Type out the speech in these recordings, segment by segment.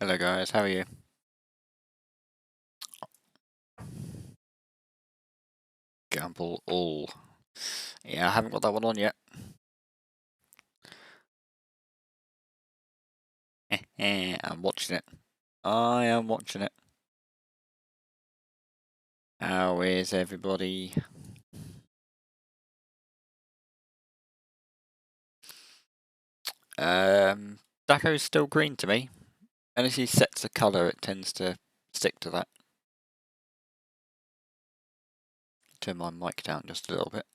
Hello guys, how are you? Gamble all. Yeah, I haven't got that one on yet. I'm watching it. I am watching it. How is everybody? Daco's still green to me. And as he sets a colour, it tends to stick to that. Turn my mic down just a little bit.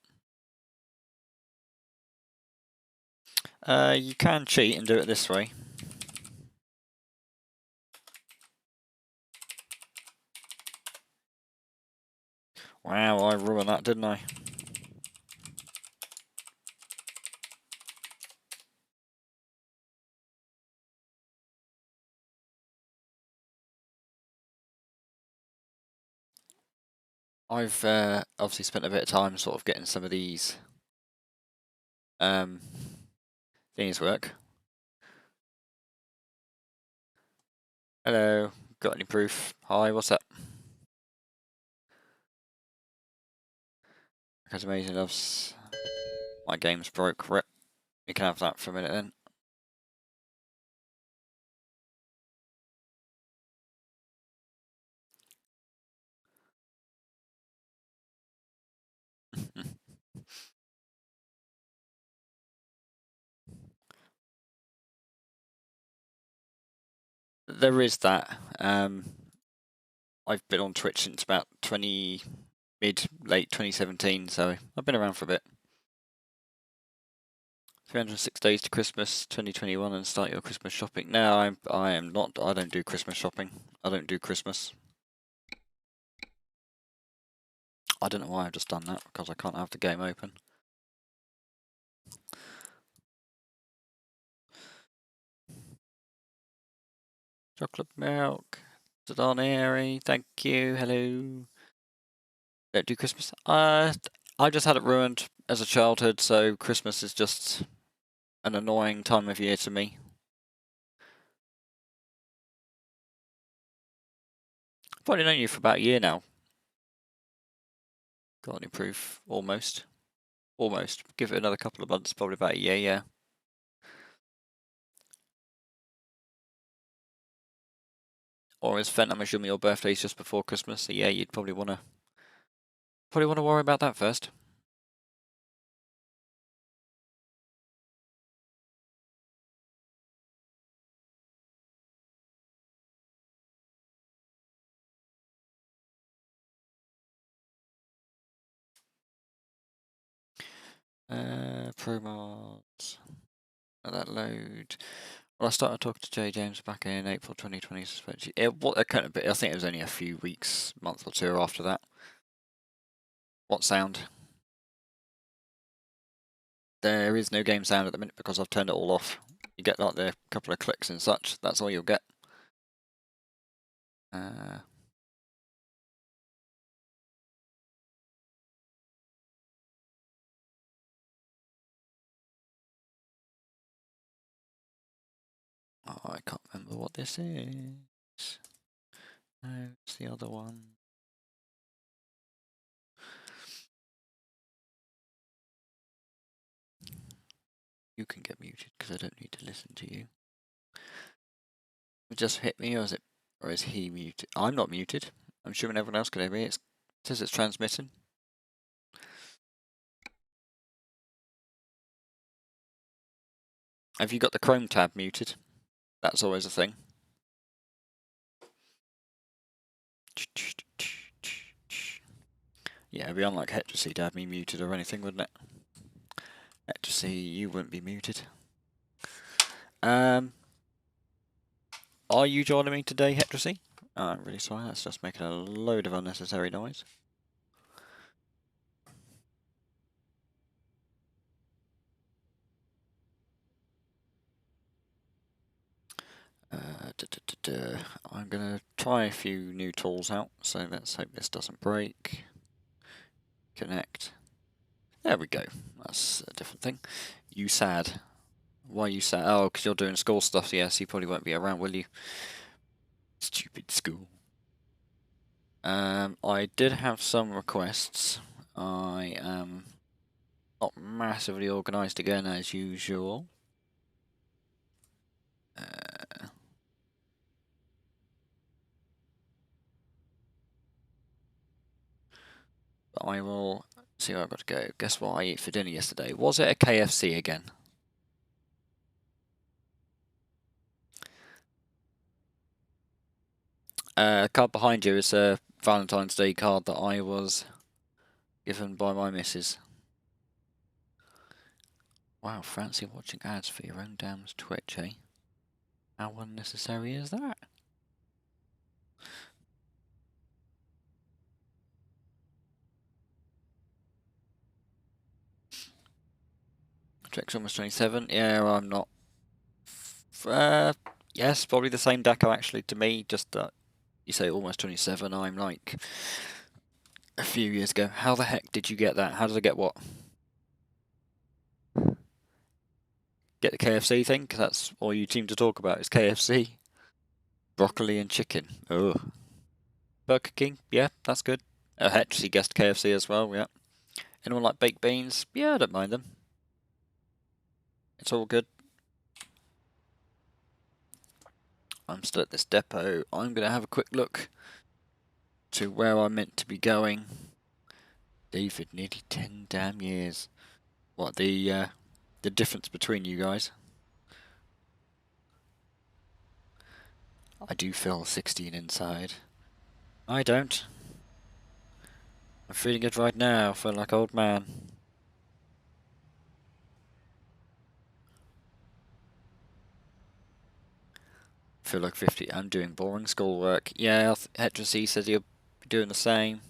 You can cheat and do it this way. Wow, I ruined that, didn't I? I've obviously spent a bit of time sort of getting some of these things work. Hello, got any proof? Hi, what's up? Because Amazing loves my game's broke. Rip. You can have that for a minute then. There is that. I've been on Twitch since about late 2017, so I've been around for a bit. 306 days to Christmas 2021 and start your Christmas shopping. No, I am not. I don't do Christmas shopping. I don't do Christmas. I don't know why I've just done that, because I can't have the game open. Chocolate milk. Zidane, thank you. Hello. Don't do Christmas. I just had it ruined as a childhood, so Christmas is just an annoying time of year to me. I've only known you for about a year now. Got any proof? Almost. Almost. Give it another couple of months, probably about a year, yeah. Or as Fent, I'm assuming your birthday's just before Christmas, so yeah, you'd probably wanna worry about that first. Promods. Let that load. Well, I started talking to Jay James back in April 2020. I think it was only a few weeks, month or two after that. What sound? There is no game sound at the minute because I've turned it all off. You get like the couple of clicks and such. That's all you'll get. Oh, I can't remember what this is. No, it's the other one. You can get muted because I don't need to listen to you. It just hit me, or is he muted? I'm not muted. I'm assuming everyone else can hear me. It says it's transmitting. Have you got the Chrome tab muted? That's always a thing. Yeah, it'd be unlike Hetrosy to have me muted or anything, wouldn't it? Hetrosy, you wouldn't be muted. Are you joining me today, Hetrosy? Oh, I'm really sorry, that's just making a load of unnecessary noise. I'm going to try a few new tools out, so let's hope this doesn't break. Connect. There we go. That's a different thing. You sad. Why are you sad? Oh, because you're doing school stuff, yes, you probably won't be around, will you? Stupid school. I did have some requests. I am not massively organised again as usual. But I will see where I've got to go. Guess what I ate for dinner yesterday? Was it a KFC again? Card behind you is a Valentine's Day card that I was given by my missus. Wow, fancy watching ads for your own damn Twitch, eh? How unnecessary is that? Check's almost 27. Yeah, I'm not. Yes, probably the same deco actually to me, just that you say almost 27, I'm like a few years ago. How the heck did you get that? How did I get what? Get the KFC thing? Because that's all you seem to talk about is KFC. Broccoli and chicken. Oh. Burger King? Yeah, that's good. Actually guessed KFC as well, yeah. Anyone like baked beans? Yeah, I don't mind them. It's all good. I'm still at this depot. I'm going to have a quick look to where I'm meant to be going. David, nearly 10 damn years. What, the difference between you guys? I do feel 16 inside. I don't. I'm feeling it right now. I feel like old man. I feel like 50. I'm doing boring schoolwork. Yeah, Hetrosy says you're doing the same.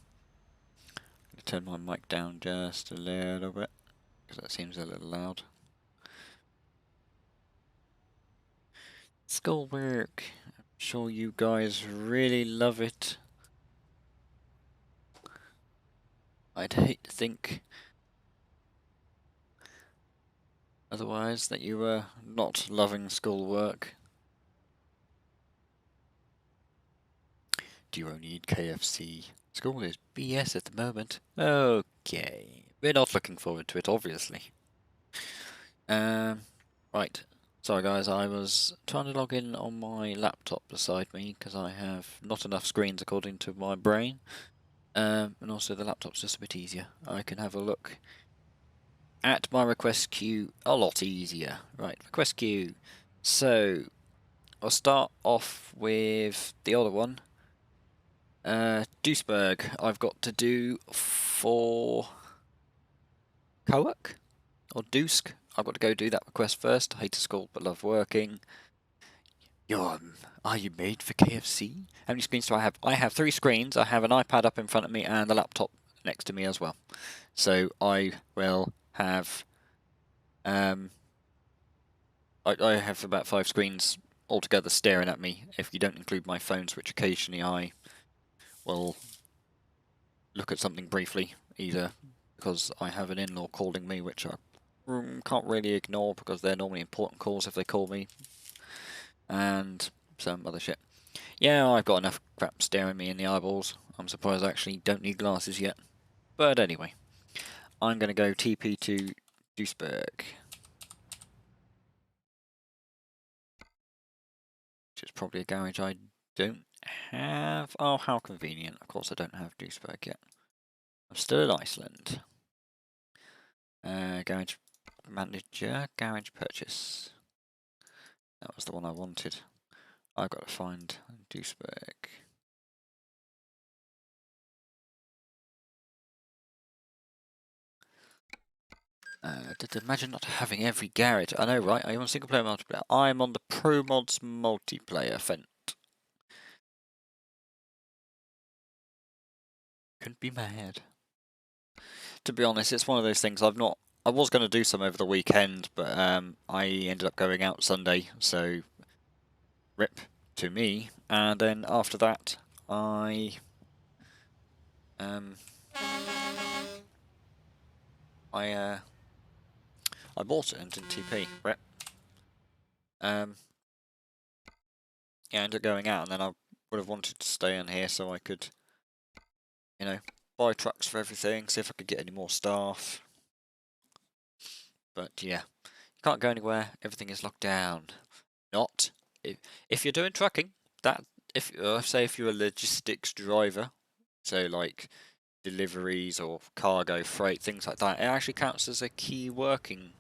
I'm going to turn my mic down just a little bit, because that seems a little loud. Schoolwork. I'm sure you guys really love it. I'd hate to think otherwise that you were not loving schoolwork. Do you only eat KFC? School is BS at the moment. Okay. We're not looking forward to it, obviously. Right. Sorry guys, I was trying to log in on my laptop beside me because I have not enough screens according to my brain. And also the laptop's just a bit easier. I can have a look at my request queue a lot easier. Right, request queue. So, I'll start off with the other one. Duisburg, I've got to do for Cowork or Dusk. I've got to go do that request first. I hate school but love working. Are you made for KFC? How many screens do I have? I have 3 screens. I have an iPad up in front of me and the laptop next to me as well. So I will have I have about 5 screens altogether staring at me if you don't include my phones, which occasionally I will look at something briefly, either because I have an in-law calling me, which I can't really ignore because they're normally important calls if they call me, and some other shit. Yeah, I've got enough crap staring me in the eyeballs. I'm surprised I actually don't need glasses yet. But anyway, I'm going to go TP to Duisburg, which is probably a garage I don't have. Oh, how convenient. Of course I don't have Duisburg yet. I'm still in Iceland. Garage manager, garage purchase. That was the one I wanted. I've got to find Duisburg. Imagine not having every garage. I know, right? Are you on single player multiplayer? I'm on the Pro Mods multiplayer fent. Couldn't be mad. To be honest, it's one of those things I've not. I was going to do some over the weekend, but I ended up going out Sunday, so rip to me. And then after that, I bought it and didn't TP. Rip. Yeah, I ended up going out, and then I would have wanted to stay on here so I could, you know, buy trucks for everything, see if I could get any more staff. But yeah, you can't go anywhere. Everything is locked down. Not if you're doing trucking. That if say if you're a logistics driver, so like deliveries or cargo, freight, things like that, it actually counts as a key working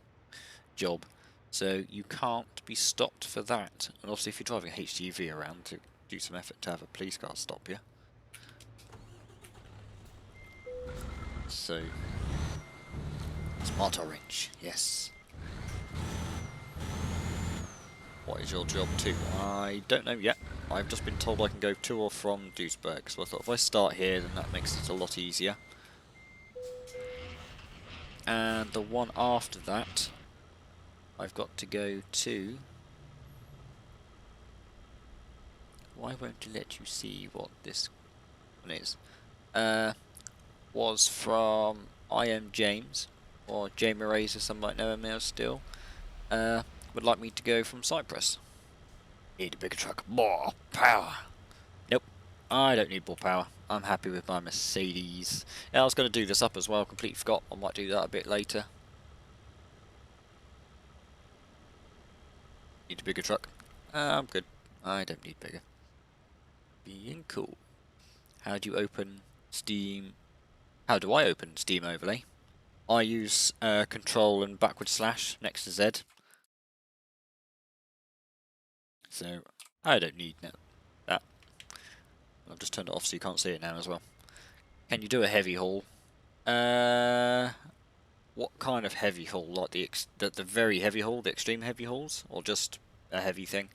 job. So you can't be stopped for that. And obviously, if you're driving a HGV around, to do some effort to have a police car stop you. So Smart Orange, yes. What is your job too? I don't know yet. I've just been told I can go to or from Duisburg, so I thought if I start here, then that makes it a lot easier. And the one after that, I've got to go to... Why won't it let you see what this one is? Was from I Am James, or Jamie Razor, some might know him now still. Would like me to go from Cyprus. Need a bigger truck. More power. Nope, I don't need more power. I'm happy with my Mercedes. Yeah, I was going to do this up as well. Completely forgot. I might do that a bit later. Need a bigger truck. I'm good. I don't need bigger. Being cool. How do you open Steam? How do I open Steam Overlay? I use Control and backward slash next to Z. So I don't need that. I've just turned it off so you can't see it now as well. Can you do a heavy haul? What kind of heavy haul? Like the very heavy haul, the extreme heavy hauls, or just a heavy thing?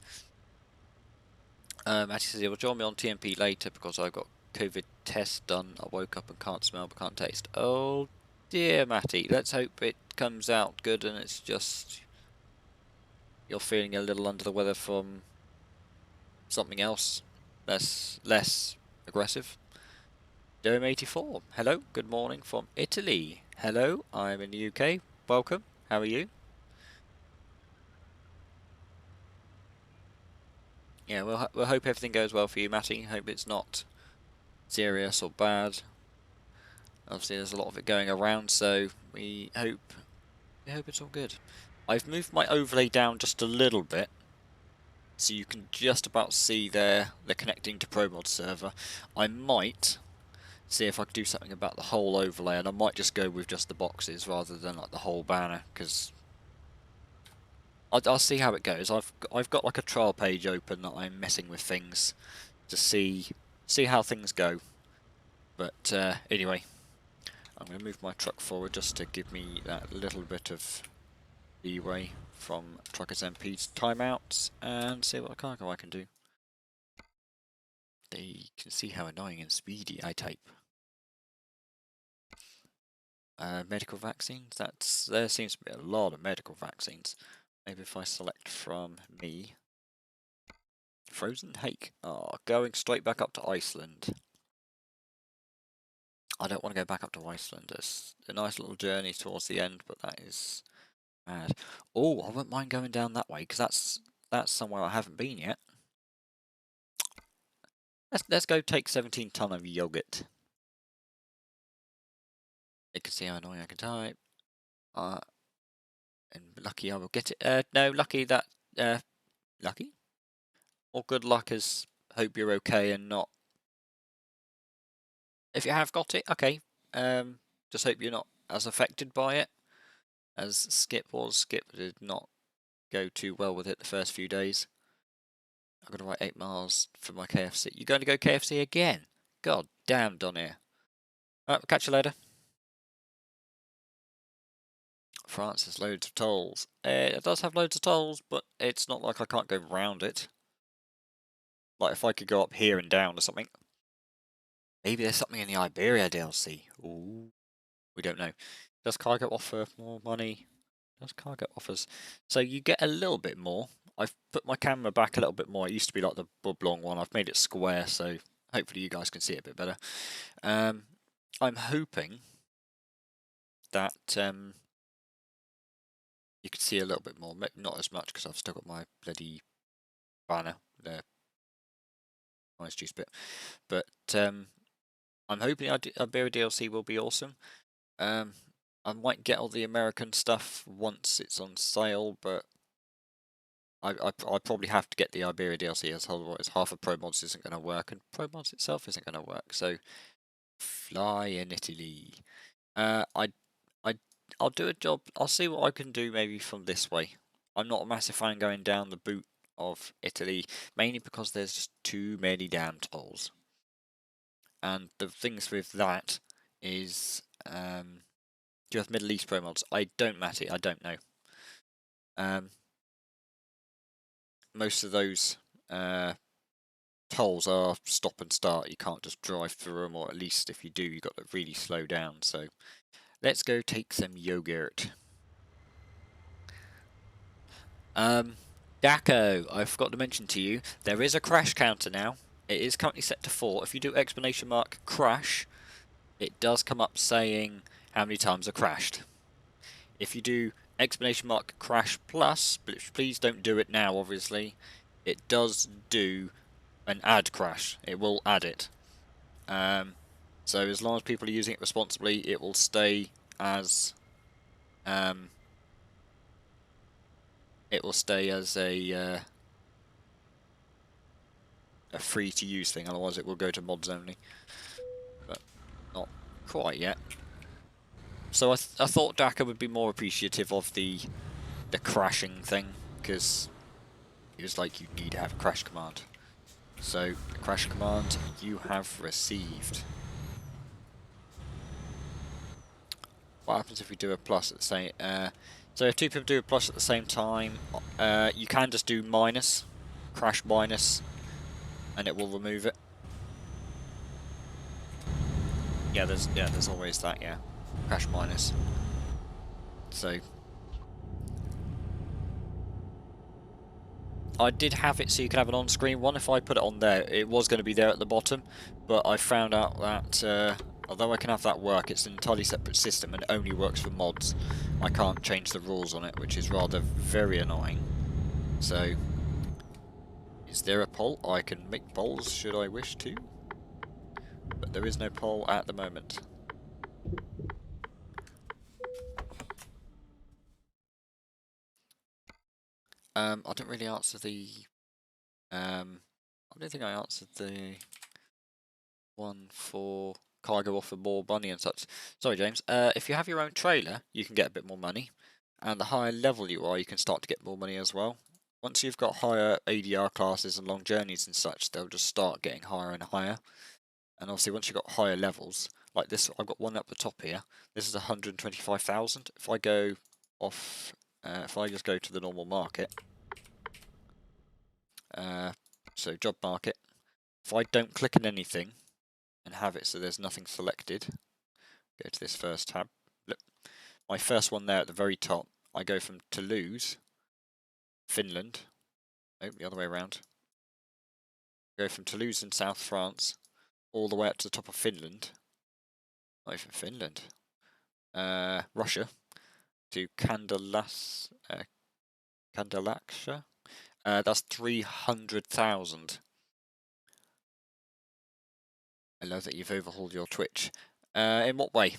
Matty says he will join me on TMP later because I got COVID test done. I woke up and can't smell but can't taste. Oh dear, Matty. Let's hope it comes out good and it's just you're feeling a little under the weather from something else, less aggressive. Dome84, hello, good morning from Italy. Hello, I'm in the UK. Welcome. How are you? Yeah, we'll hope everything goes well for you, Matty. Hope it's not serious or bad. Obviously, there's a lot of it going around, so we hope it's all good. I've moved my overlay down just a little bit, so you can just about see they're connecting to ProMod server. I might see if I could do something about the whole overlay, and I might just go with just the boxes rather than like the whole banner, because I'll see how it goes. I've got like a trial page open that I'm messing with things to see how things go. But anyway, I'm going to move my truck forward just to give me that little bit of leeway from Truckers MP's timeouts and see what cargo I can do. They can see how annoying and speedy I type. Medical vaccines, there seems to be a lot of medical vaccines. Maybe if I select from me. Frozen hake. Oh, going straight back up to Iceland. I don't want to go back up to Iceland. It's a nice little journey towards the end, but that is mad. Oh, I wouldn't mind going down that way, because that's somewhere I haven't been yet. Let's go take 17 ton of yogurt. You can see how annoying I can type. And lucky I will get it. No, lucky that lucky? Or good luck as hope you're okay and not. If you have got it, okay. Just hope you're not as affected by it as Skip was. Skip did not go too well with it the first few days. I've got to write 8 miles for my KFC. You're going to go KFC again? God damn, Donir. Alright, we'll catch you later. France has loads of tolls. It does have loads of tolls, but it's not like I can't go round it. Like if I could go up here and down or something. Maybe there's something in the Iberia DLC. Ooh, we don't know. Does cargo offer more money? Does cargo offers? So you get a little bit more. I've put my camera back a little bit more. It used to be like the oblong one. I've made it square, so hopefully you guys can see it a bit better. I'm hoping that you can see a little bit more. Not as much because I've still got my bloody banner there Orange juice bit. But I'm hoping Iberia DLC will be awesome. I might get all the American stuff once it's on sale, but I probably have to get the Iberia DLC, as otherwise half of Pro Mods isn't going to work, and Pro Mods itself isn't going to work. So fly in Italy. I I'll do a job. I'll see what I can do maybe from this way. I'm not a massive fan going down the boot of Italy, mainly because there's just too many damn tolls. And the things with that is, do you have Middle East Pro Mods? I don't, Matty. I don't know. Most of those tolls are stop and start. You can't just drive through them, or at least if you do, you've got to really slow down. So let's go take some yogurt. Daco, I forgot to mention to you, there is a crash counter now. It is currently set to 4. If you do exclamation mark crash, it does come up saying how many times are crashed. If you do exclamation mark crash plus, but please don't do it now obviously, it does do an add crash. It will add it. So as long as people are using it responsibly, it will stay as a free to use thing. Otherwise, it will go to mods only. But not quite yet. So I thought Daco would be more appreciative of the crashing thing, because it was like you need to have a crash command. So the crash command you have received. What happens if we do a plus at the same? So if two people do a plus at the same time, you can just do minus, crash minus, and it will remove it. Yeah, there's always that. Yeah, crash minus. So I did have it so you can have an on-screen one. If I put it on there, it was going to be there at the bottom, but I found out that although I can have that work, it's an entirely separate system and it only works for mods. I can't change the rules on it, which is rather very annoying. So, is there a poll? I can make polls should I wish to, but there is no poll at the moment. I didn't really answer the. I don't think I answered the one for cargo offer more money and such. Sorry, James. If you have your own trailer, you can get a bit more money, and the higher level you are, you can start to get more money as well. Once you've got higher ADR classes and long journeys and such, they'll just start getting higher and higher. And obviously, once you've got higher levels, like this, I've got one up the top here. This is 125,000. If I go off, if I just go to the normal market, so job market, if I don't click on anything and have it so there's nothing selected, go to this first tab. Look, my first one there at the very top, I go from Toulouse, Finland, no, the other way around. Go from Toulouse in South France all the way up to the top of Finland. Not even Finland. Russia to Kandalaksha. That's 300,000. I love that you've overhauled your Twitch. In what way?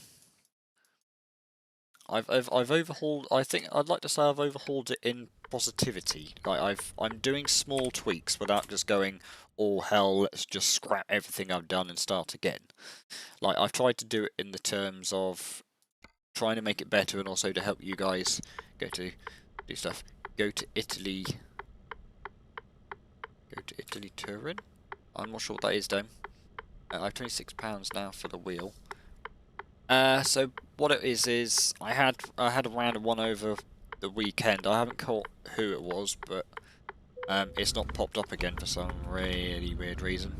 I've overhauled. I think I'd like to say I've overhauled it in positivity. Like I'm doing small tweaks without just going, oh hell, let's just scrap everything I've done and start again. Like I've tried to do it in the terms of trying to make it better and also to help you guys go to do stuff. Go to Italy. Go to Italy Turin. I'm not sure what that is, though. I have £26 now for the wheel. So what it is I had a random one over the weekend. I haven't caught who it was, but it's not popped up again for some really weird reason.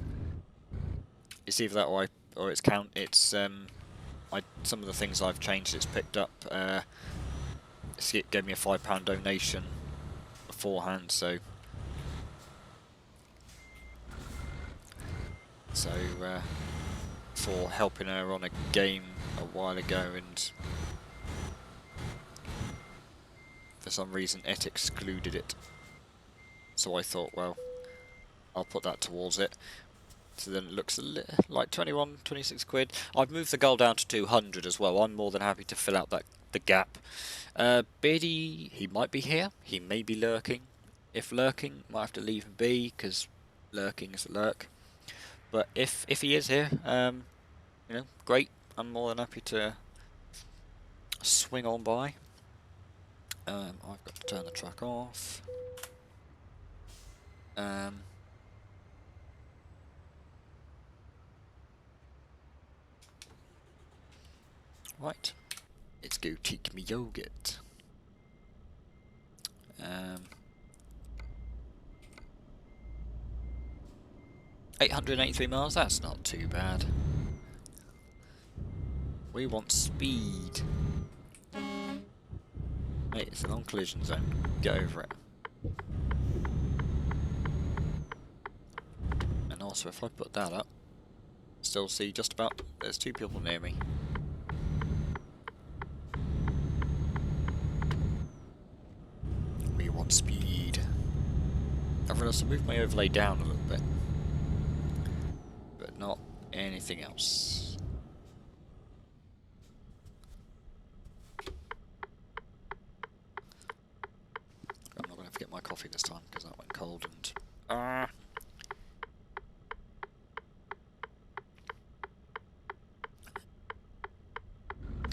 It's either that or it's some of the things I've changed. It's picked up. It gave me a £5 donation beforehand, so for helping her on a game a while ago, and for some reason it excluded it. So I thought, well, I'll put that towards it. So then it looks like 21, 26 quid. I've moved the goal down to 200 as well. I'm more than happy to fill out the gap. Beardy, he might be here. He may be lurking. If lurking, might have to leave him be, because lurking is a lurk. But if he is here, you know, great. I'm more than happy to swing on by. I've got to turn the truck off. Right, let's go take me yogurt. 883 miles, that's not too bad. We want speed. Mate, it's a long collision zone. Get over it. And also, if I put that up, still see just about... There's 2 people near me. We want speed. I've realised to move my overlay down a little bit. But not anything else. I'm not going to forget my coffee this time because that went cold and...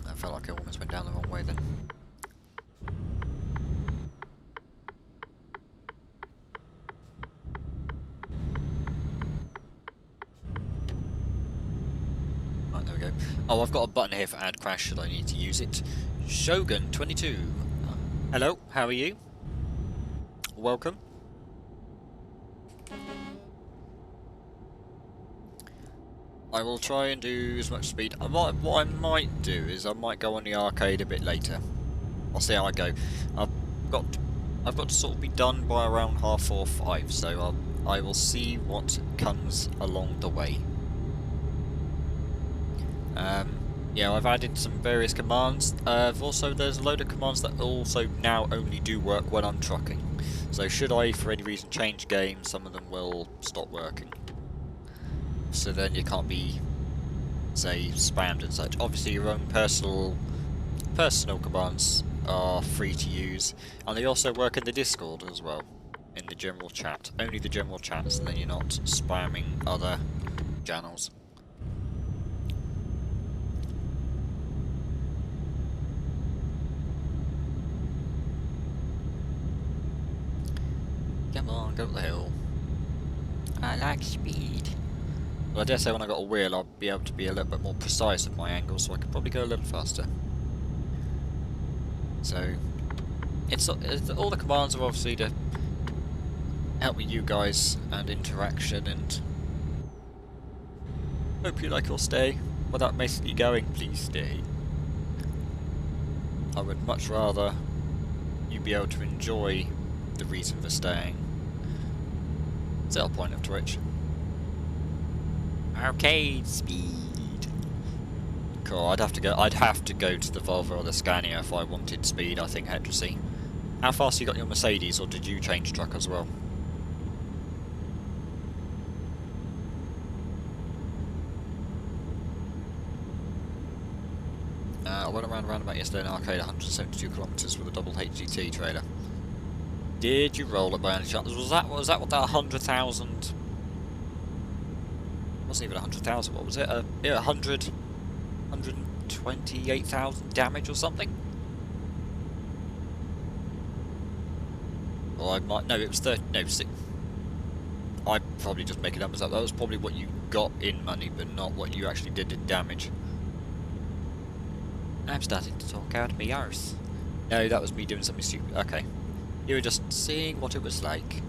I felt like I almost went down the wrong way then. Right, there we go. Oh, I've got a button here for add crash should I need to use it. Shogun22. Hello, how are you? Welcome. I will try and do as much speed. What I might do is I might go on the arcade a bit later. I'll see how I go. I've got to sort of be done by around 4:30, 5, so I will see what comes along the way. Yeah, I've added some various commands. Also, there's a load of commands that also now only do work when I'm trucking. So should I, for any reason, change games, some of them will stop working. So then you can't be, say, spammed and such. Obviously, your own personal commands are free to use, and they also work in the Discord as well, in the general chat. Only the general chat, so then you're not spamming other channels. Come on, go up the hill. I like speed. Well, I dare say when I got a wheel, I'll be able to be a little bit more precise with my angles, so I could probably go a little faster. So, it's all the commands are obviously to help with you guys and interaction, and hope you like your stay. Without basically going, please stay. I would much rather you be able to enjoy the reason for staying. Is that a point of Twitch? Arcade speed. Cool. I'd have to go to the Volvo or the Scania if I wanted speed. I think Hetrosy. How fast you got your Mercedes, or did you change truck as well? I went around a roundabout yesterday in Arcade, 172 kilometres with a double HGT trailer. Did you roll it by any chance? Was that what that 100,000? Wasn't even 100,000. What was it? Yeah, 128,000 damage or something. Or I might. No, it was 30. No, 6. I'm probably just making numbers up. That was probably what you got in money, but not what you actually did in damage. I'm starting to talk out of my arse. No, that was me doing something stupid. Okay. You were just seeing what it was like.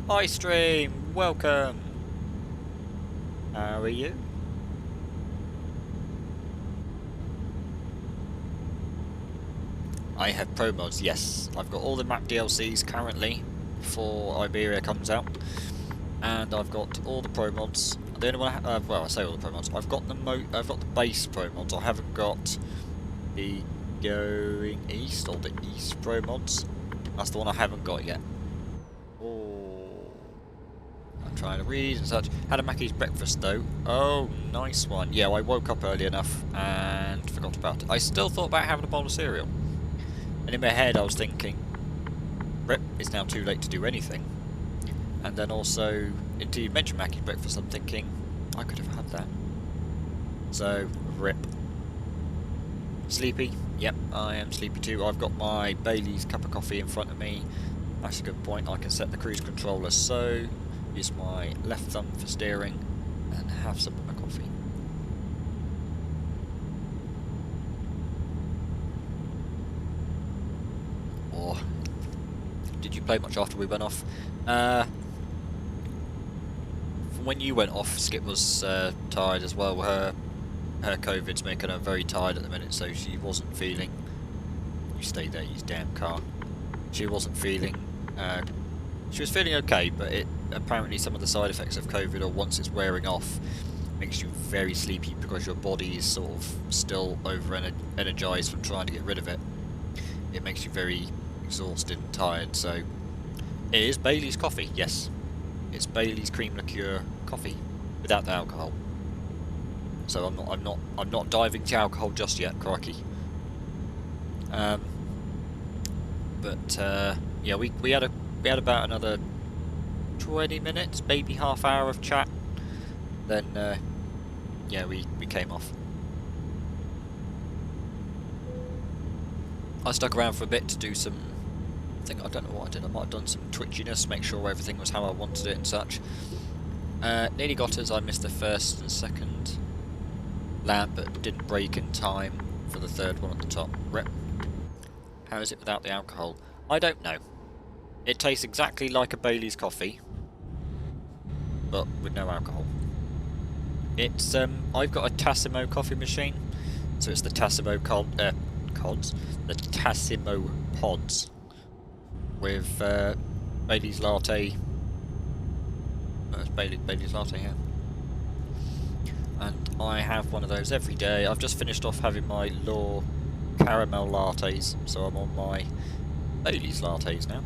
Hi stream, welcome. How are you? I have pro mods, yes. I've got all the map DLCs currently before Iberia comes out, and I've got all the pro mods. The only one well, I say all the pro mods. I've got the base pro mods. I haven't got the going east or the east pro mods. That's the one I haven't got yet. Oh, I'm trying to read and such. Had a Mackey's breakfast though. Oh, nice one. Yeah, I woke up early enough and forgot about it. I still thought about having a bowl of cereal. And in my head I was thinking, Rip, it's now too late to do anything. And then also, until you mentioned Mackey's breakfast, I'm thinking, I could have had that. So, rip. Sleepy? Yep, I am sleepy too. I've got my Bailey's cup of coffee in front of me. That's a good point. I can set the cruise controller so, use my left thumb for steering, and have some of my coffee. Or, did you play much after we went off? When you went off, Skip was tired as well. Her COVID's making her very tired at the minute, so she wasn't feeling... You stay there, you damn car. She wasn't feeling... she was feeling okay, but apparently some of the side effects of COVID, or once it's wearing off, makes you very sleepy because your body is sort of still over-energized from trying to get rid of it. It makes you very exhausted and tired, so... It is Bailey's coffee, yes. It's Bailey's cream liqueur coffee without the alcohol. So I'm not diving to alcohol just yet, crikey. Yeah, we had about another 20 minutes, maybe half hour of chat. Then yeah, we came off. I stuck around for a bit to do some... I don't know what I did. I might have done some twitchiness, make sure everything was how I wanted it and such. Nearly got us. I missed the first and second lap, but didn't brake in time for the third one at the top. Rip. How is it without the alcohol? I don't know. It tastes exactly like a Bailey's coffee, but with no alcohol. It's I've got a Tassimo coffee machine, so it's the Tassimo cods, the Tassimo pods with Bailey's latte. It's Bailey's latte here. And I have one of those every day. I've just finished off having my Law caramel lattes, so I'm on my Bailey's lattes now.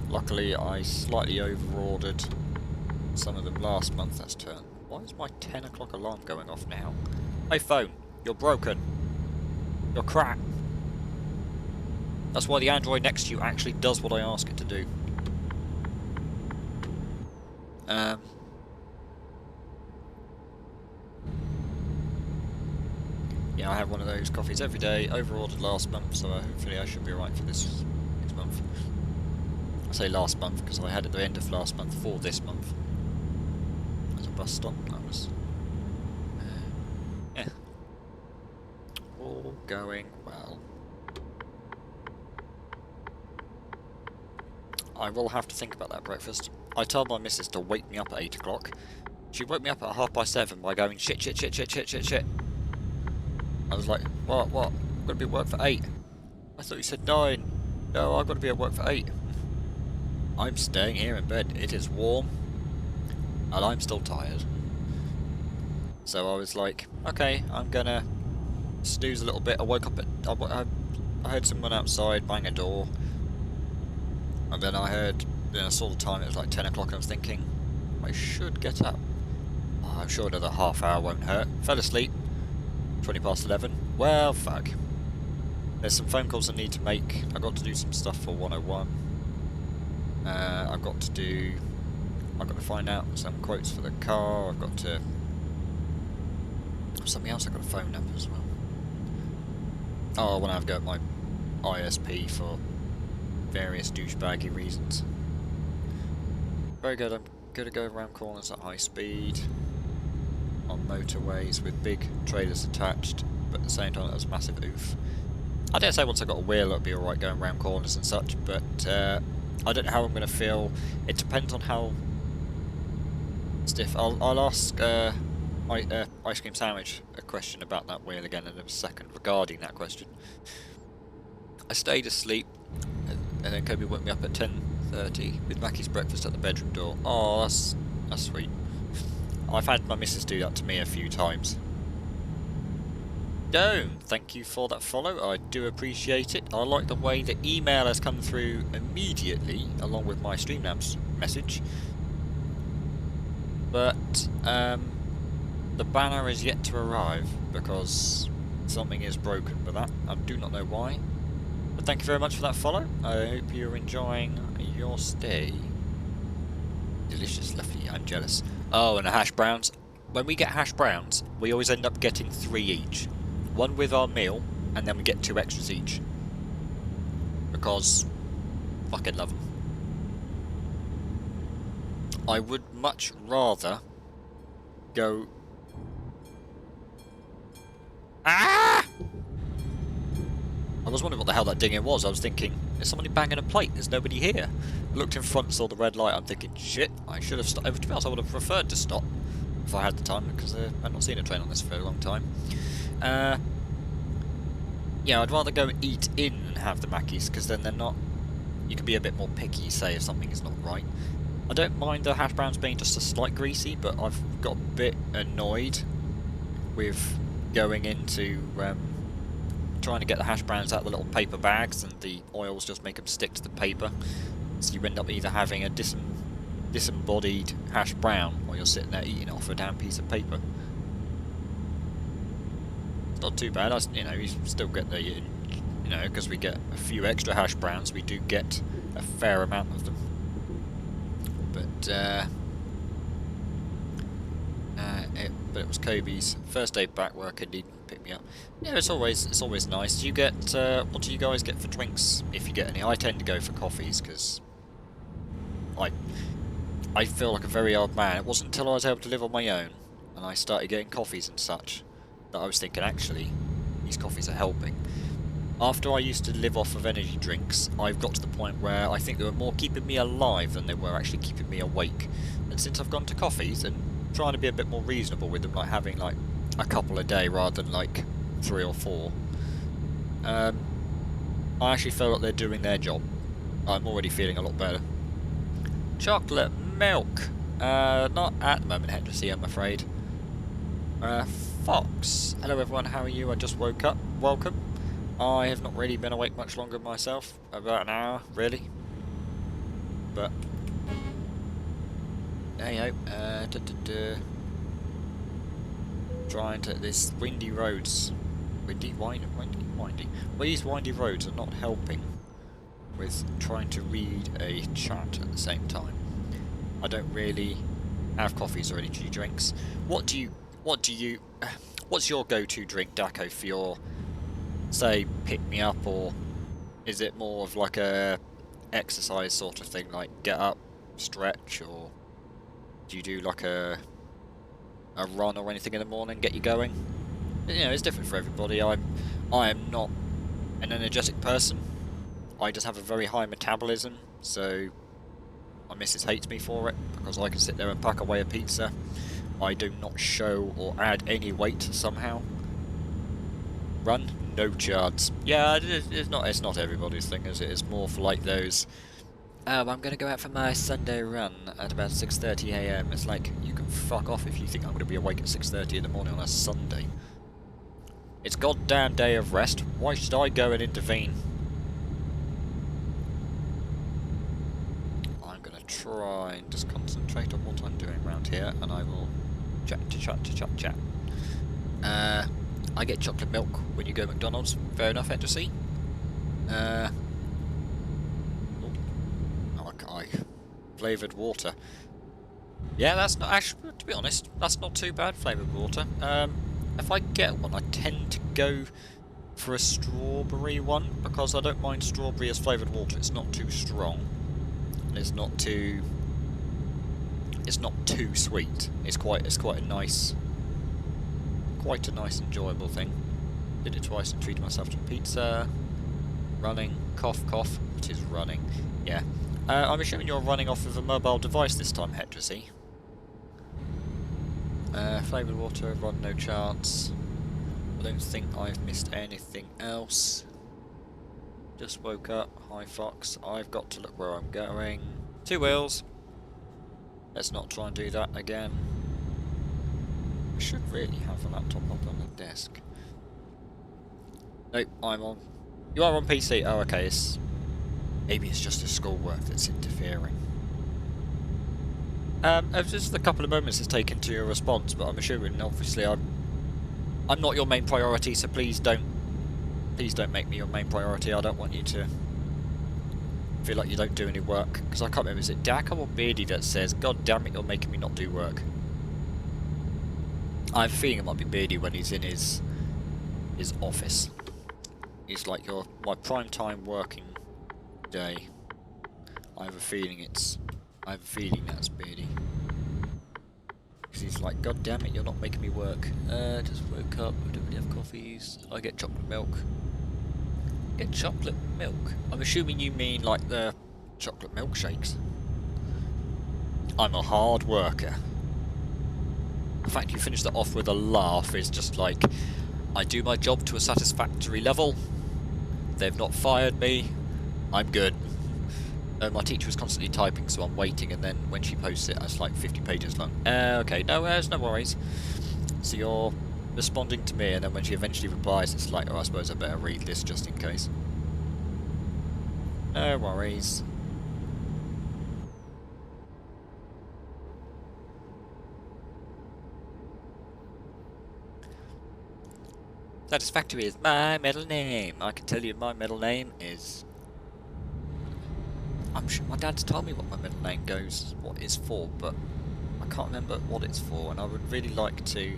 Luckily, I slightly over-ordered some of them last month. That's turned. Why is my 10 o'clock alarm going off now? Hey phone, you're broken. You're crap. That's why the Android next to you actually does what I ask it to do. Yeah, I have one of those coffees every day. Over-ordered last month, so hopefully I should be alright for this next month. I say last month because I had at the end of last month for this month. There's a bus stop. That was... yeah. All going well. I will have to think about that breakfast. I told my missus to wake me up at 8 o'clock. She woke me up at 7:30 by going shit. I was like, what? I'm going to be at work for 8. I thought you said 9. No, I've got to be at work for 8. I'm staying here in bed. It is warm. And I'm still tired. So I was like, okay, I'm going to snooze a little bit. I woke up at... I heard someone outside bang a door. And then I saw the time, it was like 10 o'clock, and I was thinking, I should get up. Oh, I'm sure another half hour won't hurt. Fell asleep, 20 past 11. Well, fuck. There's some phone calls I need to make. I've got to do some stuff for 101. I've got to find out some quotes for the car. I've got to... something else I've got to phone up as well. Oh, I want to have a go at my ISP for various douchebaggy reasons. Very good. I'm going to go around corners at high speed on motorways with big trailers attached, but at the same time there's massive oof. I dare say once I got a wheel it'll be alright going around corners and such, but I don't know how I'm going to feel. It depends on how stiff. I'll ask Ice Cream Sandwich a question about that wheel again in a second regarding that question. I stayed asleep, and then Kobe woke me up at 10:30 with Mackey's breakfast at the bedroom door. Oh, that's sweet. I've had my missus do that to me a few times. Stone, thank you for that follow. I do appreciate it. I like the way the email has come through immediately, along with my Streamlabs message. But the banner is yet to arrive because something is broken with that. I do not know why. But thank you very much for that follow. I hope you're enjoying your stay. Delicious, lovely. I'm jealous. Oh, and the hash browns. When we get hash browns, we always end up getting 3 each. One with our meal, and then we get 2 extras each. Because fucking love them. I would much rather go... Ah! I was wondering what the hell that dinging was. I was thinking, is somebody banging a plate? There's nobody here. I looked in front, saw the red light. I'm thinking, shit, I should have stopped. To be honest, I would have preferred to stop if I had the time, because I've not seen a train on this for a long time. Yeah, I'd rather go and eat in and have the Mackies, because then they're not... You can be a bit more picky, say, if something is not right. I don't mind the hash browns being just a slight greasy, but I've got a bit annoyed with going into trying to get the hash browns out of the little paper bags, and the oils just make them stick to the paper. So you end up either having a disembodied hash brown, or you're sitting there eating off a damn piece of paper. It's not too bad. You still get the, because we get a few extra hash browns, we do get a fair amount of them. But it was Kobe's first day back work, and he picked me up. Yeah, it's always nice. Do you get what do you guys get for drinks, if you get any? I tend to go for coffees because I feel like a very old man. It wasn't until I was able to live on my own and I started getting coffees and such that I was thinking, actually, these coffees are helping. After I used to live off of energy drinks, I've got to the point where I think they were more keeping me alive than they were actually keeping me awake. And since I've gone to coffees and trying to be a bit more reasonable with them, like having like a couple a day rather than like 3 or 4, I actually feel like they're doing their job. I'm already feeling a lot better. Chocolate milk. Not at the moment, Hendrissy, I'm afraid. Fox. Hello everyone, how are you? I just woke up. Welcome. I have not really been awake much longer myself. About an hour, really. But hey ho. Trying to this windy roads. Windy. Well, these windy roads are not helping with trying to read a chat at the same time. I don't really have coffees or energy drinks. What's your go-to drink, Daco, for your, say, pick me up, or is it more of like a exercise sort of thing, like get up, stretch, or do you do like a run or anything in the morning, get you going? It's different for everybody. I am not an energetic person. I just have a very high metabolism, so my missus hates me for it, because I can sit there and pack away a pizza. I do not show or add any weight somehow. Run? No chance. Yeah, it's not everybody's thing, is it? It's more for like those, I'm going to go out for my Sunday run at about 6:30 AM. It's like, you can fuck off if you think I'm going to be awake at 6:30 in the morning on a Sunday. It's goddamn day of rest. Why should I go and intervene? I'm going to try and just concentrate on what I'm doing around here, and I will chat. I get chocolate milk when you go to McDonald's. Fair enough, Hendrissy. Flavoured water. Yeah, that's not actually, to be honest, that's not too bad, flavoured water. If I get one, I tend to go for a strawberry one, because I don't mind strawberry as flavoured water. It's not too strong, and it's not too sweet. It's quite a nice, enjoyable thing. Did it twice and treated myself to pizza. Running, cough. It is running. Yeah. I'm assuming you're running off of a mobile device this time, Hendrissy. Flavoured water, run, no chance. I don't think I've missed anything else. Just woke up. Hi, Fox. I've got to look where I'm going. 2 wheels. Let's not try and do that again. I should really have a laptop up on the desk. Nope, I'm on. You are on PC. Oh, okay. Maybe it's just the schoolwork that's interfering. It's just a couple of moments it's taken to your response, but I'm assuming, obviously, I'm not your main priority, so please don't make me your main priority. I don't want you to feel like you don't do any work, because I can't remember, is it Dacom or Beardy that says, "God damn it, you're making me not do work"? I have a feeling it might be Beardy when he's in his office. He's like, my prime time working day. I have a feeling that's Beardy. Because he's like, "God damn it, you're not making me work." Just woke up, I don't really have coffees. I get chocolate milk. Get chocolate milk? I'm assuming you mean like the chocolate milkshakes. I'm a hard worker. The fact you finished that off with a laugh is just like, I do my job to a satisfactory level. They've not fired me. I'm good. My teacher was constantly typing, so I'm waiting, and then when she posts it, it's like 50 pages long. Okay, no, there's no worries. So you're responding to me, and then when she eventually replies, it's like, oh, I suppose I better read this just in case. No worries. Satisfactory is my middle name. I can tell you my middle name is... I'm sure my dad's told me what my middle name goes, what it's for, but I can't remember what it's for, and I would really like to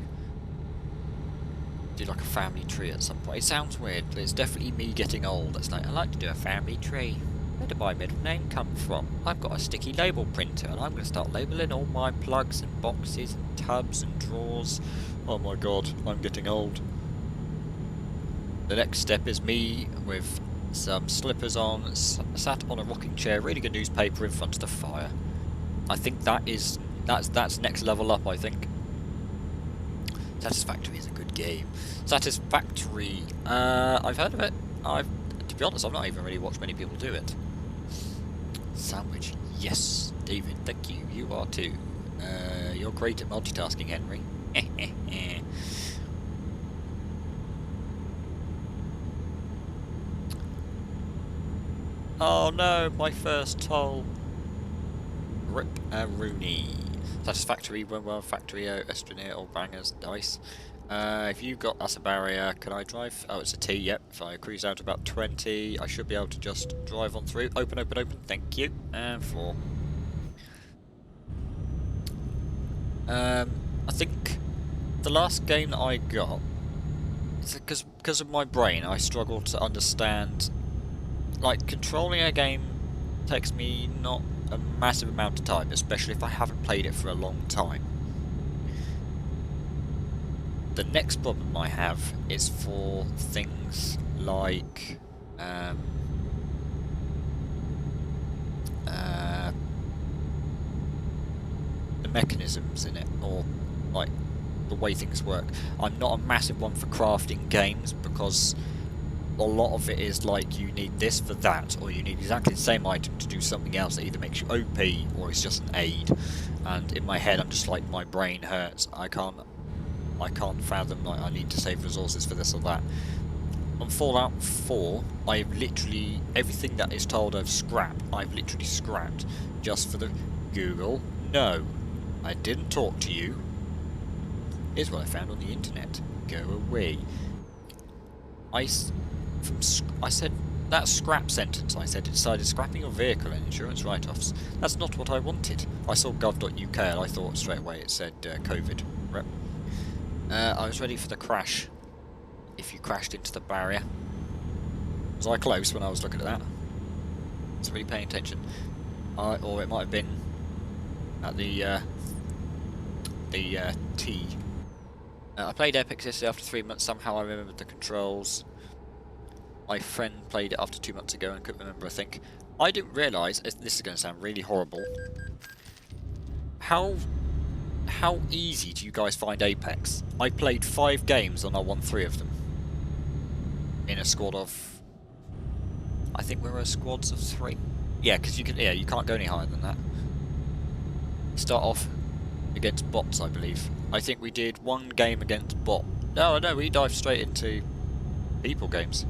do like a family tree at some point. It sounds weird, but it's definitely me getting old. It's like, I like to do a family tree. Where did my middle name come from? I've got a sticky label printer, and I'm going to start labelling all my plugs and boxes and tubs and drawers. Oh my god, I'm getting old. The next step is me with some slippers on, sat on a rocking chair, reading a newspaper in front of the fire. I think that's next level up, I think. Satisfactory is a good game. Satisfactory, I've heard of it. To be honest, I've not even really watched many people do it. Sandwich, yes, David, thank you. You are too. You're great at multitasking, Henry. Oh no, my first toll. Rip a Rooney. Satisfactory, well, factory, Estronier, or bangers, nice. If you got us a barrier, can I drive? Oh, it's a T, yep. If I cruise out to about 20, I should be able to just drive on through. Open, open, open, thank you. And 4. I think the last game that I got, because of my brain, I struggle to understand. Like, controlling a game takes me not a massive amount of time, especially if I haven't played it for a long time. The next problem I have is for things like the mechanisms in it, or like the way things work. I'm not a massive one for crafting games, because a lot of it is like, you need this for that, or you need exactly the same item to do something else that either makes you OP or is just an aid. And in my head, I'm just like, my brain hurts. I can't fathom, like, I need to save resources for this or that. On Fallout 4, I've literally, everything that is told of scrap, I've literally scrapped just for the Google. No, I didn't talk to you. Here's what I found on the internet. Go away. I said that scrap sentence. I said it decided scrapping your vehicle and insurance write-offs. That's not what I wanted. I saw gov.uk and I thought straight away it said COVID. Rep. I was ready for the crash. If you crashed into the barrier. Was I close when I was looking at that? I was really paying attention. Or it might have been at the T. I played Epic yesterday after 3 months. Somehow I remembered the controls. My friend played it after 2 months ago and couldn't remember a thing. I didn't realise, this is going to sound really horrible, how easy do you guys find Apex? I played 5 games and I won 3 of them. In a squad of... I think we were squads of 3. Yeah, because you can't go any higher than that. Start off against bots, I believe. I think we did 1 game against bot. No, we dived straight into people games.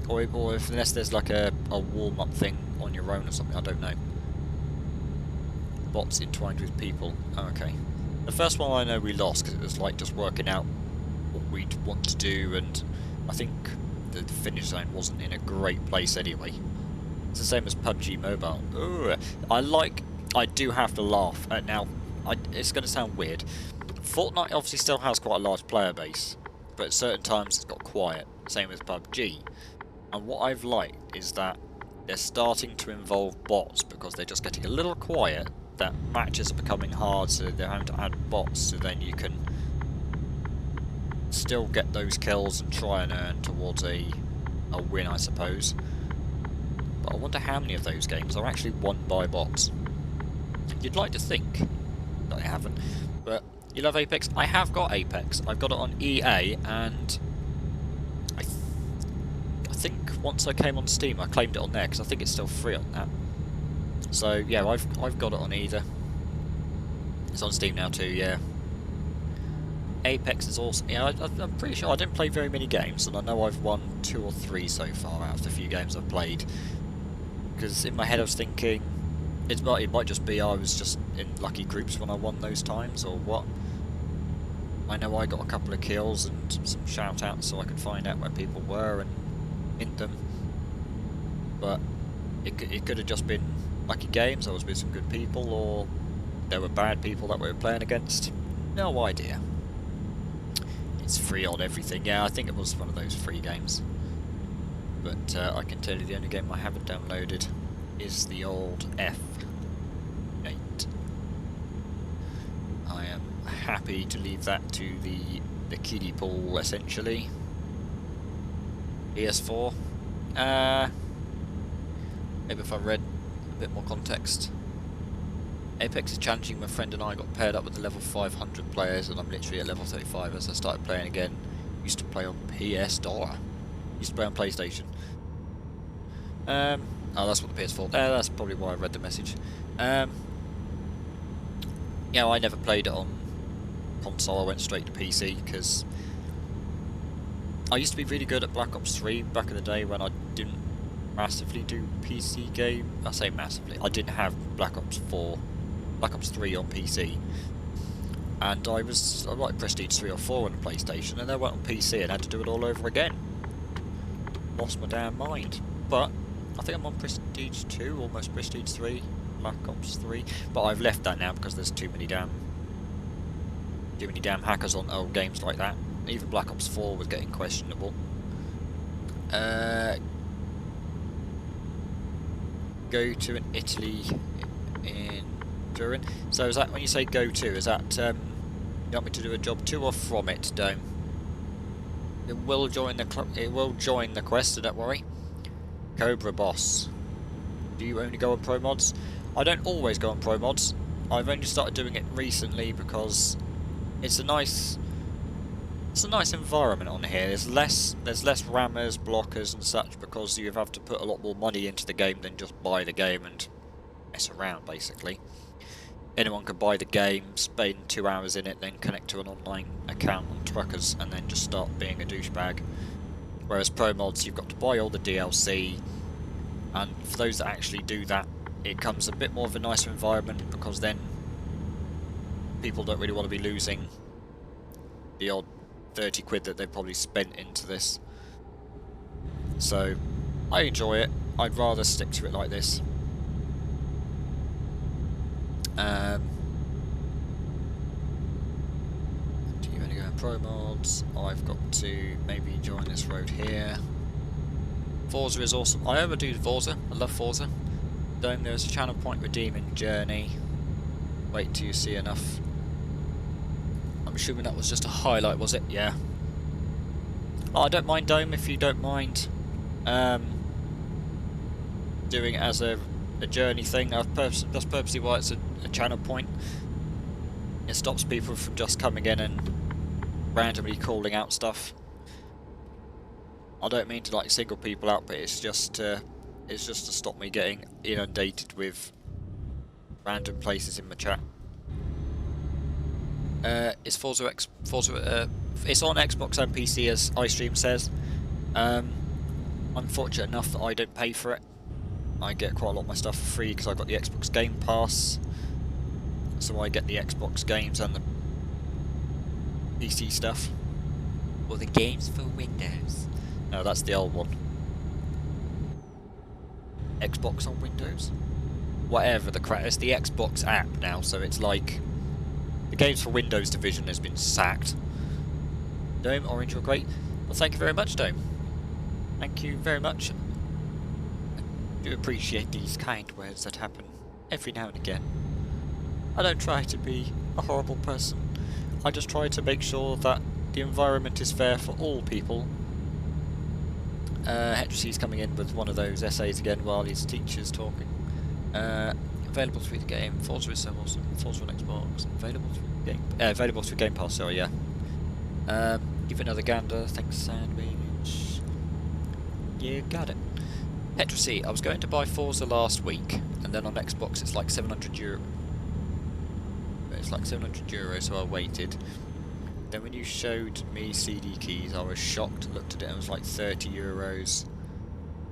Or if unless there's like a warm-up thing on your own or something, I don't know. Bots entwined with people. Oh, okay. The first one I know we lost because it was like just working out what we'd want to do, and I think the finish zone wasn't in a great place anyway. It's the same as PUBG Mobile. Ooh, I do have to laugh. Now, it's going to sound weird. Fortnite obviously still has quite a large player base, but at certain times it's got quiet. Same as PUBG. And what I've liked is that they're starting to involve bots because they're just getting a little quiet. That matches are becoming hard, so they're having to add bots, so then you can still get those kills and try and earn towards a win, I suppose. But I wonder how many of those games are actually won by bots. You'd like to think that I haven't, but you love Apex? I have got Apex. I've got it on EA, and I think once I came on Steam, I claimed it on there because I think it's still free on that. So yeah, I've got it on either. It's on Steam now too. Yeah. Apex is also. Yeah, I'm pretty sure I didn't play very many games, and I know I've won 2 or 3 so far out of the few games I've played. Because in my head I was thinking, it might just be I was just in lucky groups when I won those times, or what. I know I got a couple of kills and some shout outs so I could find out where people were and hint them. But it could have just been lucky games, I was with some good people, or there were bad people that we were playing against. No idea. It's free on everything. Yeah, I think it was one of those free games. But I can tell you the only game I haven't downloaded is the old F8. I am happy to leave that to the kiddie pool, essentially. PS4. Maybe if I read a bit more context. Apex is challenging. My friend and I got paired up with the level 500 players, and I'm literally at level 35 as I started playing again. Used to play on PS Door. Used to play on PlayStation. Oh, that's what the PS4. That's probably why I read the message. Yeah, I never played it on console. I went straight to PC because I used to be really good at Black Ops 3 back in the day when I didn't massively do PC game. I say massively. I didn't have Black Ops 3 on PC, and I like Prestige 3 or 4 on the PlayStation, and then I went on PC and had to do it all over again. Lost my damn mind. But I think I'm on Prestige 2, almost Prestige 3, Black Ops 3. But I've left that now because there's too many damn hackers on old games like that. Even Black Ops 4 was getting questionable. Go to an Italy in Turin. So is that when you say go to? Is that you want me to do a job to or from it, Dome? It will join the quest, so don't worry. Cobra Boss. Do you only go on pro mods? I don't always go on pro mods. I've only started doing it recently because it's a nice environment on here. There's less rammers, blockers and such because you have to put a lot more money into the game than just buy the game and mess around, basically. Anyone can buy the game, spend 2 hours in it, then connect to an online account on Truckers and then just start being a douchebag. Whereas pro mods, you've got to buy all the DLC, and for those that actually do that, it comes a bit more of a nicer environment because then people don't really want to be losing the odd 30 quid that they've probably spent into this. So I enjoy it. I'd rather stick to it like this. Do you only go in pro mods? I've got to maybe join this road here. Forza is awesome. I overdo Forza. I love Forza. Then there's a channel point redeeming journey. Wait till you see enough. I'm assuming that was just a highlight, was it? Yeah. Oh, I don't mind Dome if you don't mind doing it as a journey thing. That's purposely why it's a channel point. It stops people from just coming in and randomly calling out stuff. I don't mean to like single people out, but it's just to stop me getting inundated with random places in my chat. It's it's on Xbox and PC, as iStream says. I'm fortunate enough that I don't pay for it. I get quite a lot of my stuff for free because I got the Xbox Game Pass. So I get the Xbox games and the PC stuff. Or the games for Windows. No, that's the old one. Xbox on Windows? Whatever the crap. It's the Xbox app now, so it's like the games for Windows division has been sacked. Dome, orange or great? Well, thank you very much, Dome. Thank you very much. I do appreciate these kind words that happen every now and again. I don't try to be a horrible person. I just try to make sure that the environment is fair for all people. Hetracy's coming in with one of those essays again while his teacher's talking. Available through the game. Forza is so awesome. Forza on Xbox. Available through Game Pass. Sorry, yeah. Give another gander. Thanks, Sandwich. You got it. Hetracy, I was going to buy Forza last week, and then on Xbox it's like €700. It's like €700, so I waited. Then when you showed me CD keys, I was shocked. Looked at it and it was like €30.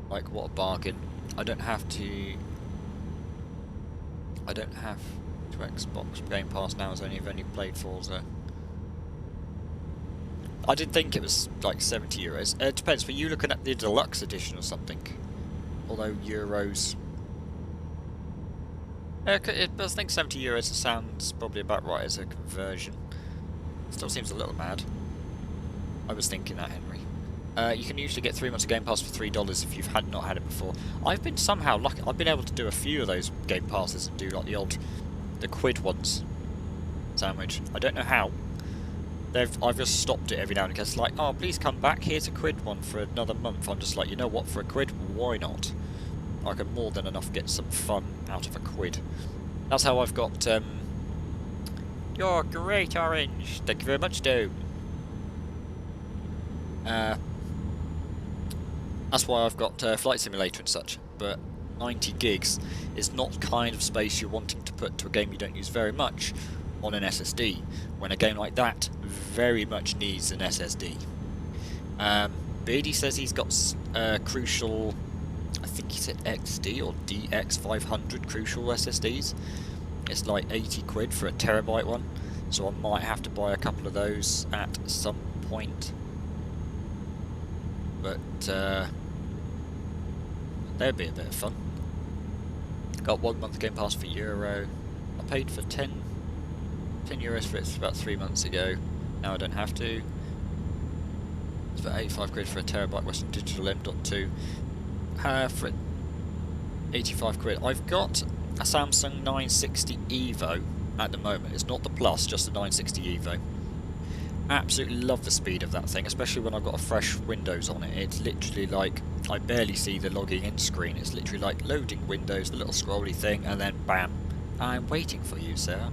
Like, what a bargain. I don't have to Xbox Game Pass now, as I've only played Forza. I did think it was like €70. It depends. Were you looking at the deluxe edition or something? Although euros. I think €70 sounds probably about right as a conversion. Still seems a little mad. I was thinking that, Henry. You can usually get 3 months of Game Pass for $3 if you've not had it before. I've been somehow lucky. I've been able to do a few of those Game Passes and do like the quid ones. Sandwich. I don't know how. I've just stopped it every now and again. It's like, oh, please come back. Here's a quid one for another month. I'm just like, you know what? For a quid, why not? I can more than enough get some fun out of a quid. That's how I've got. You're great, Orange. Thank you very much, Dome. That's why I've got Flight Simulator and such. But 90 gigs is not the kind of space you're wanting to put to a game you don't use very much on an SSD, when a game like that very much needs an SSD. Beardy says he's got Crucial, I think he said XD or DX500 Crucial SSDs. It's like 80 quid for a terabyte one, so I might have to buy a couple of those at some point. But they'd be a bit of fun. Got 1 month Game Pass for Euro. I paid for €10 for it about 3 months ago. Now I don't have to. It's about 85 quid for a terabyte Western Digital M.2. For 85 quid. I've got a Samsung 960 EVO at the moment. It's not the Plus, just the 960 EVO. Absolutely love the speed of that thing, especially when I've got a fresh Windows on it. It's literally like, I barely see the logging in screen. It's literally like loading Windows, the little scrolly thing, and then bam, I'm waiting for you, sir.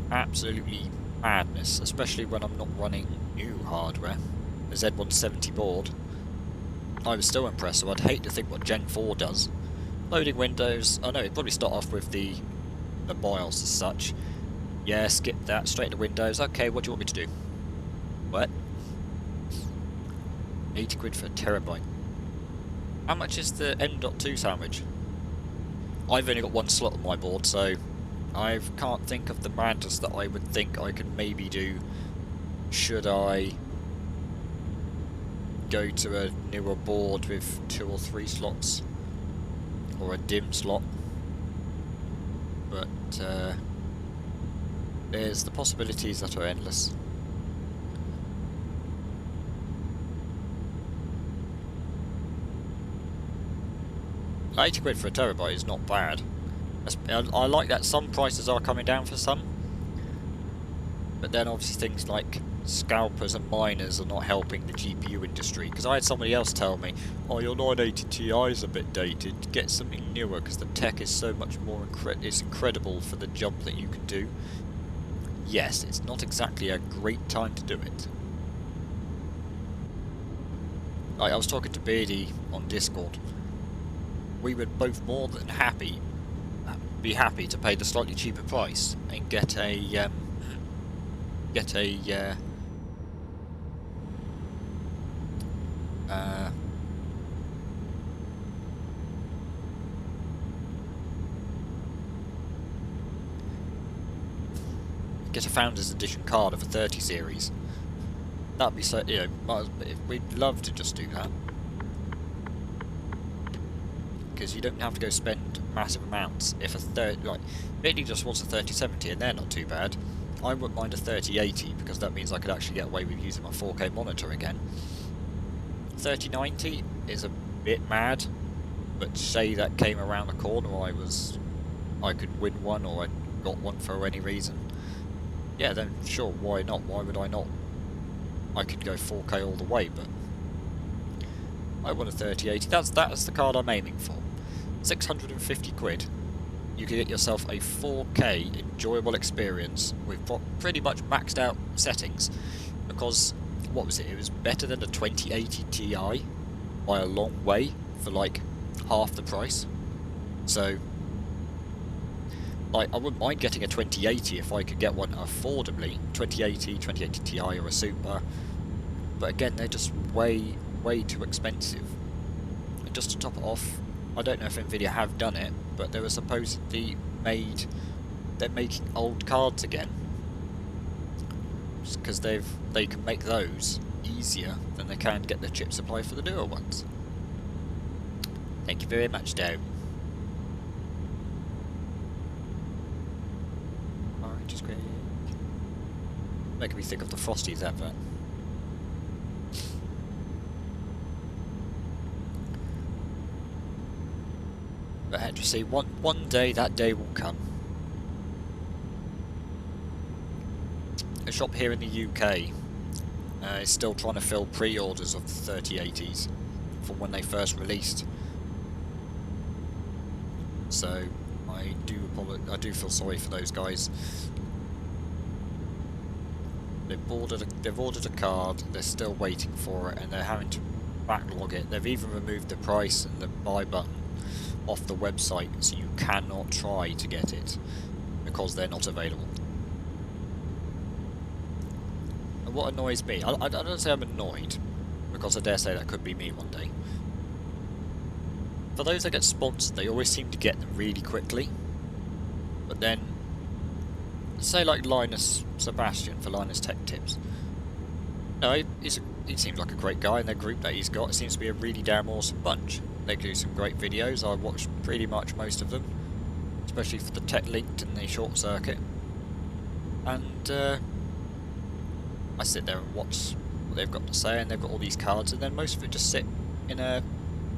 Absolutely madness, especially when I'm not running new hardware. The Z170 board. I was still impressed, so I'd hate to think what Gen 4 does. Loading Windows, I know it'd probably start off with the BIOS as such. Yeah, skip that, straight to Windows. Okay, what do you want me to do? What? 80 quid for a terabyte. How much is the M.2 sandwich? I've only got one slot on my board, so I can't think of the madness that I would think I could maybe do should I go to a newer board with 2 or 3 slots, or a DIMM slot. But there's the possibilities that are endless. £80 quid for a terabyte is not bad. I like that some prices are coming down for some, but then obviously things like scalpers and miners are not helping the GPU industry. Because I had somebody else tell me, oh, your 980 Ti is a bit dated, get something newer because the tech is so much more it's incredible for the jump that you can do. Yes, it's not exactly a great time to do it. Like, I was talking to Beardy on Discord. We were both more than happy. be happy to pay the slightly cheaper price and get a Founders Edition card of a 30 series. That'd be so, you know, we'd love to just do that. Because you don't have to go spend massive amounts. If Bitly just wants a 3070 and they're not too bad. I wouldn't mind a 3080 because that means I could actually get away with using my 4K monitor again. 3090 is a bit mad, but say that came around the corner, I could win one or I got one for any reason. Yeah, then sure, why not? Why would I not? I could go 4K all the way, but I want a 3080. That's the card I'm aiming for. 650 quid. You can get yourself a 4K enjoyable experience with pretty much maxed out settings. Because, what was it? It was better than a 2080 Ti by a long way for like half the price. So, like, I wouldn't mind getting a 2080 if I could get one affordably. 2080 Ti or a Super. But again, they're just way too expensive. And just to top it off, I don't know if Nvidia have done it, but they were supposedly they're making old cards again. Just because they can make those easier than they can get the chip supply for the newer ones. Thank you very much, Dome. Alright, just great. Making me think of the Frosties advert. But just see, one day that day will come. A shop here in the UK is still trying to fill pre-orders of the 3080s from when they first released. So I do feel sorry for those guys. They've ordered a card, they're still waiting for it, and they're having to backlog it. They've even removed the price and the buy button off the website, so you cannot try to get it because they're not available. And what annoys me, I don't say I'm annoyed, because I dare say that could be me one day. For those that get sponsored, they always seem to get them really quickly. But then, say like Linus Sebastian for Linus Tech Tips. No, he seems like a great guy, and their group that he's got, it seems to be a really damn awesome bunch. They do some great videos. I watch pretty much most of them, especially for the Tech Linked and the Short Circuit. And I sit there and watch what they've got to say, and they've got all these cards, and then most of it just sit in I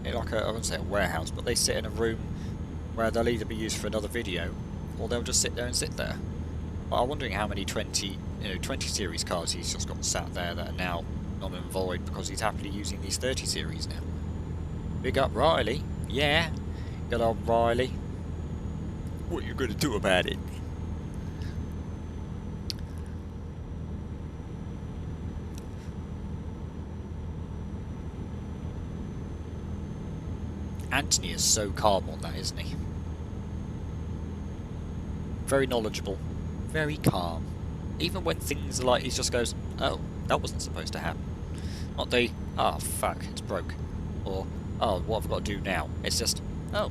wouldn't say a warehouse, but they sit in a room where they'll either be used for another video, or they'll just sit there and sit there. But I'm wondering how many 20 series cards he's just got sat there that are now non and void because he's happily using these 30 series now. Big up Riley. Yeah. Good old Riley. What you gonna do about it? Anthony is so calm on that, isn't he? Very knowledgeable. Very calm. Even when things are like, he just goes, oh, that wasn't supposed to happen. Not the, oh fuck, it's broke. Or, oh, what have I got to do now? It's just, oh,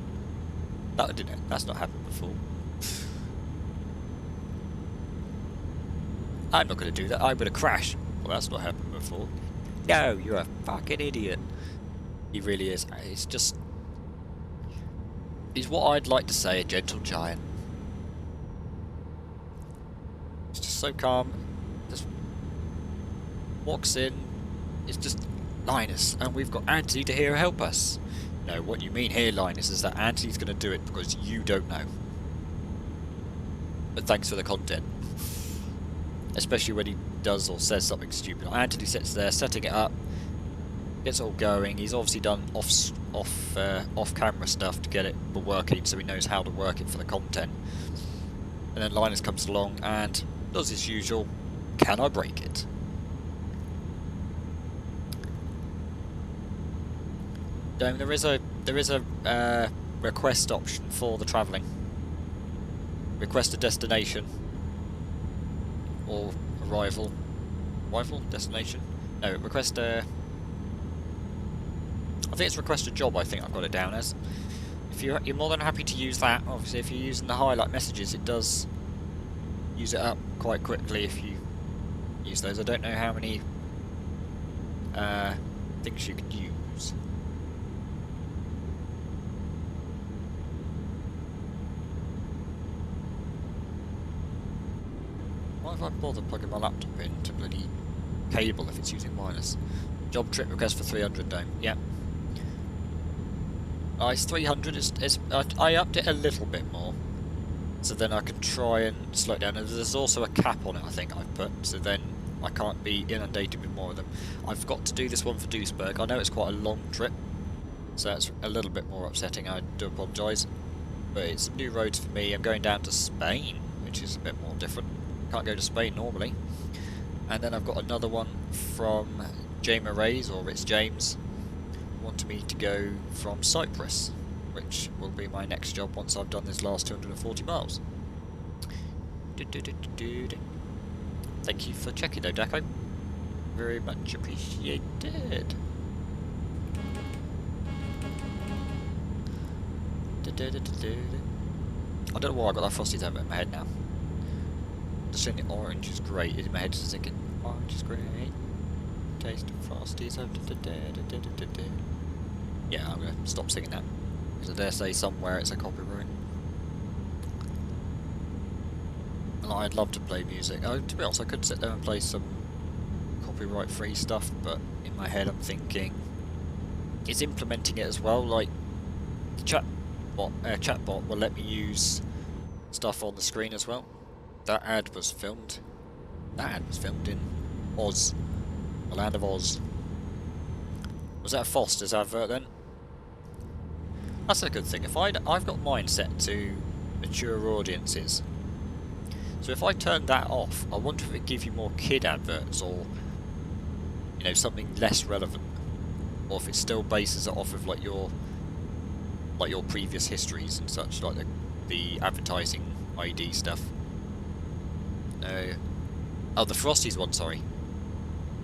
that didn't. That's not happened before. I'm not going to do that. I'm going to crash. Well, that's not happened before. No, you're a fucking idiot. He really is. It's just, he's what I'd like to say a gentle giant. It's just so calm. Just walks in. It's just Linus, and we've got Anthony to here help us. No, what you mean here, Linus, is that Anthony's going to do it because you don't know. But thanks for the content. Especially when he does or says something stupid. Anthony sits there setting it up, gets all going. He's obviously done off-camera stuff to get it working, so he knows how to work it for the content. And then Linus comes along and does his usual, can I break it? There is a request option for the travelling. request a destination or arrival. Arrival? Destination? No, request a... I think it's request a job, I think I've got it down as. If you're more than happy to use that. Obviously, if you're using the highlight messages, it does use it up quite quickly if you use those. I don't know how many things you can use. Why have I bothered plugging my laptop into bloody cable if it's using wireless? Job trip request for 300 though. Yeah. It's 300. I upped it a little bit more, so then I can try and slow it down. And there's also a cap on it, I think I've put, so then I can't be inundated with more of them. I've got to do this one for Duisburg. I know it's quite a long trip, so that's a little bit more upsetting. I do apologise, but it's new roads for me. I'm going down to Spain, which is a bit more different. Can't go to Spain normally. And then I've got another one from James Rays, or it's James, wanted me to go from Cyprus, which will be my next job once I've done this last 240 miles. Thank you for checking though, Daco. Very much appreciated. I don't know why I got that Frosties over in my head now. Just saying the orange is great. In my head just thinking, orange is great. Taste of Frosties. Yeah, I'm going to stop singing that, because I dare say somewhere it's a copyright. And I'd love to play music. To be honest, I could sit there and play some copyright free stuff, but in my head I'm thinking, it's implementing it as well. Like, the chatbot will let me use stuff on the screen as well. That ad was filmed in Oz, the land of Oz. Was that a Foster's advert then? That's a good thing. I've got mine set to mature audiences, so if I turn that off, I wonder if it gives you more kid adverts, or something less relevant, or if it still bases it off of like your previous histories and such, like the advertising ID stuff. Oh, the Frosties one, sorry.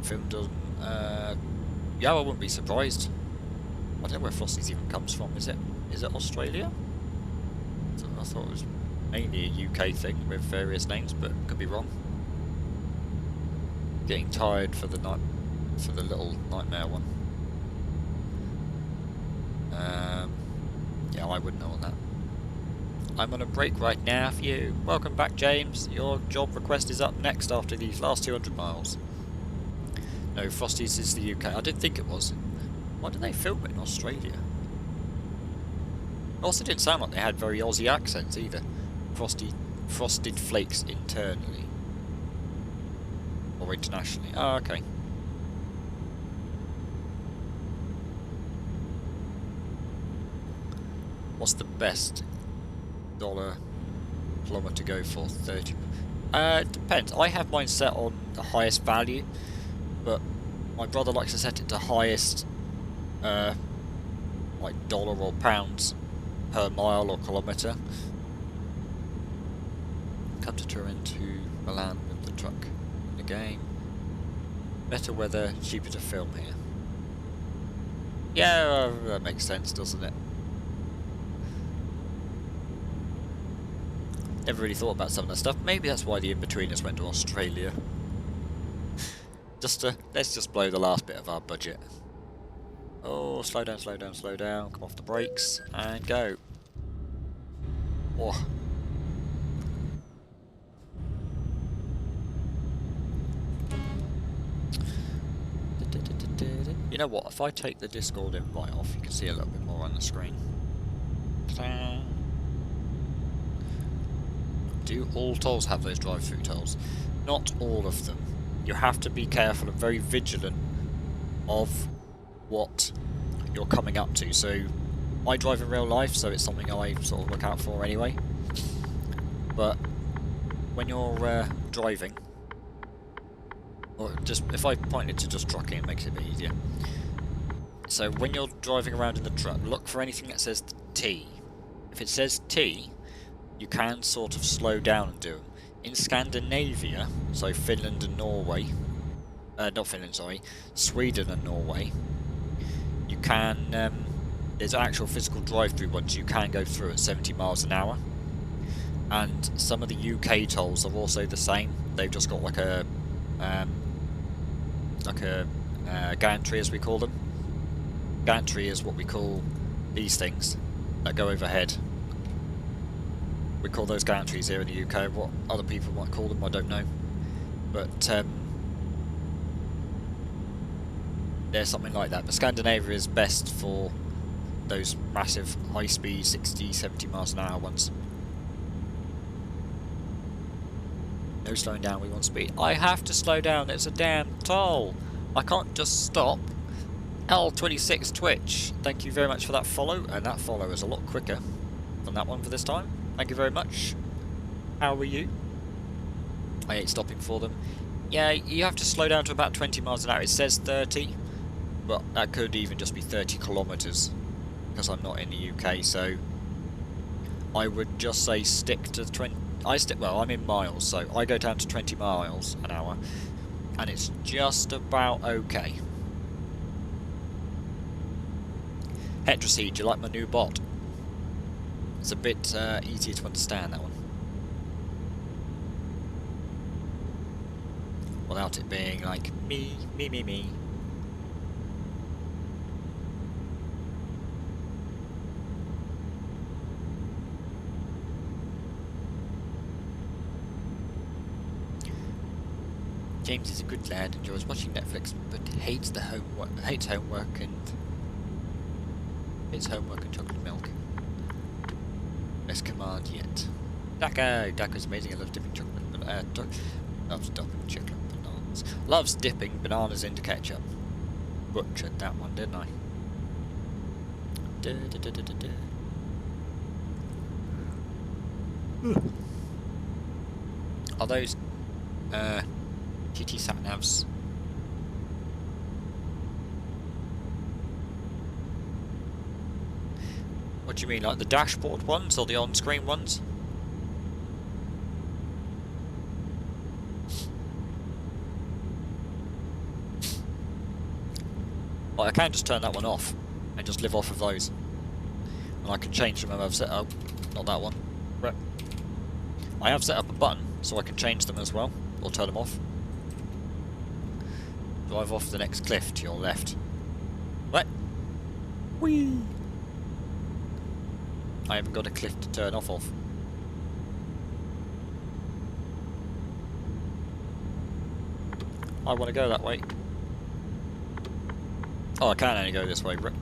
Film doesn't. Yeah, I wouldn't be surprised. I don't know where Frosties even comes from. Is it Australia? I thought it was mainly a UK thing with various names, but could be wrong. Getting tired for the little nightmare one. Yeah, I wouldn't know on that. I'm on a break right now for you. Welcome back, James. Your job request is up next after these last 200 miles. No, Frosties is the UK. I didn't think it was. Why did they film it in Australia? Also, didn't sound like they had very Aussie accents either. Frosted Flakes internally. Or internationally. Oh, okay. What's the best dollar kilometre to go for? 30. It depends. I have mine set on the highest value, but my brother likes to set it to highest, like dollar or pounds per mile or kilometre. Come to Turin to Milan with the truck in the game. Better weather, cheaper to film here. Yeah, that makes sense, doesn't it? Never really thought about some of that stuff. Maybe that's why the in-betweeners went to Australia. Let's just blow the last bit of our budget. Oh, slow down, slow down, slow down. Come off the brakes and go. Oh. You know what? If I take the Discord invite off, you can see a little bit more on the screen. Ta-da. Do all tolls have those drive-through tolls? Not all of them. You have to be careful and very vigilant of what you're coming up to. So I drive in real life, so it's something I sort of look out for anyway. But when you're driving, or just if I point it to just trucking, it makes it a bit easier. So when you're driving around in the truck, look for anything that says T. If it says T, you can sort of slow down and do them. In Scandinavia, so Finland and Norway, not Finland, sorry, Sweden and Norway, you can, there's actual physical drive-through ones you can go through at 70 miles an hour. And some of the UK tolls are also the same. They've just got like a gantry, as we call them. Gantry is what we call these things that go overhead. We call those gantries here in the UK. What other people might call them, I don't know. But there's something like that. But Scandinavia is best for those massive high-speed 60, 70 miles an hour ones. No slowing down, we want speed. I have to slow down, it's a damn toll. I can't just stop. L26 Twitch, thank you very much for that follow, and that follow is a lot quicker than that one for this time. Thank you very much. How are you? I hate stopping for them. Yeah, you have to slow down to about 20 miles an hour. It says 30, but that could even just be 30 kilometres, because I'm not in the UK, so I would just say stick to 20. Well, I'm in miles, so I go down to 20 miles an hour, and it's just about okay. Hetraseed, do you like my new bot? It's a bit easier to understand, that one. Without it being like, me, me, me, me. James is a good lad, enjoys watching Netflix, but hates homework and chocolate milk. Best command yet. Daco's amazing. I love dipping chocolate, but loves dipping chocolate bananas. Loves dipping bananas into ketchup. Butchered that one, didn't I? Are those GT sat-navs? What do you mean, like the dashboard ones or the on-screen ones? Well, I can just turn that one off and just live off of those. And I can change them if I've set up. Not that one. Right. I have set up a button so I can change them as well, or turn them off. Drive off the next cliff to your left. What? Whee! I haven't got a cliff to turn off of. I want to go that way. Oh, I can only go this way, Rick.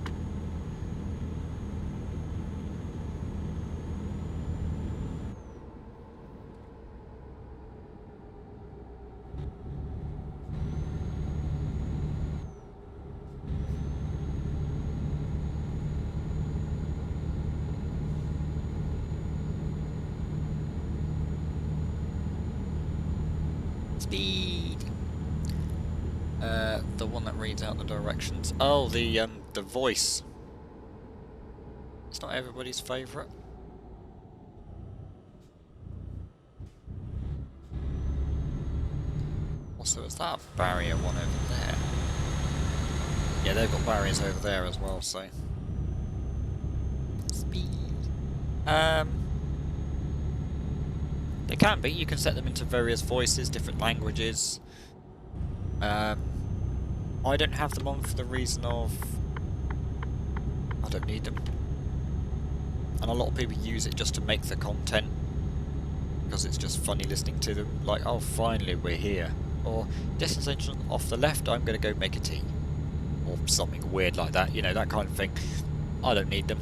Speed. The one that reads out the directions. Oh, the voice. It's not everybody's favourite. Also, is that a barrier one over there? Yeah, they've got barriers over there as well, so. Speed. They can be. You can set them into various voices, different languages. I don't have them on for the reason of I don't need them. And a lot of people use it just to make the content, because it's just funny listening to them. Like, oh, finally we're here. Or, destination off the left, I'm going to go make a tea. Or something weird like that, you know, that kind of thing. I don't need them.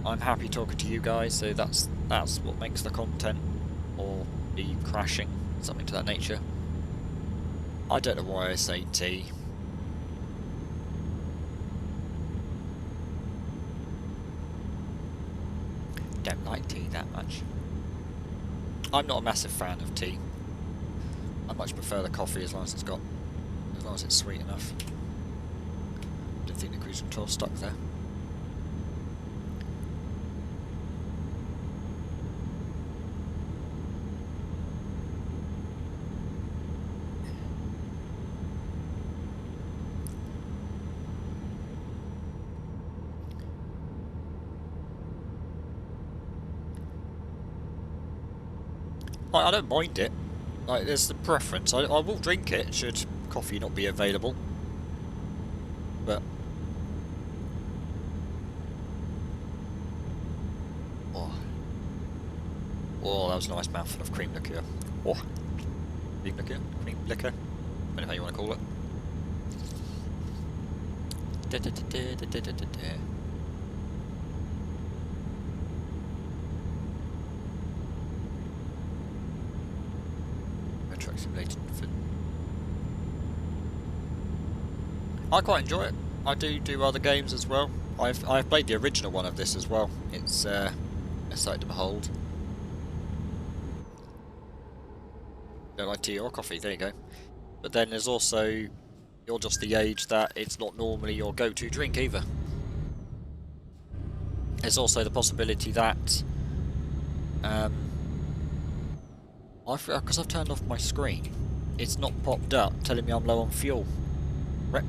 I'm happy talking to you guys, so that's what makes the content. Or the crashing, something to that nature. I don't know why I say tea. Don't like tea that much. I'm not a massive fan of tea. I much prefer the coffee as long as it's sweet enough. Don't think the cruise control's stuck there. I don't mind it. Like, there's the preference. I will drink it should coffee not be available. But oh, that was a nice mouthful of cream liqueur. Oh, cream liqueur, depending how you want to call it. Truck Simulator. I quite enjoy it. I do other games as well. I've played the original one of this as well. It's a sight to behold. Don't like tea or coffee, there you go. But then there's also, you're just the age that it's not normally your go-to drink either. There's also the possibility that, because I've turned off my screen, it's not popped up telling me I'm low on fuel. Right.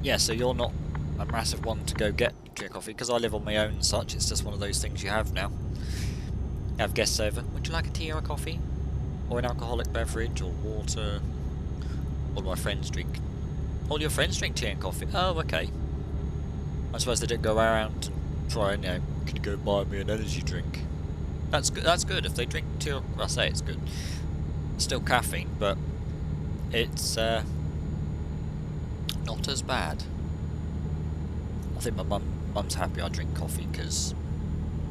Yeah, so you're not a massive one to go get tea or coffee, because I live on my own and such, it's just one of those things you have now. Have guests over. Would you like a tea or a coffee? Or an alcoholic beverage or water? What do my friends drink? All your friends drink tea and coffee? Oh, okay. I suppose they didn't go around and try and, could you go buy me an energy drink? That's good. That's good. If they drink tea, well, I say it's good. It's still caffeine, but it's not as bad. I think my mum's happy I drink coffee because,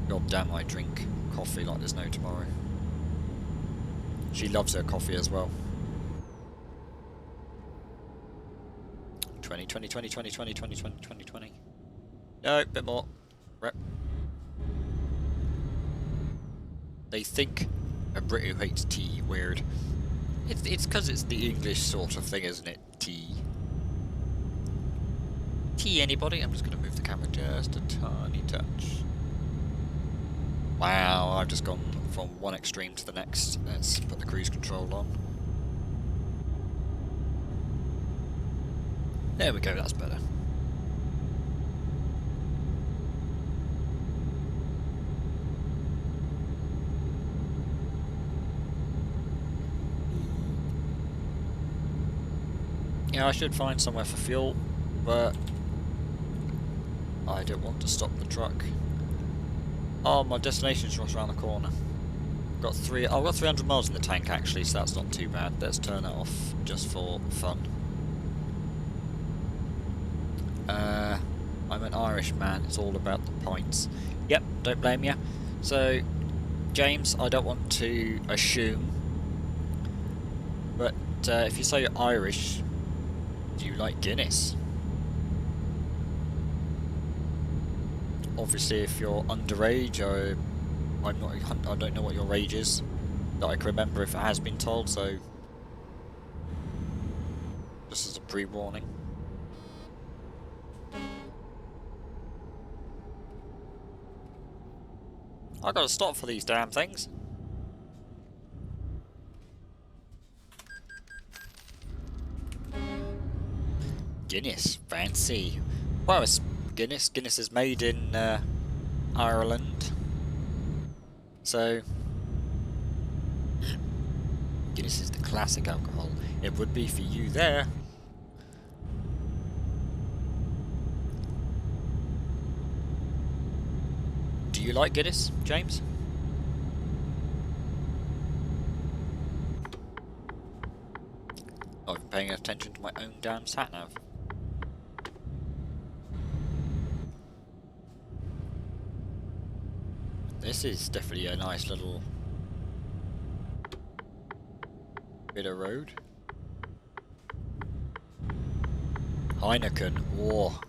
god damn, I drink coffee like there's no tomorrow. She loves her coffee as well. 20, 20, 20, 20, 20, 20, 20, 20, 20. No, bit more. Rep. They think a Brit who hates tea weird. It's because it's the English sort of thing, isn't it? Tea. Tea, anybody? I'm just going to move the camera just a tiny touch. Wow, I've just gone from one extreme to the next. Let's put the cruise control on. There we go, that's better. Yeah, I should find somewhere for fuel, but I don't want to stop the truck. Oh, my destination's just around the corner. I've got 300 miles in the tank actually, so that's not too bad. Let's turn that off just for fun. I'm an Irish man, it's all about the points. Yep, don't blame you. So, James, I don't want to assume, but if you say you're Irish, do you like Guinness? Obviously, if you're underage, I don't know what your age is. That I can remember if it has been told, so just as a pre-warning. I gotta stop for these damn things. Guinness, fancy. Well, it's Guinness. Guinness is made in Ireland. So, Guinness is the classic alcohol. It would be for you there. Do you like Guinness, James? Not even paying attention to my own damn sat-nav. This is definitely a nice little bit of road. Heineken, oh.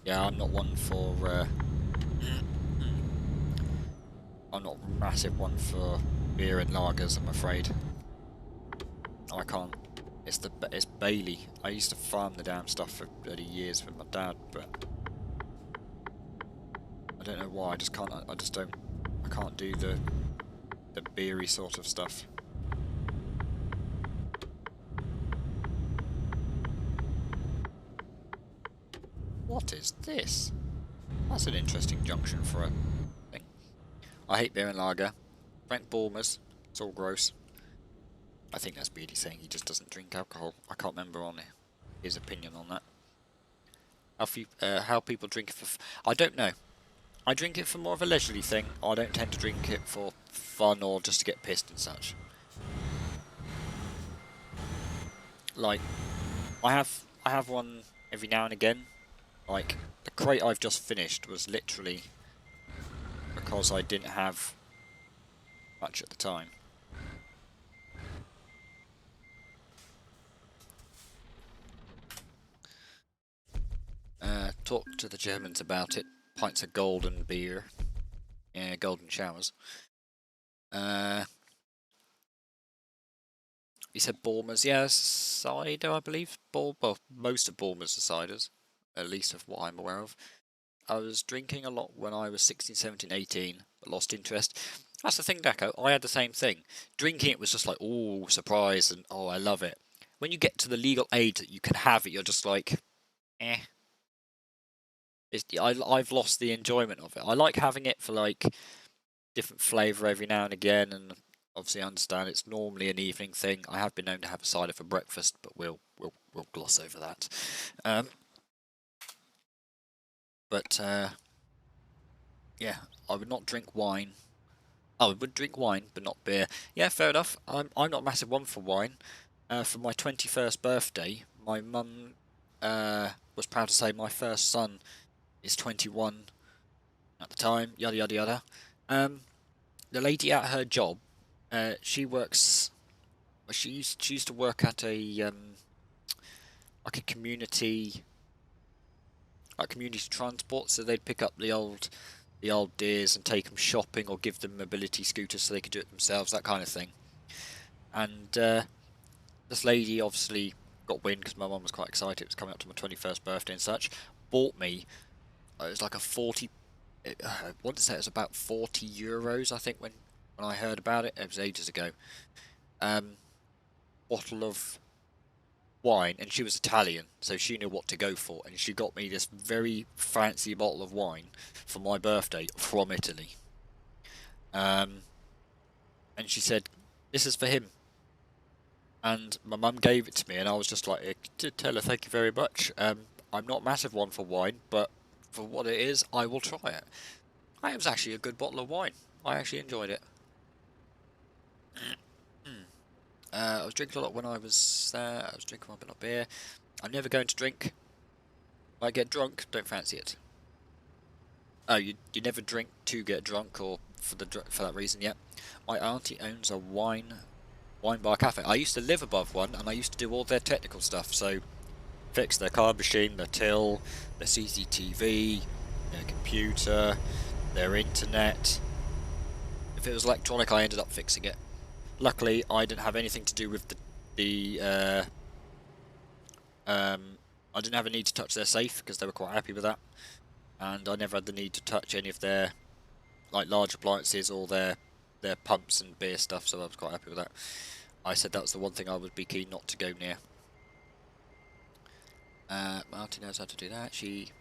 Yeah, I'm not one for I'm not a massive one for beer and lagers, I'm afraid. I can't. It's Bailey. I used to farm the damn stuff for bloody years with my dad, but I don't know why. I just can't. I can't do the beery sort of stuff. What is this? That's an interesting junction for a thing. I hate beer and lager. Drank Bulmers. It's all gross. I think that's Beardy saying he just doesn't drink alcohol. I can't remember on his opinion on that. How people drink it for... I don't know. I drink it for more of a leisurely thing. I don't tend to drink it for fun or just to get pissed and such. Like, I have one every now and again. Like, the crate I've just finished was literally because I didn't have much at the time. Talk to the Germans about it. Pints of golden beer. Yeah, golden showers. You said Bulmers. Yeah, cider, I believe. Well, most of Bulmers are ciders. At least of what I'm aware of. I was drinking a lot when I was 16, 17, 18, but lost interest. That's the thing, Daco. I had the same thing. Drinking it was just like, oh, surprise, and oh, I love it. When you get to the legal age that you can have it, you're just like, eh. I've lost the enjoyment of it. I like having it for like different flavour every now and again, and obviously I understand it's normally an evening thing. I have been known to have a cider for breakfast, but we'll gloss over that. Yeah, I would not drink wine. Oh, I would drink wine, but not beer. Yeah, fair enough. I'm not a massive one for wine. For my 21st birthday, my mum was proud to say my first son is 21 at the time. Yada yada yada. The lady at her job, she works. She used to work at a like a community transport. So they'd pick up the old deers and take them shopping, or give them mobility scooters so they could do it themselves, that kind of thing. And this lady obviously got wind because my mum was quite excited. It was coming up to my 21st birthday and such. Bought me. It was like a 40. I want to say it was about 40 euros. I think when I heard about it, it was ages ago. Bottle of wine, and she was Italian, so she knew what to go for, and she got me this very fancy bottle of wine for my birthday from Italy. And she said, "This is for him." And my mum gave it to me, and I was just like, "Tell her thank you very much. I'm not a massive one for wine, but for what it is, I will try it." It was actually a good bottle of wine. I actually enjoyed it. I was drinking a lot when I was there. I was drinking quite a bit of beer. I'm never going to drink. I get drunk, don't fancy it. Oh, you never drink to get drunk, or for that reason? Yeah. My auntie owns a wine bar cafe. I used to live above one, and I used to do all their technical stuff. So, fix their card machine, their till, their CCTV, their computer, their internet. If it was electronic, I ended up fixing it. Luckily, I didn't have anything to do with I didn't have a need to touch their safe because they were quite happy with that, and I never had the need to touch any of their large appliances or their pumps and beer stuff. So I was quite happy with that. I said that's the one thing I would be keen not to go near. Marty knows how to do that. She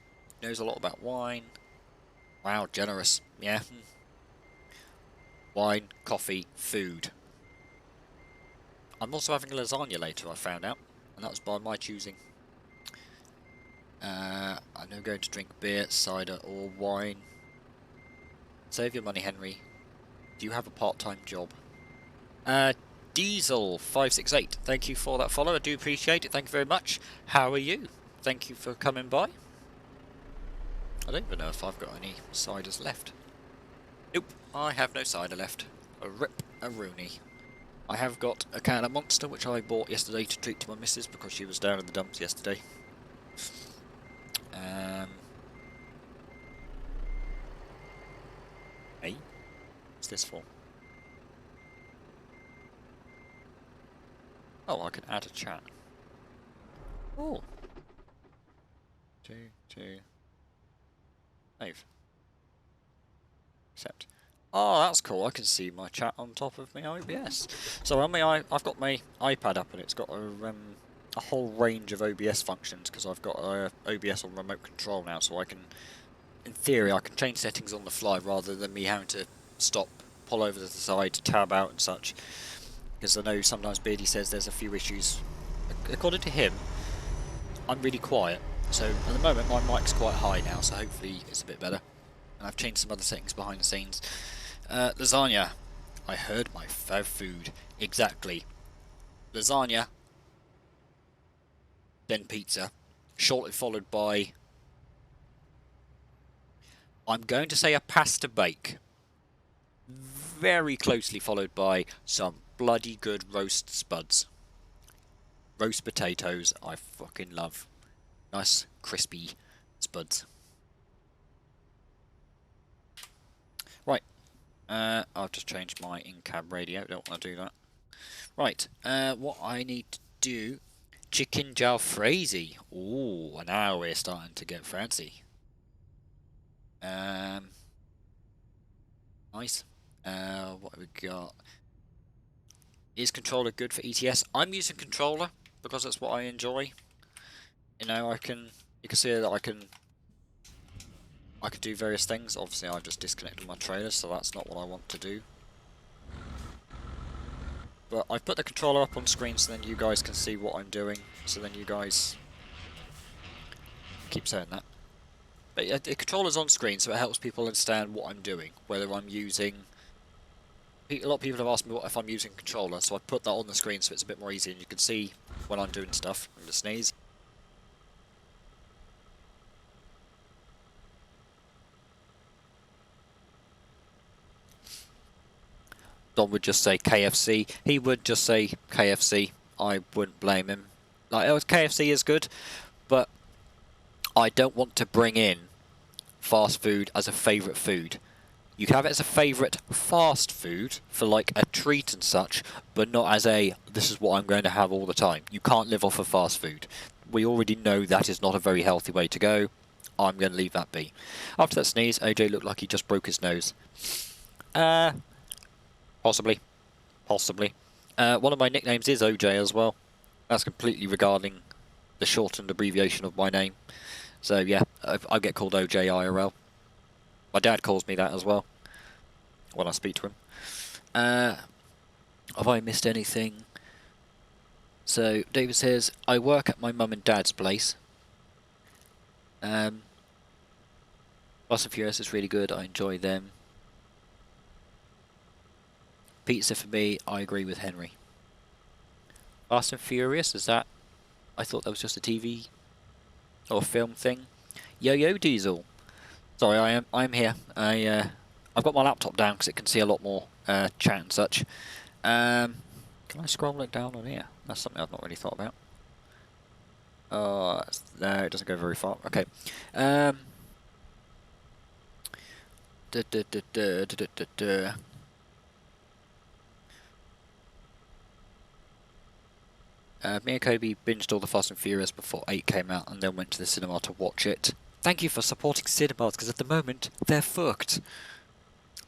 knows a lot about wine. Wow, generous. Yeah. Wine, coffee, food. I'm also having lasagna later, I found out, and that was by my choosing. I'm now going to drink beer, cider, or wine. Save your money, Henry. Do you have a part-time job? Diesel568, thank you for that follow. I do appreciate it. Thank you very much. How are you? Thank you for coming by. I don't even know if I've got any ciders left. Nope, I have no cider left. A rip-a-rooney. I have got a can of Monster, which I bought yesterday to treat to my missus because she was down in the dumps yesterday. Hey, what's this for? Oh, I can add a chat. Oh. 2, save. Accept. Oh, that's cool. I can see my chat on top of my OBS. So on I've got my iPad up, and it's got a whole range of OBS functions because I've got OBS on remote control now. So I can, in theory, I can change settings on the fly rather than me having to stop, pull over to the side, tab out and such. Because I know sometimes Beardy says there's a few issues. According to him, I'm really quiet. So at the moment my mic's quite high now, so hopefully it's a bit better. And I've changed some other settings behind the scenes. Lasagna. I heard my food. Exactly. Lasagna. Then pizza. Shortly followed by... I'm going to say a pasta bake. Very closely followed by some bloody good roast spuds. Roast potatoes I fucking love. Nice crispy spuds. Right. I'll just change my in-cab radio. Don't want to do that. Right. What I need to do... Chicken jalfrezi. Ooh, now we're starting to get fancy. Nice. What have we got? Is controller good for ETS? I'm using controller because that's what I enjoy. You know, you can see that I can do various things. Obviously, I've just disconnected my trailer, so that's not what I want to do. But I've put the controller up on screen so then you guys can see what I'm doing. So then you guys keep saying that. But yeah, the controller's on screen, so it helps people understand what I'm doing. Whether I'm using... A lot of people have asked me what if I'm using a controller, so I put that on the screen so it's a bit more easy and you can see when I'm doing stuff. I'm going to sneeze. Don would just say KFC. He would just say KFC. I wouldn't blame him. Like, KFC is good, but I don't want to bring in fast food as a favourite food. You can have it as a favourite fast food for like a treat and such, but not as a, this is what I'm going to have all the time. You can't live off of fast food. We already know that is not a very healthy way to go. I'm going to leave that be. After that sneeze, AJ looked like he just broke his nose. Possibly. Possibly. One of my nicknames is OJ as well. That's completely regarding the shortened abbreviation of my name. So yeah, I get called OJ IRL. My dad calls me that as well when I speak to him. Have I missed anything? So David says, I work at my mum and dad's place. Fast and Furious is really good. I enjoy them. Pizza for me, I agree with Henry. Fast and Furious, is that... I thought that was just a TV or film thing. Yo-Yo Diesel. Sorry, I'm here. I've got my laptop down because it can see a lot more chat and such. Can I scroll it down on here? That's something I've not really thought about. No, it doesn't go very far. Okay. Me and Kobe binged all the Fast and Furious before 8 came out and then went to the cinema to watch it. Thank you for supporting cinemas, because at the moment, they're fucked.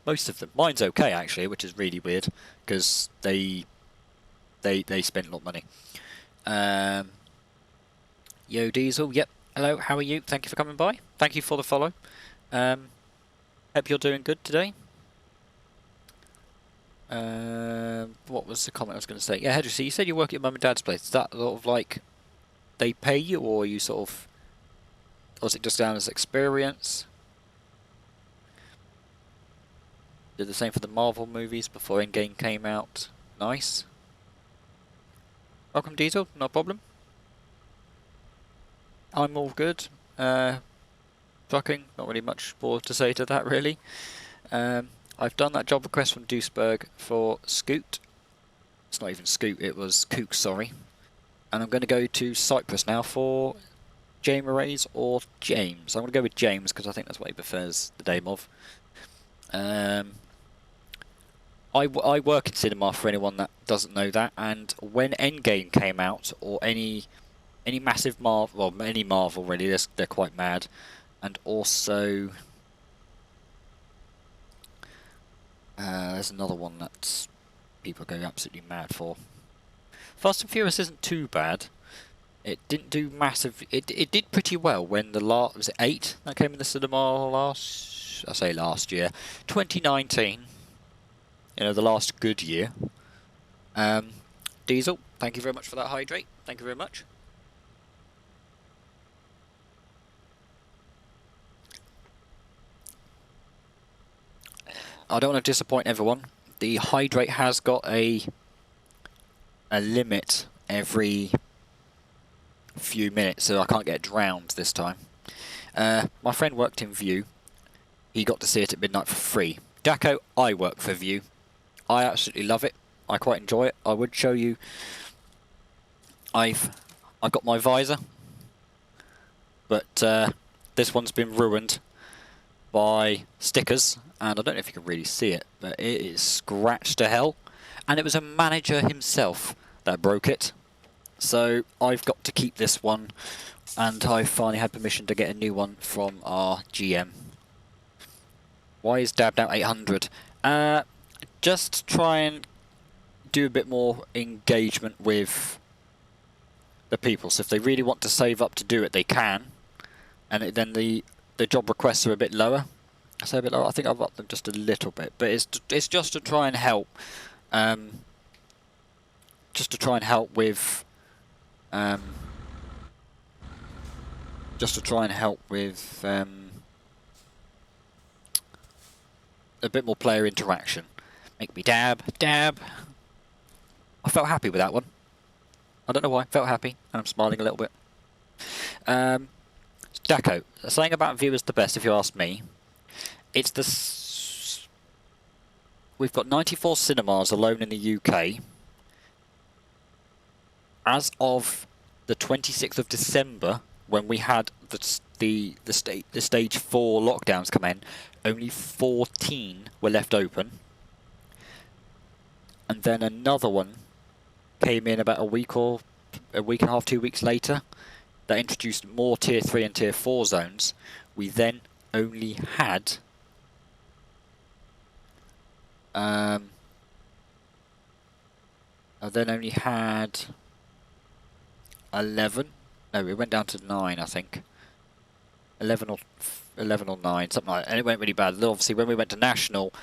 Most of them. Mine's okay, actually, which is really weird, because they spent a lot of money. Yo, Diesel, yep. Hello, how are you? Thank you for coming by. Thank you for the follow. Hope you're doing good today. What was the comment I was going to say? Yeah, Hedrick, so you said you work at your mum and dad's place. Is that sort of like they pay you, or you sort of, or is it just down as experience? Did the same for the Marvel movies before Endgame came out. Nice. Welcome, Diesel. No problem. I'm all good. Trucking. Not really much more to say to that, really. I've done that job request from Duisburg for Scoot. It's not even Scoot, it was Kook, sorry. And I'm going to go to Cyprus now for James Arrays or James. I'm going to go with James because I think that's what he prefers the name of. I work in cinema for anyone that doesn't know that, and when Endgame came out, or any massive Marvel, well, any Marvel really, they're quite mad, and also... there's another one that people go absolutely mad for. Fast and Furious isn't too bad. It didn't do massive... It did pretty well when the was it 8 that came in the cinema last... I say last year. 2019. you know, the last good year. Diesel, thank you very much for that hydrate. Thank you very much. I don't want to disappoint everyone. The hydrate has got a limit every few minutes, so I can't get drowned this time. My friend worked in View. He got to see it at midnight for free. Daco, I work for View. I absolutely love it. I quite enjoy it. I would show you. I've got my visor, but this one's been ruined by stickers, and I don't know if you can really see it, but it is scratched to hell. And it was a manager himself that broke it. So I've got to keep this one, and I finally had permission to get a new one from our GM. Why is Dabbed Out 800? Just try and do a bit more engagement with the people. So if they really want to save up to do it, they can. And then the job requests are a bit lower. I say a bit lower. I think I've upped them just a little bit, but it's just to try and help. Just to try and help with. Just to try and help with a bit more player interaction. Make me dab. I felt happy with that one. I don't know why. Felt happy, and I'm smiling a little bit. Daco, saying about View is the best, if you ask me. It's the. We've got 94 cinemas alone in the UK. As of the 26th of December, when we had the stage 4 lockdowns come in, only 14 were left open. And then another one came in about a week and a half, 2 weeks later, that introduced more Tier 3 and Tier 4 zones. We then only had 11. No, it went down to 9, I think. 11 or 9, something like that. And it went really bad. Obviously, when we went to National,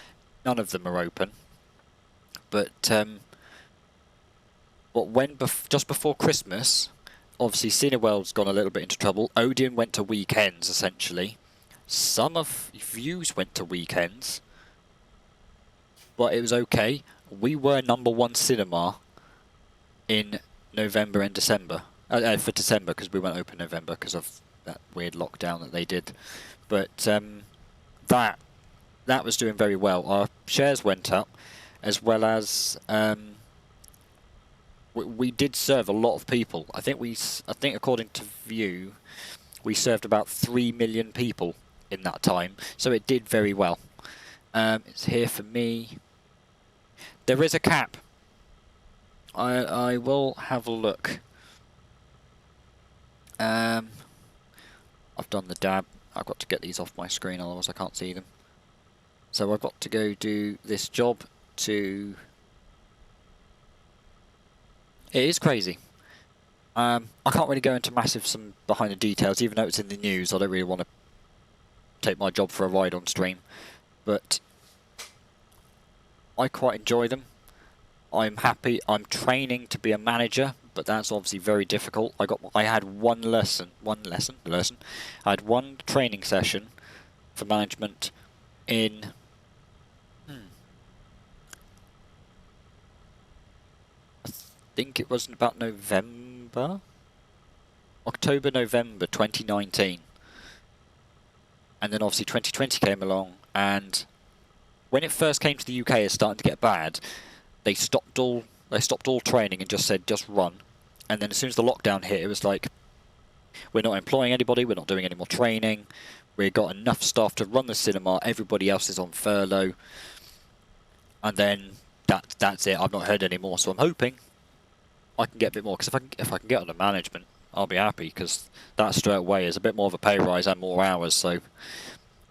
none of them are open. But just before Christmas, obviously Cineworld's gone a little bit into trouble. Odeon went to weekends, essentially. Some of Views went to weekends. But it was okay. We were #1 cinema in November and December. For December, because we weren't open November because of that weird lockdown that they did. But that was doing very well. Our shares went up, as well as we did serve a lot of people. I think according to View, we served about 3 million people in that time. So it did very well. It's here for me. There is a cap. I will have a look. I've done the dab. I've got to get these off my screen, otherwise I can't see them. So I've got to go do this job to... It is crazy. I can't really go into some behind the details, even though it's in the news. I don't really want to take my job for a ride on stream. But I quite enjoy them. I'm happy. I'm training to be a manager, but that's obviously very difficult. I had one lesson. I had one training session for management in I think it was about October, November 2019. And then obviously 2020 came along, and when it first came to the UK, it's starting to get bad. They stopped all training and just said, just run. And then as soon as the lockdown hit, it was like, we're not employing anybody, we're not doing any more training, we've got enough staff to run the cinema, everybody else is on furlough. And then that's it. I've not heard any more, so I'm hoping I can get a bit more, because if I can get on the management, I'll be happy, because that straight away is a bit more of a pay rise and more hours. So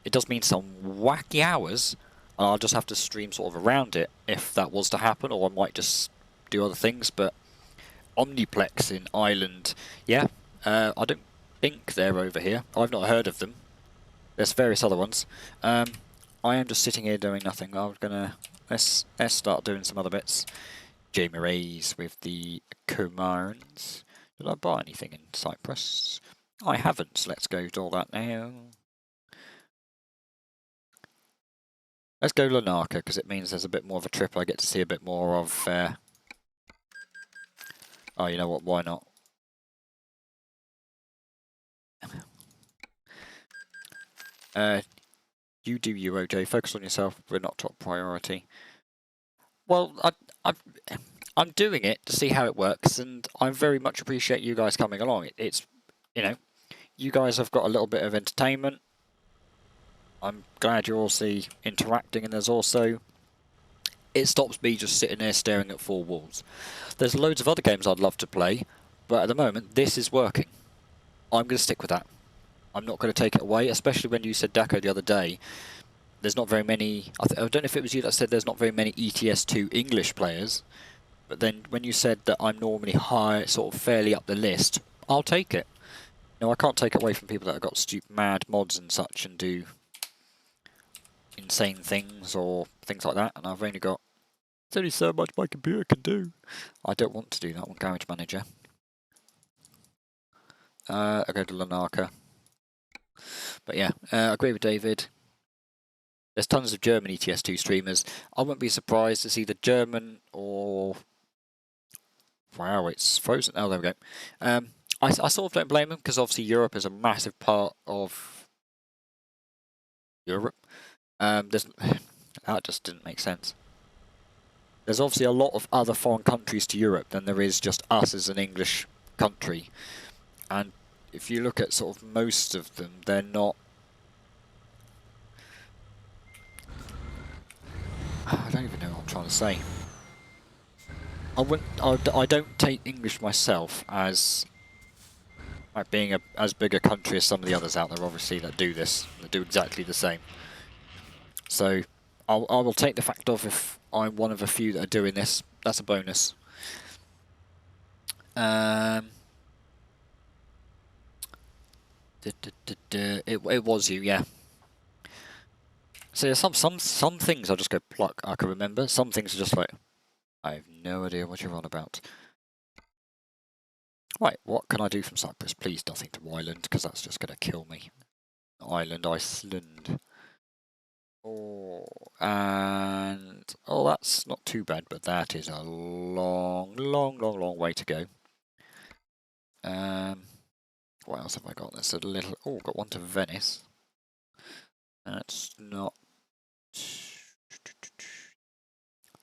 it does mean some wacky hours, and I'll just have to stream sort of around it if that was to happen, or I might just do other things. But Omniplex in Ireland, yeah, I don't think they're over here. I've not heard of them. There's various other ones. I am just sitting here doing nothing. I'm gonna let's start doing some other bits. Jamie Rays with the Comarans. Did I buy anything in Cyprus? I haven't, so let's go do all that now. Let's go Larnaca, because it means there's a bit more of a trip. I get to see a bit more of... Oh, you know what, why not? You do you, OJ. Focus on yourself. We're not top priority. Well, I'm doing it to see how it works, and I very much appreciate you guys coming along. It's, you know, you guys have got a little bit of entertainment. I'm glad you're also interacting, and there's also... It stops me just sitting there staring at four walls. There's loads of other games I'd love to play, but at the moment, this is working. I'm going to stick with that. I'm not going to take it away, especially when you said, Dako, the other day, there's not very many... I don't know if it was you that said there's not very many ETS2 English players, but then when you said that I'm normally high, sort of fairly up the list, I'll take it. No, I can't take it away from people that have got stupid mad mods and such and do insane things or things like that, and I've only got... There's only so much my computer can do. I don't want to do that one, Garage Manager. I go to Larnaca. But yeah, I agree with David. There's tons of German ETS2 streamers. I wouldn't be surprised to see the German or... Wow, it's frozen. Oh, there we go. I sort of don't blame them, because obviously Europe is a massive part of Europe. That just didn't make sense. There's obviously a lot of other foreign countries to Europe than there is just us as an English country. And if you look at sort of most of them, they're not... I don't even know what I'm trying to say. I don't take English myself as like being as big a country as some of the others out there, obviously, that do this, that do exactly the same. So I will take the fact of if I'm one of a few that are doing this. That's a bonus. It was you, yeah. So some things I just go pluck. I can remember. Some things are just like I have no idea what you're on about. Right, what can I do from Cyprus? Please nothing to Ireland, because that's just going to kill me. Iceland. Oh, and... Oh, that's not too bad, but that is a long way to go. What else have I got? There's a little... Oh, got one to Venice. That's not...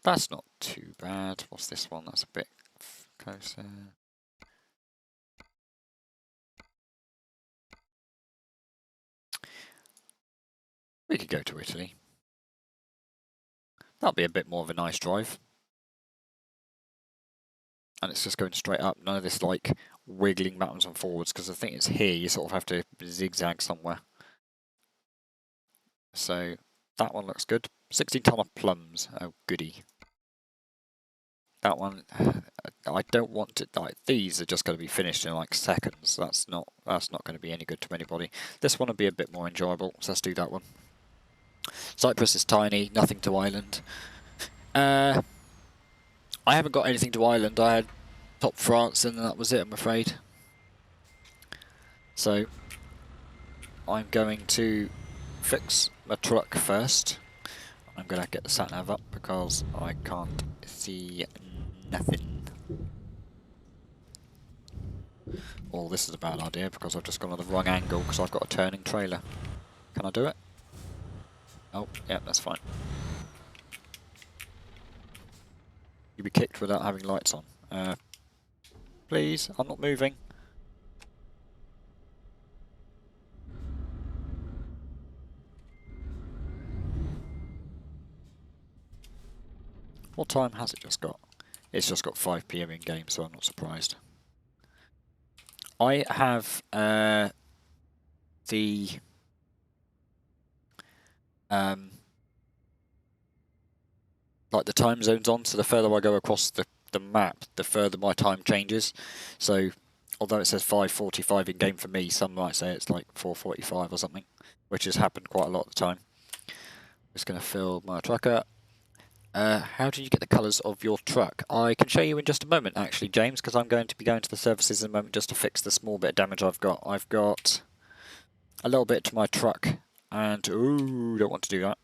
That's not too bad. What's this one? That's a bit closer. We could go to Italy. That'll be a bit more of a nice drive. And it's just going straight up. None of this like wiggling backwards and forwards, because I think it's here you sort of have to zigzag somewhere. So that one looks good. 16 ton of plums. Oh goody. That one, I don't want to. Like, these are just going to be finished in like seconds. That's not going to be any good to anybody. This one will be a bit more enjoyable. So let's do that one. Cyprus is tiny. Nothing to Ireland. I haven't got anything to Ireland. I had top France and that was it, I'm afraid. So I'm going to fix my truck first. I'm going to get the sat-nav up because I can't see nothing. Oh, this is a bad idea because I've just gone on the wrong angle because I've got a turning trailer. Can I do it? Oh, yeah, that's fine. You'd be kicked without having lights on. Please, I'm not moving. What time has it just got? It's just got 5 PM in game, so I'm not surprised. I have the like the time zones on, so the further I go across the map, the further my time changes. So although it says 5:45 in game for me, some might say it's like 4:45 or something, which has happened quite a lot of the time. Just going to fill my truck up. How did you get the colours of your truck? I can show you in just a moment, actually, James, because I'm going to be going to the services in a moment just to fix the small bit of damage I've got. I've got a little bit to my truck, and ooh, don't want to do that.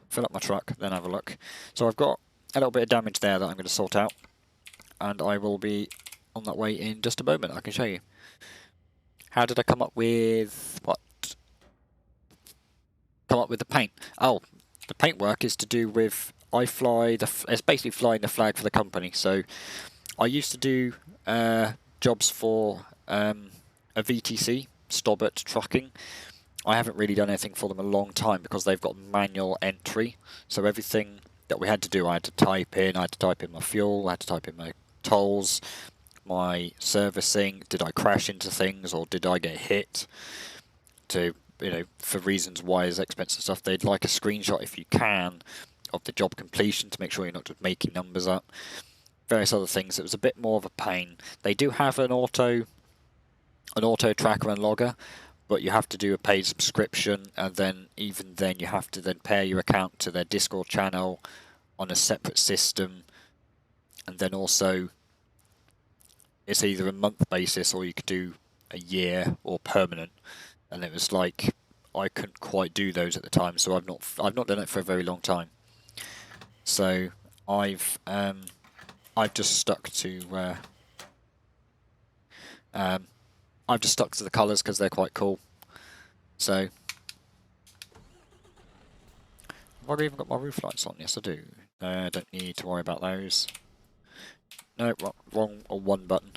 Fill up my truck, then have a look. So I've got a little bit of damage there that I'm going to sort out, and I will be on that way in just a moment. I can show you. How did I come up with what? Come up with the paint? Oh, the paintwork is to do with it's basically flying the flag for the company. So I used to do jobs for a VTC, Stobbart Trucking. I haven't really done anything for them in a long time because they've got manual entry. So everything that we had to do, I had to type in. I had to type in my fuel. I had to type in my tolls, my servicing. Did I crash into things or did I get hit? To for reasons why is expensive stuff. They'd like a screenshot if you can of the job completion to make sure you're not just making numbers up. Various other things. It was a bit more of a pain. They do have an auto tracker and logger, but you have to do a paid subscription, and then even then you have to then pair your account to their Discord channel on a separate system, and then also it's either a month basis or you could do a year or permanent. And it was like I couldn't quite do those at the time, so I've not done it for a very long time. So I've just stuck to the colours because they're quite cool. So have I even got my roof lights on? Yes, I do. I don't need to worry about those. No, wrong or one button.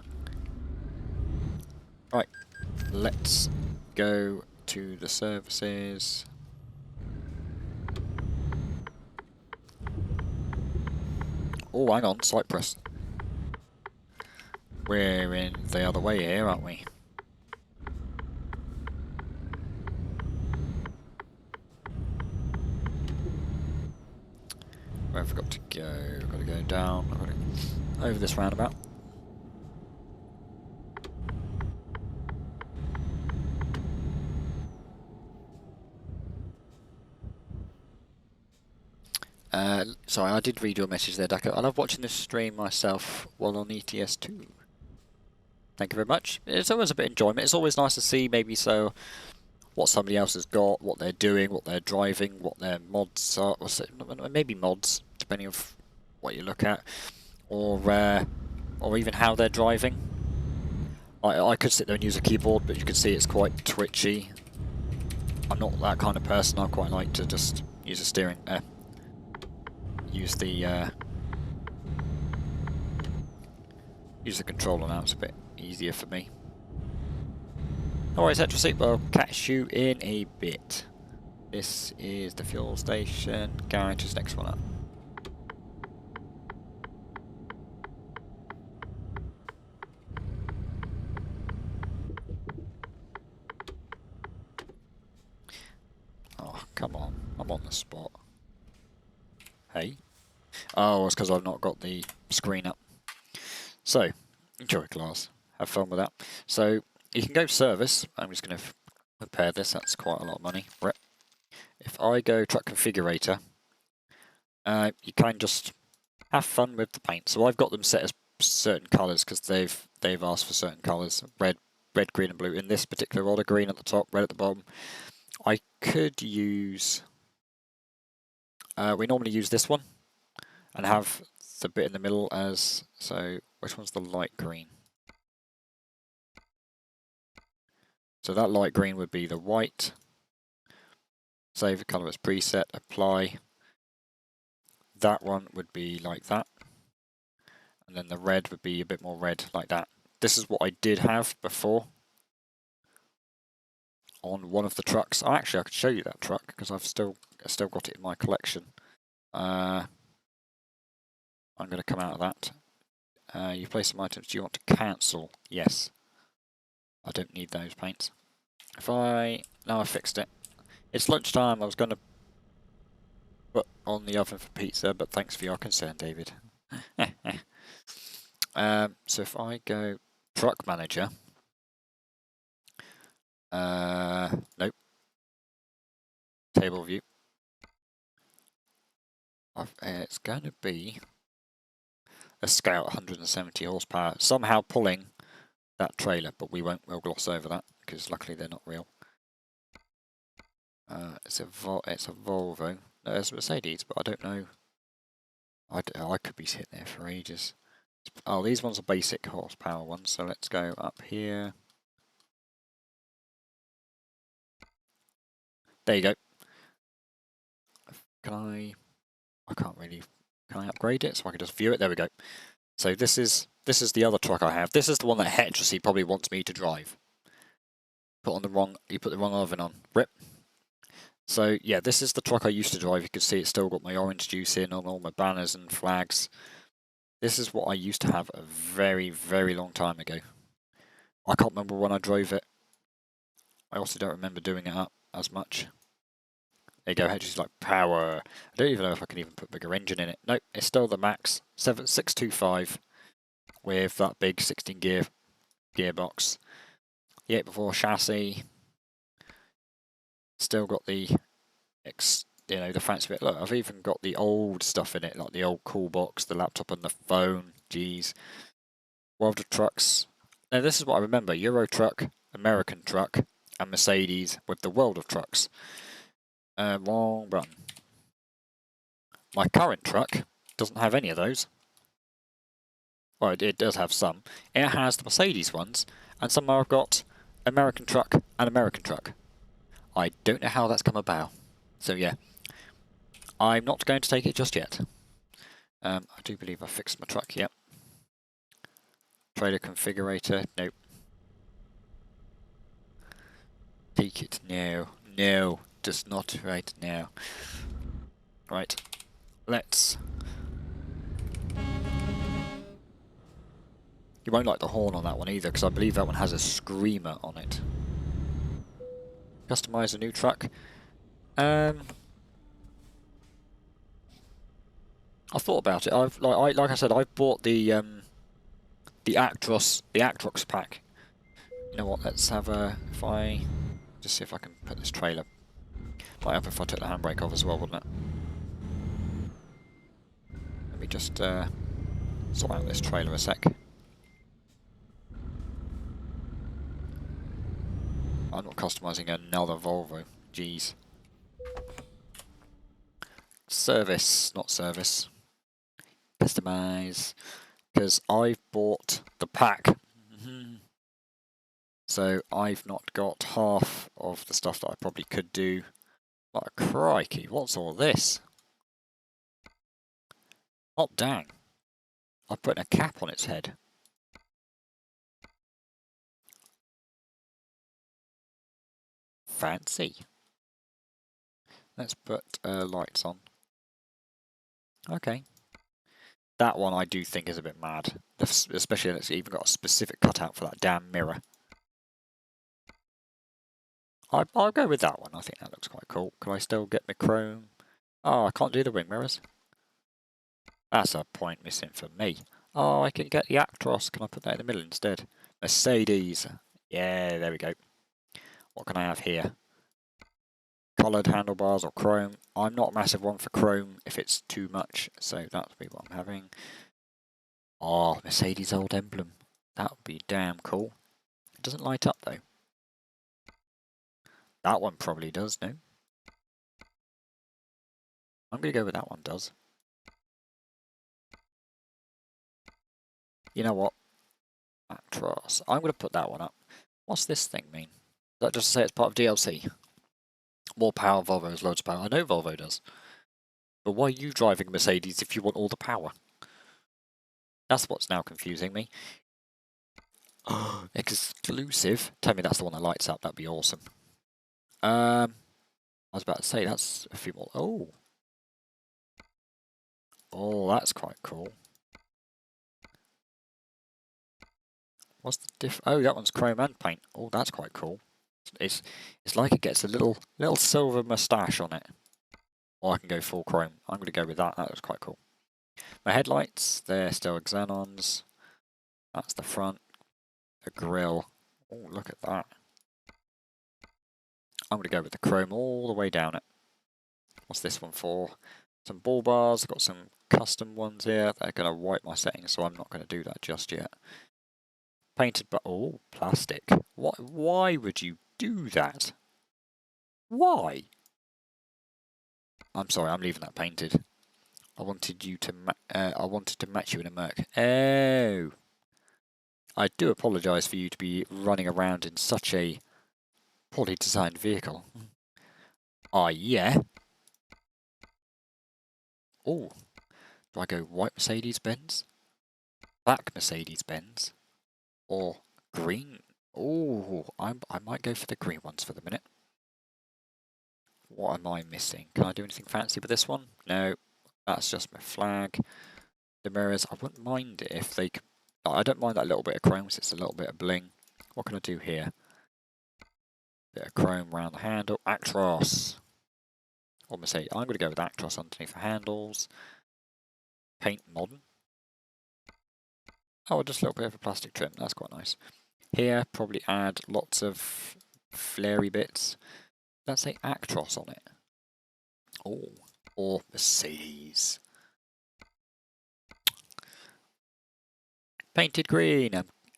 Right, let's go to the services. Oh, hang on, Cyprus. We're in the other way here, aren't we? Where have I got to go? I've got to go down. I've got to over this roundabout. Sorry, I did read your message there, Dako. I love watching this stream myself while on ETS2. Thank you very much. It's always a bit of enjoyment. It's always nice to see what somebody else has got, what they're doing, what they're driving, what their mods are, or maybe mods, depending on what you look at, or even how they're driving. I could sit there and use a keyboard, but you can see it's quite twitchy. I'm not that kind of person. I quite like to just use a steering, use the controller now. It's a bit easier for me. Alright, Central Seat, well, catch you in a bit. This is the fuel station. Garage is next one up. Oh, come on. I'm on the spot. Hey. Oh, it's because I've not got the screen up. So, enjoy class. Have fun with that. So, you can go service. I'm just going to repair this. That's quite a lot of money. If I go truck configurator, you can just have fun with the paint. So I've got them set as certain colours because they've asked for certain colours. Red, green and blue. In this particular order, green at the top, red at the bottom. I could use... we normally use this one and have the bit in the middle as... So, which one's the light green? So that light green would be the white. Save the colour as preset, apply. That one would be like that. And then the red would be a bit more red, like that. This is what I did have before on one of the trucks. Oh, actually, I could show you that truck because I've still got it in my collection. I'm going to come out of that. You place some items. Do you want to cancel? Yes. I don't need those paints. Now I fixed it. It's lunchtime. I was going to put on the oven for pizza, but thanks for your concern, David. So if I go truck manager, nope. Table view. It's going to be a Scout 170 horsepower, somehow pulling that trailer, but we'll gloss over that because luckily they're not real. It's a Volvo. No, it's a Mercedes, but I don't know. I could be sitting there for ages. Oh, these ones are basic horsepower ones, so let's go up here. There you go. Can I can't really, can I upgrade it so I can just view it? There we go. So this is the other truck I have. This is the one that Hetrosy probably wants me to drive. You put the wrong oven on. Rip. So yeah, this is the truck I used to drive. You can see it's still got my orange juice in on all my banners and flags. This is what I used to have a very, very long time ago. I can't remember when I drove it. I also don't remember doing it up as much. There you go, Hedges like power. I don't even know if I can even put a bigger engine in it. Nope, it's still the max 625 with that big 16 gear gearbox. The 8x4 chassis. Still got the the fancy bit. Look, I've even got the old stuff in it, like the old cool box, the laptop and the phone. Jeez. World of Trucks. Now this is what I remember. Euro Truck, American Truck, and Mercedes with the World of Trucks. Long run. My current truck doesn't have any of those. Well, it does have some. It has the Mercedes ones, and somehow I've got American Truck and American Truck. I don't know how that's come about. So yeah, I'm not going to take it just yet. I do believe I fixed my truck, yep. Trailer configurator, nope. Take it, no. No, just not right now. Right, let's... You won't like the horn on that one either, because I believe that one has a screamer on it. Customize a new truck. I thought about it. Like I said, I've bought the Actros pack. You know what? Let's have a. If I just see if I can put this trailer. Might help if I took the handbrake off as well, wouldn't it? Let me just sort out this trailer a sec. I'm not customizing another Volvo. Jeez. Service, not service. Customize. Because I've bought the pack. So I've not got half of the stuff that I probably could do. Like, crikey, what's all this? Oh, dang. I've put a cap on its head. Fancy. Let's put lights on. Okay. That one I do think is a bit mad. Especially that it's even got a specific cutout for that damn mirror. I'll go with that one. I think that looks quite cool. Can I still get my chrome? Oh, I can't do the wing mirrors. That's a point missing for me. Oh, I can get the Actros. Can I put that in the middle instead? Mercedes. Yeah, there we go. What can I have here? Coloured handlebars or chrome. I'm not a massive one for chrome if it's too much, so that'll be what I'm having. Oh, Mercedes old emblem. That would be damn cool. It doesn't light up though. That one probably does, no? I'm going to go with that one does. You know what? Actros. I'm going to put that one up. What's this thing mean? Is that just to say it's part of DLC? More power, Volvo has loads of power. I know Volvo does. But why are you driving a Mercedes if you want all the power? That's what's now confusing me. Exclusive. Tell me that's the one that lights up. That'd be awesome. I was about to say that's a few more. Oh. Oh, that's quite cool. What's the diff? Oh, that one's chrome and paint. Oh, that's quite cool. It's like it gets a little silver moustache on it. Or I can go full chrome. I'm going to go with that. That looks quite cool. My headlights, they're still xenons. That's the front. The grille. Oh, look at that. I'm going to go with the chrome all the way down it. What's this one for? some bull bars. I've got some custom ones here. They're going to wipe my settings, so I'm not going to do that just yet. Painted, but oh, plastic. Why would you do that? Why? I'm sorry, I'm leaving that painted. I wanted you to I wanted to match you in a Merc. Oh. I do apologise for you to be running around in such a poorly designed vehicle. Ah, yeah. Oh. Do I go white Mercedes-Benz? Black Mercedes-Benz? Or green? Oh, I might go for the green ones for the minute. What am I missing? Can I do anything fancy with this one? No. That's just my flag. The mirrors, I wouldn't mind it if they could. I don't mind that little bit of chrome, because it's a little bit of bling. What can I do here? Bit of chrome around the handle. Actros. Or Mercedes. I'm going to go with Actros underneath the handles. Paint modern. Oh, just a little bit of a plastic trim. That's quite nice. Here, probably add lots of flary bits. Let's say Actros on it. Oh, or Mercedes. Painted green.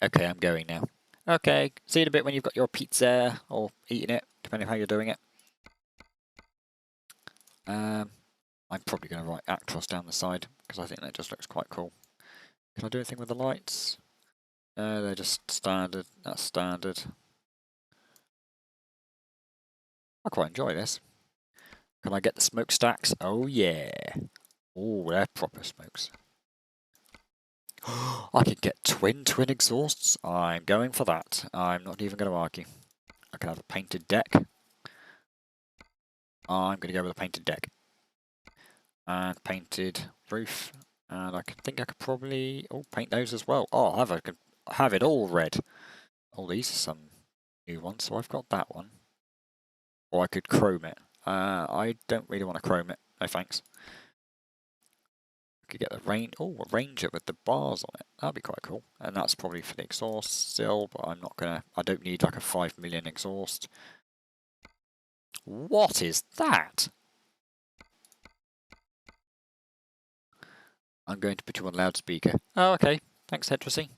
Okay, I'm going now. Okay, see you in a bit when you've got your pizza, or eating it, depending on how you're doing it. I'm probably going to write Actros down the side, because I think that just looks quite cool. Can I do anything with the lights? No, they're just standard. That's standard. I quite enjoy this. Can I get the smokestacks? Oh yeah. Oh, they're proper smokes. I could get twin exhausts. I'm going for that. I'm not even going to argue. I can have a painted deck. I'm going to go with a painted deck. And painted roof. And I think I could probably paint those as well. Oh, I could have it all red. Oh, these are some new ones. So I've got that one. Or I could chrome it. I don't really want to chrome it. No thanks. Could get the a Ranger with the bars on it. That'd be quite cool. And that's probably for the exhaust still, but I'm not gonna. I don't need like a 5 million exhaust. What is that? I'm going to put you on loudspeaker. Oh, okay. Thanks, Hetrosy.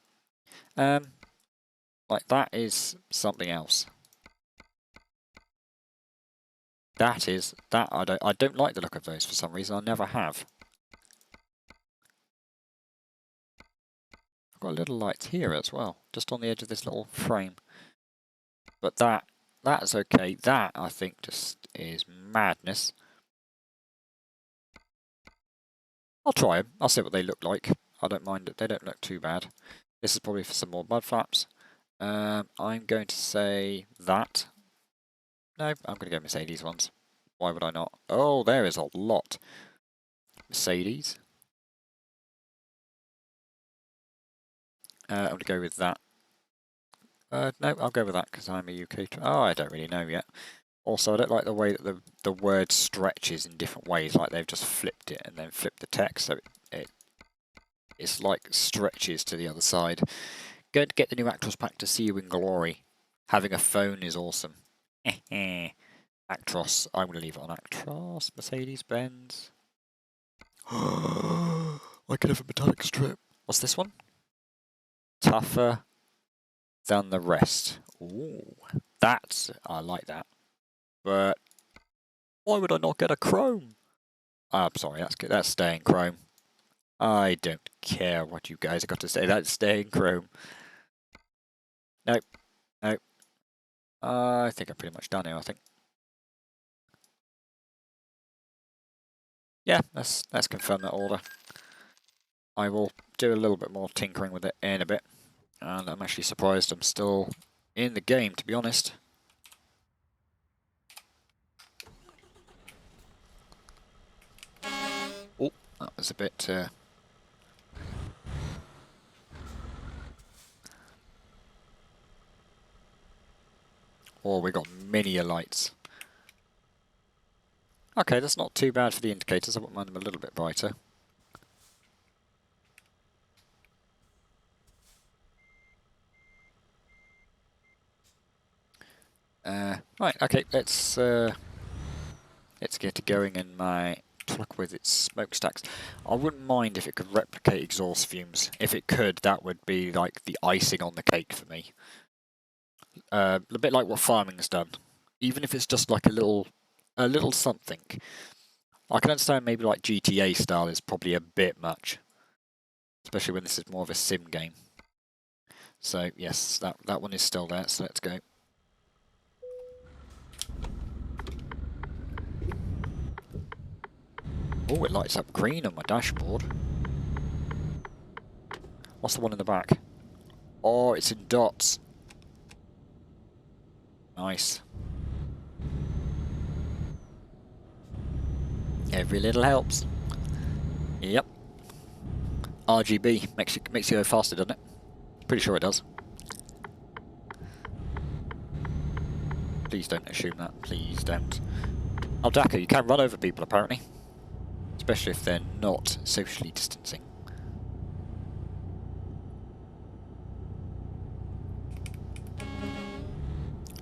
Like that is something else. That I don't like the look of those for some reason. I never have. I've got little lights here as well, just on the edge of this little frame. But that's okay. That I think just is madness. I'll try them. I'll see what they look like. I don't mind it. They don't look too bad. This is probably for some more mud flaps. I'm going to say that. No, I'm going to go Mercedes ones. Why would I not? Oh, there is a lot. Mercedes. I'm going to go with that. No, I'll go with that because I'm a UK. Oh, I don't really know yet. Also, I don't like the way that the word stretches in different ways. Like they've just flipped it and then flipped the text, so it's like stretches to the other side. Going to get the new Actros pack to see you in glory. Having a phone is awesome. Actros. I'm going to leave it on Actros. Mercedes-Benz. I could have a metallic strip. What's this one? Tougher than the rest. Ooh, I like that. But why would I not get a chrome? I'm sorry, that's staying chrome. I don't care what you guys have got to say. That's staying chrome. Nope. Nope. I think I'm pretty much done here, I think. Yeah, let's confirm that order. I will do a little bit more tinkering with it in a bit. And I'm actually surprised I'm still in the game, to be honest. Oh, that was a bit... Oh, we got many lights. Okay, that's not too bad for the indicators. I wouldn't mind them a little bit brighter. Right, okay, let's get it going in my luck with its smokestacks. I wouldn't mind if it could replicate exhaust fumes. If it could, that would be like the icing on the cake for me. A bit like what farming's done. Even if it's just like a little something. I can understand maybe like GTA style is probably a bit much. Especially when this is more of a sim game. So yes, that one is still there, so let's go. Oh, it lights up green on my dashboard. What's the one in the back? Oh, it's in dots. Nice. Every little helps. Yep. RGB makes you go faster, doesn't it? Pretty sure it does. Please don't assume that. Please don't. Oh, Daka, you can run over people apparently. Especially if they're not socially distancing.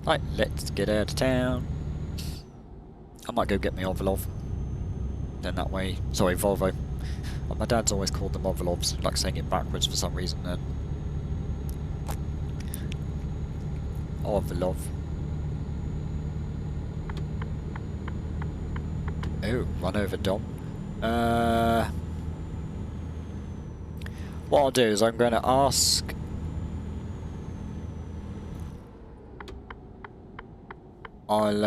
Right, let's get out of town. I might go get my Ovolov. Then that way... Sorry, Volvo. My dad's always called them Ovolovs, like saying it backwards for some reason. Ovolov. Oh, run over Dom. What I'll do is I'm going to ask... I'm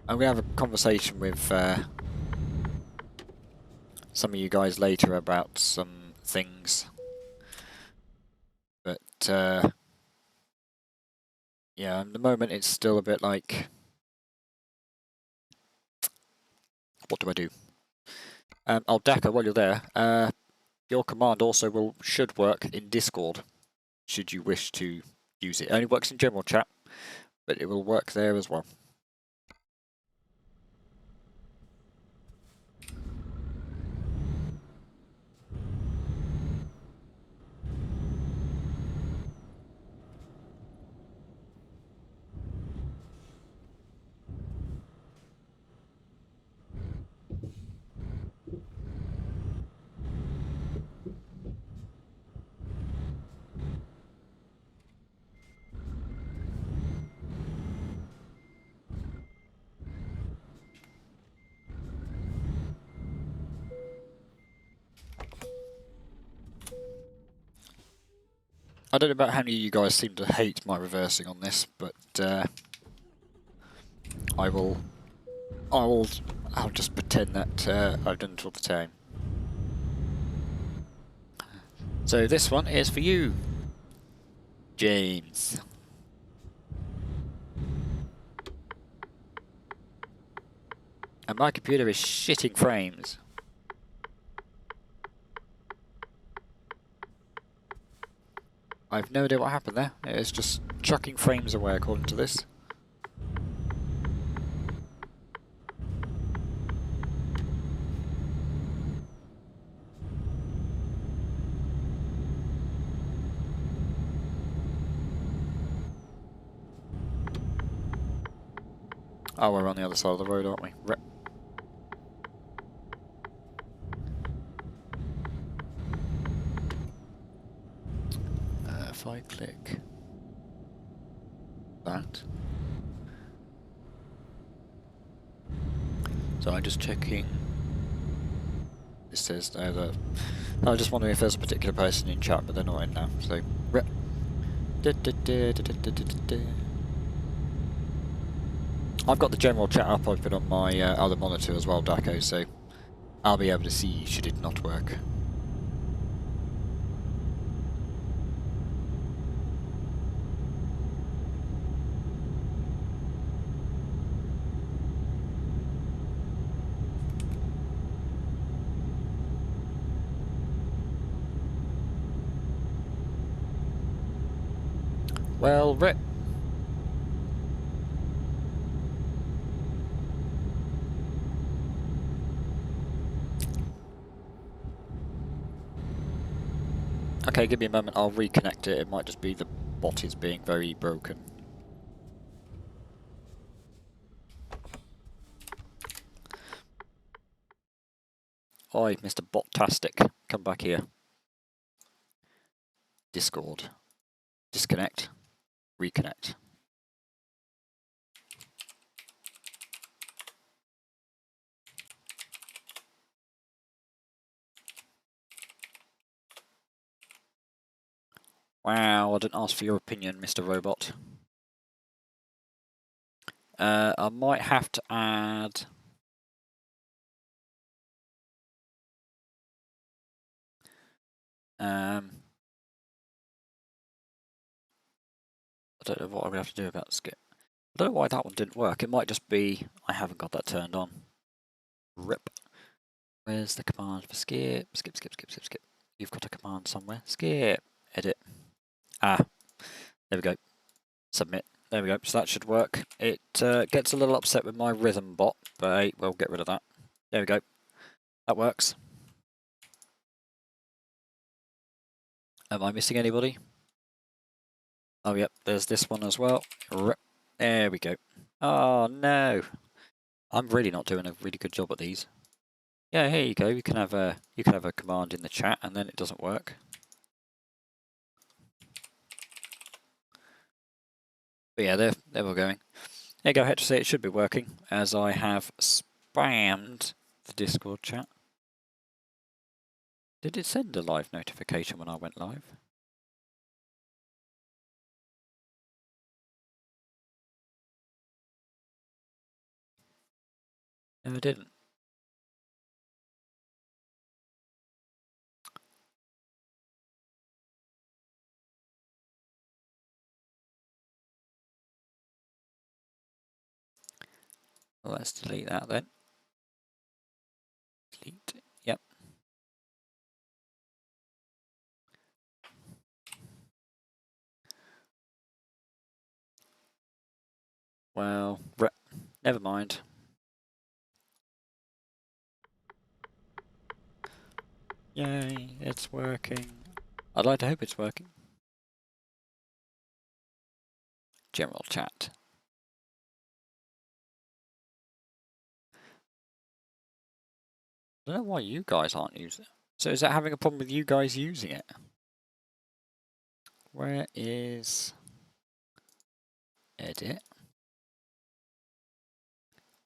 going to have a conversation with some of you guys later about some things. But, yeah, at the moment it's still a bit like... What do I do? Oh, Daka, while you're there, your command also should work in Discord, should you wish to use it. It only works in general chat, but it will work there as well. I don't know about how many of you guys seem to hate my reversing on this, but I'll just pretend that I've done it all the time. So this one is for you, James. And my computer is shitting frames. I've no idea what happened there. It's just chucking frames away according to this. Oh, we're on the other side of the road, aren't we? If I click that. So I'm just checking. It says there that... I was just wondering if there's a particular person in chat, but they're not in now. So... I've got the general chat up open on my other monitor as well, Daco, so I'll be able to see should it not work. Well, rip. Okay, give me a moment, I'll reconnect it. It might just be the bot is being very broken. Oi, Mr. Botastic, come back here. Discord. Disconnect. Reconnect. Wow, I didn't ask for your opinion, Mr. Robot. I might have to add... I don't know what I'm going to have to do about skip. I don't know why that one didn't work. It might just be I haven't got that turned on. Rip. Where's the command for skip? Skip, skip, skip, skip, skip. You've got a command somewhere. Skip. Edit. Ah. There we go. Submit. There we go. So that should work. It gets a little upset with my rhythm bot, but hey, we'll get rid of that. There we go. That works. Am I missing anybody? Oh, yep. There's this one as well. Rip. There we go. Oh, no. I'm really not doing a really good job at these. Yeah, here you go. You can have a command in the chat, and then it doesn't work. But yeah, there we're going. There you go. I had to say it should be working, as I have spammed the Discord chat. Did it send a live notification when I went live? No, it didn't. Well, let's delete that then. Delete. Yep. Well, never mind. Yay, it's working. I'd like to hope it's working. General chat. I don't know why you guys aren't using it. So is that having a problem with you guys using it? Where is edit?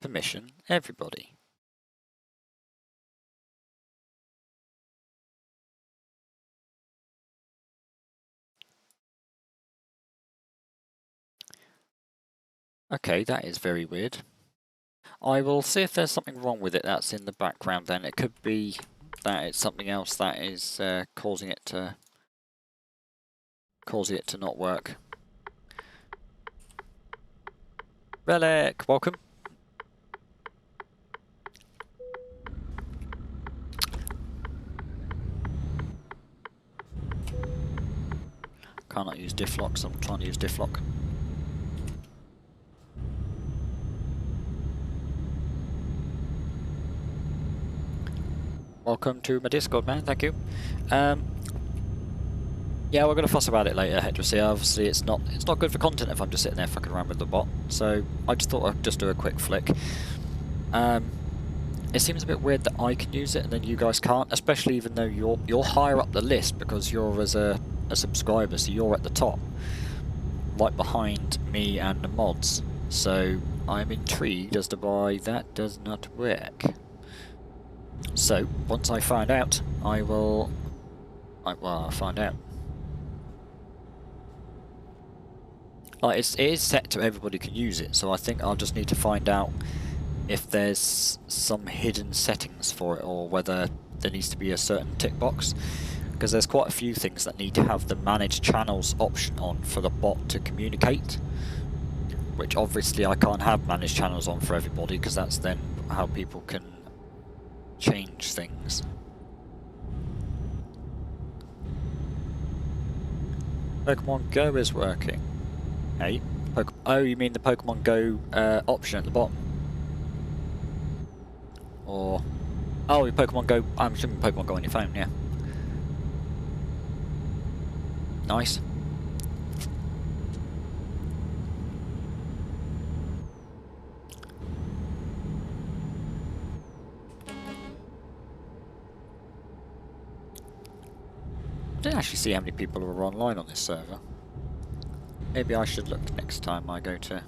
Permission, everybody. Okay, that is very weird. I will see if there's something wrong with it that's in the background then. It could be that it's something else that is causing it to not work. Relic, welcome. Cannot use difflock, so I'm trying to use difflock. Welcome to my Discord, man. Thank you. Yeah, we're gonna fuss about it later, Hetrosy. Obviously, it's not good for content if I'm just sitting there fucking around with the bot. So I just thought I'd just do a quick flick. It seems a bit weird that I can use it and then you guys can't, especially even though you're higher up the list because you're as a subscriber, so you're at the top, right behind me and the mods. So I'm intrigued as to why that does not work. So once I find out, I'll find out. It is set to everybody can use it, so I think I'll just need to find out if there's some hidden settings for it or whether there needs to be a certain tick box, because there's quite a few things that need to have the manage channels option on for the bot to communicate, which obviously I can't have manage channels on for everybody because that's then how people can change things. Pokemon Go is working. Hey, oh, you mean the Pokemon Go option at the bottom? Or, oh, your Pokemon Go, I'm assuming Pokemon Go on your phone, yeah. Nice. I didn't actually see how many people were online on this server. Maybe I should look next time I go to...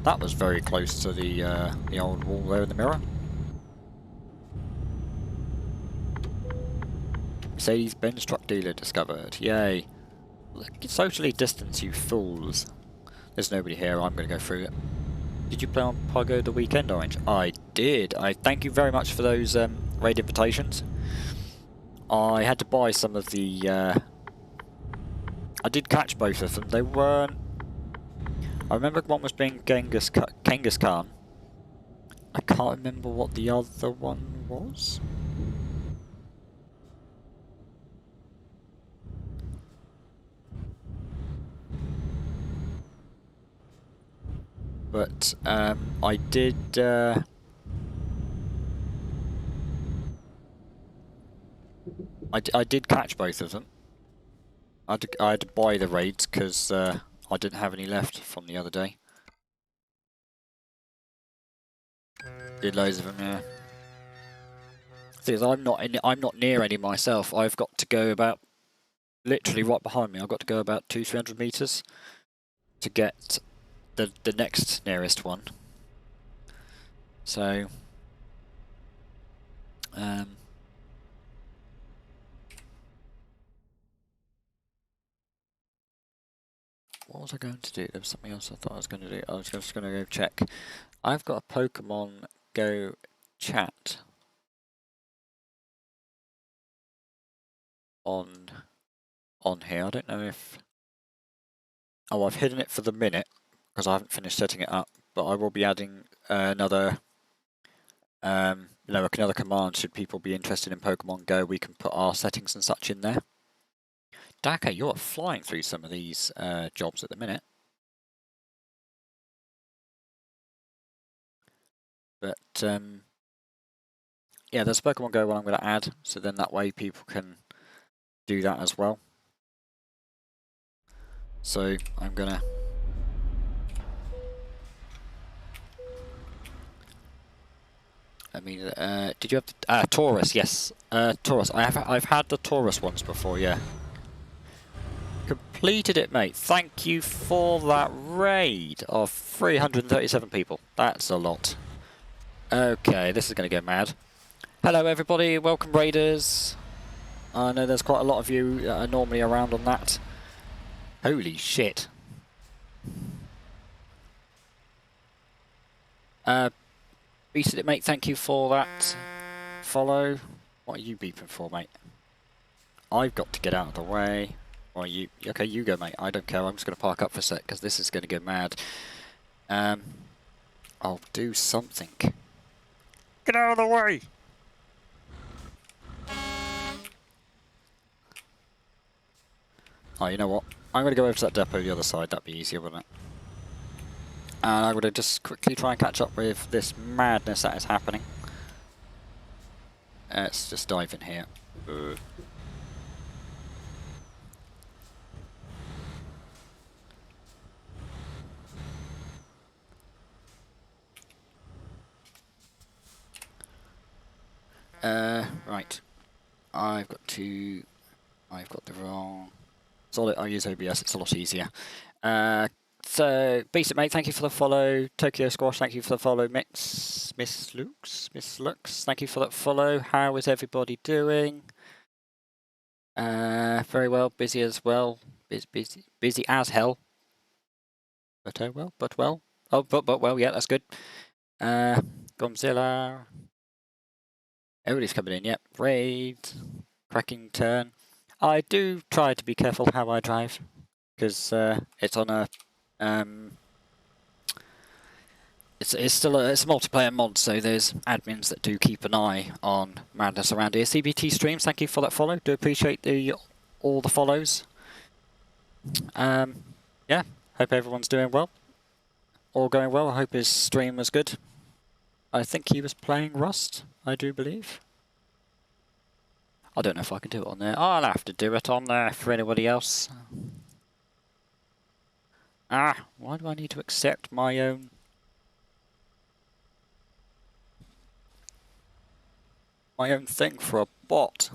That was very close to the old wall there in the mirror. Mercedes-Benz truck dealer discovered. Yay. Socially distance, you fools. There's nobody here, I'm going to go through it. Did you play on Pogo the weekend, Orange? I did. I thank you very much for those raid invitations. I had to buy some of the... I did catch both of them. They weren't... I remember one was being Genghis Khan. I can't remember what the other one was. But I did... I did catch both of them. I had to buy the raids because I didn't have any left from the other day. Did loads of them, yeah. Thing is, I'm not near any myself. I've got to go about literally right behind me. I've got to go about 200-300 meters to get the next nearest one. So what was I going to do? There was something else I thought I was going to do. I was just going to go check. I've got a Pokemon Go chat on here. I don't know if... Oh, I've hidden it for the minute because I haven't finished setting it up. But I will be adding another, like another command should people be interested in Pokemon Go. We can put our settings and such in there. Daka, you're flying through some of these jobs at the minute. But yeah, there's Pokemon Go one I'm going to add, so then that way people can do that as well. So I'm going to... I mean, did you have Taurus? Yes, Taurus. I've had the Taurus once before. Yeah. Completed it, mate. Thank you for that raid of 337 people. That's a lot. Okay, this is going to go mad. Hello, everybody. Welcome, raiders. I know there's quite a lot of you that are normally around on that. Holy shit. Beasted it, mate. Thank you for that follow. What are you beeping for, mate? I've got to get out of the way. Well, okay, you go, mate. I don't care. I'm just going to park up for a sec because this is going to go mad. I'll do something. Get out of the way! Oh, you know what? I'm going to go over to that depot the other side. That'd be easier, wouldn't it? And I'm going to just quickly try and catch up with this madness that is happening. Let's just dive in here. Right. I've got the wrong... Solid, I use OBS, it's a lot easier. So, Beast Mate, thank you for the follow. Tokyo Squash, thank you for the follow. Miss Lux, thank you for that follow. How is everybody doing? Very well, busy as well. Busy as hell. But well. Oh, but well, yeah, that's good. Godzilla. Everybody's coming in, yep. Raid. Cracking turn. I do try to be careful how I drive, because it's on a it's still it's a multiplayer mod, so there's admins that do keep an eye on madness around here. CBT Streams, thank you for that follow. Do appreciate all the follows. Yeah, hope everyone's doing well. All going well. I hope his stream was good. I think he was playing Rust, I do believe. I don't know if I can do it on there. I'll have to do it on there for anybody else. Ah, why do I need to accept my own... My own thing for a bot.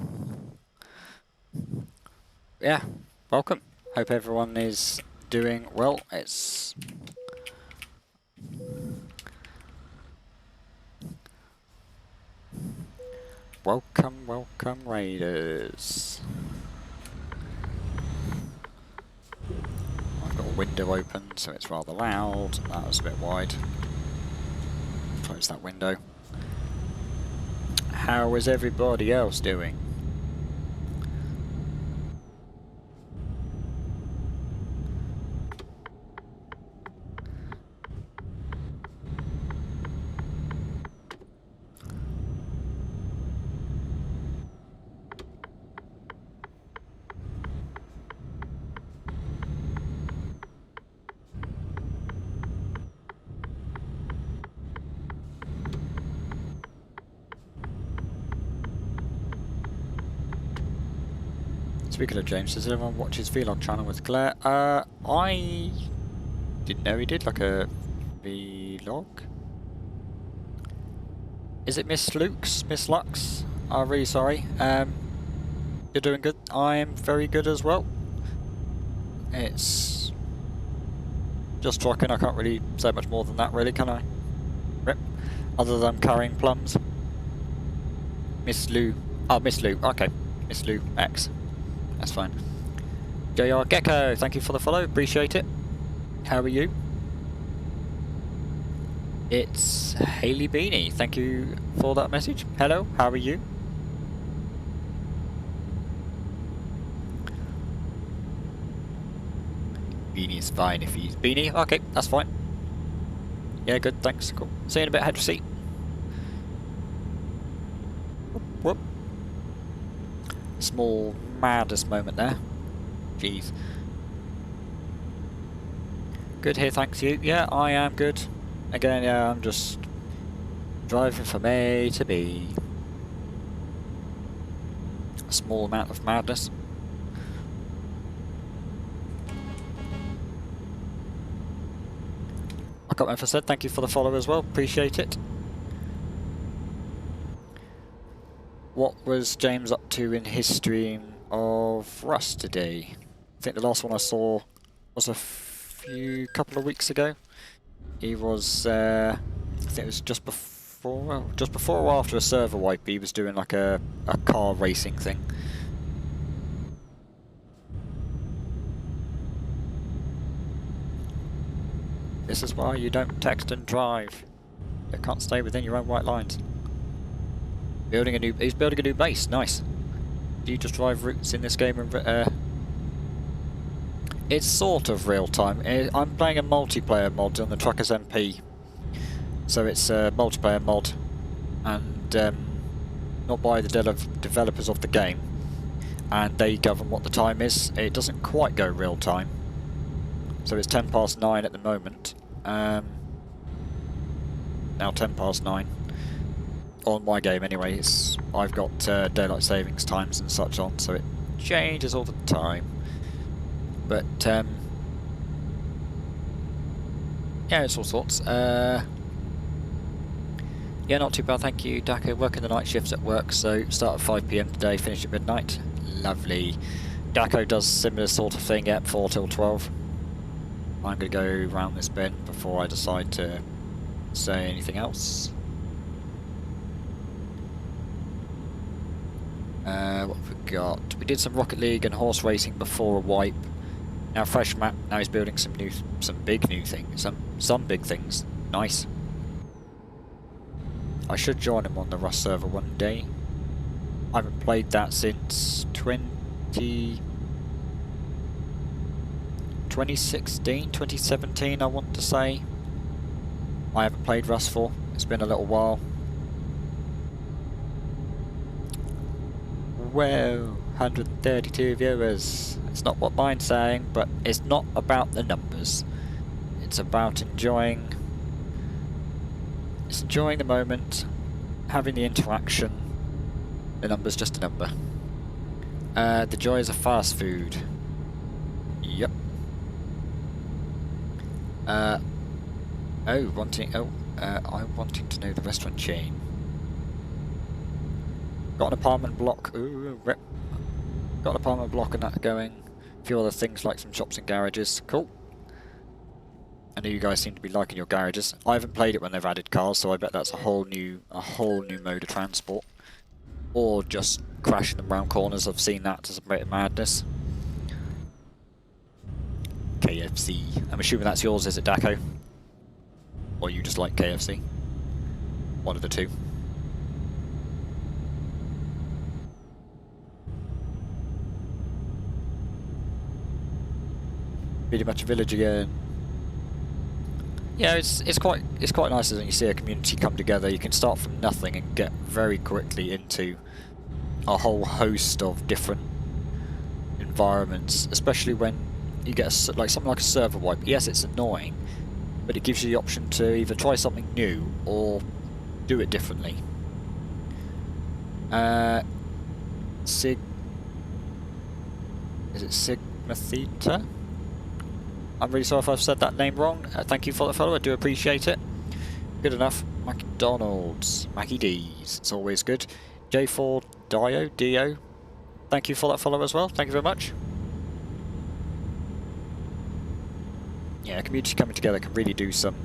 Yeah, welcome. Hope everyone is doing well. It's welcome, welcome, Raiders. I've got a window open, so it's rather loud. That was a bit wide. Close that window. How is everybody else doing? Speaking of James, does anyone watch his vlog channel with Claire? I didn't know he did like a vlog. Is it Miss Lux? Miss Lux? I'm really sorry. You're doing good. I am very good as well. It's just trucking. I can't really say much more than that, really, can I? Rip. Other than carrying plums. Miss Lou. Oh, Miss Lou. Okay. Miss Lou X. That's fine. JR Gecko, thank you for the follow. Appreciate it. How are you? It's Haley Beanie. Thank you for that message. Hello, how are you? Beanie's fine if he's Beanie. Okay, that's fine. Yeah, good, thanks. Cool. See you in a bit, head receipt. Whoop. Small maddest moment there. Jeez. Good here, thanks you. Yeah, I am good. Again, yeah, I'm just driving from A to B. A small amount of madness. I got Memphis said, thank you for the follow as well, appreciate it. What was James up to in his stream of Rust today? I think the last one I saw was a couple of weeks ago. He was, I think it was just before or after a server wipe. He was doing like a car racing thing. This is why you don't text and drive. You can't stay within your own white lines. He's building a new base. Nice. Do you just drive routes in this game? It's sort of real time. I'm playing a multiplayer mod on the Truckers MP, so it's a multiplayer mod, and not by the developers of the game, and they govern what the time is. It doesn't quite go real time, so it's 9:10 at the moment. Now 9:10 on my game anyway. I've got daylight savings times and such on, so it changes all the time. But yeah, it's all sorts. Yeah, not too bad, thank you, Dako. Working the night shifts at work, so start at 5 PM today, finish at midnight. Lovely. Dako does similar sort of thing at 4 till 12. I'm going to go round this bend before I decide to say anything else. What have we got? We did some Rocket League and horse racing before a wipe. Now fresh map. Now he's building some big new things. Some big things. Nice. I should join him on the Rust server one day. I haven't played that since 2016, 2017 I want to say. I haven't played Rust for. It's been a little while. Whoa, 132 viewers. It's not what mine's saying, but it's not about the numbers. It's about enjoying the moment, having the interaction. The number's just a number. The joys of fast food. Yep. I'm wanting to know the restaurant chain. Got an apartment block. Ooh, rip. Got an apartment block and that going. A few other things like some shops and garages. Cool. I know you guys seem to be liking your garages. I haven't played it when they've added cars, so I bet that's a whole new mode of transport. Or just crashing them round corners. I've seen that to some bit of madness. KFC. I'm assuming that's yours, is it, Daco? Or you just like KFC? One of the two. Pretty much a village again. Yeah, it's quite nice when you see a community come together. You can start from nothing and get very quickly into a whole host of different environments, especially when you get something like a server wipe. Yes, it's annoying, but it gives you the option to either try something new or do it differently. Is it Sigma Theta? I'm really sorry if I've said that name wrong. Thank you for the follow, I do appreciate it. Good enough. McDonald's, Mackie D's, it's always good. J4 Dio, thank you for that follow as well, thank you very much. Yeah, community coming together can really do some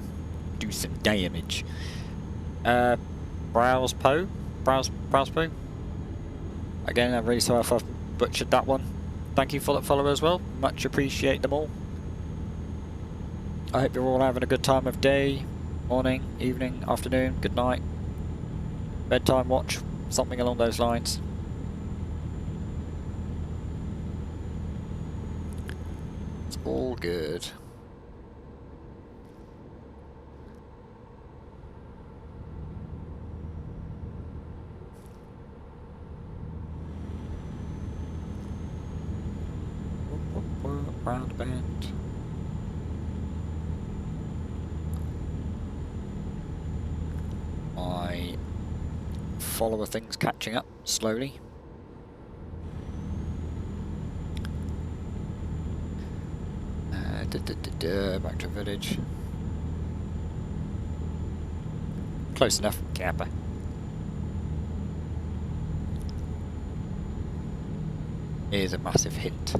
damage. Browse Po. Again, I'm really sorry if I've butchered that one. Thank you for that follow as well, much appreciate them all. I hope you're all having a good time of day, morning, evening, afternoon, good night, bedtime watch, something along those lines. It's all good. Round bend. My follower thing's catching up slowly. Back to village. Close enough, Kappa. Here's a massive hint.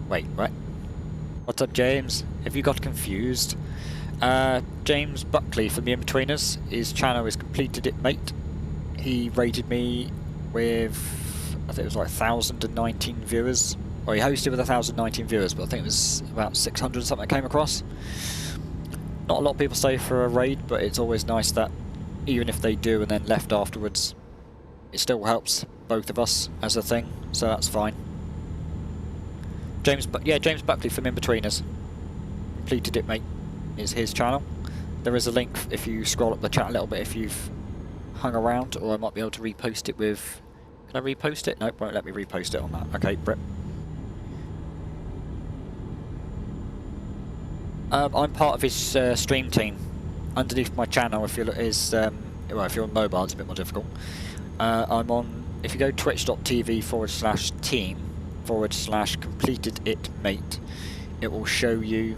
Wait, what? What's up, James? Have you got confused? James Buckley from the In-Betweeners. His channel is Completed It Mate. He rated me with, I think it was like 1,019 viewers. Or he hosted with 1,019 viewers, but I think it was about 600 something I came across. Not a lot of people stay for a raid, but it's always nice that even if they do and then left afterwards, it still helps both of us as a thing, so that's fine. James Buckley from In-Betweeners. Completed It Mate is his channel. There is a link if you scroll up the chat a little bit if you've hung around, or I might be able to repost it with... Can I repost it? Nope, won't let me repost it on that. Okay, Brett. I'm part of his stream team. Underneath my channel, if you're well, if you're on mobile, it's a bit more difficult. I'm on, if you go twitch.tv/team/completeditmate, it will show you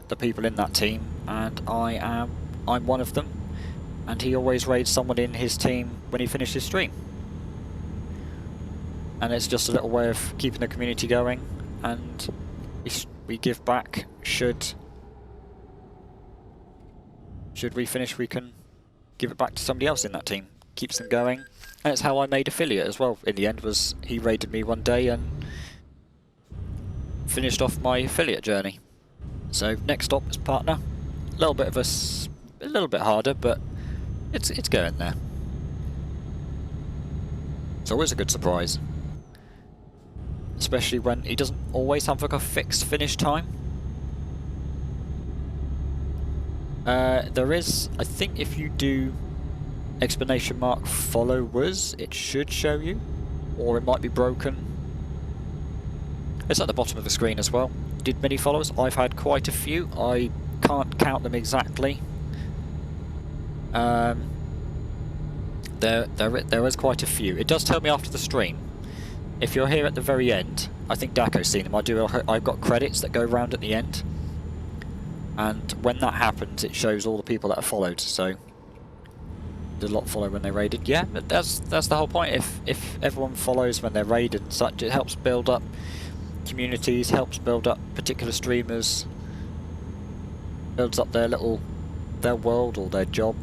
the people in that team, and I'm one of them, and he always raids someone in his team when he finishes his stream. And it's just a little way of keeping the community going, and we give back. Should we finish, we can give it back to somebody else in that team. Keeps them going. And it's how I made affiliate as well in the end, was he raided me one day and finished off my affiliate journey. So next stop is partner. A little bit harder, but it's going there. It's always a good surprise. Especially when he doesn't always have like a fixed finish time. There is, I think if you do !followers, it should show you, or it might be broken. It's at the bottom of the screen as well. Did many followers? I've had quite a few. I can't count them exactly. There is quite a few. It does tell me after the stream. If you're here at the very end, I think Daco's seen them. I've got credits that go around at the end, and when that happens, it shows all the people that are followed. So Did a lot follow when they raided? Yeah, but that's the whole point. If everyone follows when they're raided and such, it helps build up communities, helps build up particular streamers, builds up their world or their job.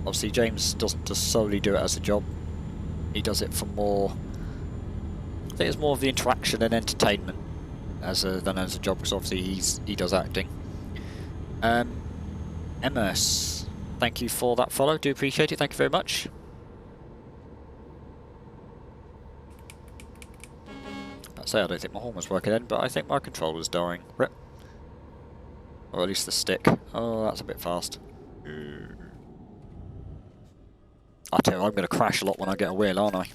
Obviously, James doesn't just solely do it as a job. He does it for more. I think it's more of the interaction and entertainment than as a job, because obviously he does acting. Emers, thank you for that follow. Do appreciate it. Thank you very much. I say I don't think my horn was working then, but I think my controller's dying. Rip. Or at least the stick. Oh, that's a bit fast. I tell you, I'm going to crash a lot when I get a wheel, aren't I?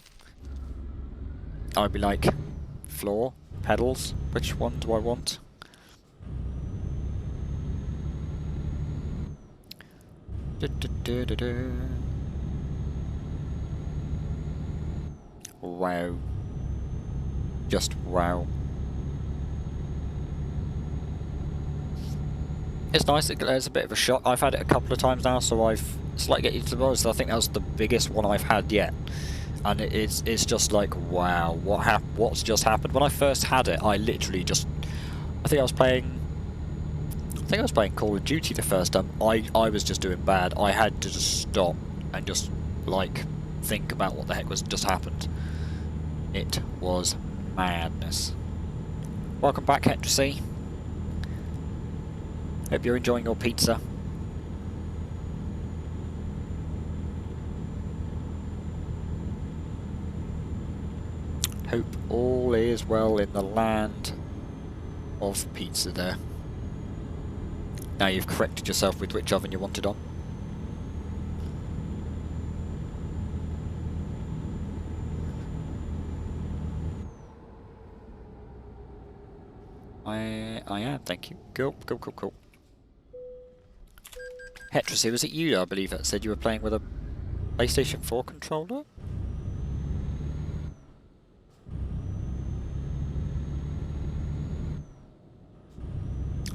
I'd be like, floor, pedals, which one do I want? Wow. Just wow. It's nice, it's a bit of a shock. I've had it a couple of times now, so it's like getting to the I think that was the biggest one I've had yet. And it's just like, wow, what's just happened? When I first had it, I literally just, I think I was playing Call of Duty the first time. I was just doing bad. I had to just stop and just like think about what the heck was just happened. It was madness. Welcome back, Hetrosy. Hope you're enjoying your pizza. Hope all is well in the land of pizza there. Now you've corrected yourself with which oven you want it on. I am, thank you. Cool. Hetrosy, was it you, I believe, that said you were playing with a PlayStation 4 controller?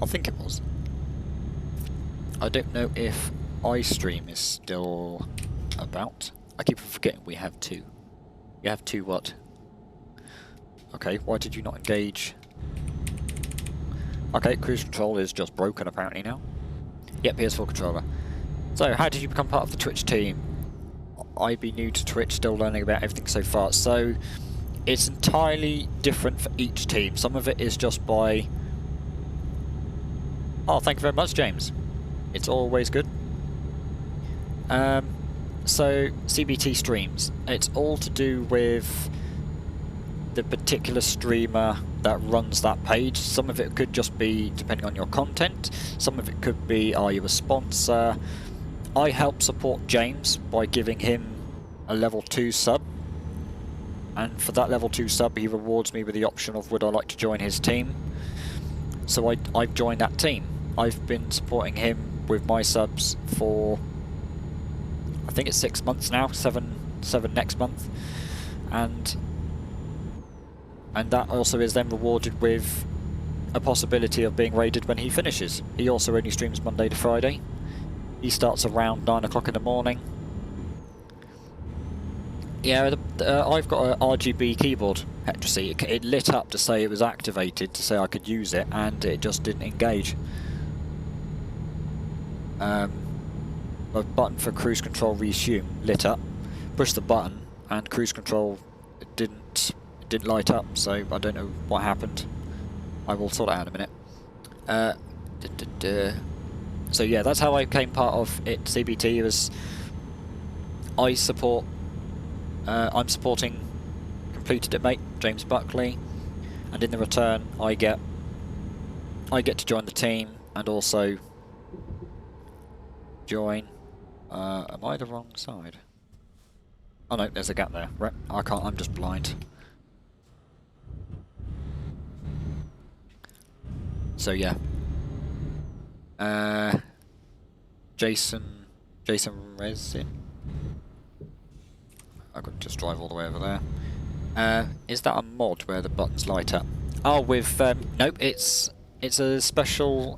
I think it was. I don't know if iStream is still about. I keep forgetting we have two. You have two what? Okay, why did you not engage? Okay, cruise control is just broken apparently now. Yep, PS4 controller. So, how did you become part of the Twitch team? I'd be new to Twitch, still learning about everything so far. So, it's entirely different for each team. Some of it is just by... Oh, thank you very much, James. It's always good. So, CBT streams. It's all to do with the particular streamer that runs that page. Some of it could just be depending on your content. Some of it could be, are you a sponsor? I help support James by giving him a level 2 sub. And for that level 2 sub, he rewards me with the option of would I like to join his team. So I've joined that team. I've been supporting him with my subs for, I think it's 6 months now, seven next month. And that also is then rewarded with a possibility of being raided when he finishes. He also only streams Monday to Friday. He starts around 9 o'clock in the morning. Yeah, I've got a RGB keyboard, Hetrosy. It lit up to say it was activated, to say I could use it, and it just didn't engage. A button for cruise control resume lit up. Push the button, and cruise control didn't light up, so I don't know what happened. I will sort it out in a minute. So yeah, that's how I became part of it. CBT was I'm supporting completed it mate James Buckley, and in the return I get to join the team and also join. Am I the wrong side? Oh no, there's a gap there. Right, I can't. I'm just blind. So yeah, Jason Resin. I could just drive all the way over there. Is that a mod where the buttons light up? Oh, with nope. It's a special.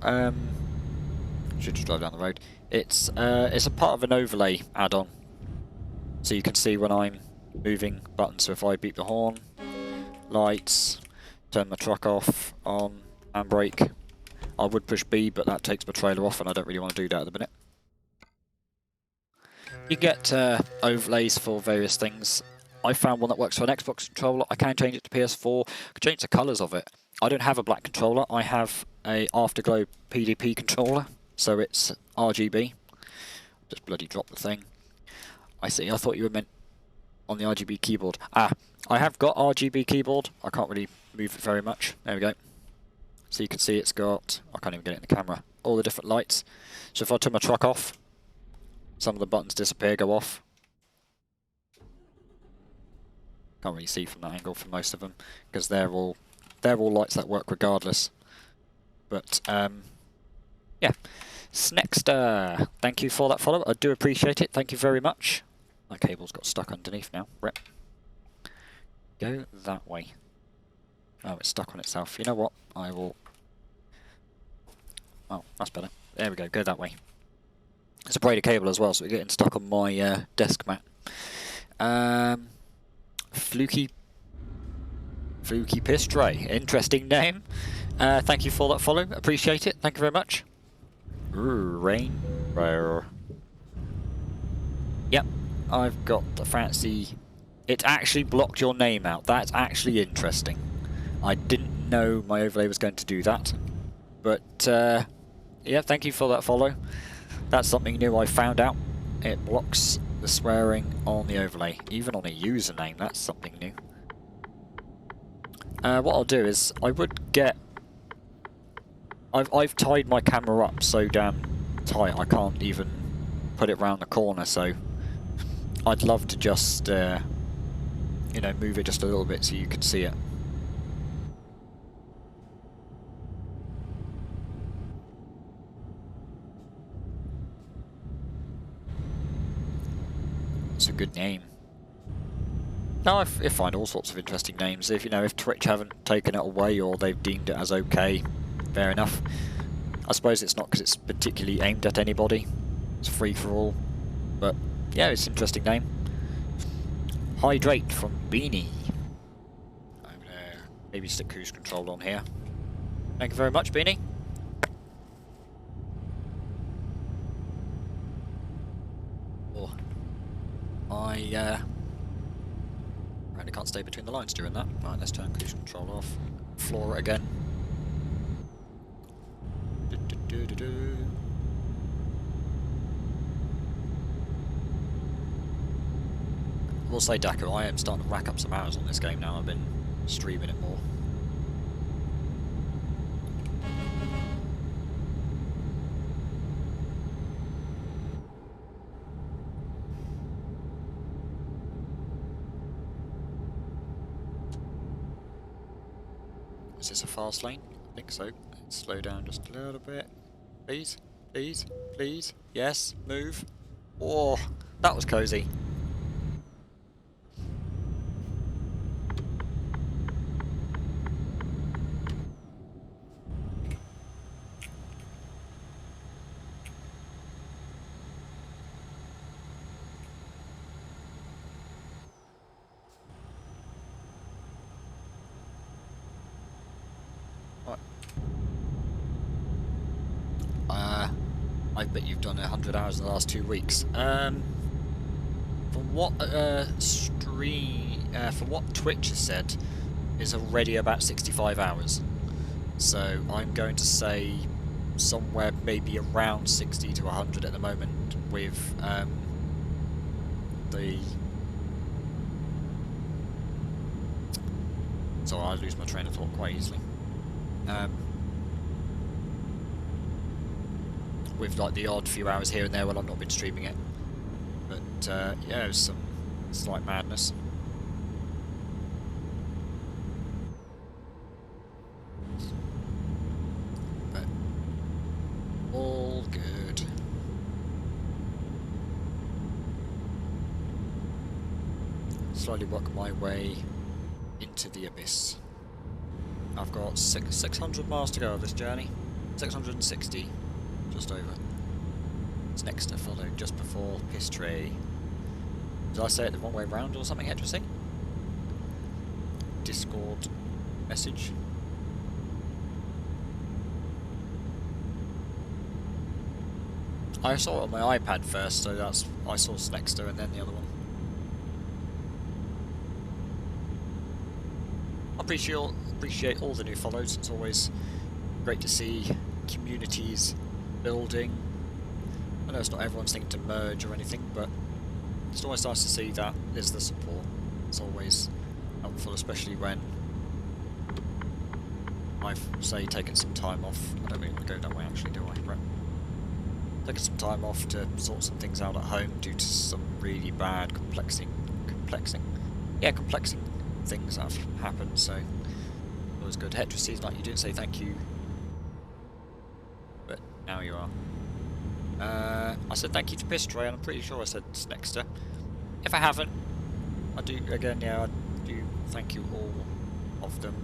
Should just drive down the road. It's a part of an overlay add-on. So you can see when I'm moving buttons. So if I beep the horn, lights, turn my truck off, on, handbrake. I would push B, but that takes my trailer off, and I don't really want to do that at the minute. You get overlays for various things. I found one that works for an Xbox controller. I can change it to PS4. I can change the colours of it. I don't have a black controller. I have a Afterglow PDP controller, so it's RGB. Just bloody drop the thing. I see. I thought you were meant on the RGB keyboard. Ah, I have got RGB keyboard. I can't really move it very much. There we go. So you can see it's got, I can't even get it in the camera, all the different lights. So if I turn my truck off, some of the buttons disappear, go off. Can't really see from that angle for most of them, because they're all lights that work regardless. But yeah, Snexter, thank you for that follow. I do appreciate it. Thank you very much. My cable's got stuck underneath now. Rip. Go that way. Oh, it's stuck on itself. You know what? I will. Oh, that's better. There we go. Go that way. It's a braided cable as well, so it's getting stuck on my desk mat. Fluky Pistre. Interesting name. Thank you for that follow. Appreciate it. Thank you very much. Rain. Yep. I've got the fancy. It actually blocked your name out. That's actually interesting. I didn't know my overlay was going to do that. But yeah, thank you for that follow. That's something new I found out. It blocks the swearing on the overlay, even on a username. That's something new. What I'll do is I would get. I've tied my camera up so damn tight I can't even put it round the corner. So I'd love to just you know, move it just a little bit so you can see it. It's a good name. Now I find all sorts of interesting names. If you know, if Twitch haven't taken it away or they've deemed it as okay, fair enough. I suppose it's not because it's particularly aimed at anybody. It's free for all. But yeah, it's an interesting name. Hydrate from Beanie. I'm gonna maybe stick cruise control on here. Thank you very much, Beanie. Oh. I really can't stay between the lines doing that. Right, let's turn cruise control off. Floor it again. I will say, Daco, I am starting to rack up some hours on this game now. I've been streaming it more. Is this a fast lane? I think so. Let's slow down just a little bit. Please, please, please. Yes, move. Oh, that was cozy. I bet you've done 100 hours in the last 2 weeks. From what from what Twitch has said, is already about 65 hours. So I'm going to say somewhere maybe around 60 to 100 at the moment with the. So I lose my train of thought quite easily. With like the odd few hours here and there when I've not been streaming it. But yeah, it was some slight madness. But all good. Slowly work my way into the abyss. I've got 600 miles to go of this journey. 660. Just over. It's next to follow just before Pistre. Did I say it the wrong way around or something, interesting? Discord message. I saw it on my iPad first, so I saw Snexter and then the other one. I appreciate all the new follows. It's always great to see communities building. I know it's not everyone's thinking to merge or anything, but it's always nice to see that there's the support. It's always helpful, especially when I've, say, taken some time off. I don't really go that way actually, do I? Right. Taken some time off to sort some things out at home due to some really bad complexing things that have happened, so it was good. Hetraces, like, you didn't say thank you, but now you are. I said thank you to Pistray, and I'm pretty sure I said Snexter. If I haven't, I do, again, yeah, I do thank you all of them.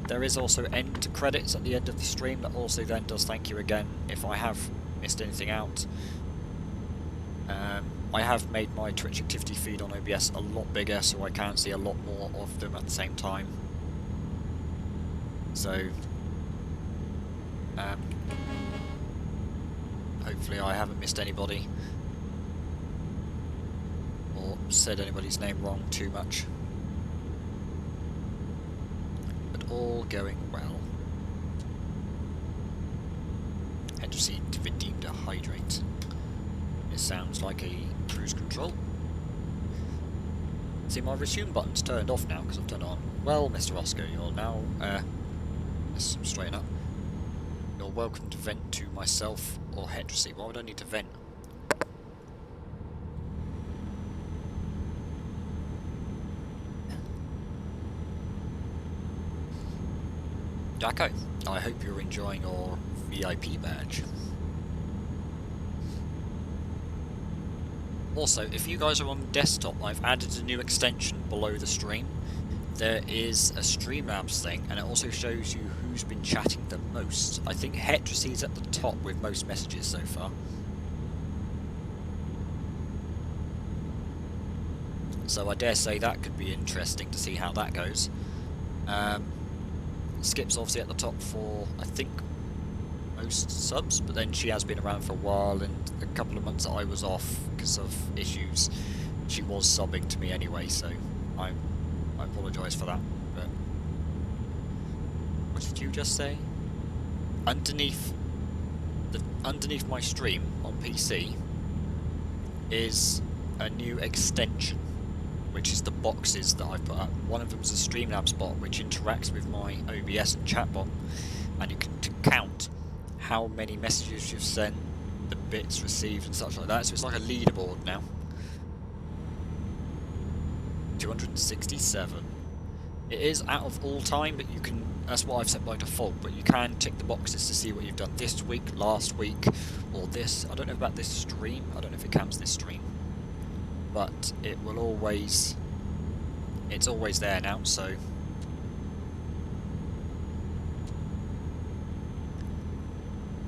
There is also end credits at the end of the stream that also then does thank you again if I have missed anything out. I have made my Twitch activity feed on OBS a lot bigger, so I can see a lot more of them at the same time. So, hopefully I haven't missed anybody or said anybody's name wrong too much. But all going well. Hetracy redeemed a hydrate. It sounds like a cruise control. See, my resume button's turned off now because I've turned it on. Well, Mr. Oscar, you're now, let's straighten up. You're welcome to vent to myself or Hetracy. Why would I need to vent? Jacko, I hope you're enjoying your VIP badge. Also, if you guys are on desktop, I've added a new extension below the stream. There is a Streamlabs thing, and it also shows you who's been chatting the most. I think Hetracy's at the top with most messages so far. So I dare say that could be interesting to see how that goes. Skip's obviously at the top for, I think, most subs, but then she has been around for a while, and a couple of months that I was off because of issues, she was subbing to me anyway, so I apologise for that. But what did you just say? Underneath my stream on PC is a new extension, which is the boxes that I've put up. One of them is a Streamlabs bot which interacts with my OBS and chatbot, and you can count how many messages you've sent, the bits received and such like that, so it's like a leaderboard now. 267. It is out of all time, but you can, that's what I've set by default, but you can tick the boxes to see what you've done this week, last week, or this. I don't know about this stream, I don't know if it counts this stream, but it will always, it's always there now, so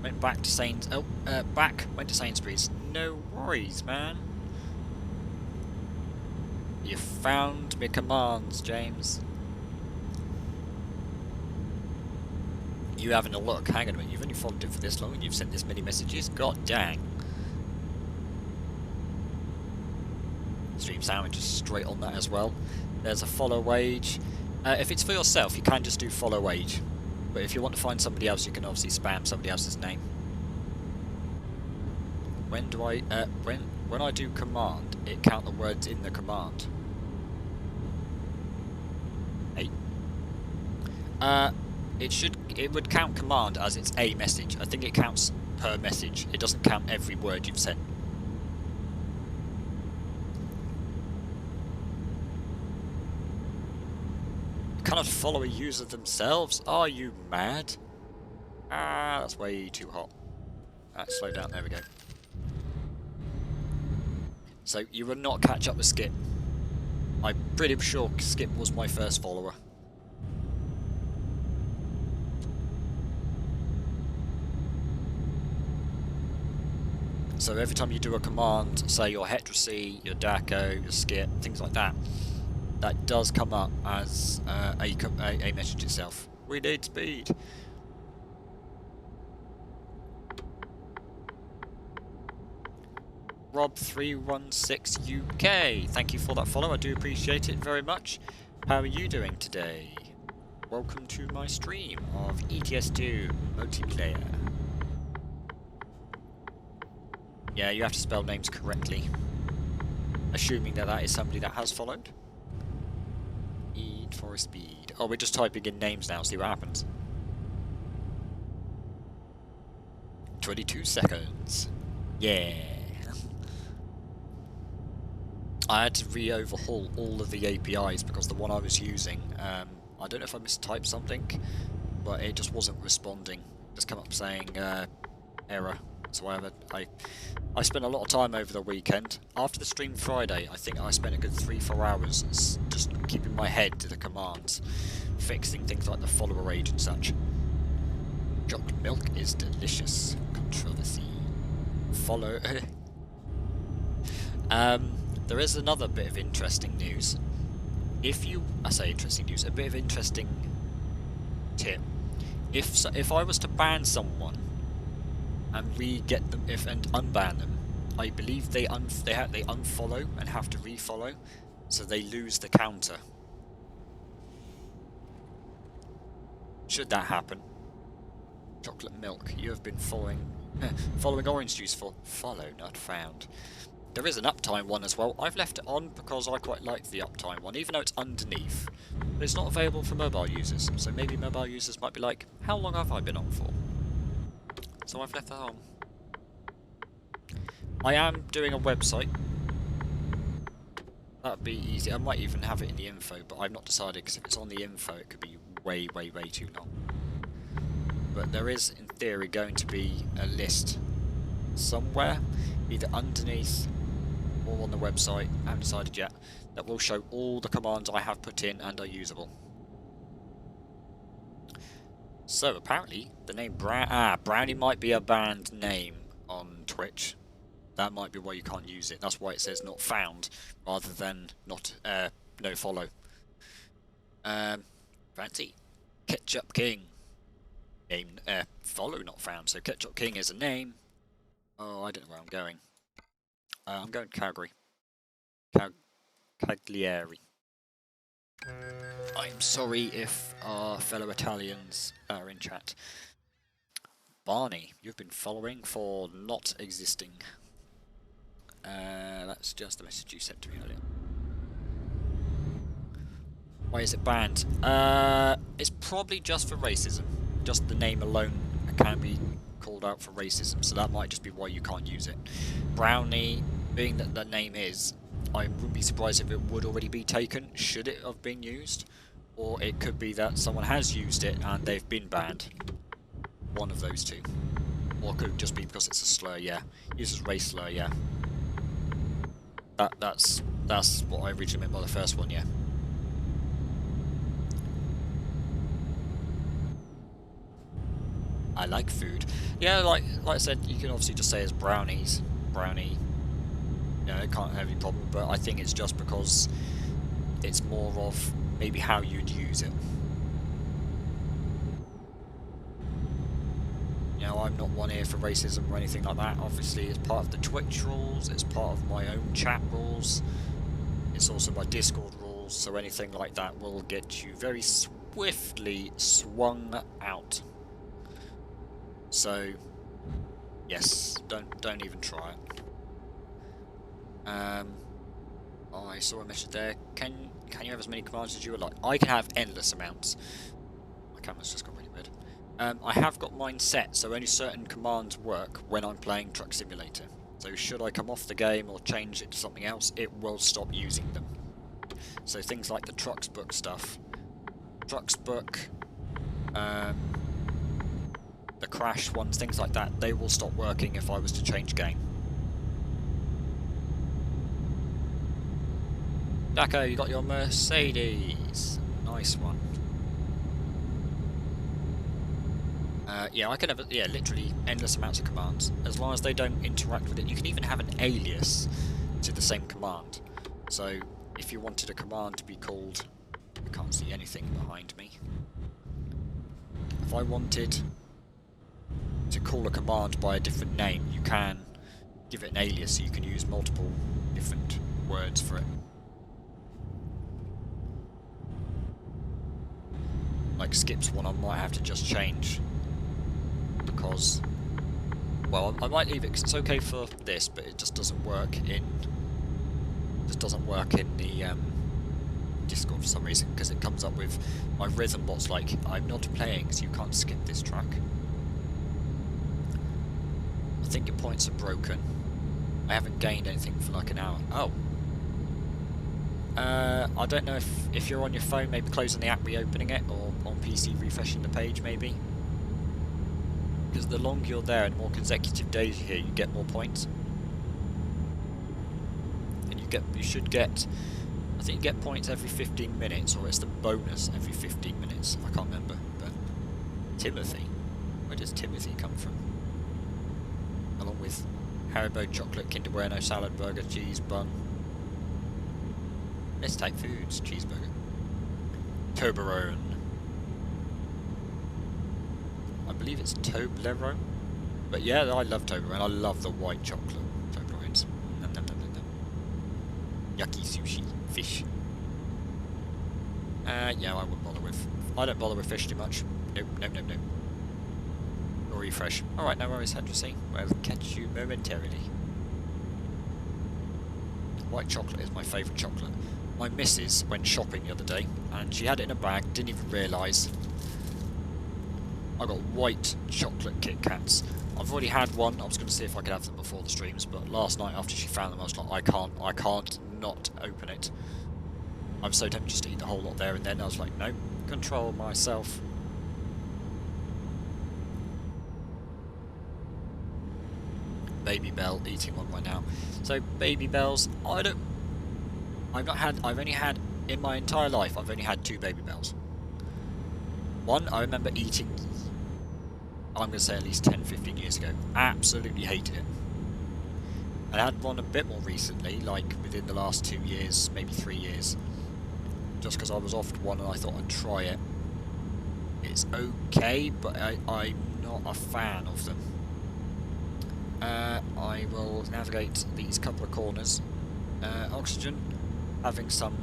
went back to went to Sainsbury's. No worries, man. You found me commands, James. You having a look? Hang on a minute, you've only followed it for this long and you've sent this many messages? God dang. Stream sandwich is straight on that as well. There's a follow wage. If it's for yourself, you can just do follow wage. But if you want to find somebody else, you can obviously spam somebody else's name. When do I, when I do command, it count the words in the command. Hey. It would count command as it's a message. I think it counts per message. It doesn't count every word you've sent. Cannot follow a user themselves? Are you mad? Ah, that's way too hot. Alright, slow down, there we go. So, you will not catch up with Skip. I'm pretty sure Skip was my first follower. So every time you do a command, say your Hetrosy, your Daco, your Skip, things like that, that does come up as a message itself. We need speed. Rob316UK, thank you for that follow. I do appreciate it very much. How are you doing today? Welcome to my stream of ETS2 multiplayer. Yeah, you have to spell names correctly. Assuming that that is somebody that has followed. Need for speed. Oh, we're just typing in names now, see what happens. 22 seconds. Yeah. I had to re-overhaul all of the APIs because the one I was using, I don't know if I mistyped something, but it just wasn't responding. Just come up saying error. So I spent a lot of time over the weekend. After the stream Friday, I think I spent a good 3-4 hours just keeping my head to the commands, fixing things like the follower age and such. Chocolate milk is delicious. Controversy. Follow. There is another bit of interesting news. I say interesting news, a bit of interesting tip. If I was to ban someone and re-get them and unban them, I believe they unfollow and have to refollow, so they lose the counter. Should that happen, chocolate milk, you have been following orange juice for follow not found. There is an uptime one as well. I've left it on because I quite like the uptime one, even though it's underneath. But it's not available for mobile users, so maybe mobile users might be like, how long have I been on for? So I've left that on. I am doing a website. That'd be easy. I might even have it in the info, but I've not decided, because if it's on the info it could be way, way, way too long. But there is, in theory, going to be a list somewhere, either underneath or on the website, I haven't decided yet, that will show all the commands I have put in and are usable. So apparently the name Brownie might be a banned name on Twitch. That might be why you can't use it. That's why it says not found rather than not no follow. Fancy. Ketchup King. Name follow not found. So Ketchup King is a name. Oh, I don't know where I'm going. I'm going to Calgary. Cagliari. I'm sorry if our fellow Italians are in chat. Barney, you've been following for not existing. That's just the message you sent to me earlier. Why is it banned? It's probably just for racism. Just the name alone can be called out for racism, so that might just be why you can't use it. Brownie, being that the name is, I wouldn't be surprised if it would already be taken, should it have been used. Or it could be that someone has used it and they've been banned. One of those two. Or it could just be because it's a slur, yeah. Uses race slur, yeah. That's what I originally meant by the first one, yeah. I like food. Yeah, like I said, you can obviously just say as brownies. Brownie. Yeah, it can't have any problem, but I think it's just because it's more of maybe how you'd use it. You know, I'm not one here for racism or anything like that. Obviously, it's part of the Twitch rules, it's part of my own chat rules, it's also my Discord rules, so anything like that will get you very swiftly swung out. So, yes, don't even try it. Oh, I saw a message there. Can you have as many commands as you would like? I can have endless amounts. My camera's just got really weird. I have got mine set, so only certain commands work when I'm playing Truck Simulator. So should I come off the game or change it to something else, it will stop using them. So things like the Trucks Book stuff. Trucks Book, the Crash ones, things like that, they will stop working if I was to change game. Daco, you got your Mercedes. Nice one. Yeah, I can have, literally endless amounts of commands, as long as they don't interact with it. You can even have an alias to the same command. So, if you wanted a command to be called... I can't see anything behind me. If I wanted to call a command by a different name, you can give it an alias, so you can use multiple different words for it. Like Skip's one, I might have to just change, because, well, I might leave it because it's okay for this, but it just doesn't work in the Discord for some reason, because it comes up with my rhythm bot's like, I'm not playing, so you can't skip this track. I think your points are broken. I haven't gained anything for like an hour. Oh. I don't know if you're on your phone, maybe closing the app, reopening it, or on PC refreshing the page maybe. Because the longer you're there and the more consecutive days you're here, you get more points. And you should get, I think you get points every 15 minutes, or it's the bonus every 15 minutes. I can't remember, but Timothy. Where does Timothy come from? Along with Haribo chocolate, Kinder Bueno, salad, burger, cheese, bun. Let's take foods, cheeseburger. Toblerone. I believe it's Toblerone. But yeah, I love Toblerone. I love the white chocolate Toblerones. Nom, nom, nom, nom, nom. Yucky sushi. Fish. Yeah, I wouldn't bother with... I don't bother with fish too much. Nope, nope, nope, nope. Or refresh. Alright, no worries, Hedgesy. We'll catch you momentarily. White chocolate is my favourite chocolate. My missus went shopping the other day, and she had it in a bag, didn't even realise. I got white chocolate Kit Kats. I've already had one. I was going to see if I could have them before the streams, but last night after she found them, I was like, I can't not open it. I was so tempted just to eat the whole lot there and then. I was like, no, control myself. Baby Bell, eating one right now. So Baby Bells, I've only had, in my entire life, I've only had 2 Baby Bells. One, I remember eating, I'm going to say at least 10-15 years ago. Absolutely hated it. I had one a bit more recently, like within the last 2 years, maybe 3 years. Just because I was offered one and I thought I'd try it. It's okay, but I'm not a fan of them. I will navigate these couple of corners. Oxygen, having some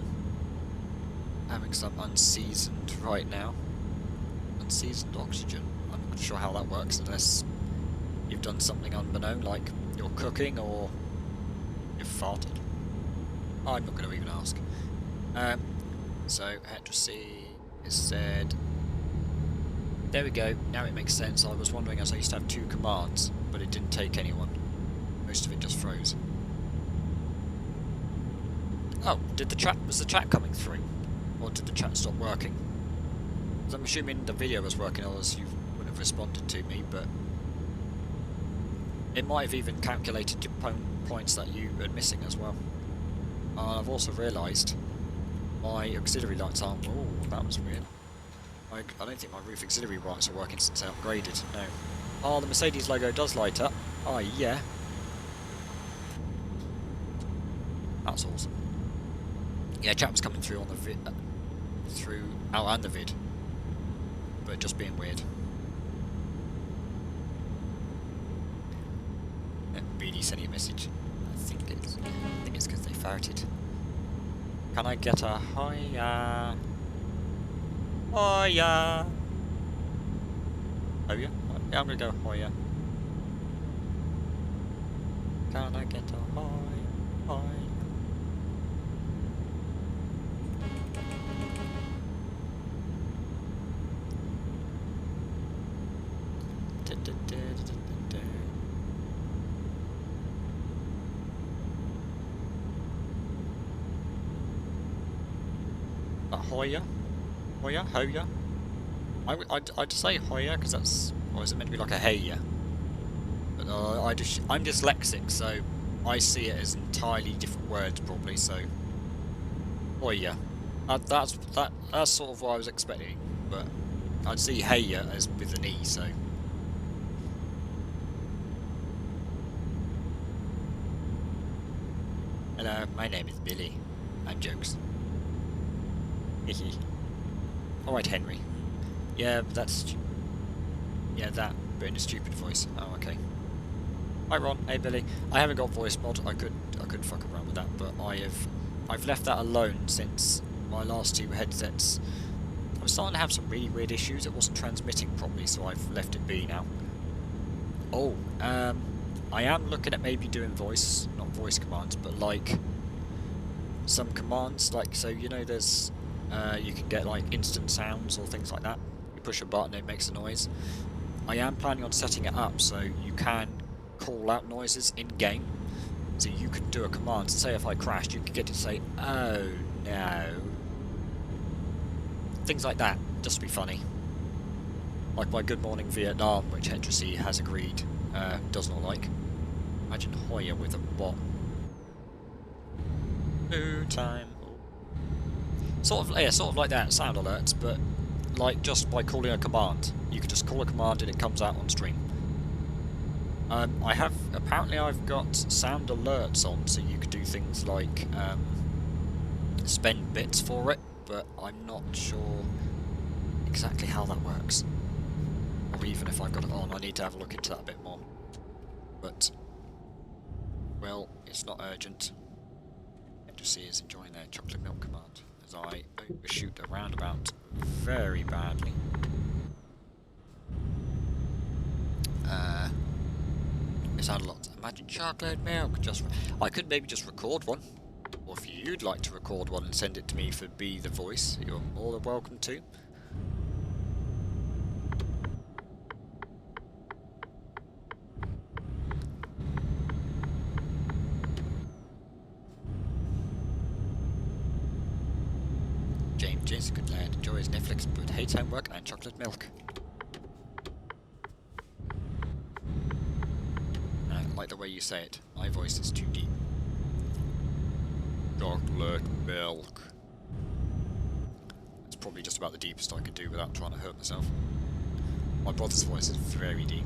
unseasoned right now. Unseasoned oxygen. I'm not sure how that works unless you've done something unbeknown, like you're cooking or you've farted. I'm not going to even ask. So Hedgesy is said. There we go. Now it makes sense. I was wondering, as I used to have 2 commands, but it didn't take anyone. Most of it just froze. Oh, was the chat coming through? Or did the chat stop working? Because I'm assuming the video was working, otherwise you would have responded to me, but it might have even calculated your points that you were missing as well. I've also realised my auxiliary lights aren't... Oh, that was weird. I don't think my roof auxiliary lights are working since I upgraded, no. Oh, the Mercedes logo does light up. Oh, yeah. That's awesome. Yeah, chat was coming through on the vid, and the vid, but just being weird. Beanie sent you a message. I think it's because they farted. Can I get a hiya? Hiya. Oh yeah? Yeah, I'm gonna go hiya. Can I get a hiya? Hiya. Hoya? Hoya? Hoya? I'd say Hoya because that's... Or is it meant to be like a heya? But I'm dyslexic, so I see it as entirely different words probably, so... Hoya. That's sort of what I was expecting, but I'd see heya as with an E, so Hello, my name is Billy. I'm jokes. Hehe. Alright, Henry. Yeah, but that's... Yeah, that, but in a stupid voice. Oh, okay. Hi Ron, hey Billy. I haven't got voice mod. I could fuck around with that, but I've left that alone since my last two headsets. I was starting to have some really weird issues. It wasn't transmitting properly, so I've left it be now. Oh, I am looking at maybe doing voice, not voice commands, but like some commands, like, so you know there's you can get like instant sounds or things like that. You push a button, it makes a noise. I am planning on setting it up so you can call out noises in game. So you can do a command. Say if I crashed, you can get to say, "Oh no," things like that. Just to be funny. Like my Good Morning Vietnam, which Henry has agreed does not like. Imagine Hoya with a bot. New time. Sort of like that, sound alerts, but like just by calling a command. You can just call a command and it comes out on stream. Apparently I've got sound alerts on, so you could do things like spend bits for it, but I'm not sure exactly how that works. Or even if I've got it on, I need to have a look into that a bit more. But, well, it's not urgent. Henry is enjoying their chocolate milk command, as I overshoot a roundabout very badly. It sounded a lot. Imagine chocolate milk. I could maybe just record one, or if you'd like to record one and send it to me for Be the Voice, you're more than welcome to. James is a good lad, enjoys Netflix but hates homework and chocolate milk. I like the way you say it. My voice is too deep. Chocolate milk. It's probably just about the deepest I could do without trying to hurt myself. My brother's voice is very deep.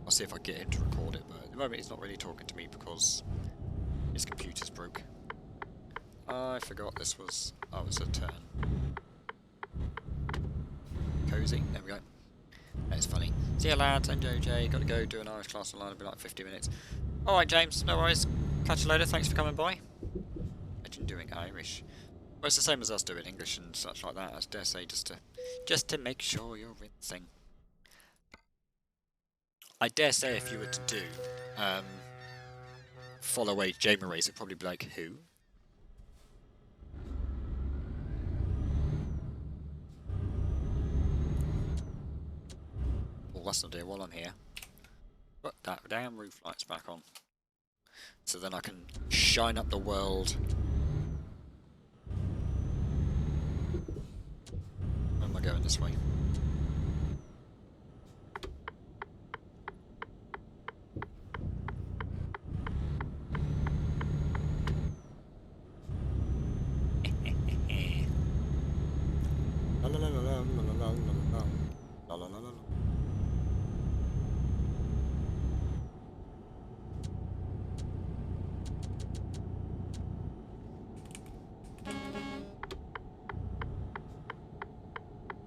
I'll see if I can get him to record it, but at the moment he's not really talking to me because his computer's broke. I forgot this was... Oh, it's a turn. Cozy, there we go. That's funny. See you lads, and JJ, gotta go do an Irish class online, it'll be like 50 minutes. Alright James, no worries. Catch you later, thanks for coming by. Imagine doing Irish. Well, it's the same as us doing English and such like that, I dare say, just to make sure you're rinsing. I dare say if you were to do follow a Jamer race, it'd probably be like, who? Well, that's not it while I'm here. Put that damn roof lights back on. So then I can shine up the world. Where am I going this way?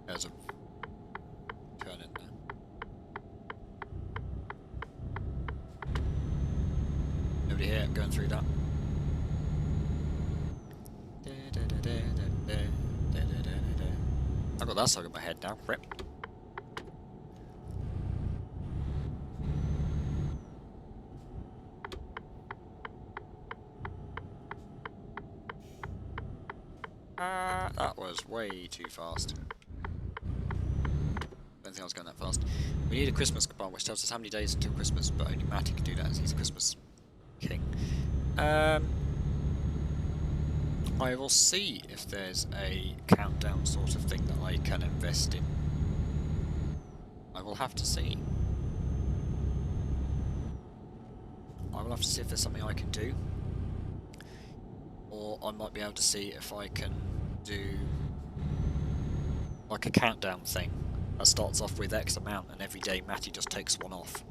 There's a turn in there. Nobody here, I'm going through that. I've got that stuck in my head now, crap. That was way too fast. Don't think I was going that fast. We need a Christmas command which tells us how many days until Christmas, but only Matty can do that as he's a Christmas king. I will see if there's a countdown sort of thing that I can invest in. I will have to see. I will have to see if there's something I can do. Or I might be able to see if I can do like a countdown thing that starts off with X amount and every day Matty just takes one off.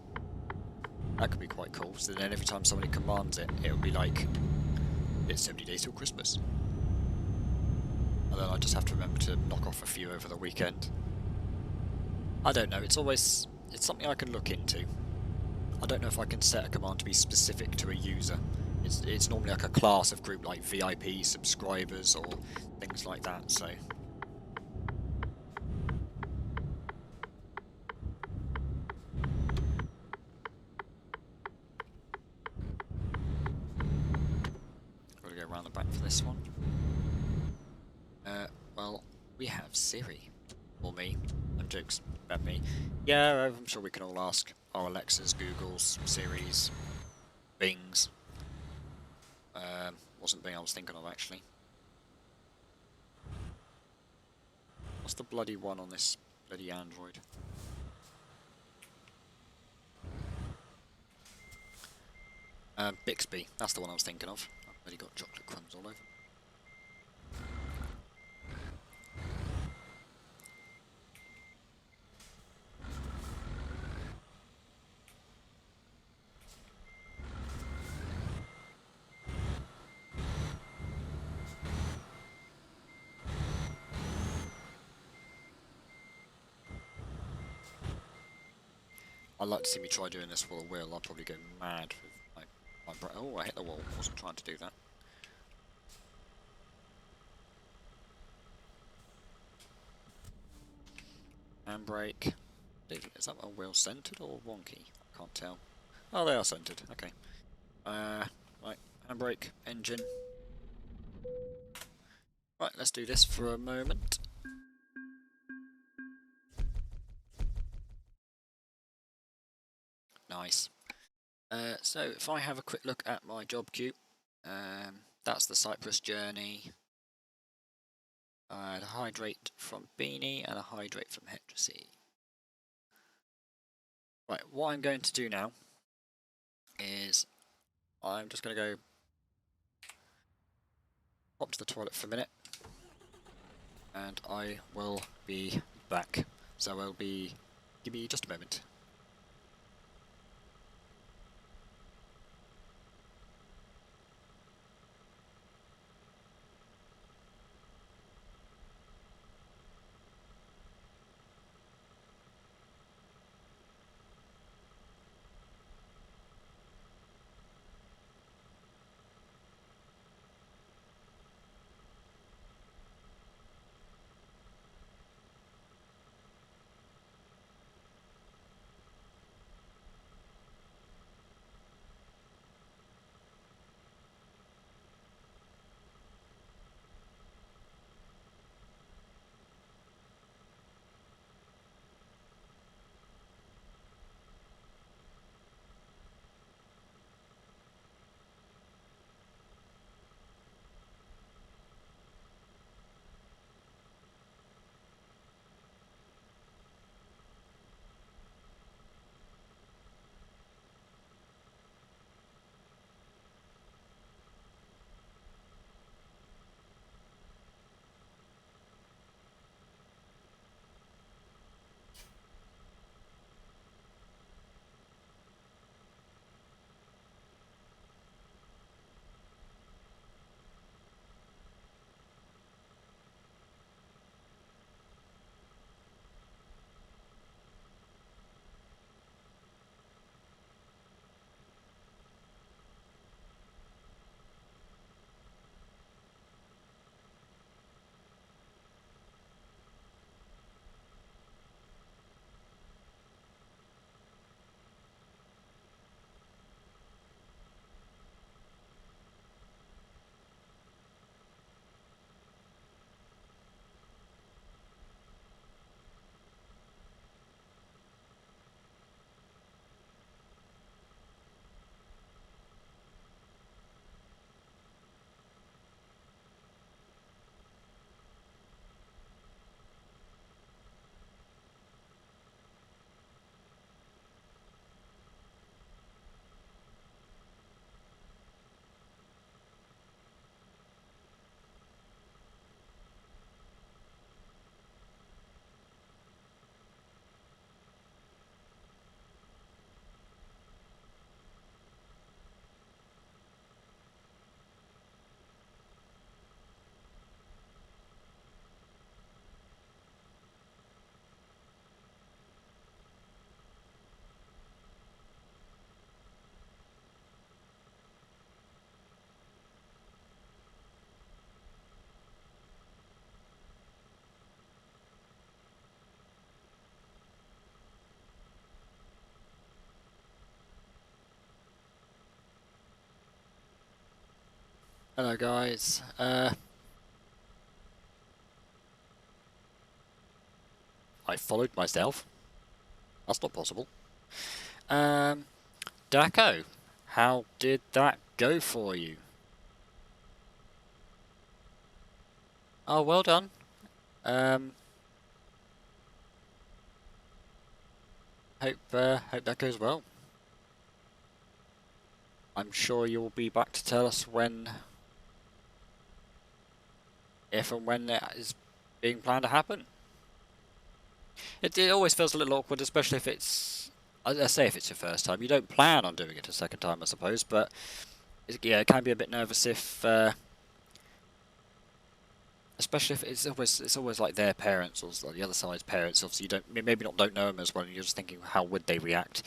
That could be quite cool. So then every time somebody commands it, it'll be like it's 70 days till Christmas. And then I just have to remember to knock off a few over the weekend. I don't know, it's something I can look into. I don't know if I can set a command to be specific to a user. It's normally like a class of group like VIP subscribers or things like that, so. Gotta go around the back for this one. Well, we have Siri. Or me. I'm jokes about me. Yeah, I'm sure we can all ask our Alexas, Googles, Siris, Bings. Wasn't Bing I was thinking of, actually. What's the bloody one on this bloody Android? Bixby, that's the one I was thinking of. I've already got chocolate crumbs all over. I'd like to see me try doing this for a wheel. I'll probably go mad with my oh, I hit the wall. I wasn't trying to do that. Handbrake. Is that a wheel centered or wonky? I can't tell. Oh, they are centered. Okay. Right. Handbrake. Engine. Right, let's do this for a moment. Nice. So if I have a quick look at my job queue, that's the Cyprus journey. A hydrate from Beanie and a hydrate from Hetrasy. Right, what I'm going to do now is I'm just going to go pop to the toilet for a minute and I will be back. So I'll be... give me just a moment. Hello guys. I followed myself. That's not possible. Daco, how did that go for you? Oh, well done. Hope that goes well. I'm sure you'll be back to tell us if and when that is being planned to happen. It always feels a little awkward, especially if it's, I say if it's your first time. You don't plan on doing it a second time, I suppose, but yeah, it can be a bit nervous if, especially if it's always like their parents or like the other side's parents. Obviously, you maybe don't know them as well, and you're just thinking, how would they react?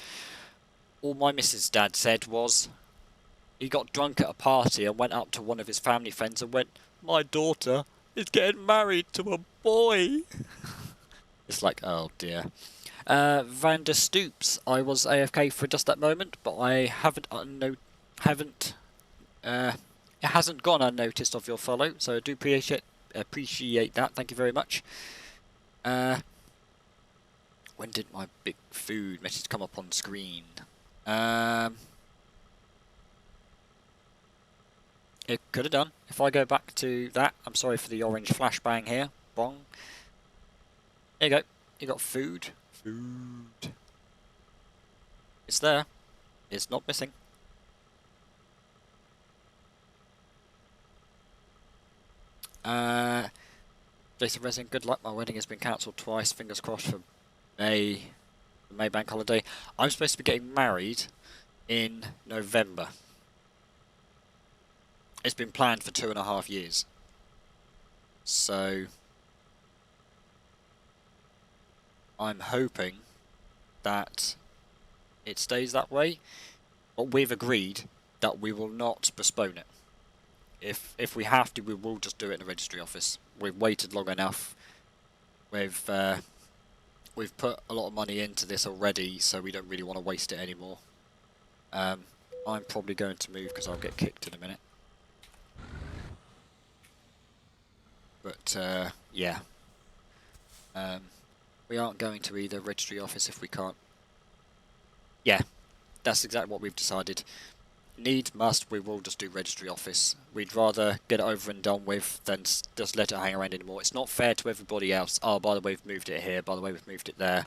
All my missus' dad said was, he got drunk at a party and went up to one of his family friends and went, "My daughter is getting married to a boy." It's like, oh dear. Vander Stoops, I was AFK for just that moment, but I it hasn't gone unnoticed of your follow, so I do appreciate that. Thank you very much. When did my big food message come up on screen? It could have done. If I go back to that, I'm sorry for the orange flashbang here. Bong. There you go. You got food. Food. It's there. It's not missing. Jason Resin, good luck. My wedding has been cancelled twice. Fingers crossed for May Bank holiday. I'm supposed to be getting married in November. It's been planned for 2.5 years. So I'm hoping that it stays that way. But we've agreed that we will not postpone it. If we have to, we will just do it in the registry office. We've waited long enough. We've put a lot of money into this already, so we don't really want to waste it anymore. I'm probably going to move because I'll get kicked in a minute. But yeah, we aren't going to either registry office if we can't. Yeah, that's exactly what we've decided. Need, must, we will just do registry office. We'd rather get it over and done with than just let it hang around anymore. It's not fair to everybody else. Oh, by the way, we've moved it here. By the way, we've moved it there.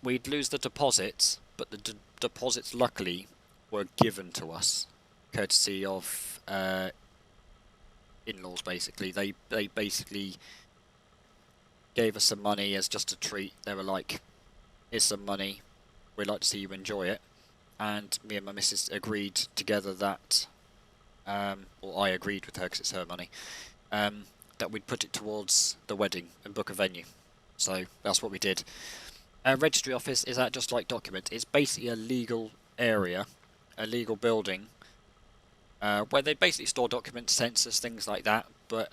We'd lose the deposits, but the deposits, luckily, were given to us, courtesy of in-laws, basically. They basically gave us some money as just a treat. They were like, here's some money. We'd like to see you enjoy it. And me and my missus agreed together that, or I agreed with her because it's her money, that we'd put it towards the wedding and book a venue. So that's what we did. Registry office is that just like document. It's basically a legal area, a legal building, where they basically store documents, census, things like that. But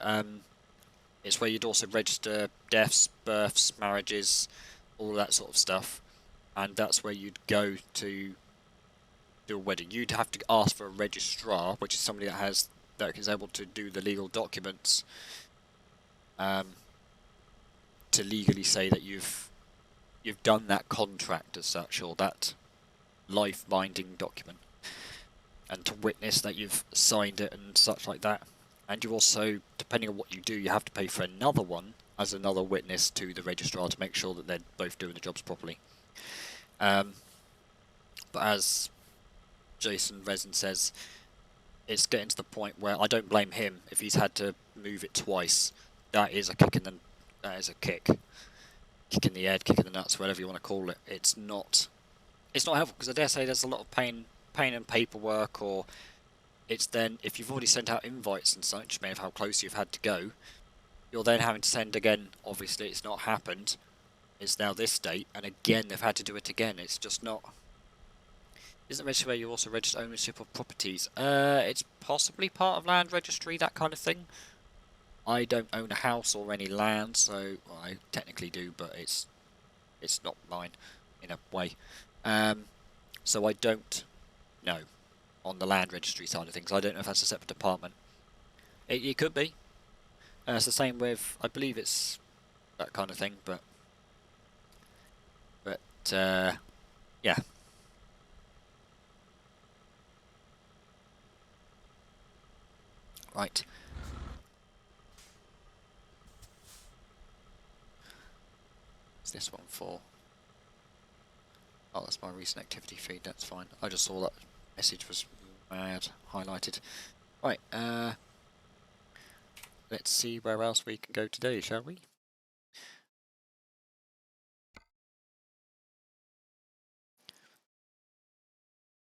it's where you'd also register deaths, births, marriages, all that sort of stuff. And that's where you'd go to do a wedding. You'd have to ask for a registrar, which is somebody that is able to do the legal documents, to legally say that you've done that contract as such, or that life-binding document, and to witness that you've signed it and such like that. And you also, depending on what you do, you have to pay for another one as another witness to the registrar to make sure that they're both doing the jobs properly. But as Jason Resin says, it's getting to the point where I don't blame him if he's had to move it twice. That is a kick in the head, kick in the nuts, whatever you want to call it. It's not helpful because I dare say there's a lot of pain and paperwork, or it's then if you've already sent out invites and such, maybe how close you've had to go, you're then having to send again. Obviously, it's not happened. It's now this date, and again they've had to do it again. It's just not. Isn't registry where you also register ownership of properties? It's possibly part of land registry, that kind of thing. I don't own a house or any land, so well, I technically do, but it's not mine in a way. So I don't know on the land registry side of things. I don't know if that's a separate department. It could be. It's the same with, I believe it's that kind of thing, but yeah. Right. What's this one for? Oh, that's my recent activity feed, that's fine. I just saw that message was highlighted. Right, let's see where else we can go today, shall we?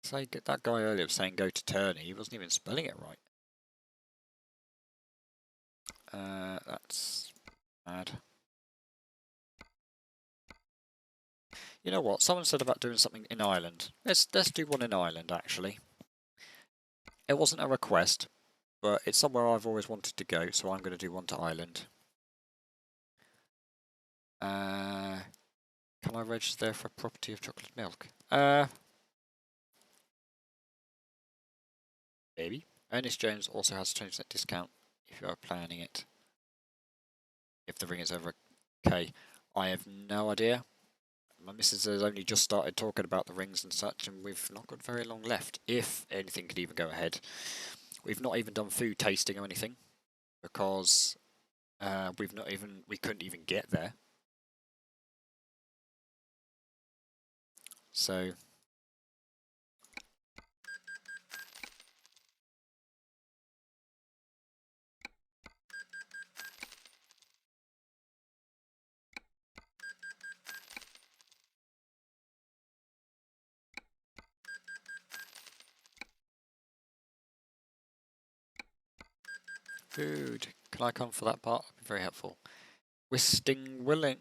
So that guy earlier was saying go to Turney, he wasn't even spelling it right. That's bad. You know what? Someone said about doing something in Ireland. Let's do one in Ireland, actually. It wasn't a request, but it's somewhere I've always wanted to go, so I'm going to do one to Ireland. Can I register for property of chocolate milk? Maybe. Ernest Jones also has a 20% discount if you are planning it. If the ring is over K. I have no idea. My missus has only just started talking about the rings and such, and we've not got very long left, if anything could even go ahead. We've not even done food tasting or anything, because we couldn't even get there. So food. Can I come for that part? That'd be very helpful. Winston Willington,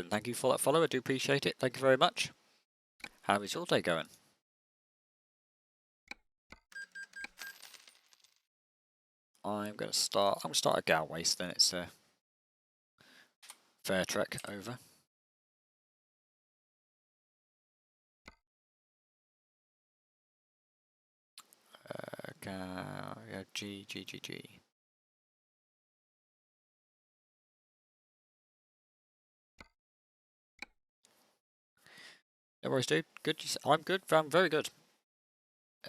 thank you for that follow. I do appreciate it. Thank you very much. How is your day going? I'm going to start at Galway, so then it's a fair trek over. Yeah, G. No worries, dude. Good. I'm good. I'm very good.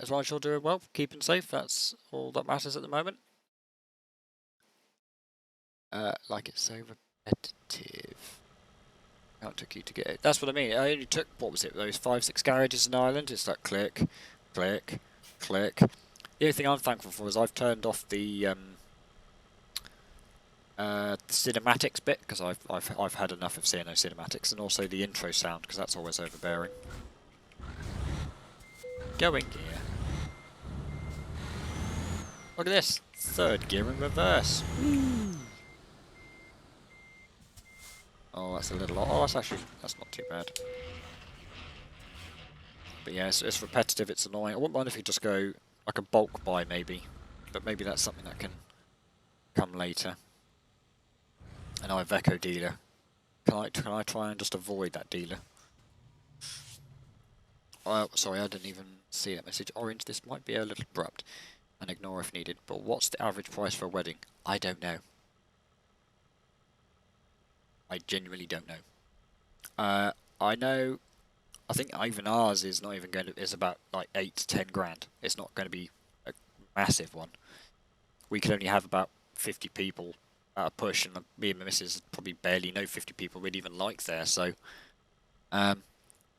As long as you're doing well, keeping safe, that's all that matters at the moment. Like it's so repetitive. How it took you to get it. That's what I mean. I only took, what was it, those 5-6 garages in Ireland? It's like click, click, click. The only thing I'm thankful for is I've turned off the cinematics bit, because I've had enough of seeing those cinematics, and also the intro sound, because that's always overbearing. Going gear. Look at this, third gear in reverse. Oh, that's a little. Oh, that's not too bad. But yeah, it's repetitive. It's annoying. I wouldn't mind if you just go like a bulk buy maybe, but maybe that's something that can come later. An Iveco dealer. Can I try and just avoid that dealer? Oh, sorry, I didn't even see that message. Orange, this might be a little abrupt, and ignore if needed. But what's the average price for a wedding? I don't know. I genuinely don't know. I know. I think even ours is not even going to. Is about like 8 to 10 grand. It's not going to be a massive one. We can only have about 50 people at a push, and me and my missus probably barely know 50 people we'd even like there. So,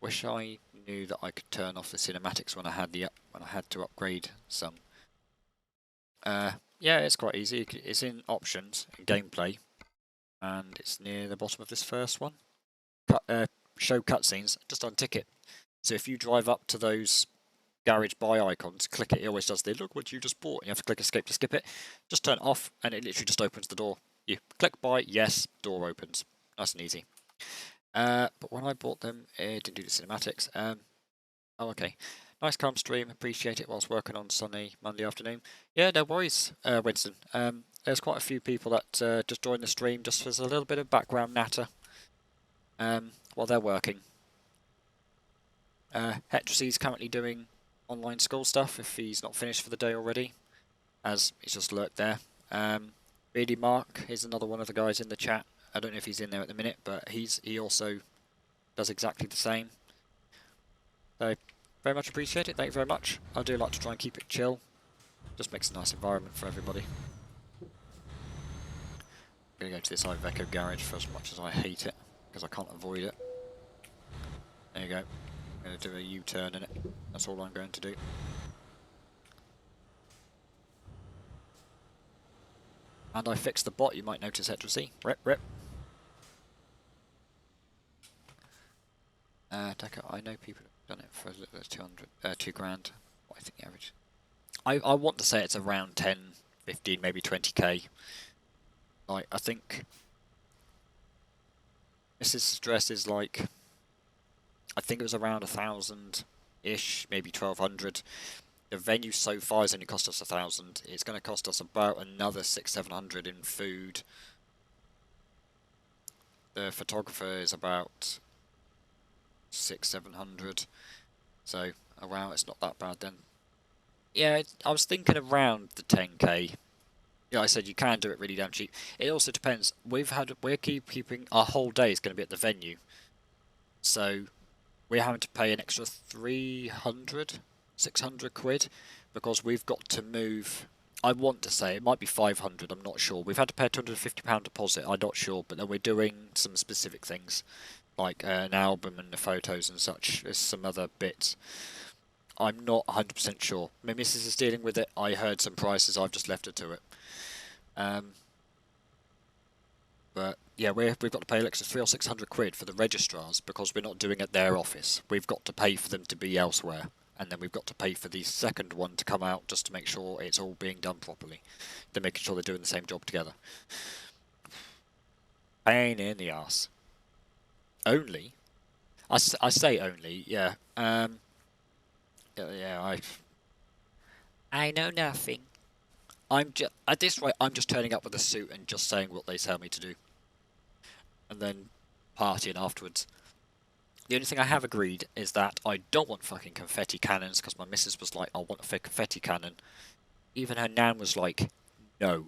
wish I knew that I could turn off the cinematics when I had to upgrade some. Yeah, it's quite easy. It's in options and gameplay, and it's near the bottom of this first one. Show cutscenes. Just untick it. So if you drive up to those garage buy icons, click it. It always does the look what you just bought. And you have to click escape to skip it. Just turn it off, and it literally just opens the door. You click buy, yes, door opens. Nice and easy. But when I bought them, it didn't do the cinematics. Oh, okay. Nice calm stream. Appreciate it whilst working on sunny Monday afternoon. Yeah, no worries, Winston. There's quite a few people that just joined the stream just as a little bit of background natter while they're working. Hetracy's currently doing online school stuff if he's not finished for the day already, as he's just lurked there. Beardy Mark is another one of the guys in the chat. I don't know if he's in there at the minute, but he also does exactly the same. So, very much appreciate it. Thank you very much. I do like to try and keep it chill. Just makes a nice environment for everybody. I'm going to go to this Iveco garage for as much as I hate it, because I can't avoid it. There you go. I'm going to do a U-turn in it. That's all I'm going to do. And I fixed the bot, you might notice, Hetracy. Rip, rip. Deco, I know people have done it for as little as 2 grand. What I think the average. I want to say it's around 10, 15, maybe 20k. Like, I think Mrs. Dress is like, I think it was around 1,000-ish, maybe 1,200. The venue so far has only cost us 1,000. It's going to cost us about another 600-700 in food. The photographer is about 600-700. So around, it's not that bad then. Yeah, I was thinking around the 10k. Yeah, I said you can do it really damn cheap. It also depends. We're keeping our whole day is going to be at the venue, so we're having to pay an extra 300, 600 quid because we've got to move. I want to say it might be 500. I'm not sure. We've had to pay a £250 deposit. I'm not sure, but then we're doing some specific things like an album and the photos and such. There's some other bits. I'm not 100% sure. My missus is dealing with it. I heard some prices. I've just left her to it. But yeah, we've got to pay an extra 300 or 600 quid for the registrars because we're not doing it at their office. We've got to pay for them to be elsewhere, and then we've got to pay for the second one to come out just to make sure it's all being done properly. They're making sure they're doing the same job together. Pain in the ass. Only, I say only, yeah. Yeah, I know nothing. At this rate, I'm just turning up with a suit and just saying what they tell me to do. And then partying afterwards. The only thing I have agreed is that I don't want fucking confetti cannons, because my missus was like, I want a confetti cannon. Even her nan was like, no.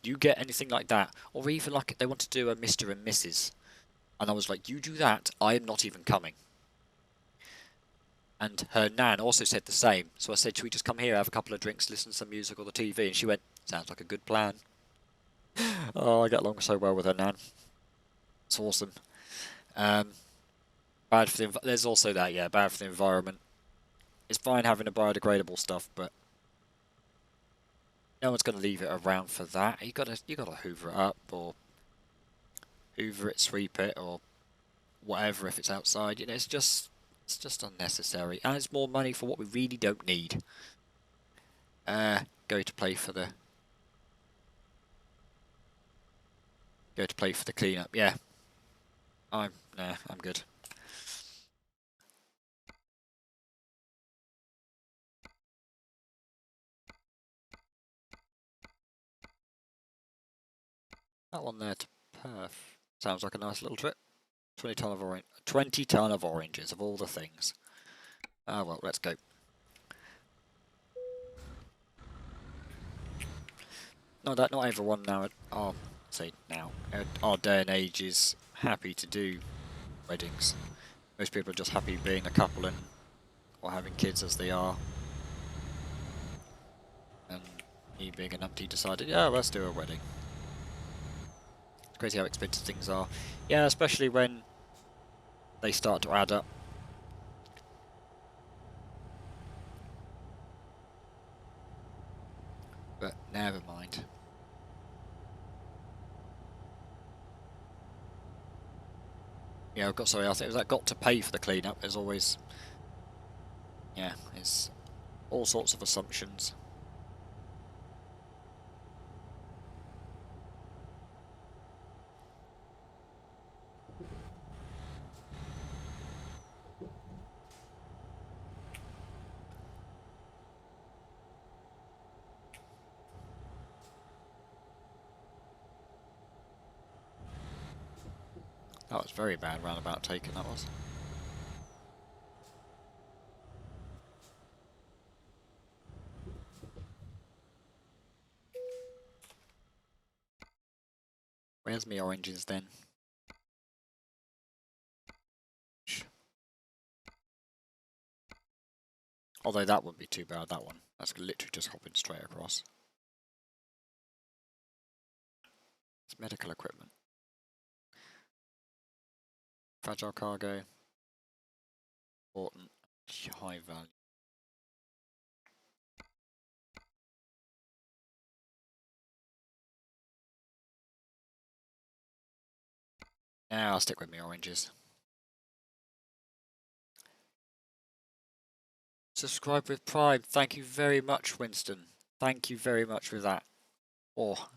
You get anything like that, or even like they want to do a Mr. and Mrs. And I was like, you do that, I am not even coming. And her nan also said the same. So I said, should we just come here, have a couple of drinks, listen to some music or the TV? And she went, sounds like a good plan. Oh, I get along so well with her nan. It's awesome. Bad for the there's also that, yeah, bad for the environment. It's fine having a biodegradable stuff, but no one's going to leave it around for that. You gotta hoover it up, or hoover it, sweep it, or whatever if it's outside. You know, it's just unnecessary, and it's more money for what we really don't need. Go to play for the cleanup. Yeah, I'm good. That one there to Perth sounds like a nice little trip. 20 ton of oranges of all the things. Ah well, let's go. No, that not everyone now. I'll say now. Our day and age is happy to do weddings. Most people are just happy being a couple and or having kids as they are. And me being a numpty decided, yeah, let's do a wedding. It's crazy how expensive things are. Yeah, especially when they start to add up. But never mind. Yeah, I think it was that got to pay for the cleanup. There's always, yeah, it's all sorts of assumptions. That was very bad roundabout taken, that was. Where's me oranges then? Although that wouldn't be too bad, that one. That's literally just hopping straight across. It's medical equipment. Fragile cargo. Important. High value. Yeah, I'll stick with me oranges. Subscribe with Prime. Thank you very much, Winston. Thank you very much for that. Oh,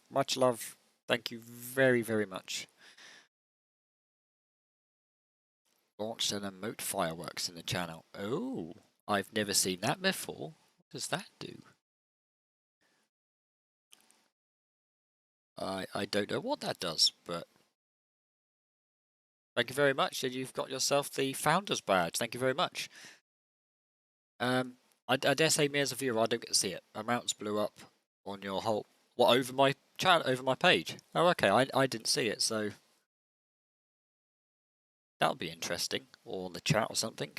much love. Thank you very, very much. Launched an emote fireworks in the channel. Oh, I've never seen that before. What does that do? I don't know what that does, but thank you very much. And you've got yourself the Founders Badge. Thank you very much. I dare say, me as a viewer, I don't get to see it. Amounts blew up on your whole. What, over my channel, over my page? Oh, okay. I didn't see it, so that'll be interesting. Or on the chat or something.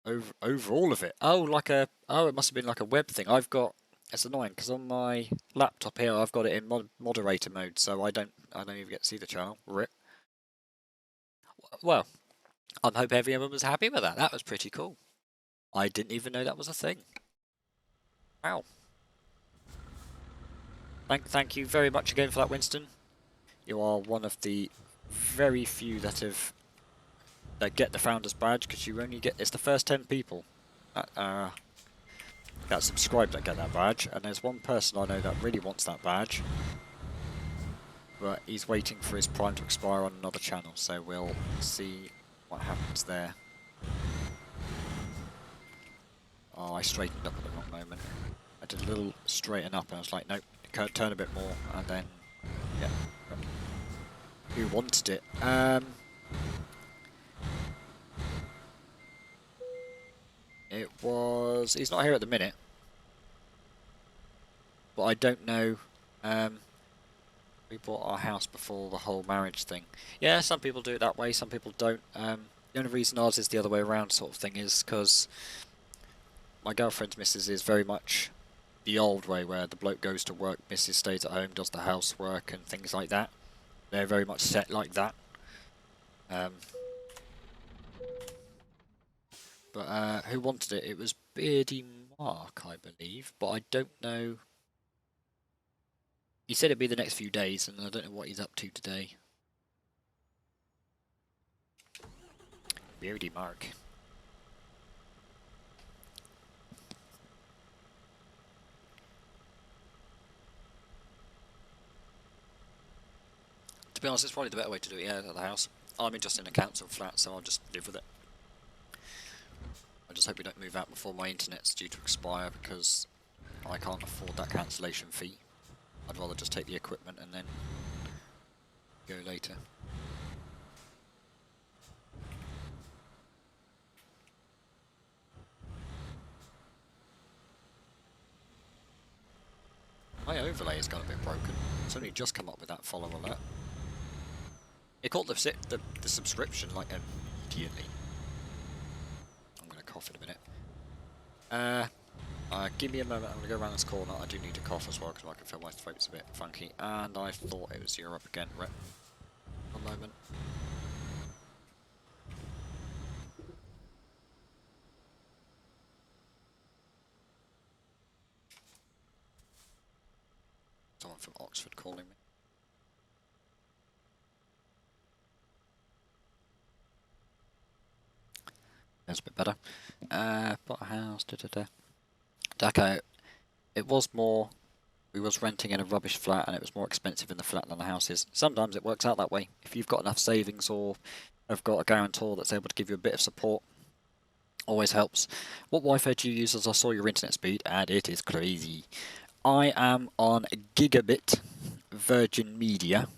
Over all of it. Oh, it must have been like a web thing. I've got. It's annoying because on my laptop here I've got it in moderator mode, so I don't even get to see the channel. Rip. Well, I hope everyone was happy with that. That was pretty cool. I didn't even know that was a thing. Wow. Thank you very much again for that, Winston. You are one of the very few that get the Founders Badge, because you only get, it's the first 10 people that subscribe that get that badge, and there's one person I know that really wants that badge, but he's waiting for his Prime to expire on another channel, so we'll see what happens there. Oh, I straightened up at the wrong moment. I did a little straighten up and I was like, nope, turn a bit more, and then, yeah. Who wanted it? It was... He's not here at the minute. But I don't know... we bought our house before the whole marriage thing. Yeah, some people do it that way, some people don't. The only reason ours is the other way around sort of thing is because my girlfriend's missus is very much the old way, where the bloke goes to work, missus stays at home, does the housework and things like that. They're very much set like that. But who wanted it? It was Beardy Mark, I believe, but I don't know. He said it'd be the next few days, and I don't know what he's up to today. Beardy Mark. To be honest, it's probably the better way to do it, yeah, at the house. I'm just in a council flat, so I'll just live with it. I just hope we don't move out before my internet's due to expire, because I can't afford that cancellation fee. I'd rather just take the equipment and then go later. My overlay has got a bit broken. It's only just come up with that follow alert. It caught the subscription like immediately. I'm going to cough in a minute. Give me a moment, I'm going to go around this corner. I do need to cough as well because I can feel my throat's a bit funky. And I thought it was Europe again. Right. One moment. Someone from Oxford calling me. That's a bit better. Bought a house, Okay, it was more... We was renting in a rubbish flat and it was more expensive in the flat than the house is. Sometimes it works out that way. If you've got enough savings or have got a guarantor that's able to give you a bit of support, always helps. What Wi-Fi do you use? As I saw your internet speed, and it is crazy. I am on Gigabit Virgin Media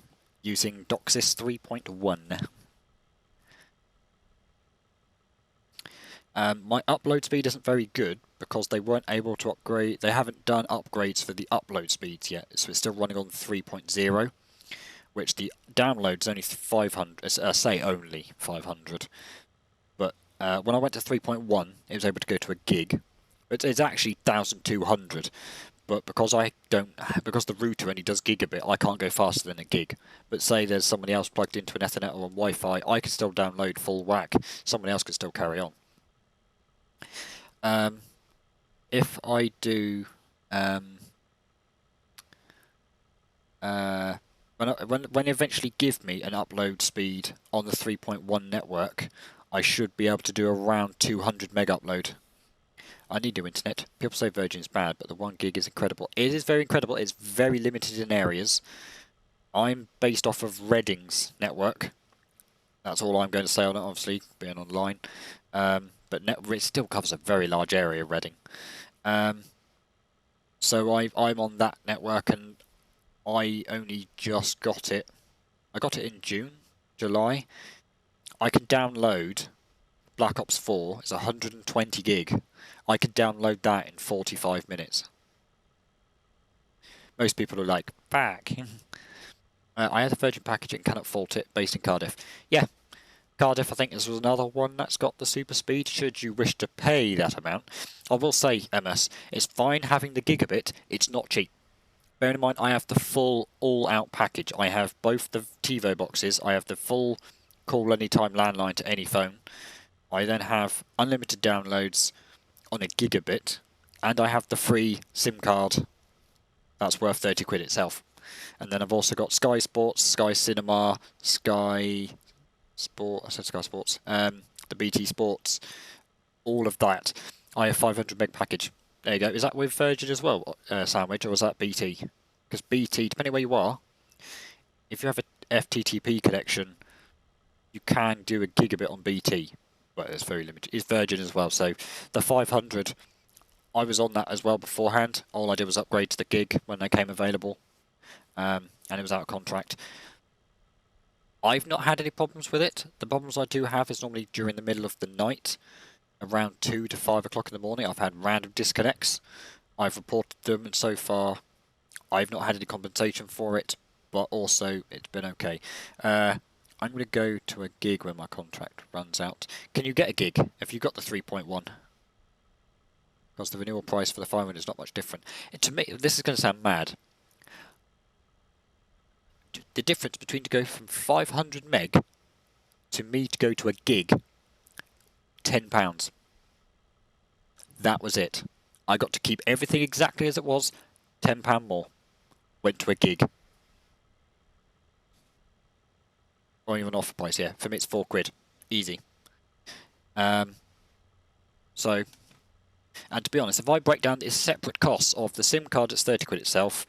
using DOCSIS 3.1. My upload speed isn't very good because they weren't able to upgrade. They haven't done upgrades for the upload speeds yet, so it's still running on 3.0, which the download's only 500. Say only 500, but when I went to 3.1, it was able to go to a gig. It's actually 1,200, but because the router only does gigabit, I can't go faster than a gig. But say there's somebody else plugged into an Ethernet or on Wi-Fi, I can still download full whack. Somebody else can still carry on. If I do when they eventually give me an upload speed on the 3.1 network, I should be able to do around 200 meg upload. I need new internet. People say Virgin is bad, but the 1 gig is incredible. It is very incredible. It's very limited in areas. I'm based off of Reading's network. That's all I'm going to say on it, obviously, being online. But it still covers a very large area, Reading. So I'm on that network, and I only just got it. I got it in June, July. I can download Black Ops 4. It's 120 gig. I can download that in 45 minutes. Most people are like, back. I had a Virgin package and cannot fault it, based in Cardiff. Yeah, Cardiff, I think this was another one that's got the super speed, should you wish to pay that amount. I will say, MS, it's fine having the gigabit, it's not cheap. Bear in mind, I have the full all-out package. I have both the TiVo boxes, I have the full call anytime landline to any phone. I then have unlimited downloads on a gigabit, and I have the free SIM card that's worth 30 quid itself. And then I've also got Sky Sports, Sky Cinema, Sky Sport, I said Sky Sports, the BT Sports, all of that. I have 500 meg package. There you go. Is that with Virgin as well, Sandwich, or is that BT? Because BT, depending where you are, if you have a FTTP connection, you can do a gigabit on BT, but it's very limited. It's Virgin as well, so the 500, I was on that as well beforehand. All I did was upgrade to the gig when they came available, and it was out of contract. I've not had any problems with it. The problems I do have is normally during the middle of the night, around 2 to 5 o'clock in the morning. I've had random disconnects. I've reported them, and so far I've not had any compensation for it, but also it's been okay. I'm going to go to a gig when my contract runs out. Can you get a gig if you got the 3.1? Because the renewal price for the 500 is not much different. And to me, this is going to sound mad. The difference between to go from 500 meg to me to go to a gig, £10. That was it. I got to keep everything exactly as it was, £10 more. Went to a gig. Or even offer price, yeah. For me it's 4 quid. Easy. So, and to be honest, if I break down the separate costs of the SIM card, it's 30 quid itself.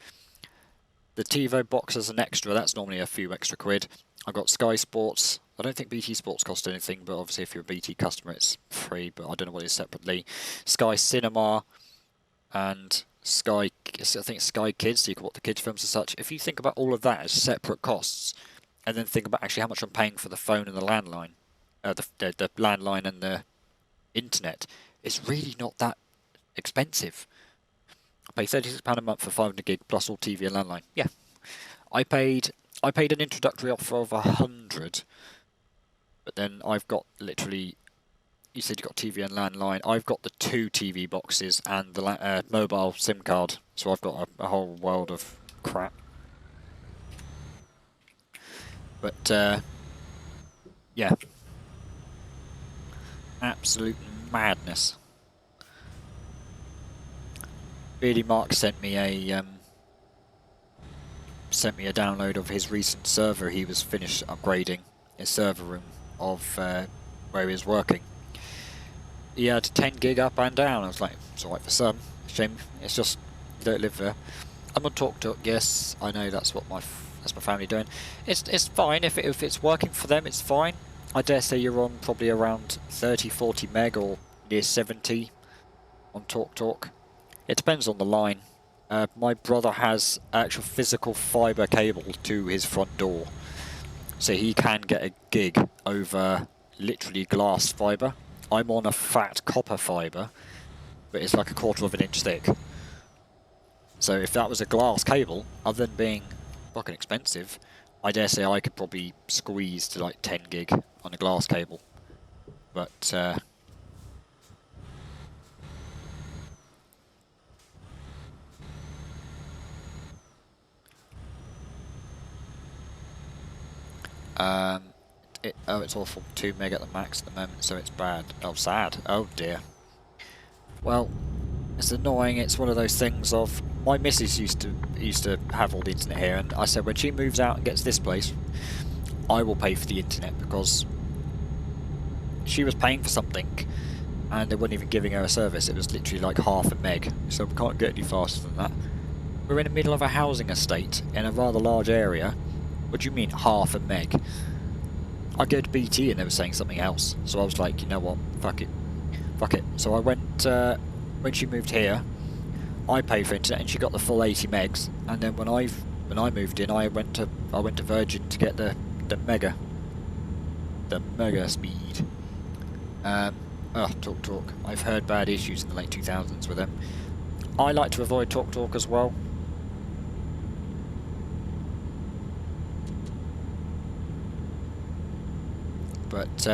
The TiVo box as an extra, that's normally a few extra quid. I've got Sky Sports. I don't think BT Sports cost anything, but obviously if you're a BT customer it's free, but I don't know what it is separately. Sky Cinema and Sky, I think Sky Kids, so you can watch the kids films and such. If you think about all of that as separate costs, and then think about actually how much I'm paying for the phone and the landline, the landline and the internet, it's really not that expensive. I pay £36 a month for 500 gig plus all TV and landline. Yeah, I paid an introductory offer of 100, but then I've got literally. You said you got TV and landline. I've got the 2 TV boxes and the mobile SIM card, so I've got a whole world of crap. But yeah, absolute madness. Beardy Mark sent me a download of his recent server. He was finished upgrading his server room of where he was working. He had 10 gig up and down. I was like, it's alright for some. Shame. It's just you don't live there. I'm on TalkTalk. Yes, I know that's what my family doing. It's fine if it's working for them. It's fine. I dare say you're on probably around 30-40 meg or near 70 on TalkTalk. It depends on the line. My brother has actual physical fibre cable to his front door, so he can get a gig over literally glass fibre. I'm on a fat copper fibre, but it's like a 1/4 of an inch thick. So if that was a glass cable, other than being fucking expensive, I dare say I could probably squeeze to like 10 gig on a glass cable. But it's awful. 2 meg at the max at the moment, so it's bad. Oh, sad. Oh dear. Well, it's annoying. It's one of those things of my missus used to have all the internet here, and I said when she moves out and gets this place, I will pay for the internet, because she was paying for something and they weren't even giving her a service. It was literally like 1/2 meg, so we can't get any faster than that. We're in the middle of a housing estate in a rather large area. What do you mean 1/2 meg? I go to BT and they were saying something else, so I was like, you know what, fuck it. So I went, when she moved here, I paid for internet and she got the full 80 megs, and then when I moved in, I went to Virgin to get the mega speed. TalkTalk. I've heard bad issues in the late 2000s with them. I like to avoid TalkTalk as well. But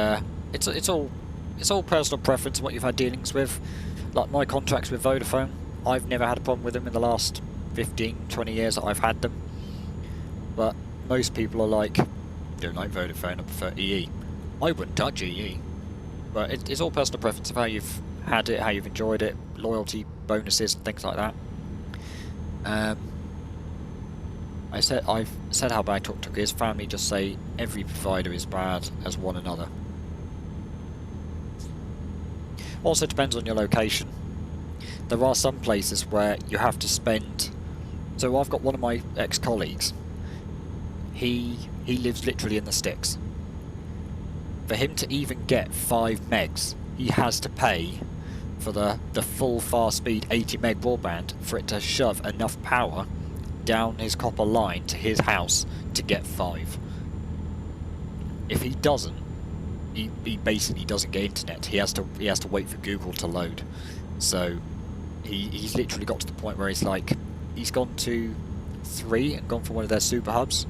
it's all personal preference and what you've had dealings with. Like my contracts with Vodafone, I've never had a problem with them in the last 15-20 years that I've had them. But most people are like, don't like Vodafone, I prefer EE. I wouldn't touch EE. But it's all personal preference of how you've had it, how you've enjoyed it, loyalty bonuses and things like that. I've said how bad TalkTalk is. Family just say every provider is bad as one another. Also depends on your location. There are some places where you have to spend... So I've got one of my ex-colleagues. He lives literally in the sticks. For him to even get 5 megs, he has to pay for the full fast speed 80 meg broadband for it to shove enough power down his copper line to his house to get 5. If he doesn't, he basically doesn't get internet. He has to wait for Google to load. So he's literally got to the point where he's like, he's gone to 3 and gone for one of their super hubs.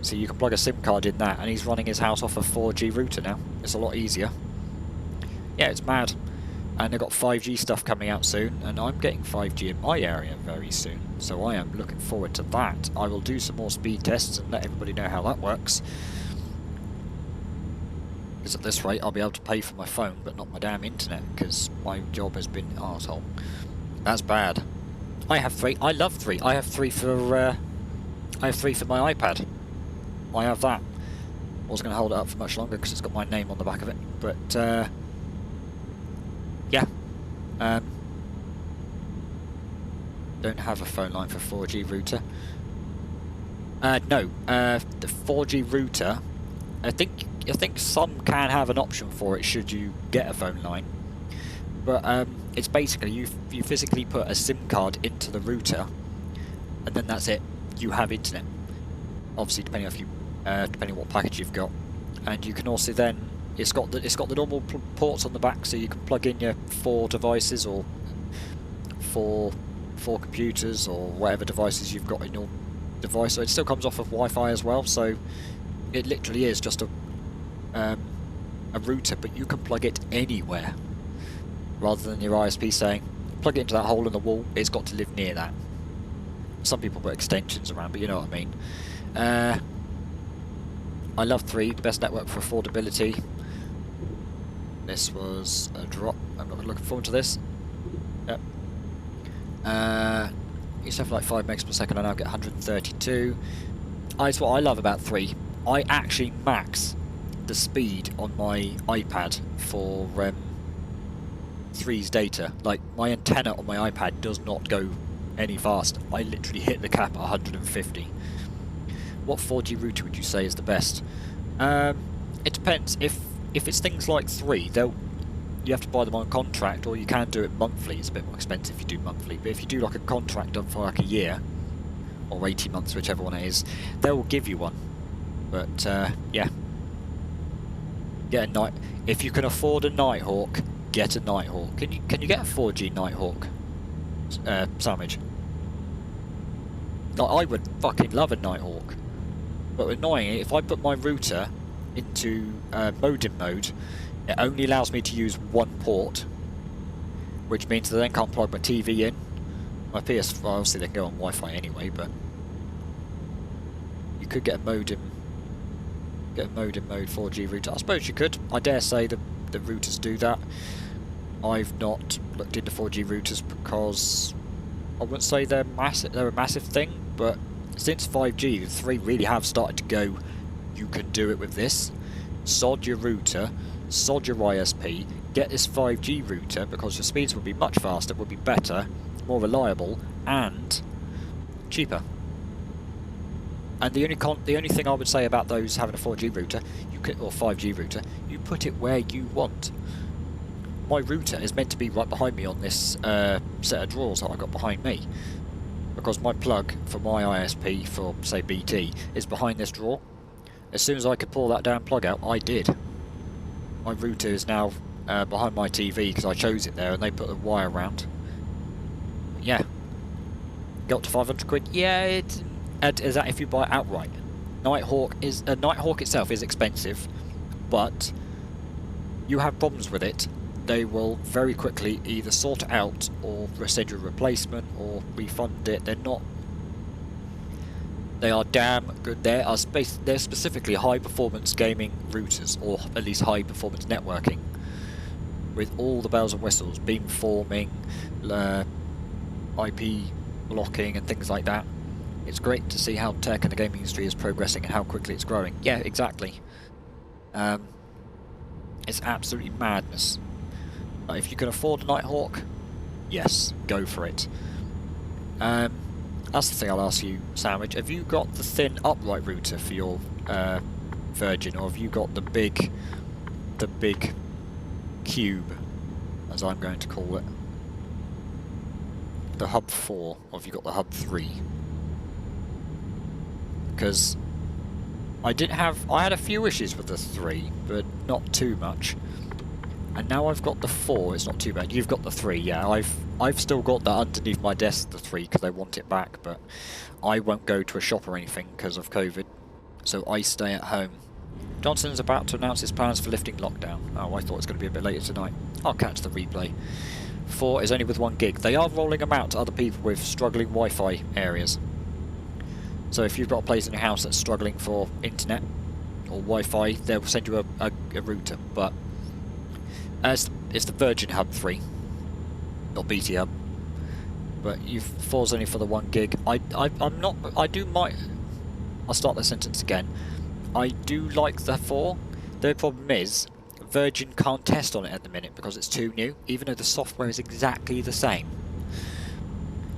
So you can plug a SIM card in that, and he's running his house off a 4G router now. It's a lot easier. Yeah, it's mad. And they've got 5G stuff coming out soon, and I'm getting 5G in my area very soon. So I am looking forward to that. I will do some more speed tests and let everybody know how that works. Because at this rate, I'll be able to pay for my phone, but not my damn internet, because my job has been arsehole. That's bad. I have 3. I love 3. I have 3 for my iPad. I have that. I wasn't going to hold it up for much longer because it's got my name on the back of it. But, yeah. Don't have a phone line for 4G router. No. The 4G router, I think some can have an option for it should you get a phone line. But it's basically you physically put a SIM card into the router, and then that's it. You have internet. Obviously, depending what package you've got, and you can also then it's got the normal ports on the back, so you can plug in your 4 devices or 4 computers or whatever devices you've got in your device. So it still comes off of Wi-Fi as well. So it literally is just a router, but you can plug it anywhere, rather than your ISP saying plug it into that hole in the wall. It's got to live near that. Some people put extensions around, but you know what I mean. I love 3, best network for affordability. This was a drop. I'm not looking forward to this. Yep. Used to have like 5 megs per second. I now get 132. That's what I love about 3. I actually max the speed on my iPad for 3's data. Like, my antenna on my iPad does not go any fast. I literally hit the cap at 150. What 4G router would you say is the best? It depends. If it's things like 3, you have to buy them on contract, or you can do it monthly. It's a bit more expensive if you do monthly, but if you do like a contract done for like a year or 18 months, whichever one it is, they will give you one. But yeah, Get a night. If you can afford a Nighthawk, get a Nighthawk. Can you get a 4G Nighthawk? Sandwich. Like, I would fucking love a Nighthawk. But annoyingly, if I put my router into modem mode, it only allows me to use one port, which means that I then can't plug my TV in. My PS4, obviously they can go on Wi-Fi anyway, but you could get a modem mode 4G router. I suppose you could. I dare say the routers do that. I've not looked into 4G routers because I wouldn't say they're massive. They're a massive thing, but since 5G, the 3 really have started to go. You can do it with this. Sod your router, sod your ISP. Get this 5G router because your speeds would be much faster, would be better, more reliable, and cheaper. And the only thing I would say about those having a 4G router, or 5G router, you put it where you want. My router is meant to be right behind me on this set of drawers that I got behind me, because my plug for my ISP for, say, BT is behind this drawer. As soon as I could pull that damn plug out, I did. My router is now behind my TV because I chose it there, and they put a wire around. Yeah. Go up to 500 quid. Yeah, is that if you buy it outright? Nighthawk itself is expensive, but you have problems with it, they will very quickly either sort it out or send you a replacement or refund it. They are damn good. They're specifically high performance gaming routers, or at least high performance networking, with all the bells and whistles, beamforming, IP blocking and things like that. It's great to see how tech and the gaming industry is progressing and how quickly it's growing. Yeah, exactly. It's absolutely madness. If you can afford a Nighthawk, yes, go for it. That's the thing I'll ask you, Sandwich. Have you got the thin upright router for your Virgin, or have you got the big cube, as I'm going to call it? The Hub 4, or have you got the Hub 3? Because I had a few issues with the 3, but not too much. And now I've got the 4, it's not too bad. You've got the 3, yeah. I've still got that underneath my desk, the 3, because I want it back, but I won't go to a shop or anything because of COVID, so I stay at home. Johnson's about to announce his plans for lifting lockdown. Oh, I thought it was going to be a bit later tonight. I'll catch the replay. 4 is only with 1 gig. They are rolling them out to other people with struggling Wi-Fi areas. So if you've got a place in your house that's struggling for internet or Wi-Fi, they'll send you a router, but it's the Virgin Hub 3, not BT Hub. But 4's only for the 1 gig. I'll start that sentence again. I do like the 4. The problem is, Virgin can't test on it at the minute because it's too new, even though the software is exactly the same.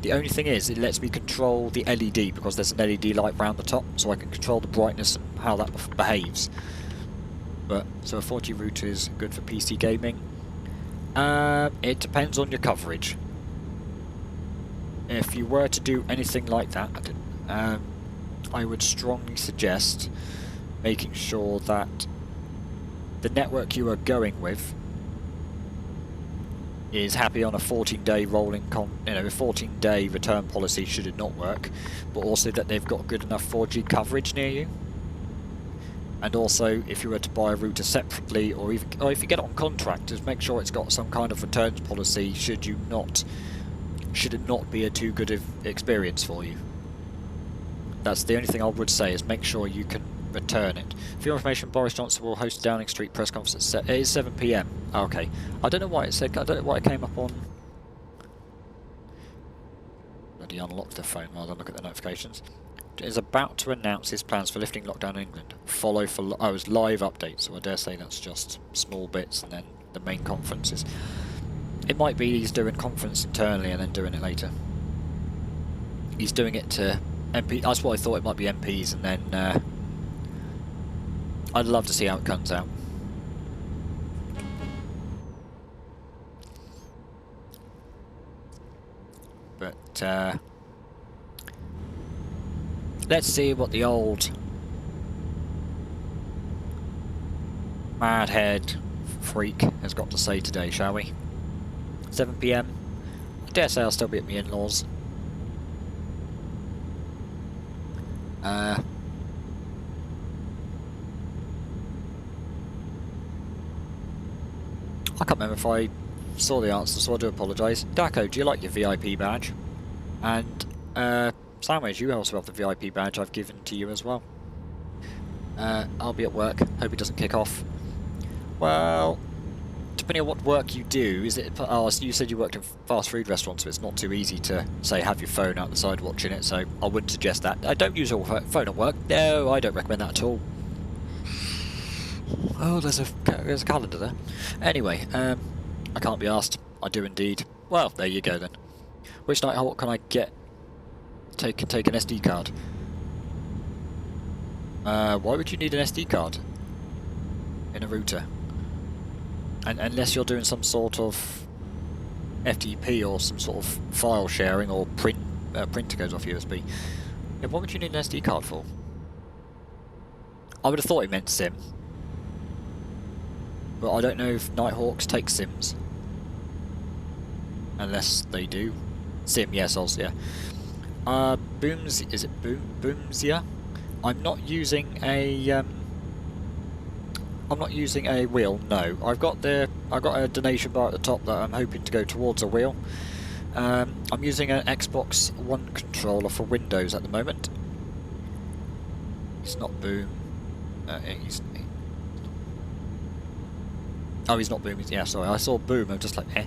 The only thing is, it lets me control the LED because there's an LED light around the top, so I can control the brightness and how that behaves. But so a 4G router is good for PC gaming. It depends on your coverage. If you were to do anything like that, I would strongly suggest making sure that the network you are going with is happy on a 14-day rolling, 14-day return policy should it not work, but also that they've got good enough 4G coverage near you. And also, if you were to buy a router separately, or if you get it on contract, just make sure it's got some kind of returns policy should it not be a too good of experience for you. That's the only thing I would say, is make sure you can return it. For your information, Boris Johnson will host Downing Street press conference. It is 7 PM. Okay, I don't know why it said. I don't know why it came up on. Bloody unlocked the phone rather than look at the notifications. Is about to announce his plans for lifting lockdown in England. Follow for it was live updates, so I dare say that's just small bits and then the main conferences. It might be he's doing conference internally and then doing it later. He's doing it to MP. That's what I thought. It might be MPs, and then I'd love to see how it comes out. But let's see what the old mad-haired freak has got to say today, shall we? 7 PM. I dare say I'll still be at my in-laws. I can't remember if I saw the answer, so I do apologise. Daco, do you like your VIP badge? And Sandwich, you also have the VIP badge I've given to you as well. I'll be at work. Hope it doesn't kick off. Well, depending on what work you do, is it? Oh, you said you worked in fast food restaurants, so it's not too easy to say have your phone out the side watching it. So I wouldn't suggest that. I don't use a phone at work. No, I don't recommend that at all. Oh, there's a calendar there. Anyway, I can't be asked. I do indeed. Well, there you go then. Which Nighthawk can I get? Take an SD card. Why would you need an SD card in a router? And unless you're doing some sort of FTP or some sort of file sharing or printer goes off USB. Yeah, what would you need an SD card for? I would have thought it meant SIM. But I don't know if Nighthawks take SIMs. Unless they do. SIM, yes, also, yeah. Booms, is it Boomsia? I'm not using a wheel, no. I've got a donation bar at the top that I'm hoping to go towards a wheel. I'm using an Xbox One controller for Windows at the moment. It's not Boom. He's not Boom. Yeah, sorry. I saw Boom. I'm just like, eh.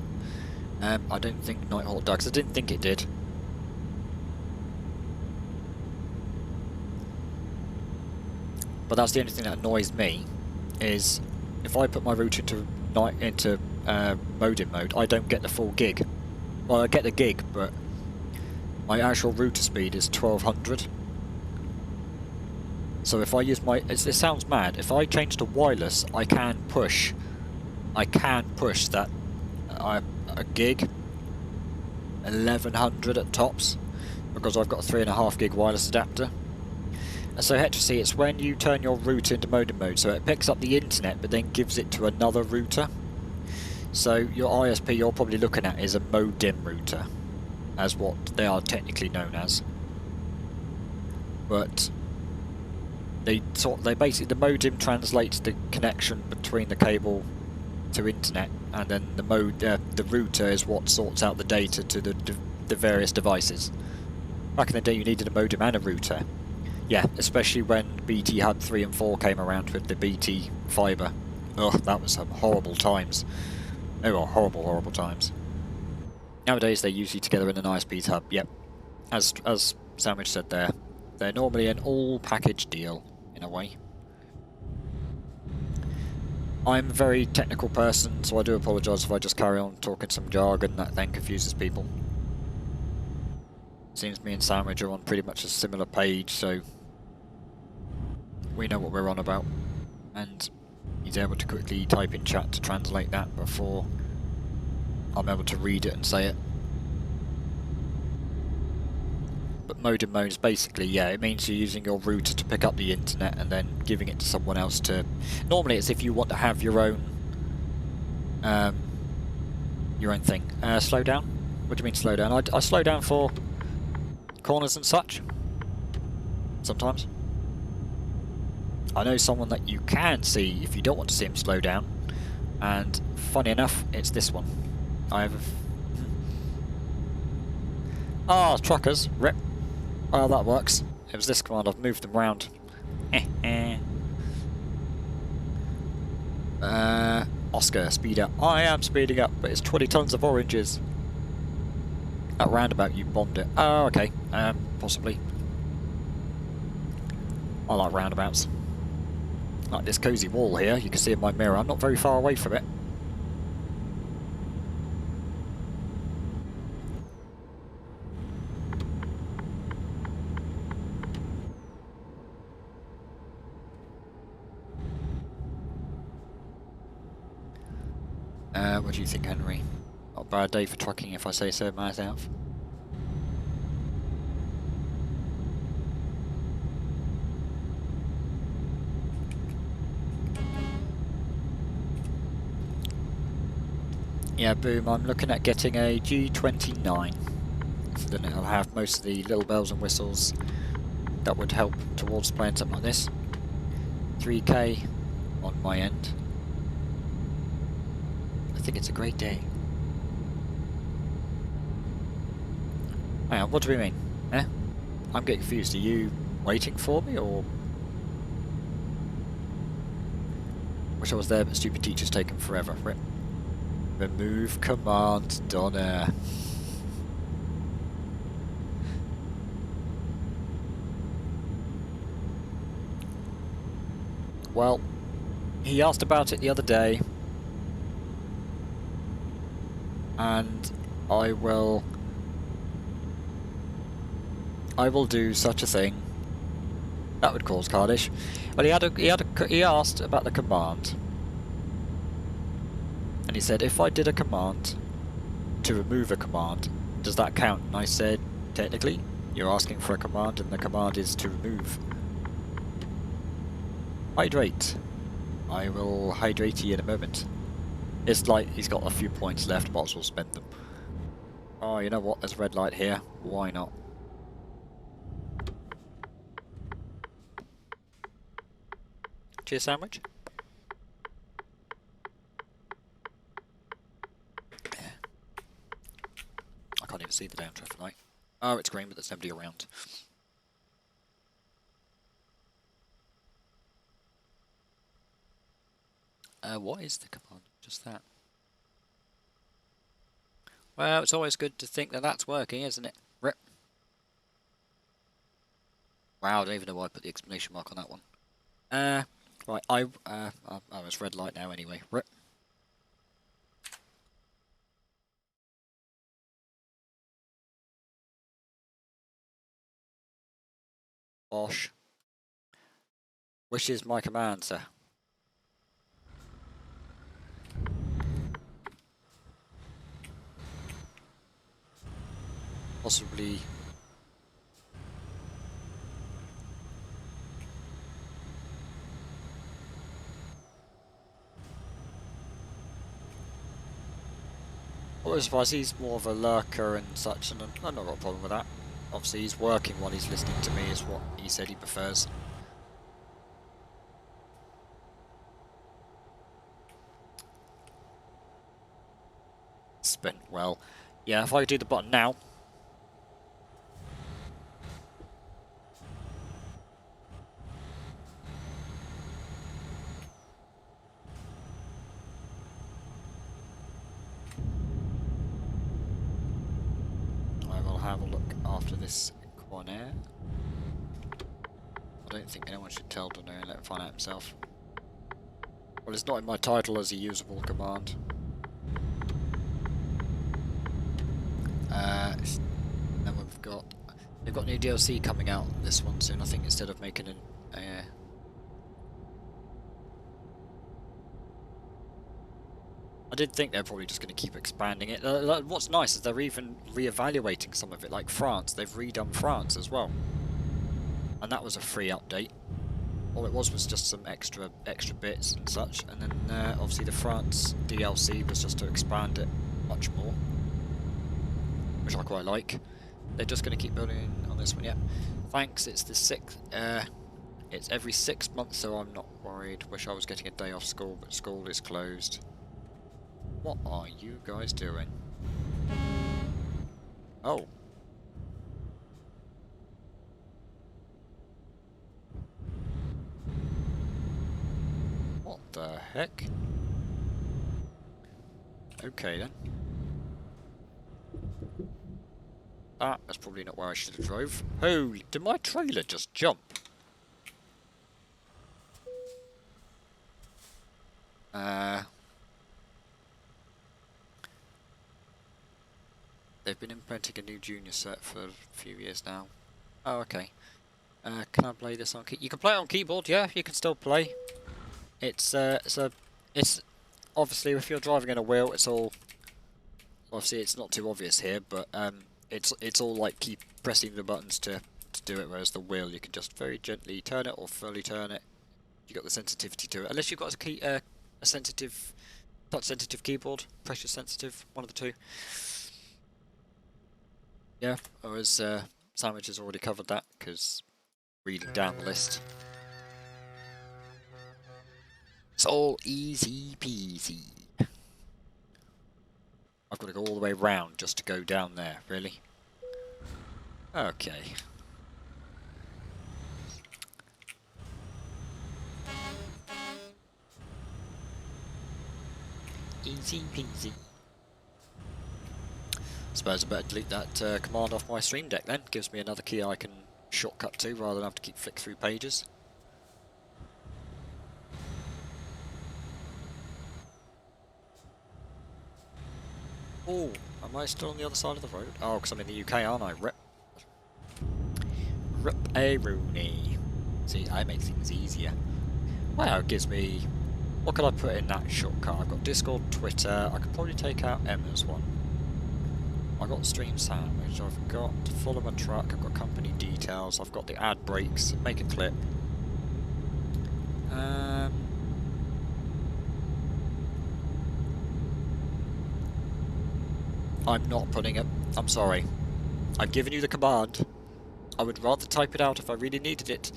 I don't think Nighthawk does. I didn't think it did. But that's the only thing that annoys me, is if I put my router into modem mode, I don't get the full gig. Well, I get the gig, but my actual router speed is 1200. So if I use it sounds mad. If I change to wireless, I can push that a gig, 1100 at tops, because I've got a 3.5 gig wireless adapter. And so Hetrasy, it's when you turn your router into modem mode, so it picks up the internet but then gives it to another router. So your ISP you're probably looking at is a modem router, as what they are technically known as. But they basically, the modem translates the connection between the cable to internet, and then the router is what sorts out the data to the various devices. Back in the day you needed a modem and a router. Yeah, especially when BT Hub 3 and 4 came around with the BT fibre. Ugh, that was some horrible times. They were horrible, horrible times. Nowadays they're usually together in an ISP's hub. Yep, as Sandwich said there, they're normally an all-package deal, in a way. I'm a very technical person, so I do apologise if I just carry on talking some jargon that then confuses people. Seems me and Sandwich are on pretty much a similar page, so we know what we're on about. And he's able to quickly type in chat to translate that before I'm able to read it and say it. But modem mode is basically, yeah, it means you're using your router to pick up the internet and then giving it to someone else to... Normally it's if you want to have your own thing. Slow down? What do you mean slow down? I slow down for corners and such. Sometimes. I know someone that you can see if you don't want to see him slow down. And funny enough, it's this one. I have... truckers. Rip. Well, that works. It was this command. I've moved them round. Oscar, speed up. I am speeding up, but it's 20 tons of oranges. That roundabout, you bombed it. Oh, okay. Possibly. I like roundabouts. Like this cosy wall here, you can see in my mirror. I'm not very far away from it. What do you think, Henry? Not a bad day for trucking, if I say so myself. Yeah, boom, I'm looking at getting a G29. So then it'll have most of the little bells and whistles that would help towards playing something like this. 3K on my end. I think it's a great day. Hang on, what do we mean? Eh? I'm getting confused. Are you waiting for me, or...? Wish I was there, but stupid teacher's taken forever. Remove command, Donna. Well, he asked about it the other day, and I will do such a thing. That would cause Cardish. Well, he asked about the command, and he said, if I did a command to remove a command, does that count? And I said, technically, you're asking for a command, and the command is to remove. Hydrate. I will hydrate you in a moment. It's like he's got a few points left, but I'll spend them. Oh, you know what? There's a red light here. Why not? Cheers sandwich. Yeah. I can't even see the damn traffic light. Oh, it's green, but there's nobody around. What is the command? Just that. Well, it's always good to think that that's working, isn't it? Rip. Wow, I don't even know why I put the exclamation mark on that one. Right, oh, it's red light now anyway. Rip. Bosh. Which is my command, sir? Possibly... I was surprised he's more of a lurker and such, and I've not got a problem with that. Obviously he's working while he's listening to me is what he said he prefers. Spent well. Yeah, if I could do the button now. I will have a look after this Quanair. I don't think anyone should tell Donaire and let him find out himself. Well, it's not in my title as a usable command. Then they've got new DLC coming out this one soon. I think instead of making I did think they're probably just going to keep expanding it. What's nice is they're even re-evaluating some of it, like France. They've redone France as well, and that was a free update. All it was just some extra bits and such, and then obviously the France DLC was just to expand it much more, which I quite like. They're just going to keep building on this one, yeah. Thanks, it's the 6th, it's every 6 months, so I'm not worried. Wish I was getting a day off school, but school is closed. What are you guys doing? Oh. What the heck? Okay then. That's probably not where I should have drove. Holy, did my trailer just jump? They've been implementing a new junior set for a few years now. Oh, okay. Can I play this on key? You can play it on keyboard, yeah, you can still play. It's obviously if you're driving in a wheel, it's all... Obviously it's not too obvious here, but it's all like keep pressing the buttons to do it, whereas the wheel you can just very gently turn it or fully turn it. You got the sensitivity to it, unless you've got a sensitive Touch sensitive keyboard, pressure sensitive, one of the two. Yeah, or as Sandwich has already covered that, because reading down the list. It's all easy peasy. I've got to go all the way round just to go down there, really? Okay. Easy peasy. Suppose I better delete that command off my Stream Deck then. Gives me another key I can shortcut to rather than have to keep flick through pages. Oh, am I still on the other side of the road? Oh, because I'm in the UK, aren't I? Rip-a-rooney. See, I make things easier. Well, it gives me... What could I put in that shortcut? I've got Discord, Twitter. I could probably take out Emma's one. I've got Stream Sandwich. I've got follow my truck. I've got company details. I've got the ad breaks. Make a clip. I'm not putting it. I'm sorry. I've given you the command. I would rather type it out if I really needed it.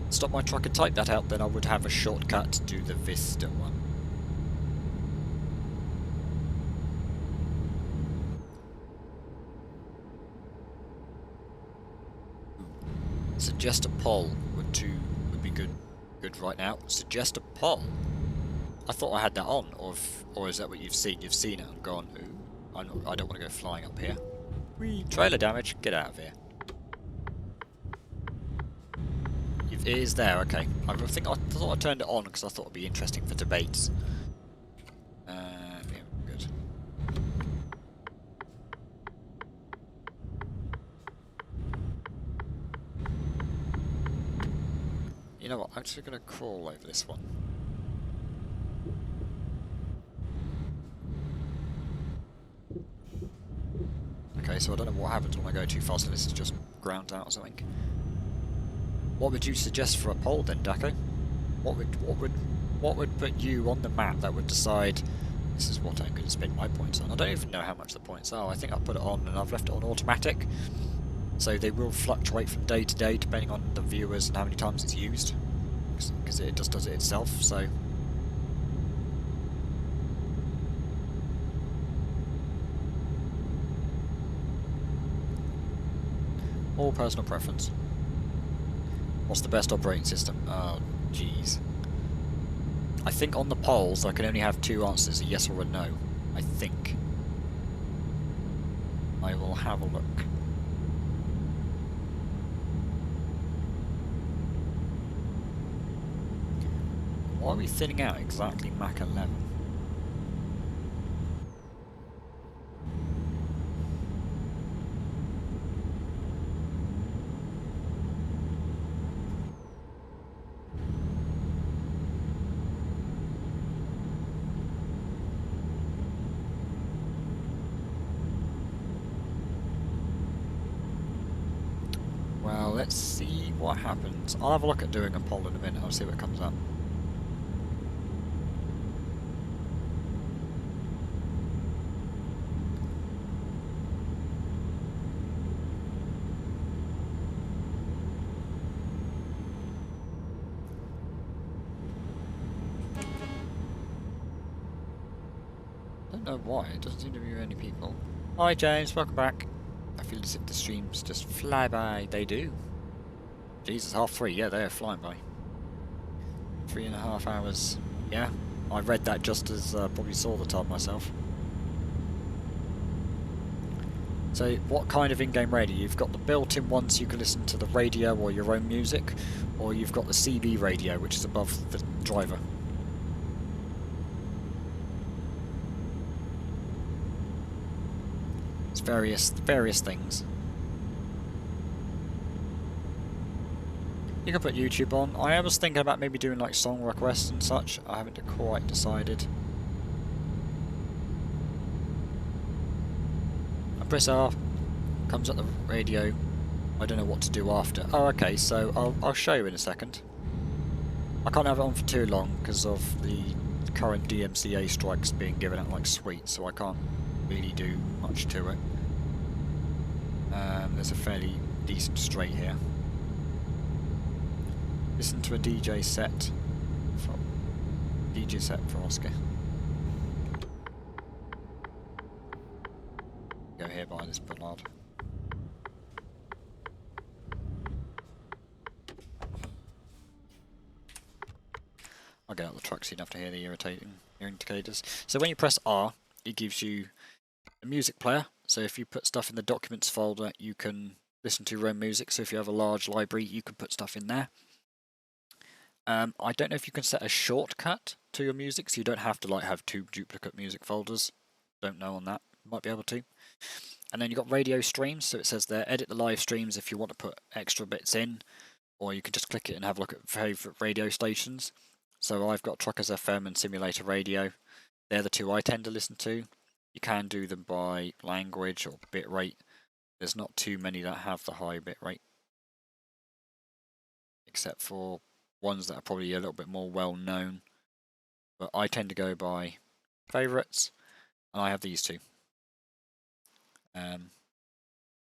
Stop my truck and type that out, then I would have a shortcut to do the Vista one. Suggest a poll would be good right now. Suggest a poll. I thought I had that on, or is that what you've seen? You've seen it and gone, ooh, I don't want to go flying up here. Whee, trailer damage, get out of here. It is there, okay. I thought I turned it on because I thought it'd be interesting for debates. Yeah, good. You know what, I'm actually going to crawl over this one. Okay, so I don't know what happens when I go too fast and this is just ground out or something. What would you suggest for a poll then, Dako? What would put you on the map that would decide this is what I'm going to spend my points on? I don't even know how much the points are. I think I put it on and I've left it on automatic. So they will fluctuate from day to day depending on the viewers and how many times it's used. Because it just does it itself, so... All personal preference. What's the best operating system? Oh, jeez. I think on the polls I can only have two answers, a yes or a no. I think. I will have a look. Why are we thinning out exactly Mach 11? Well, let's see what happens. I'll have a look at doing a poll in a minute, I'll see what comes up. I don't know why, it doesn't seem to be any people. Hi James, welcome back. I feel as if the streams just fly by. They do. Jesus, 3:30. Yeah, they are flying by. 3.5 hours. Yeah, I read that just as probably saw the time myself. So, what kind of in-game radio? You've got the built-in one so you can listen to the radio or your own music, or you've got the CB radio, which is above the driver. It's various things. You can put YouTube on. I was thinking about maybe doing like song requests and such. I haven't quite decided. I press R, comes up the radio. I don't know what to do after. Oh, okay, so I'll show you in a second. I can't have it on for too long because of the current DMCA strikes being given out like sweets, so I can't really do much to it. There's a fairly decent straight here. Listen to a DJ set for Oscar. Go here by this bollard. I'll get out the truck so you don't have to hear the irritating ear indicators. So when you press R, it gives you a music player. So if you put stuff in the documents folder, you can listen to your own music. So if you have a large library, you can put stuff in there. I don't know if you can set a shortcut to your music, so you don't have to like have 2 duplicate music folders. Don't know on that. Might be able to. And then you've got radio streams, so it says there, edit the live streams if you want to put extra bits in, or you can just click it and have a look at favourite radio stations. So I've got Truckers FM and Simulator Radio. They're the 2 I tend to listen to. You can do them by language or bitrate. There's not too many that have the high bitrate, except for ones that are probably a little bit more well known. But I tend to go by favourites, and I have these 2.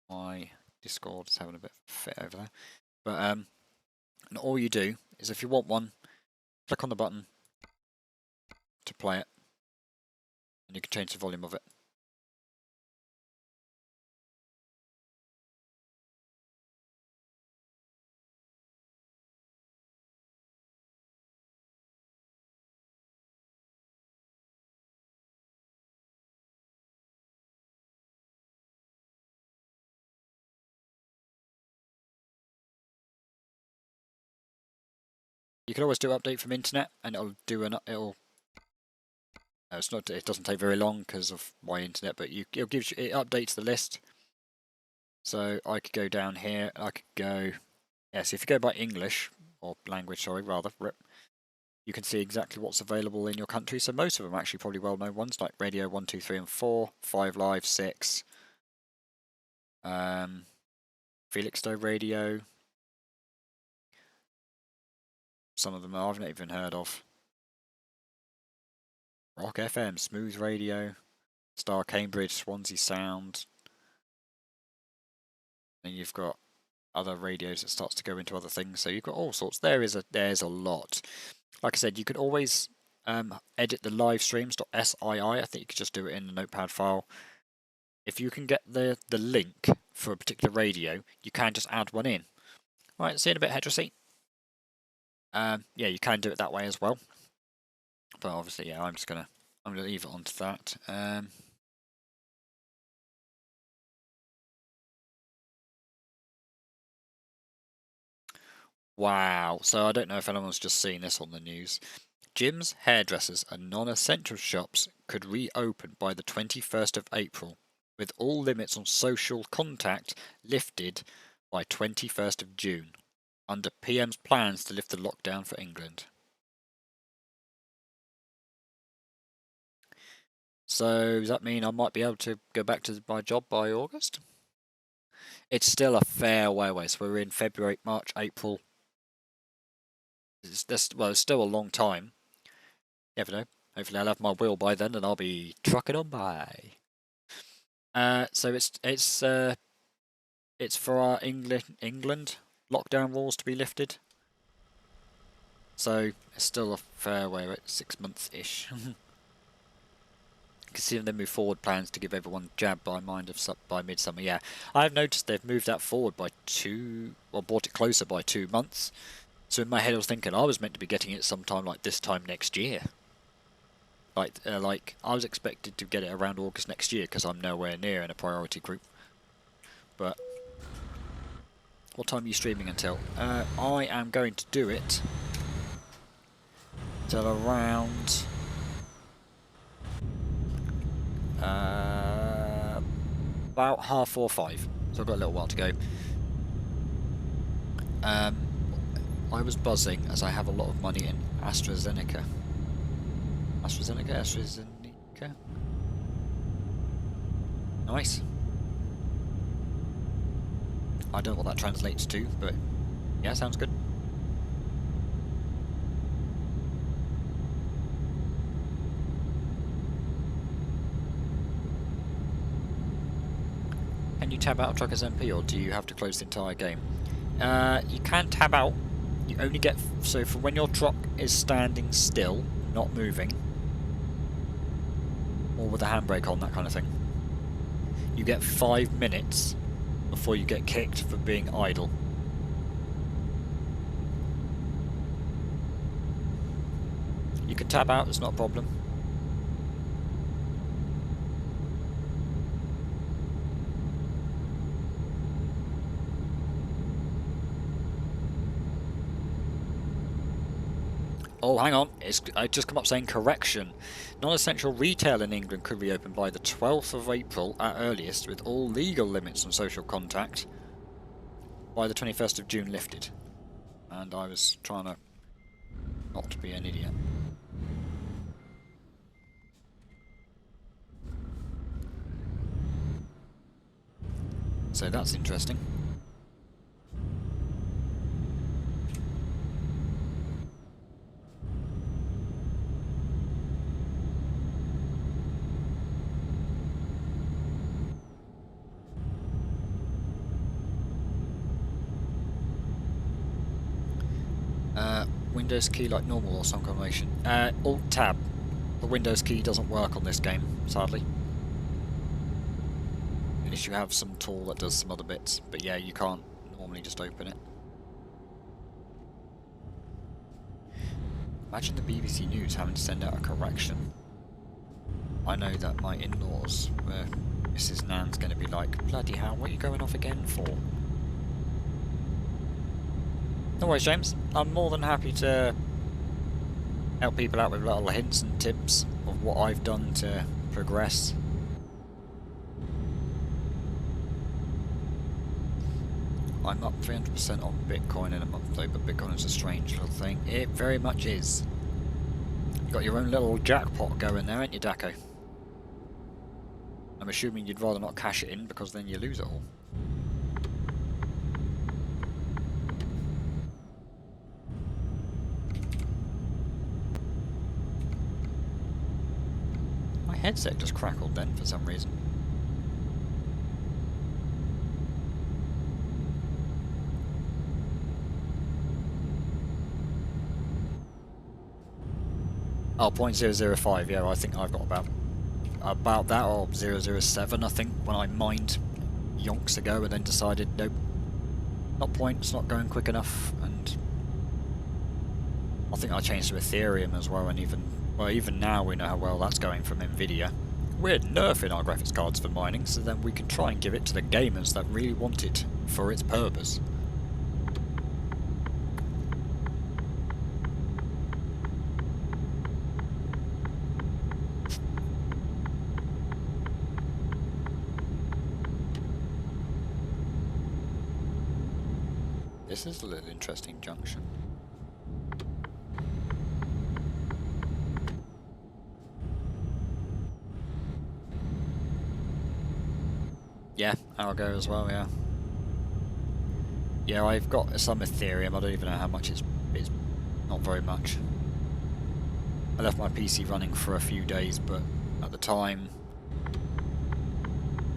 My Discord is having a bit of a fit over there. But and all you do is if you want one, click on the button to play it, and you can change the volume of it. You can always do update from internet, and it'll do it's not. It doesn't take very long because of my internet, but it updates the list. So I could go down here. I could go. Yes, if you go by English or language, sorry, rather, you can see exactly what's available in your country. So most of them are actually probably well-known ones like Radio 1, 2, 3, and 4, 5 Live, 6, Felixstowe Radio. Some of them I've not even heard of. Rock FM, Smooth Radio, Star Cambridge, Swansea Sound. And you've got other radios that starts to go into other things. So you've got all sorts. There's a lot. Like I said, you could always edit the live streams.sii. I think you could just do it in the notepad file. If you can get the link for a particular radio, you can just add one in. Right, see you in a bit, Heteroseat. Yeah, you can do it that way as well. But obviously, yeah, I'm gonna leave it onto that. Wow, so I don't know if anyone's just seen this on the news. Gyms, hairdressers and non-essential shops could reopen by the 21st of April, with all limits on social contact lifted by 21st of June, under PM's plans to lift the lockdown for England. So does that mean I might be able to go back to my job by August? It's still a fair way away, so we're in February, March, April. It's still a long time. Never know. Hopefully I'll have my wheel by then and I'll be trucking on by. So it's for our England lockdown rules to be lifted. So it's still a fair way, right? 6 months-ish. You can see them then move forward plans to give everyone jab by midsummer. Yeah, I've noticed they've moved that forward by brought it closer by 2 months. So in my head I was thinking I was meant to be getting it sometime like this time next year. Like I was expected to get it around August next year because I'm nowhere near in a priority group. But what time are you streaming until? I am going to do it till around about 4:30. So I've got a little while to go. I was buzzing as I have a lot of money in AstraZeneca. AstraZeneca. Nice. I don't know what that translates to, but yeah, sounds good. Can you tab out of Truckers MP, or do you have to close the entire game? You can tab out. You only get... So for when your truck is standing still, not moving, or with a handbrake on, that kind of thing, you get 5 minutes before you get kicked for being idle. You can tab out, it's not a problem. Oh, hang on, I just come up saying correction. Non-essential retail in England could reopen by the 12th of April at earliest, with all legal limits on social contact by the 21st of June lifted. And I was trying to not be an idiot. So that's interesting. Windows key like normal or some combination? Alt-Tab. The Windows key doesn't work on this game, sadly. Unless you have some tool that does some other bits. But yeah, you can't normally just open it. Imagine the BBC News having to send out a correction. I know that my in-laws, where Mrs. Nan's going to be like, bloody hell, what are you going off again for? No worries, James. I'm more than happy to help people out with little hints and tips of what I've done to progress. I'm up 300% on Bitcoin in a month though, but Bitcoin is a strange little thing. It very much is. You've got your own little jackpot going there, ain't you, Daco? I'm assuming you'd rather not cash it in because then you lose it all. My headset just crackled then for some reason. Oh, 0.005, yeah, I think I've got about that, or 007, I think, when I mined yonks ago and then decided, nope, not point, it's not going quick enough, and I think I changed to Ethereum as well, and even now we know how well that's going from Nvidia. We're nerfing our graphics cards for mining, so then we can try and give it to the gamers that really want it for its purpose. This is a little interesting junction. Yeah, I'll go as well, yeah. Yeah, I've got some Ethereum, I don't even know how much it's not very much. I left my PC running for a few days, but at the time,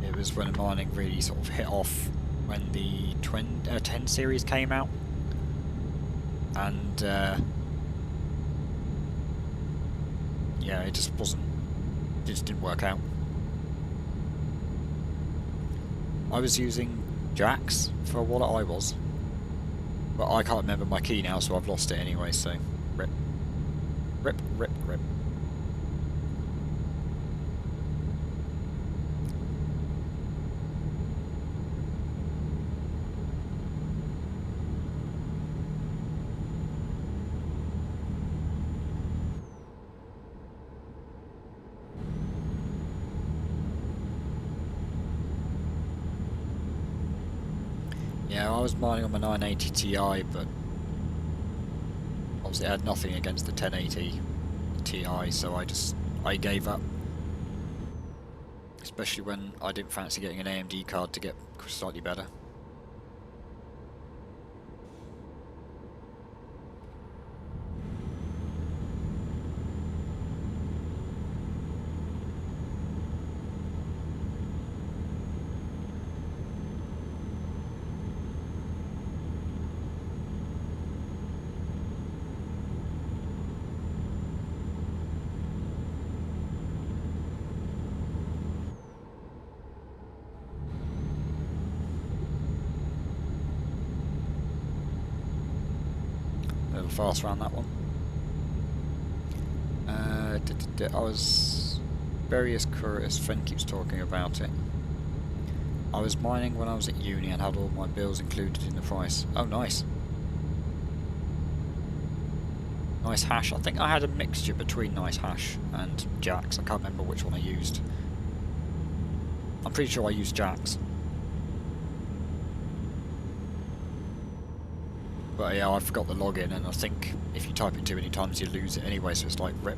it was when mining really sort of hit off when the 10 series came out, and yeah, it just didn't work out. I was using Jax for a wallet, I was, but I can't remember my key now, so I've lost it anyway, so rip. Rip, rip, rip. Yeah, I was mining on my 980 Ti, but obviously I had nothing against the 1080 Ti, so I gave up. Especially when I didn't fancy getting an AMD card to get slightly better. little fast around that one. I was... Various Curtis, friend keeps talking about it. I was mining when I was at uni and had all my bills included in the price. Oh, nice. Nice Hash. I think I had a mixture between Nice Hash and Jax. I can't remember which one I used. I'm pretty sure I used Jax. But yeah, I forgot the login, and I think if you type it too many times you lose it anyway, so it's like rip.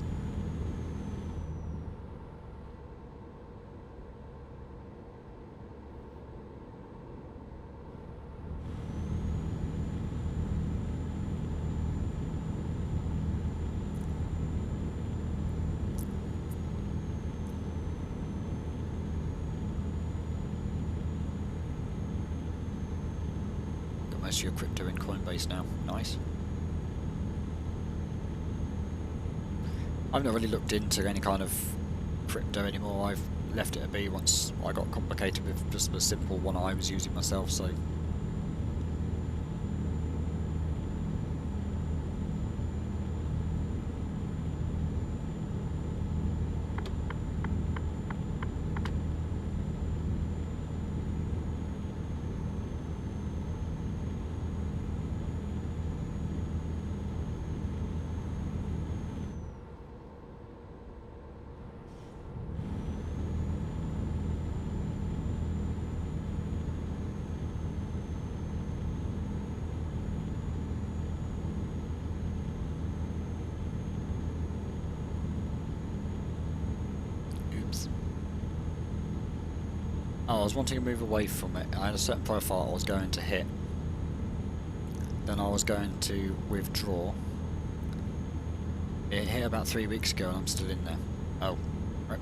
Most of your crypto in Coinbase now. Nice. I've not really looked into any kind of crypto anymore. I've left it be once I got complicated with just the simple one I was using myself, so... Oh, I was wanting to move away from it. I had a certain profile I was going to hit. Then I was going to withdraw. It hit about 3 weeks ago and I'm still in there. Oh, right.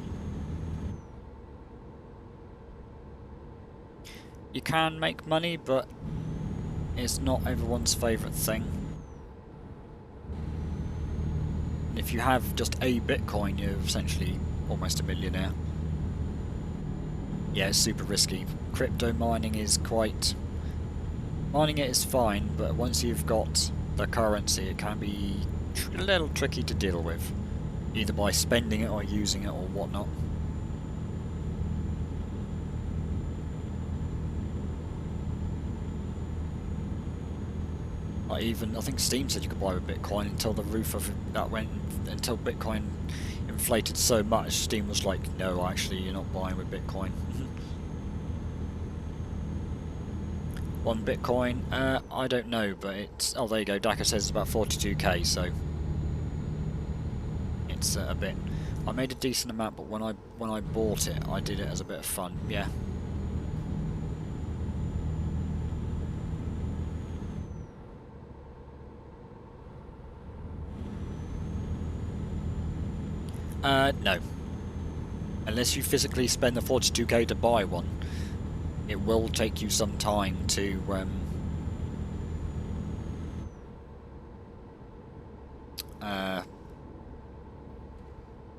You can make money, but it's not everyone's favourite thing. And if you have just a Bitcoin, you're essentially almost a millionaire. Yeah, it's super risky. Crypto mining is quite... Mining it is fine, but once you've got the currency, it can be a little tricky to deal with. Either by spending it or using it or whatnot. Like even, I think Steam said you could buy with Bitcoin until the roof of that went... Until Bitcoin inflated so much, Steam was like, no, actually, you're not buying with Bitcoin. 1 Bitcoin, I don't know, but it's... Oh, there you go, Daka says it's about 42k, so... It's a bit... I made a decent amount, but when I bought it, I did it as a bit of fun, yeah. No. Unless you physically spend the 42k to buy one, it will take you some time to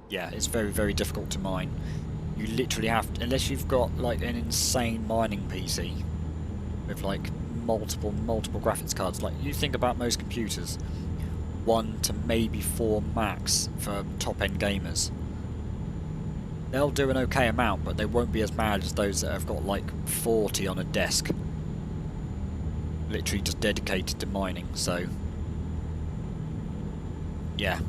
yeah, it's very, very difficult to mine. You literally have to, unless you've got like an insane mining PC with like multiple graphics cards. Like you think about most computers, 1 to maybe 4 max for top-end gamers. They'll do an okay amount, but they won't be as bad as those that have got like 40 on a desk. Literally just dedicated to mining, so... Yeah.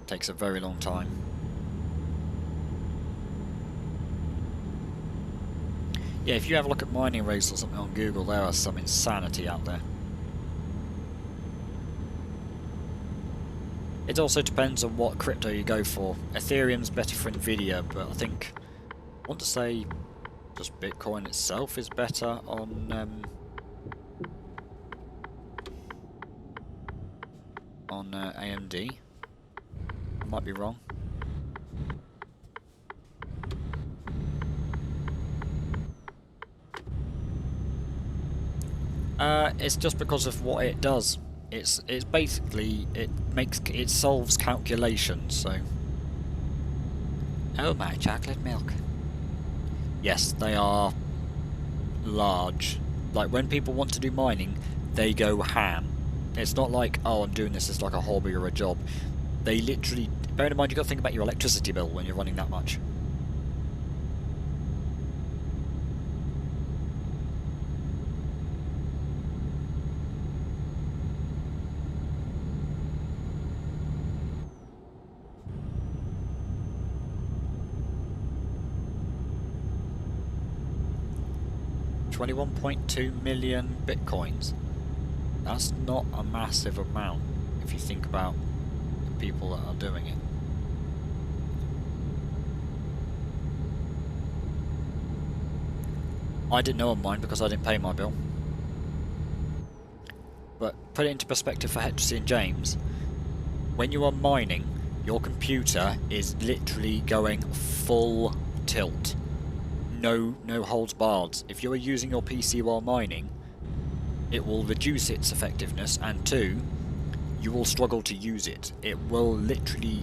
Takes a very long time. Yeah, if you have a look at mining rates or something on Google, there are some insanity out there. It also depends on what crypto you go for. Ethereum's better for Nvidia, but I think I want to say just Bitcoin itself is better on AMD. I might be wrong. It's just because of what it does. It's basically it solves calculations. So, oh my chocolate milk. Yes, they are large. Like when people want to do mining, they go ham. It's not like, oh, I'm doing this as like a hobby or a job. They literally, bear in mind, you've got to think about your electricity bill when you're running that much. $21.2 million bitcoins. That's not a massive amount if you think about the people that are doing it. I didn't know on mine because I didn't pay my bill. But put it into perspective for Hector and James, when you are mining, your computer is literally going full tilt. No holds barred. If you're using your PC while mining, it will reduce its effectiveness, and 2, you will struggle to use it. It will literally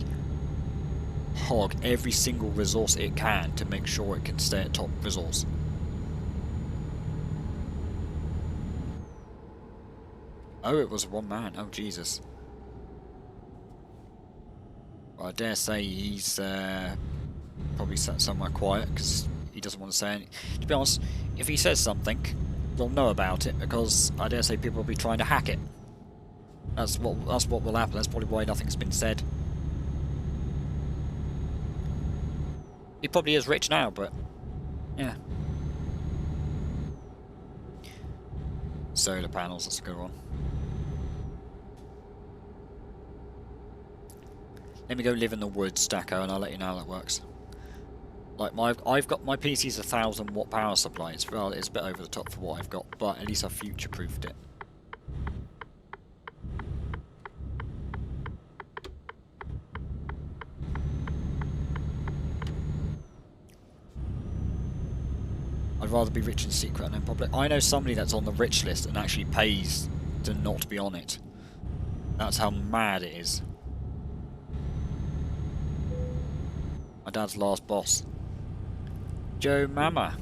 hog every single resource it can to make sure it can stay at top resource. Oh, it was one man. Oh, Jesus. Well, I dare say he's probably sat somewhere quiet because he doesn't want to say anything. To be honest, if he says something, we'll know about it because I dare say people will be trying to hack it. That's what will happen. That's probably why nothing's been said. He probably is rich now, but yeah. Solar panels, that's a good one. Let me go live in the woods, Stacko, and I'll let you know how that works. Like I've got my PC's 1,000 watt power supply. It's a bit over the top for what I've got, but at least I've future-proofed it. I'd rather be rich in secret than in public. I know somebody that's on the rich list and actually pays to not be on it. That's how mad it is. My dad's last boss. Joe Mama.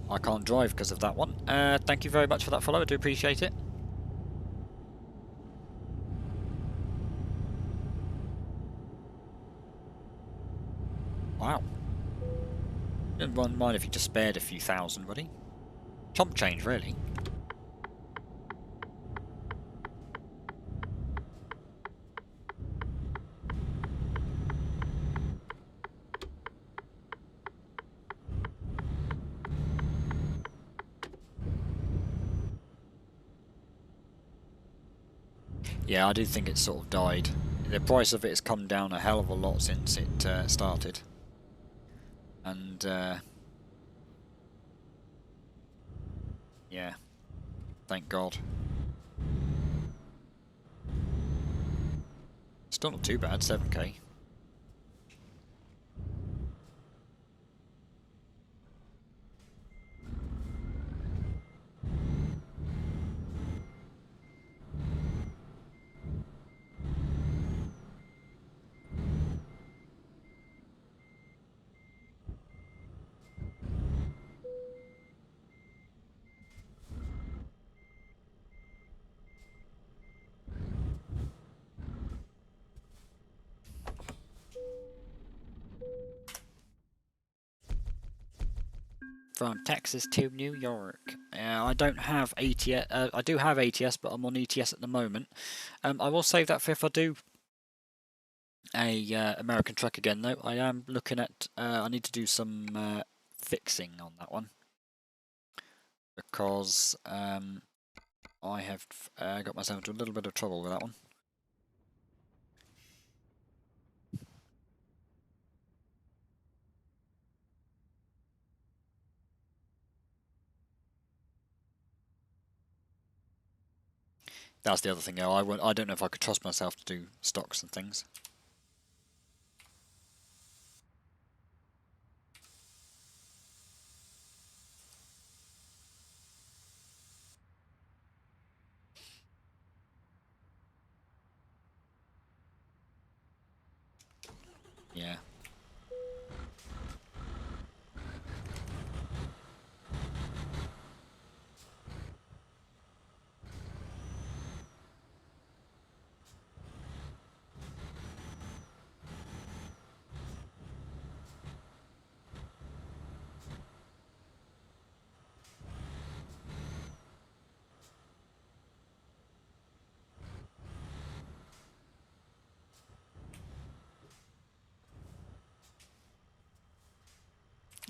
I can't drive because of that one. Thank you very much for that follow. I do appreciate it. Wow. Wouldn't mind if you just spared a few thousand, would he? Chomp change, really. Yeah, I do think it's sort of died. The price of it has come down a hell of a lot since it started. And, yeah. Thank God. Still not too bad, 7k. From Texas to New York. I don't have ATS. I do have ATS, but I'm on ETS at the moment. I will save that for if I do a American truck again, though. I am looking at. I need to do some fixing on that one because I have got myself into a little bit of trouble with that one. That's the other thing. I don't know if I could trust myself to do stocks and things. Yeah.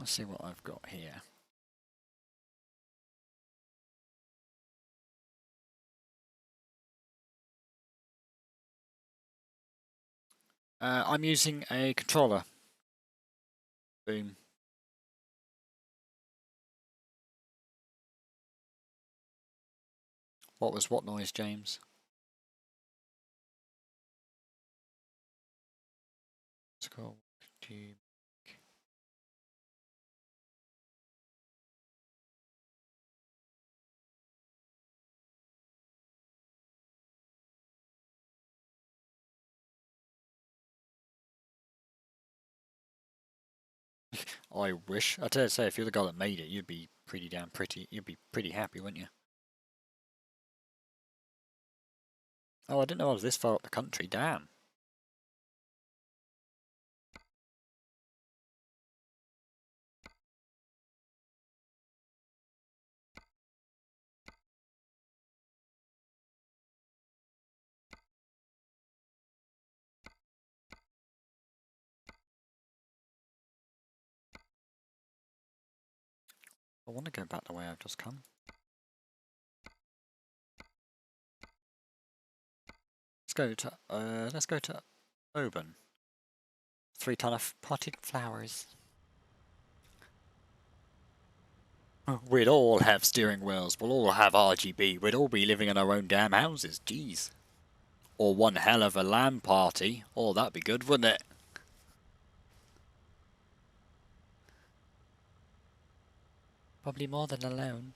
Let's see what I've got here. I'm using a controller. Boom. What noise, James? It's called tube. I wish. I tell you, say if you're the guy that made it, you'd be you'd be pretty happy, wouldn't you? Oh, I didn't know I was this far up the country. Damn. I want to go back the way I've just come. Let's go to Oban. 3 ton of potted flowers. We'd all have steering wheels. We'll all have RGB. We'd all be living in our own damn houses. Jeez. Or one hell of a LAN party. Oh, that'd be good, wouldn't it? Probably more than alone.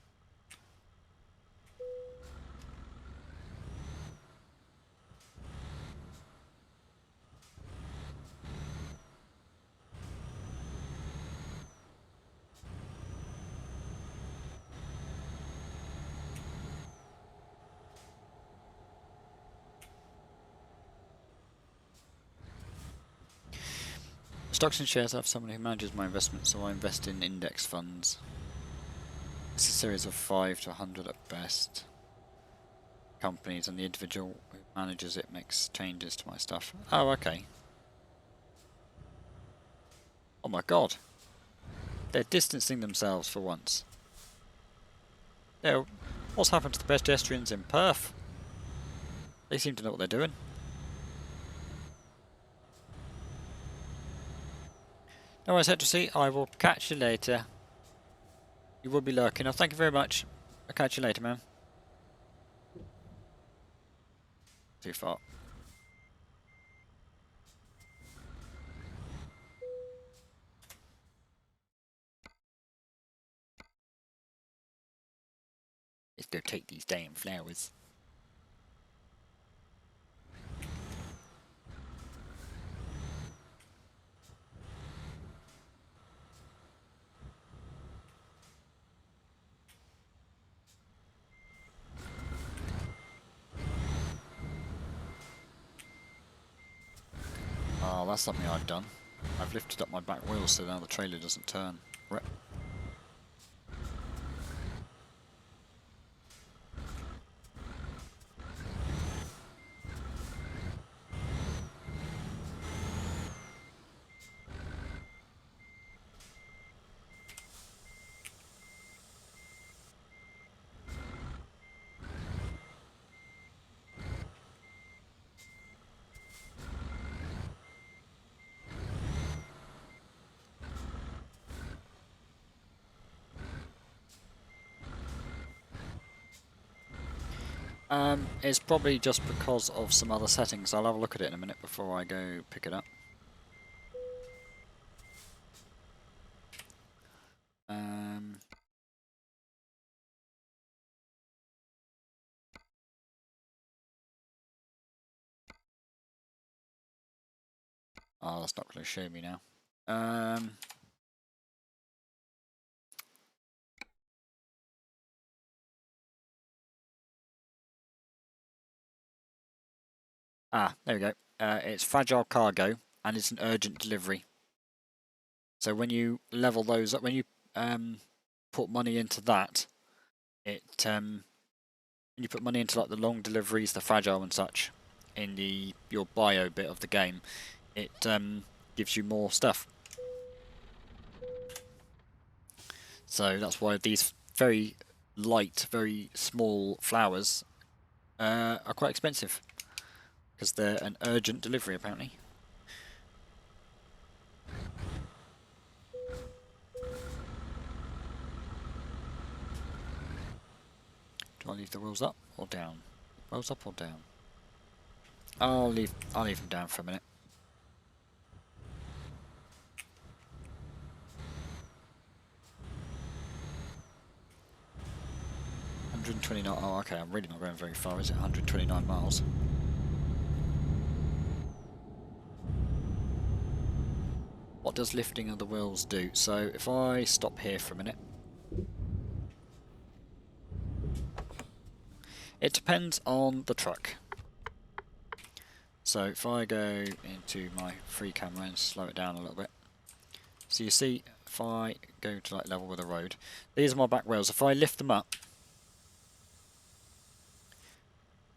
Stocks and shares, I have someone who manages my investments, so I invest in index funds. It's a series of 5 to 100 at best. Companies, and the individual who manages it makes changes to my stuff. Oh, okay. Oh my god. They're distancing themselves for once. What's happened to the pedestrians in Perth? They seem to know what they're doing. No worries, head to see. I will catch you later. You will be lurking. Oh, thank you very much. I'll catch you later, man. Too far. Let's go take these damn flowers. Oh, that's something I've done. I've lifted up my back wheel so now the trailer doesn't turn. It's probably just because of some other settings. I'll have a look at it in a minute before I go pick it up. Oh, that's not going to show me now. There we go. It's fragile cargo and it's an urgent delivery. So when you level those up, when you put money into that, when you put money into like the long deliveries, the fragile and such, in your bio bit of the game, it gives you more stuff. So that's why these very light, very small flowers are quite expensive, because they're an urgent delivery apparently. Do I leave the wheels up or down? Wheels up or down? I'll leave them down for a minute. $129. Oh, okay. I'm really not going very far. Is it 129 miles? What does lifting of the wheels do? So if I stop here for a minute. It depends on the truck. So if I go into my free camera and slow it down a little bit. So you see, if I go to like level with the road, these are my back wheels. If I lift them up,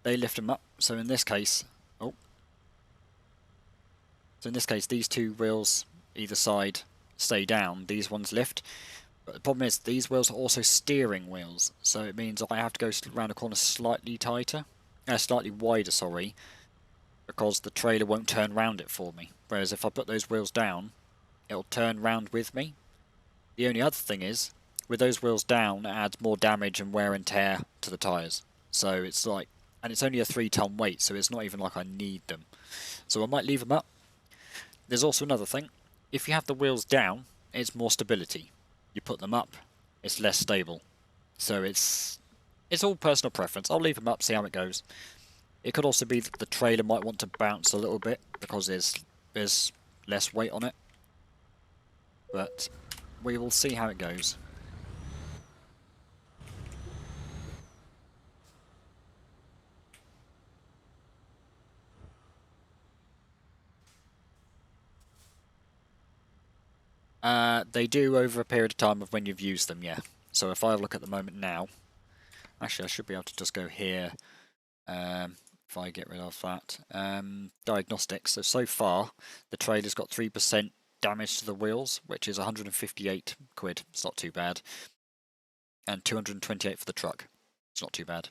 they lift them up. So in this case, these two wheels either side stay down. These ones lift. But the problem is these wheels are also steering wheels, so it means I have to go around a corner slightly wider, sorry, because the trailer won't turn round it for me. Whereas if I put those wheels down, it'll turn round with me. The only other thing is, with those wheels down, it adds more damage and wear and tear to the tyres. So it's like, and it's only a 3-ton weight, so it's not even like I need them. So I might leave them up. There's also another thing. If you have the wheels down, it's more stability. You put them up, it's less stable. So it's all personal preference. I'll leave them up, see how it goes. It could also be that the trailer might want to bounce a little bit because there's less weight on it. But we will see how it goes. They do over a period of time of when you've used them, yeah. So if I look at the moment now, actually I should be able to just go here, if I get rid of that. Diagnostics, so far the trailer's got 3% damage to the wheels, which is 158 quid, it's not too bad. And 228 for the truck, it's not too bad.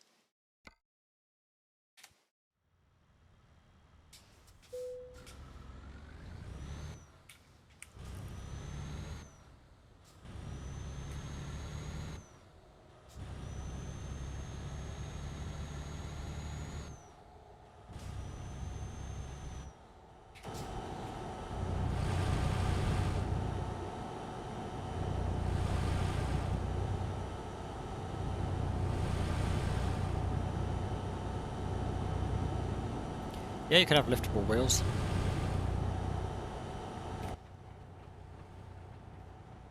Yeah, you can have liftable wheels.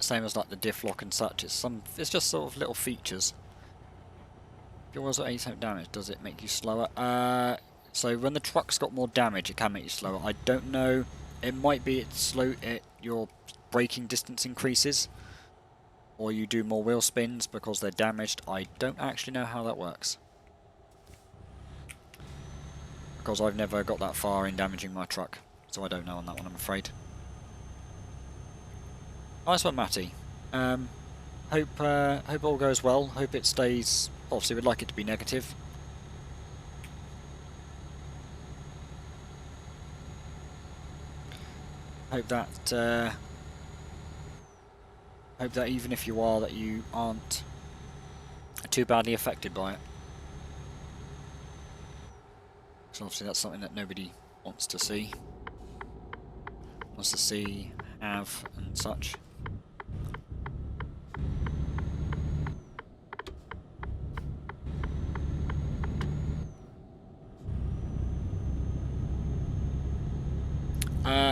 Same as like the diff lock and such. It's just sort of little features. If your wheels are 8% damage, does it make you slower? So when the truck's got more damage, it can make you slower. I don't know. It might be your braking distance increases, or you do more wheel spins because they're damaged. I don't actually know how that works, because I've never got that far in damaging my truck, so I don't know on that one, I'm afraid. Nice one, Matty. Hope all goes well. Hope it stays. Obviously, we'd like it to be negative. Hope that even if you are, that you aren't too badly affected by it. So obviously that's something that nobody wants to see. Wants to see, have, and such.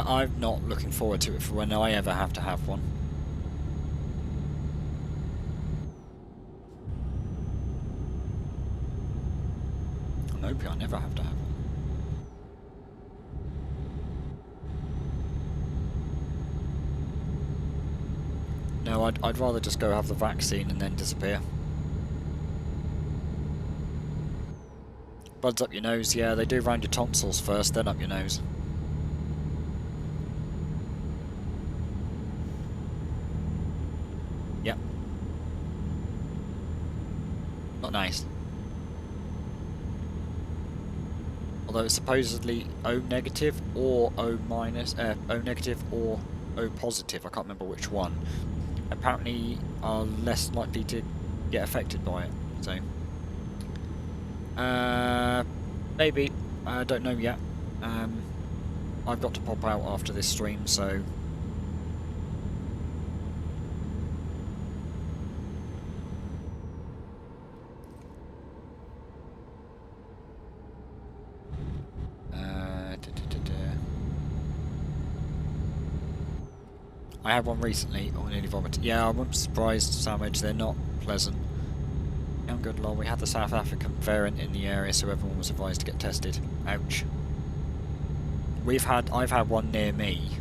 I'm not looking forward to it for when I ever have to have one. I'm hoping I never have to have one. No, I'd rather just go have the vaccine and then disappear. Buds up your nose, yeah, they do round your tonsils first, then up your nose. Yep. Not nice. Although it's supposedly O negative or O minus, O negative or O positive, I can't remember which one, apparently are less likely to get affected by it, so... maybe, I don't know yet. I've got to pop out after this stream, so... I had one recently. Oh, I nearly vomited. Yeah, I'm surprised, Sandwich. They're not pleasant. I'm good, lol. We had the South African variant in the area, so everyone was advised to get tested. Ouch. I've had one near me,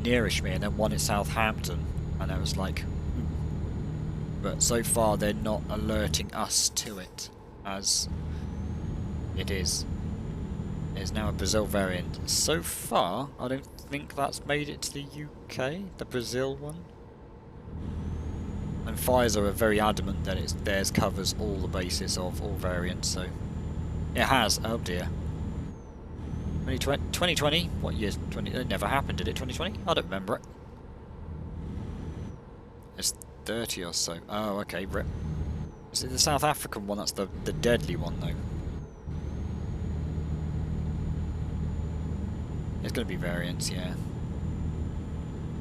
nearish me, and then one in Southampton, and I was like, but so far they're not alerting us to it, as it is. There's now a Brazil variant. So far, I don't think that's made it to the UK, the Brazil one. And Pfizer are very adamant that theirs covers all the bases of all variants, so... It has, oh dear. 2020? What year? It never happened, did it? 2020? I don't remember it. It's 30 or so. Oh, okay, rip. Is it the South African one? That's the deadly one, though. There's going to be variants, yeah.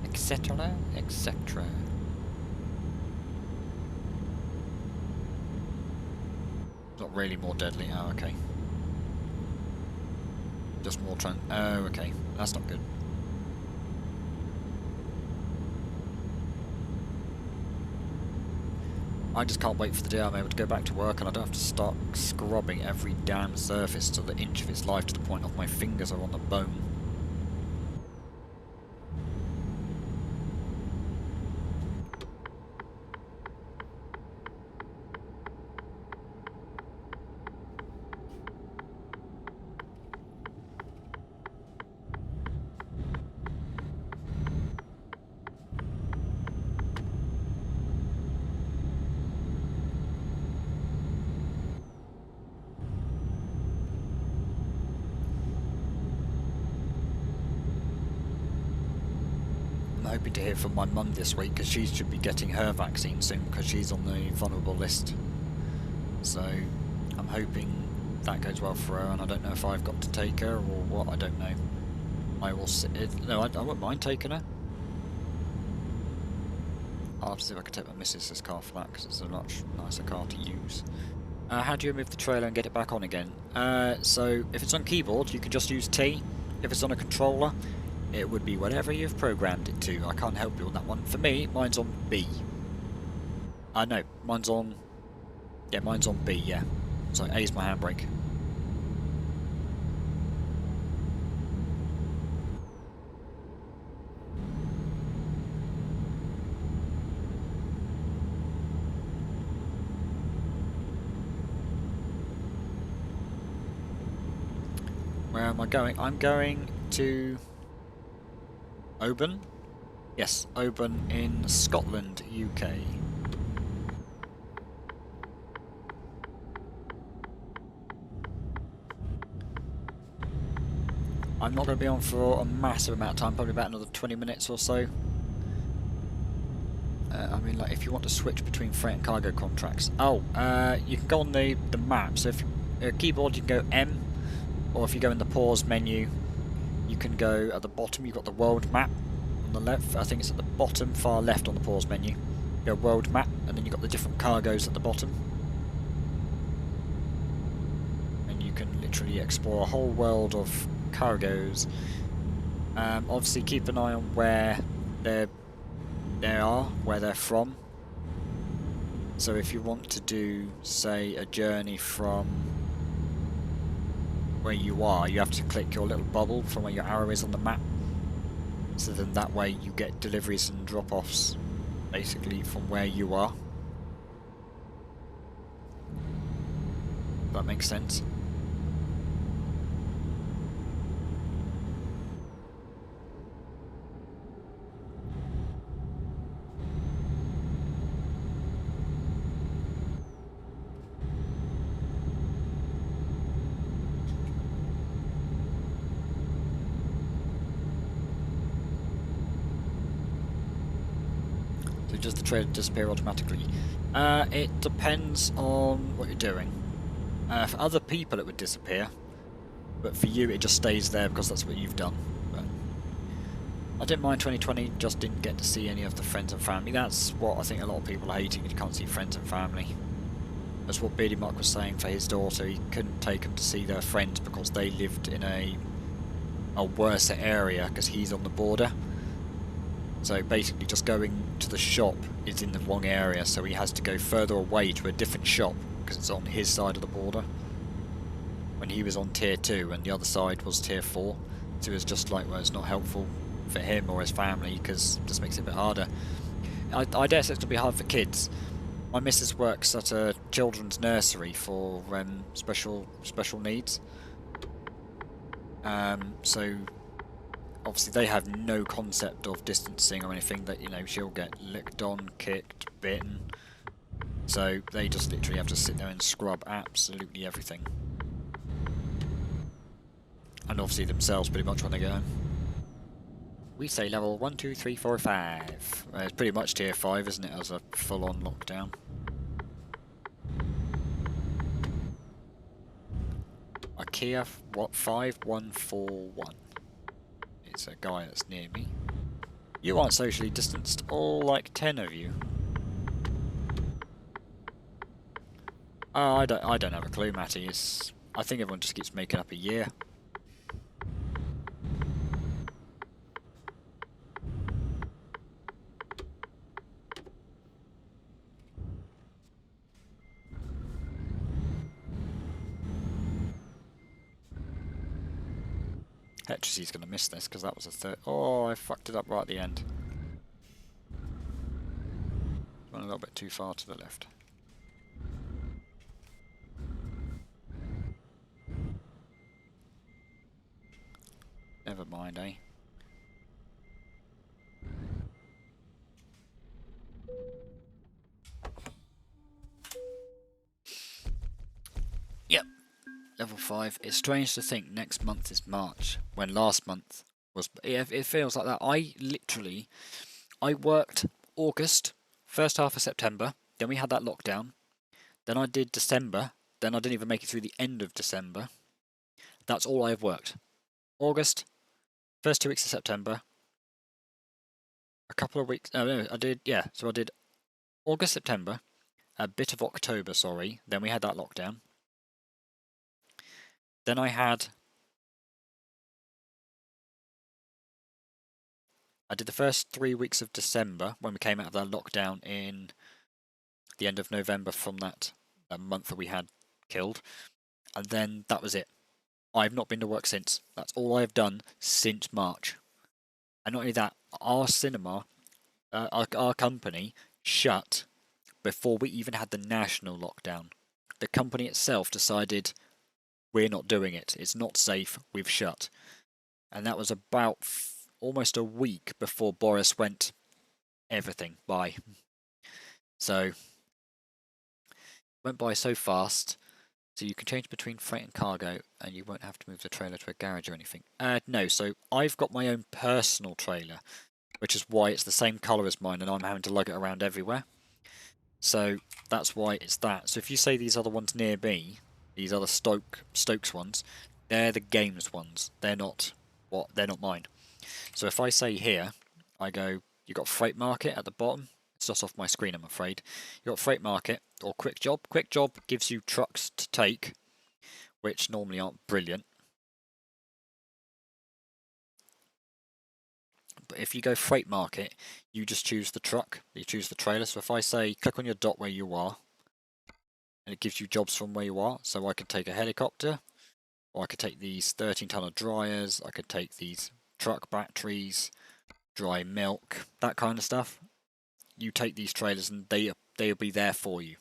Etc. etc. Not really more deadly. Oh, okay. Just more oh, okay. That's not good. I just can't wait for the day I'm able to go back to work and I don't have to start scrubbing every damn surface to the inch of its life to the point of my fingers are on the bone. Hoping to hear from my mum this week because she should be getting her vaccine soon because she's on the vulnerable list. So I'm hoping that goes well for her, and I don't know if I've got to take her or what, I don't know. I will sit it. No, I wouldn't mind taking her. I'll have to see if I can take my missus's car for that because it's a much nicer car to use. How do you remove the trailer and get it back on again? So if it's on keyboard you can just use T. If it's on a controller it would be whatever you've programmed it to. I can't help you on that one. For me, mine's on B. No, mine's on... Yeah, mine's on B, yeah. So A is my handbrake. Where am I going? I'm going to... Oban? Yes, Oban in Scotland, UK. I'm not going to be on for a massive amount of time, probably about another 20 minutes or so. I mean, like, if you want to switch between freight and cargo contracts. Oh, you can go on the map, so if keyboard you can go M, or if you go in the pause menu, you can go at the bottom, you've got the world map. On the left, I think it's at the bottom, far left on the pause menu. Go world map, and then you've got the different cargoes at the bottom. And you can literally explore a whole world of cargoes. Obviously keep an eye on where they are, where they're from. So if you want to do, say, a journey from where you are, you have to click your little bubble from where your arrow is on the map. So then that way you get deliveries and drop-offs basically from where you are. If that makes sense. does the trailer disappear automatically? It depends on what you're doing. For other people it would disappear, but for you it just stays there because that's what you've done. But I didn't mind 2020, just didn't get to see any of the friends and family. That's what I think a lot of people are hating, you can't see friends and family. That's what Beardy Mark was saying for his daughter, he couldn't take them to see their friends because they lived in a worse area because he's on the border. So basically just going to the shop is in the wrong area, so he has to go further away to a different shop because it's on his side of the border. When he was on tier 2 and the other side was tier 4, so it was just like, well, it's not helpful for him or his family because it just makes it a bit harder. I dare say it's going to be hard for kids. My missus works at a children's nursery for special needs. So obviously they have no concept of distancing or anything, that, you know, she'll get licked on, kicked, bitten. So they just literally have to sit there and scrub absolutely everything. And obviously themselves pretty much when they go home. We say level 1, 2, 3, 4, 5. It's pretty much tier 5, isn't it, as a full-on lockdown. IKEA, what, 5141. It's a guy that's near me. You aren't socially distanced, all like 10 of you. I don't have a clue, Matty. I think everyone just keeps making up a year. Hetrisy's going to miss this because that was a third. Oh, I fucked it up right at the end. Went a little bit too far to the left. Never mind, eh? Yep. Level 5. It's strange to think next month is March, when last month was... It feels like that. I worked August, first half of September, then we had that lockdown, then I did December, then I didn't even make it through the end of December. That's all I've worked. August, first 2 weeks of September, a couple of weeks... Oh, no, I did... Yeah, so I did August, September, a bit of October, sorry, then we had that lockdown. Then I did the first 3 weeks of December when we came out of that lockdown in the end of November from that month that we had killed. And then that was it. I've not been to work since. That's all I've done since March. And not only that, our cinema, our company, shut before we even had the national lockdown. The company itself decided we're not doing it. It's not safe. We've shut. And that was about almost a week before Boris went, everything, bye. So, went by so fast. So you can change between freight and cargo, and you won't have to move the trailer to a garage or anything. No, so I've got my own personal trailer, which is why it's the same colour as mine, and I'm having to lug it around everywhere. So that's why it's that. So if you say these other ones near me, these other Stokes ones, they're the games ones. They're not mine. So if I say here, I go, you got Freight Market at the bottom. It's just off my screen, I'm afraid. You got Freight Market or Quick Job. Quick Job gives you trucks to take, which normally aren't brilliant. But if you go Freight Market, you just choose the truck, you choose the trailer. So if I say click on your dot where you are, and it gives you jobs from where you are. So I could take a helicopter, or I could take these 13-tonner dryers, I could take these truck batteries, dry milk, that kind of stuff. You take these trailers and they'll be there for you.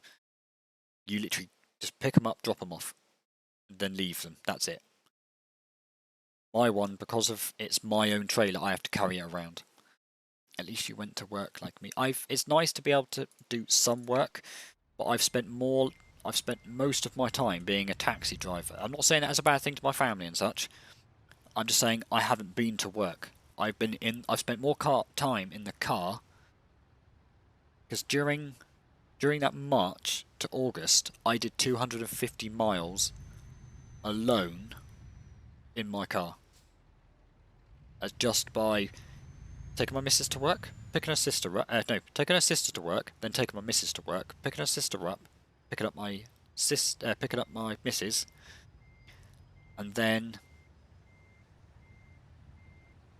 You literally just pick them up, drop them off, and then leave them. That's it. My one, because of it's my own trailer, I have to carry it around. At least you went to work like me. It's nice to be able to do some work, but I've spent most of my time being a taxi driver. I'm not saying that as a bad thing to my family and such. I'm just saying I haven't been to work. I've spent more time in the car Because during that March to August, I did 250 miles alone in my car. Just by taking my missus to work, picking her sister up. No, taking her sister to work, then taking my missus to work, picking her sister up, picking up my missus, and then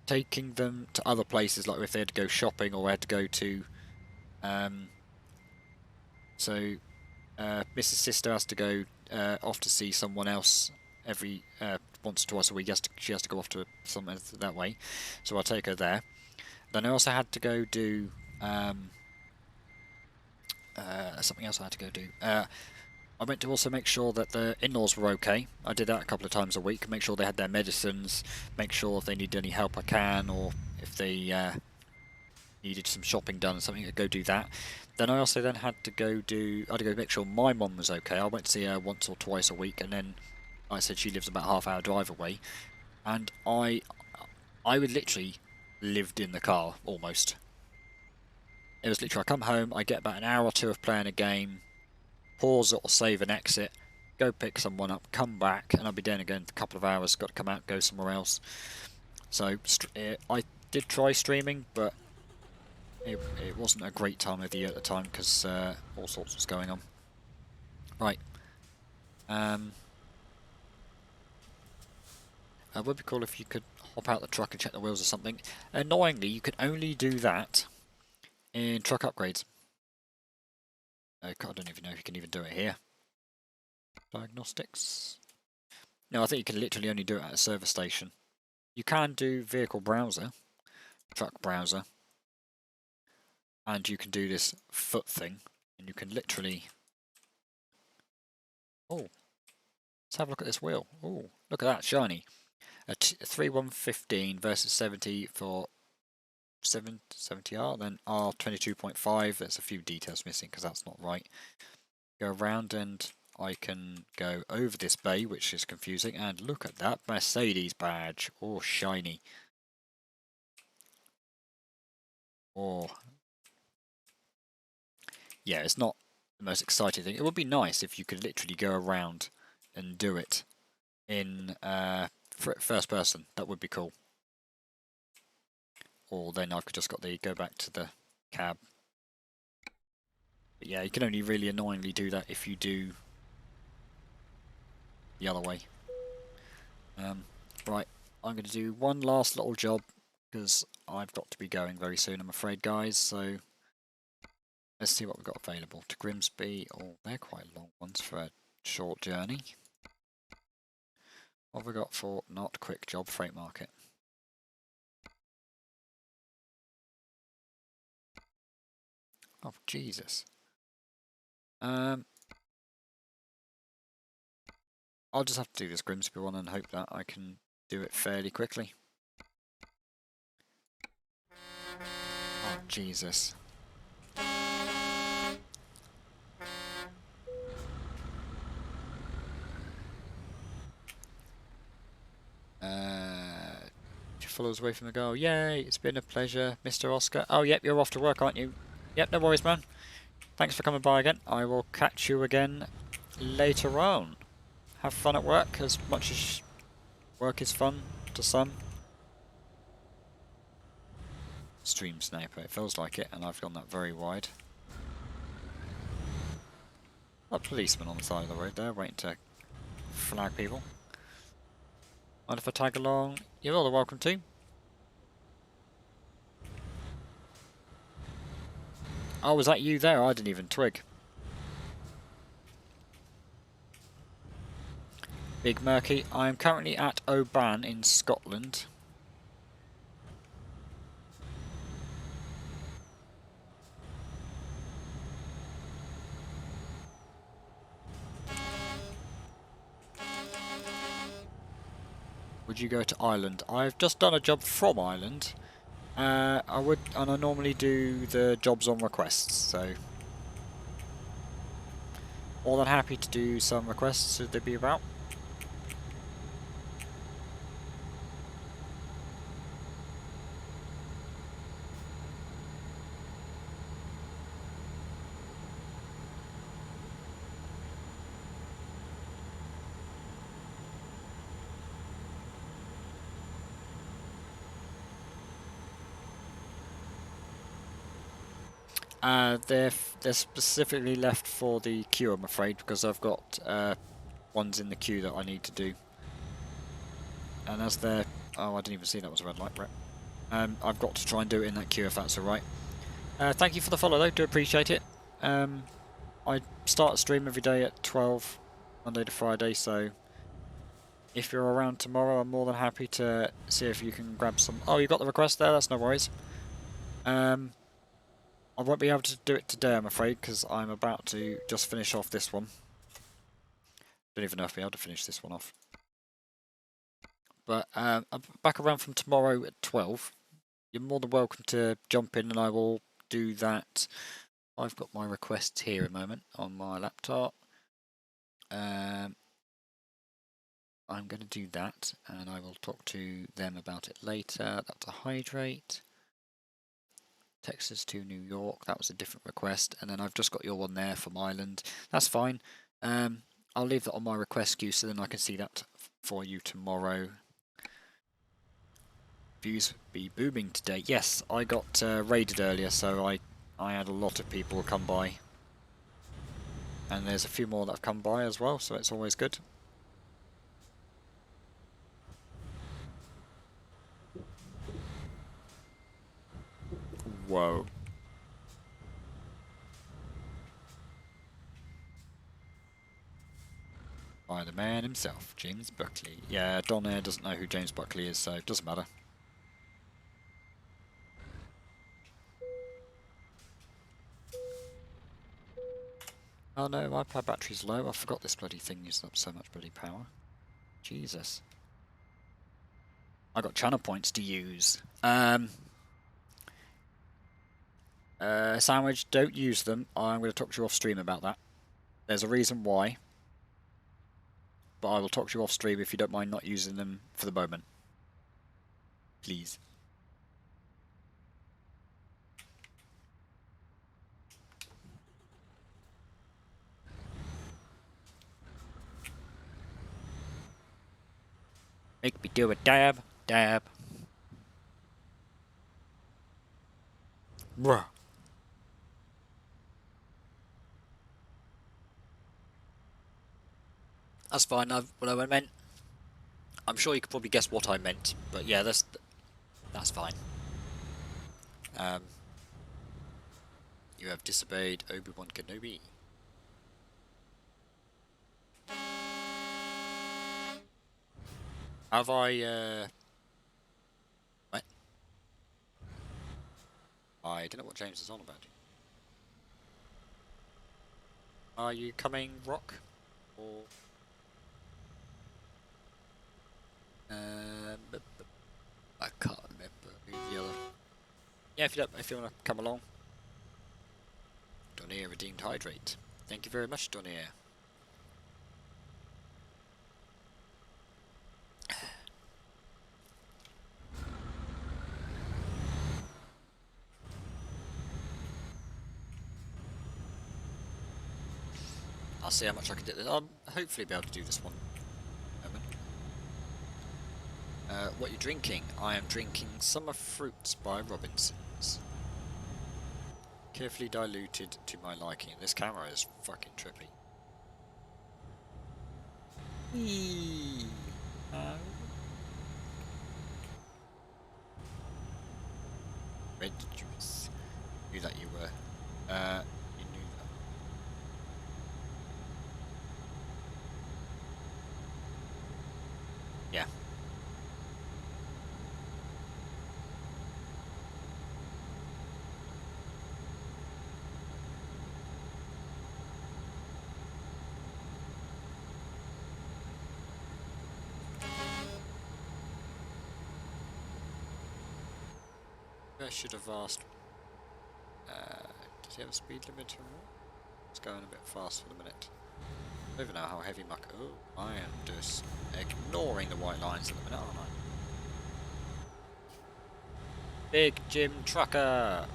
taking them to other places, like if they had to go shopping or had to go to. Mrs. Sister has to go off to see someone else every once or twice a week. She has to go off to somewhere that way, so I'll take her there. Then I also had to go do something else I had to go do. I went to also make sure that the in-laws were okay. I did that a couple of times a week. Make sure they had their medicines. Make sure if they need any help I can, or if they needed some shopping done or something, I'd go do that. Then I also had to go make sure my mum was okay. I went to see her once or twice a week, and then like I said, she lives about half-hour drive away, and I would literally lived in the car almost. It was literally I come home, I get about an hour or two of playing a game, pause it or save and exit, go pick someone up, come back, and I'll be down again in a couple of hours, got to come out, go somewhere else. So I did try streaming, but it wasn't a great time of the year at the time because all sorts was going on. Right. It would be cool if you could hop out the truck and check the wheels or something. Annoyingly, you can only do that in truck upgrades. I don't even know if you can even do it here. Diagnostics. No, I think you can literally only do it at a service station. You can do vehicle browser, truck browser, and you can do this foot thing, and you can literally... Oh, let's have a look at this wheel. Oh, look at that, shiny. A 3115 versus 70 for 70R, then R22.5. There's a few details missing because that's not right. Go around and I can go over this bay, which is confusing, and look at that Mercedes badge. Oh, shiny. Oh. Yeah, it's not the most exciting thing. It would be nice if you could literally go around and do it in first person. That would be cool. Or then I've just got the go back to the cab. But yeah, you can only really annoyingly do that if you do the other way. Right, I'm going to do one last little job because I've got to be going very soon, I'm afraid, guys. So let's see what we've got available. To Grimsby. Oh, they're quite long ones for a short journey. What have we got for not quick job? Freight market. Oh, Jesus. I'll just have to do this Grimsby one and hope that I can do it fairly quickly. Oh, Jesus. Follow us away from the goal. Yay, it's been a pleasure, Mr. Oscar. Oh, yep, you're off to work, aren't you? Yep, no worries, man. Thanks for coming by again. I will catch you again later on. Have fun at work, as much as work is fun to some. Stream sniper, it feels like it, and I've gone that very wide. A policeman on the side of the road there, waiting to flag people. Mind if I tag along? You're all welcome to. Oh, was that you there? I didn't even twig. Big Murky. I am currently at Oban in Scotland. Would you go to Ireland? I've just done a job from Ireland. I would, and I normally do the jobs on requests, so more than happy to do some requests should they be about. They're specifically left for the queue, I'm afraid, because I've got ones in the queue that I need to do. And as they're... Oh, I didn't even see that was a red light, Brett. I've got to try and do it in that queue if that's alright. Thank you for the follow though, do appreciate it. I start a stream every day at 12, Monday to Friday, so if you're around tomorrow, I'm more than happy to see if you can grab some... Oh, you got the request there, that's no worries. I won't be able to do it today, I'm afraid, because I'm about to just finish off this one. Don't even know if I'll be able to finish this one off. But I'm back around from tomorrow at 12. You're more than welcome to jump in and I will do that. I've got my requests here a moment on my laptop. I'm going to do that and I will talk to them about it later. That's a hydrate. Texas to New York, that was a different request. And then I've just got your one there from Ireland. That's fine. I'll leave that on my request queue so then I can see that for you tomorrow. Views be booming today. Yes, I got raided earlier, so I had a lot of people come by. And there's a few more that have come by as well, so it's always good. Whoa. By the man himself, James Buckley. Yeah, Don Air doesn't know who James Buckley is, so it doesn't matter. Oh no, my iPad battery's low. I forgot this bloody thing used up so much bloody power. Jesus. I got channel points to use. Sandwich, don't use them. I'm going to talk to you off stream about that. There's a reason why. But I will talk to you off stream if you don't mind not using them for the moment. Please. Make me do a dab, dab. Bruh. That's fine. What I meant. I'm sure you could probably guess what I meant, but yeah, that's fine. You have disobeyed Obi-Wan Kenobi. Have I? What? I don't know what James is on about. Are you coming, Rock? Or I can't remember who's the other. Yeah, if you want to come along. Donair redeemed hydrate. Thank you very much, Donair. I'll see how much I can do. I'll hopefully be able to do this one. What you're drinking? I am drinking Summer Fruits by Robinsons. Carefully diluted to my liking. This camera is fucking trippy. Red juice. Knew that you were. You knew that. Yeah. I should have asked. Does he have a speed limiter? It's going a bit fast for the minute. I don't even know how heavy my... Oh, I am just ignoring the white lines at the minute, aren't I? Big Jim Trucker!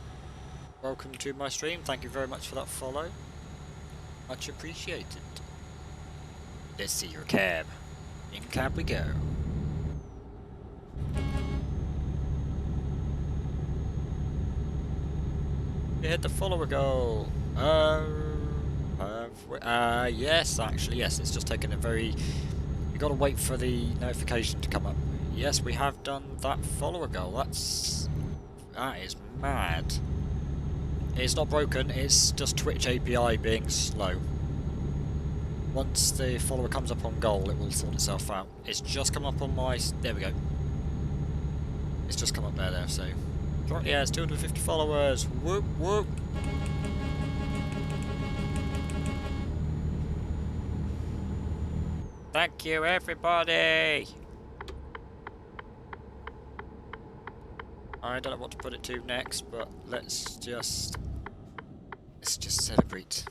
Welcome to my stream. Thank you very much for that follow. Much appreciated. Let's see your cab. In cab we go. We hit the follower goal. Yes, actually, yes. It's just taken a very... You got to wait for the notification to come up. Yes, we have done that follower goal. That is mad. It's not broken. It's just Twitch API being slow. Once the follower comes up on goal, it will sort itself out. It's just come up on my... There we go. It's just come up there, so... Currently has 250 followers. Whoop, whoop. Thank you, everybody. I don't know what to put it to next, but let's just celebrate.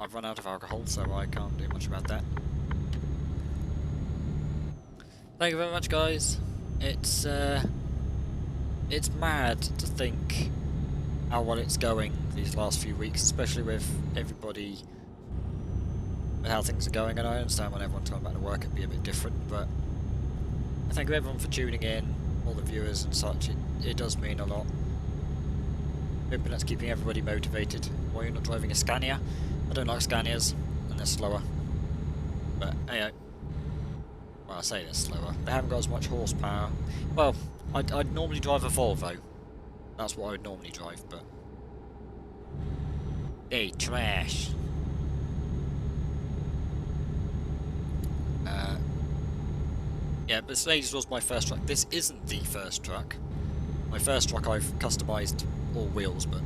I've run out of alcohol, so I can't do much about that. Thank you very much, guys. It's mad to think how well it's going these last few weeks, especially with everybody, with how things are going. And I understand when everyone's going back to work, it'd be a bit different, but I thank everyone for tuning in, all the viewers and such. It does mean a lot. Hoping that's keeping everybody motivated while you're not driving a Scania. I don't like Scanias, and they're slower. But hey, well, I say they're slower. They haven't got as much horsepower. Well, I'd normally drive a Volvo. That's what I would normally drive, but... Hey, trash! Yeah, but Mercedes was my first truck. This isn't the first truck. My first truck I've customised all wheels, but...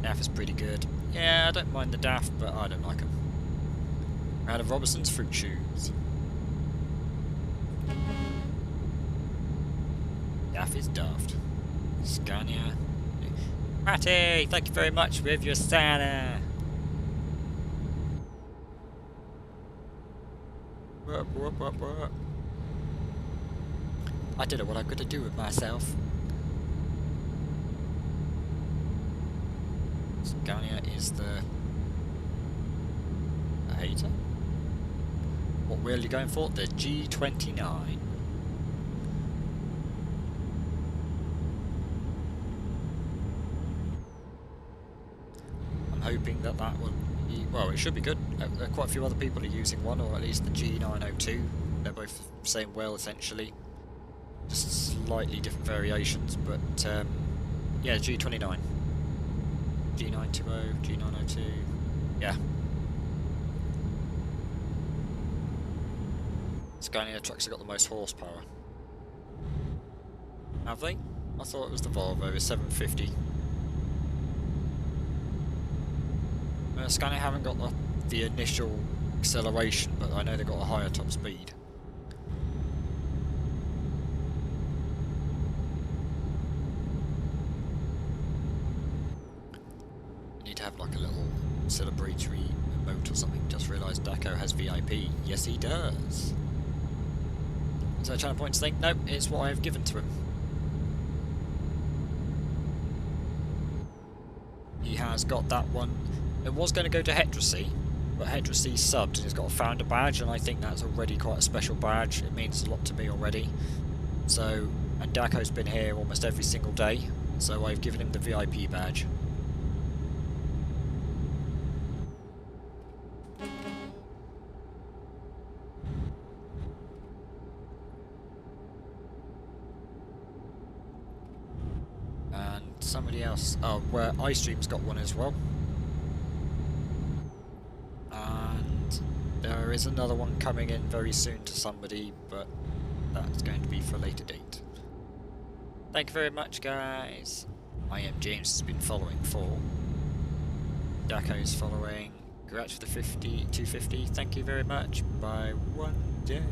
DAF is pretty good. Yeah, I don't mind the DAF, but I don't like them. Out of Robertson's fruit shoes. DAF is daft. Scania. Matty, thank you very much with your Santa. Whoop, whoop, whoop, whoop. I don't know what I'm going to do with myself. Scania is the hater. What wheel are you going for? The G29. I'm hoping that will be, well, it should be good. Quite a few other people are using one, or at least the G902. They're both the same wheel essentially, just slightly different variations, but yeah, G29. G920, G902, yeah. Scania trucks have got the most horsepower. Have they? I thought it was the Volvo, it's 750. Scania haven't got the initial acceleration, but I know they've got a higher top speed. Need to have like a little celebratory emote or something. Just realised Daco has VIP. Yes, he does. Is that channel points thing? Nope, it's what I have given to him. He has got that one. It was going to go to Hetrosy, but Hetrosy subbed and he's got a founder badge, and I think that's already quite a special badge. It means a lot to me already. So, and Daco's been here almost every single day, so I've given him the VIP badge. And somebody else, oh, where iStream's got one as well. And there is another one coming in very soon to somebody, but that's going to be for a later date. Thank you very much, guys. I am James has been following for. Daco's following. Congrats for the 250. Thank you very much. By one day.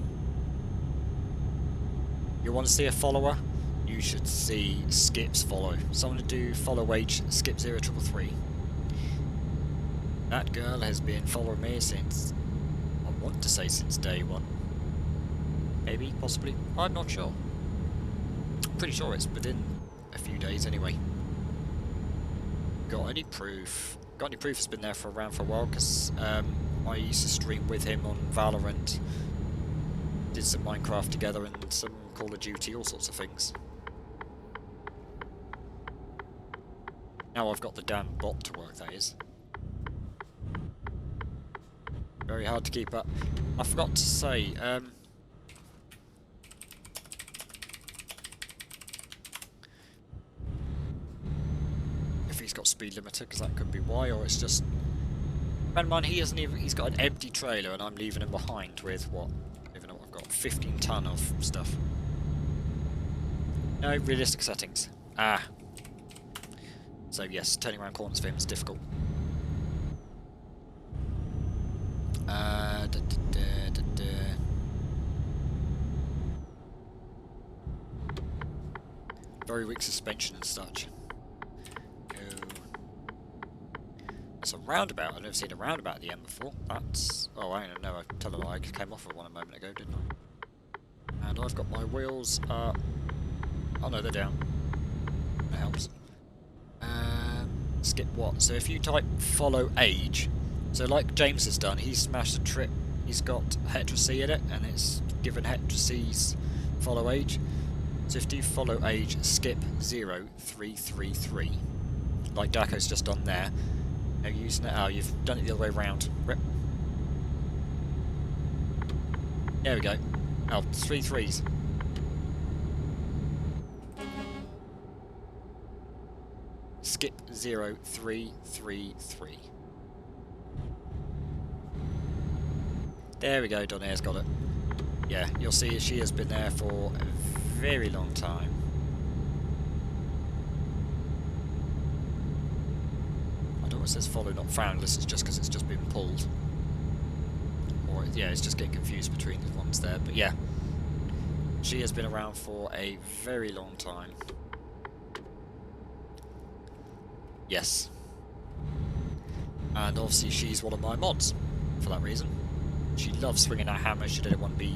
You want to see a follower? You should see Skip's follow. Someone to do follow H Skip 0333. That girl has been following me since, I want to say since day one. Maybe, possibly, I'm not sure. Pretty sure it's within a few days anyway. Got any proof? Got any proof has been there around for a while, because I used to stream with him on Valorant. Did some Minecraft together and some Call of Duty, all sorts of things. Now I've got the damn bot to work, that is. Very hard to keep up. I forgot to say, if he's got speed limiter, because that could be why, or it's just... Bear in mind, he's got an empty trailer and I'm leaving him behind with, what? I don't even know what I've got, 15 ton of stuff. No, realistic settings. Ah. So yes, turning around corners for him is difficult. Very weak suspension and such. That's a roundabout. I've never seen a roundabout at the end before. That's... Oh, I don't know. I tell a lie. I came off of one a moment ago, didn't I? And I've got my wheels up. Oh no, they're down. That helps. Skip what? So if you type follow age, so like James has done, he's smashed a trip. He's got Hetra C in it, and it's given Hetra C's follow age. So if you follow age, skip 0333, like Daco's just done there. No using it. Oh, you've done it the other way around. Rip. There we go. Oh, 3 3s. Skip 0333. There we go, Donair's got it. Yeah, you'll see she has been there for a very long time. I don't know what it says follow not found, this is just because it's just been pulled. Or, yeah, it's just getting confused between the ones there, but yeah. She has been around for a very long time. Yes. And obviously she's one of my mods, for that reason. She loves swinging that hammer, she didn't want to be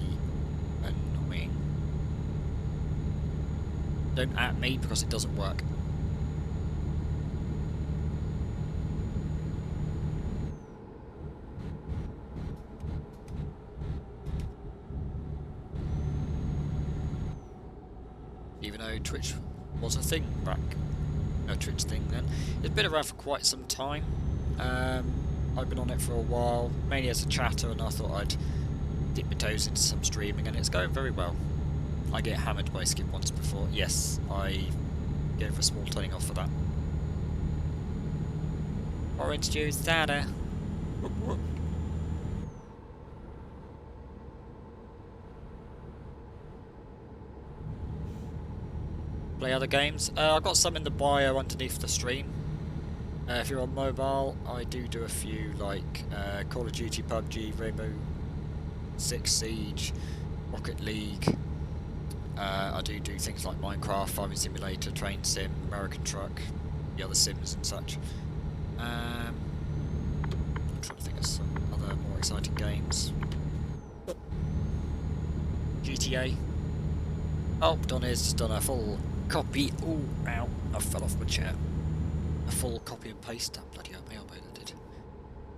annoying. Don't at me, because it doesn't work. Even though Twitch was a thing back. No Twitch thing then. It's been around for quite some time. I've been on it for a while, mainly as a chatter, and I thought I'd dip my toes into some streaming, and it's going very well. I get hammered by Skip once before. Yes, I gave a small turning off for that. Orange juice, dada. Whoop, whoop. Play other games. I've got some in the bio underneath the stream. If you're on mobile, I do a few, like Call of Duty, PUBG, Rainbow Six Siege, Rocket League. I do things like Minecraft, Farming Simulator, Train Sim, American Truck, the other Sims and such. I'm trying to think of some other more exciting games. GTA. Oh, Donna's just done a full copy. Oh, ow, I fell off my chair. A full copy and paste. That bloody hell, I did.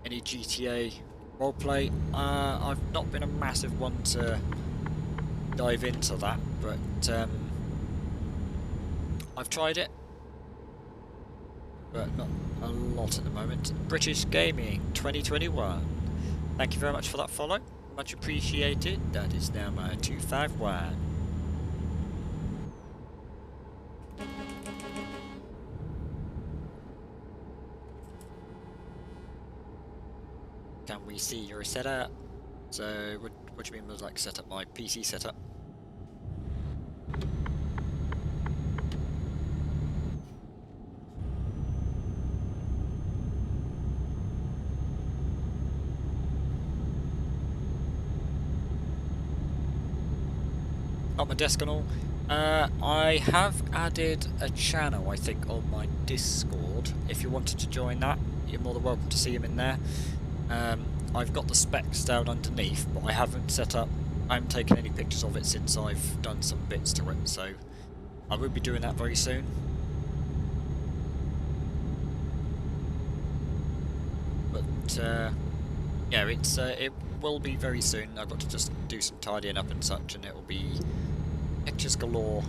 Any GTA roleplay? I've not been a massive one to dive into that, but I've tried it, but not a lot at the moment. British Gaming 2021. Thank you very much for that follow. Much appreciated. That is now my 251. Can we see your setup? So, what do you mean by like set up my PC setup? Not my desk and all. I have added a channel, I think, on my Discord. If you wanted to join that, you're more than welcome to see him in there. I've got the specs down underneath, but I haven't taken any pictures of it since I've done some bits to it, so I will be doing that very soon. But yeah, it will be very soon. I've got to just do some tidying up and such, and it will be pictures galore.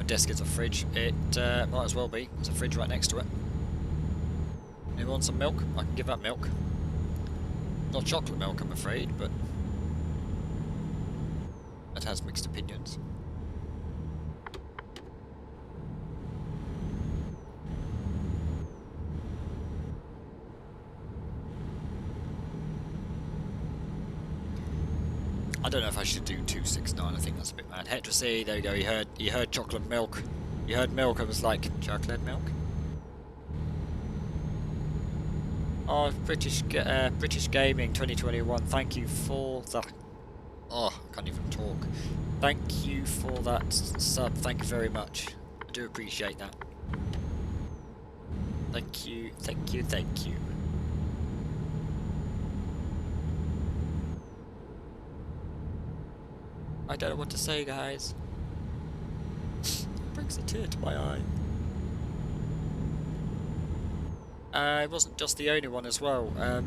My desk is a fridge. It might as well be. There's a fridge right next to it. You want some milk? I can give out milk. Not chocolate milk, I'm afraid, but it has mixed opinions. I don't know if I should do 269. I think that's a bit mad. Hector C, there you go. You heard chocolate milk. You heard milk. I was like, chocolate milk. Oh, British Gaming 2021. Thank you for that. Oh, I can't even talk. Thank you for that sub. Thank you very much. I do appreciate that. Thank you. Thank you. Thank you. I don't know what to say, guys. Brings a tear to my eye. It wasn't just the only one as well. I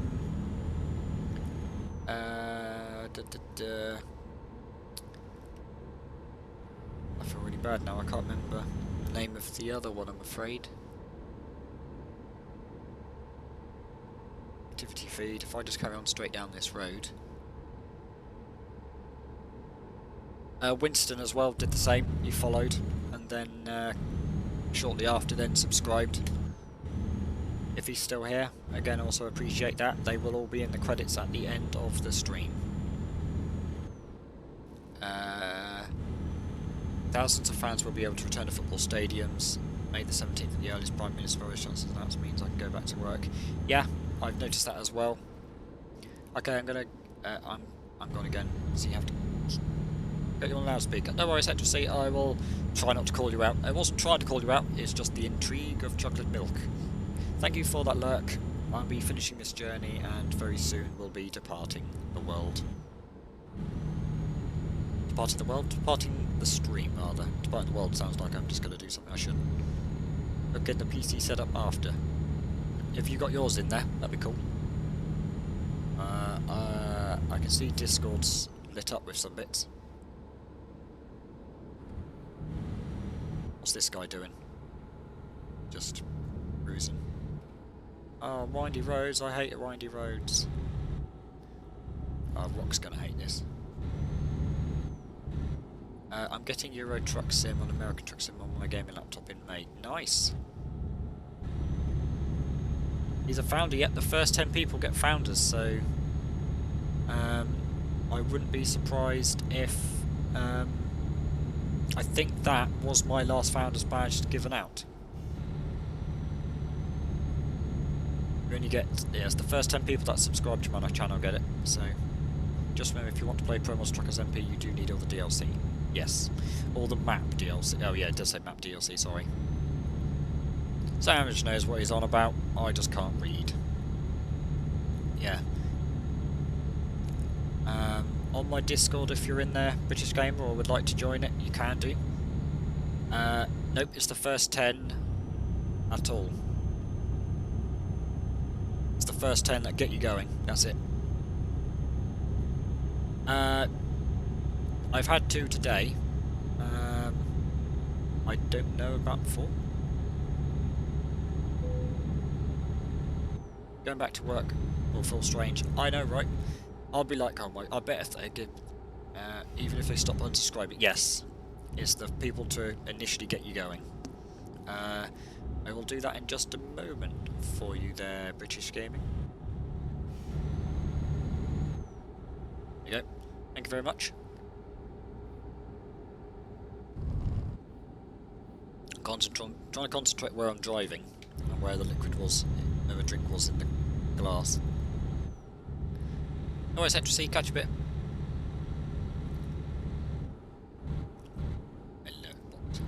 feel really bad now. I can't remember the name of the other one, I'm afraid. Activity feed. If I just carry on straight down this road. Winston as well did the same. He followed and then shortly after then subscribed. If he's still here, again, also appreciate that. They will all be in the credits at the end of the stream. Thousands of fans will be able to return to football stadiums. May the 17th, the earliest Prime Minister Boris Johnson announced means I can go back to work. Yeah, I've noticed that as well. Okay, I'm gonna again. So you have to get you on loudspeaker. No worries, Hector C. I will try not to call you out. I wasn't trying to call you out. It's just the intrigue of chocolate milk. Thank you for that lurk. I'll be finishing this journey and very soon we'll be departing the world. Departing the world? Departing the stream, rather. Departing the world sounds like I'm just going to do something I shouldn't. But get the PC set up after. If you got yours in there, that'd be cool. I can see Discord's lit up with some bits. What's this guy doing? Just cruising. Oh, windy roads. I hate windy roads. Oh, Rock's gonna hate this. I'm getting Euro Truck Sim on American Truck Sim on my gaming laptop in May. Nice. He's a founder. Yet the first 10 people get founders, so I wouldn't be surprised if I think that was my last founder's badge given out. You only get, yes, the first 10 people that subscribe to my channel get it, so just remember, if you want to play Pro Models Truckers MP, you do need all the DLC. Yes. All the map DLC. Oh yeah, it does say map DLC, sorry. Sandwich knows what he's on about, I just can't read. Yeah. On my Discord, if you're in there, British Gamer, or would like to join it, you can do. Nope, it's the first 10 at all. It's the first 10 that get you going, that's it. I've had 2 today. I don't know about 4. Going back to work will feel strange. I know, right? I'll be like, oh my, I bet if they did, even if they stop unsubscribing, yes, it's the people to initially get you going. I will do that in just a moment for you there, British Gaming. There you go. Thank you very much. Trying to concentrate where I'm driving and where the liquid was, where the drink was in the glass. Always have to see, catch a bit. Hello, bot.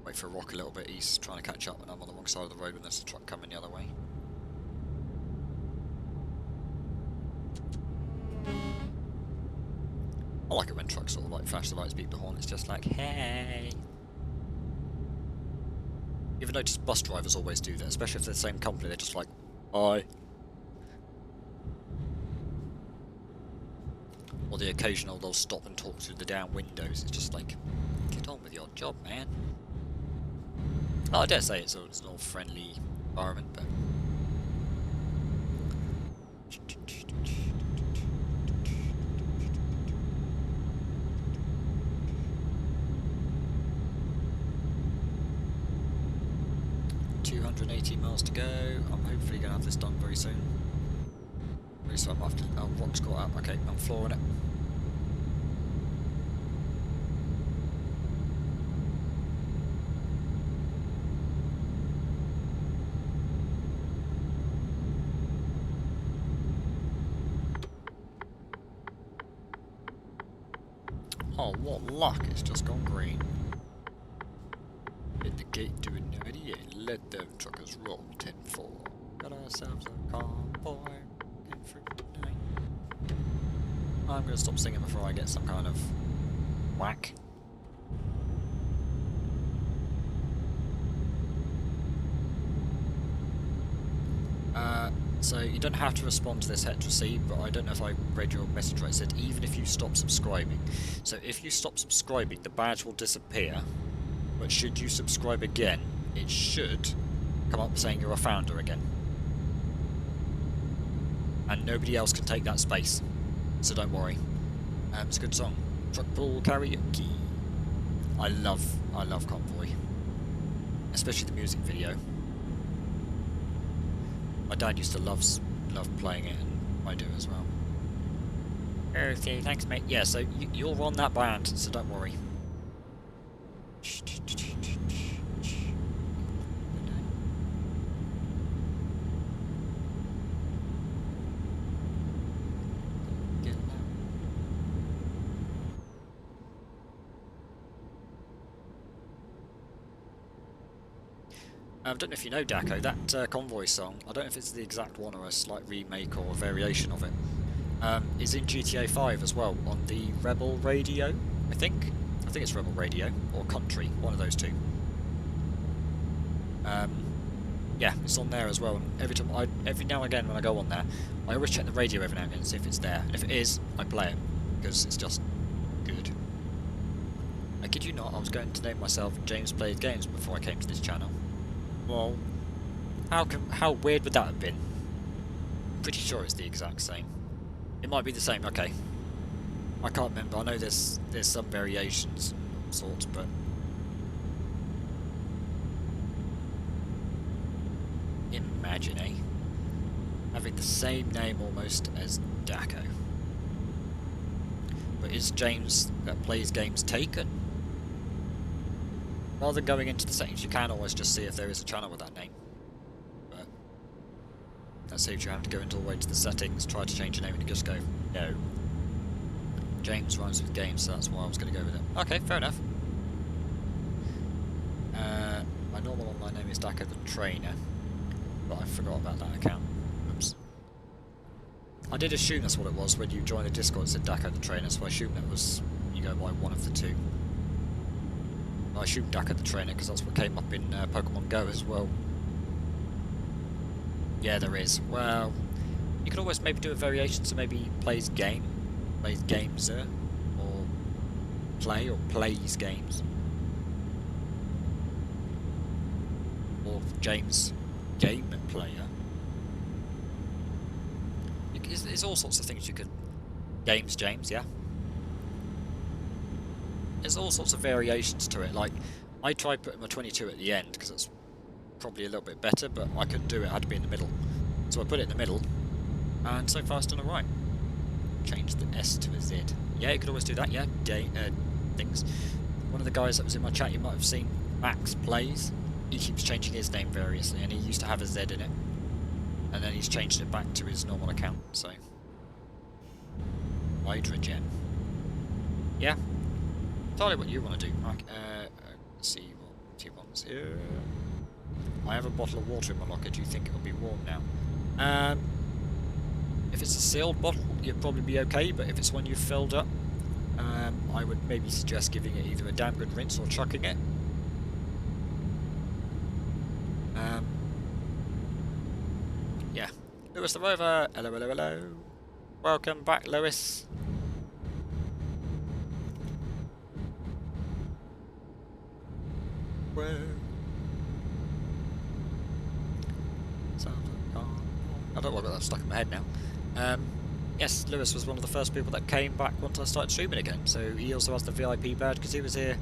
Wait for Rock a little bit, he's trying to catch up and I'm on the wrong side of the road when there's a truck coming the other way. I like it when trucks sort of like flash the lights, beep the horn, it's just like, hey. You ever notice bus drivers always do that, especially if they're the same company, they're just like, hi. Or the occasional they'll stop and talk through the down windows. It's just like, get on with your job, man. Oh, I dare say it's an all friendly environment, but... miles to go. I'm hopefully going to have this done very soon. So I'm after. Oh, rock's caught up. Okay, I'm flooring it. Oh, what luck! It's just gone green. Hit the gate to 98. Let them truckers roll 10-4. Got ourselves a convoy. I'm going to stop singing before I get some kind of whack. So you don't have to respond to this Hetra C, but I don't know if I read your message right. It said even if you stop subscribing. So if you stop subscribing, the badge will disappear. But should you subscribe again, it should come up saying you're a founder again. And nobody else can take that space. So don't worry. It's a good song. Truck Pull Karaoke. I love Convoy. Especially the music video. My dad used to love playing it, and I do as well. Okay, thanks mate. Yeah, so you're on that band, so don't worry. I don't know if you know Daco, that Convoy song, I don't know if it's the exact one or a slight remake or a variation of it, is in GTA 5 as well, on the Rebel Radio, I think. I think it's Rebel Radio, or Country, one of those two. Yeah, it's on there as well, and every now and again when I go on there, I always check the radio every now and again to see if it's there, and if it is, I play it, because it's just good. I kid you not, I was going to name myself James Plays Games before I came to this channel. Well, how weird would that have been? Pretty sure it's the exact same. It might be the same, okay. I can't remember, I know there's some variations of sorts, but... Imagine, eh? Having the same name almost as Daco. But is James that plays games taken? Rather than going into the settings, you can always just see if there is a channel with that name. But that saves you having to go into all the way to the settings, try to change your name, and you just go, no. James rhymes with games, so that's why I was going to go with it. Okay, fair enough. My normal online name is Daco the Trainer, but I forgot about that account. Oops. I did assume that's what it was when you joined the Discord. It said Daco the Trainer, so I assumed that was you go by one of the two. I assumed Daco the Trainer because that's what came up in Pokemon Go as well. Yeah, there is. Well, you could always maybe do a variation, so maybe plays games, or plays games, or James Game Player. There's all sorts of things you could. Games James, yeah. There's all sorts of variations to it, like, I tried putting my 22 at the end, because it's probably a little bit better, but I couldn't do it, I had to be in the middle. So I put it in the middle, and so far it's done alright. Change the S to a Z. Yeah, you could always do that, yeah, things. One of the guys that was in my chat, you might have seen, Max Plays, he keeps changing his name variously, and he used to have a Z in it, and then he's changed it back to his normal account, so... Hydrogen. Yeah. Entirely what you want to do. Let's see what he wants here. I have a bottle of water in my locker. Do you think it'll be warm now? If it's a sealed bottle, you'd probably be okay, but if it's one you've filled up, I would maybe suggest giving it either a damn good rinse or chucking it. Yeah. Lewis the Rover. Hello, hello, hello. Welcome back, Lewis. I don't know why I got that stuck in my head now. Yes, Lewis was one of the first people that came back once I started streaming again, so he also has the VIP badge because he was here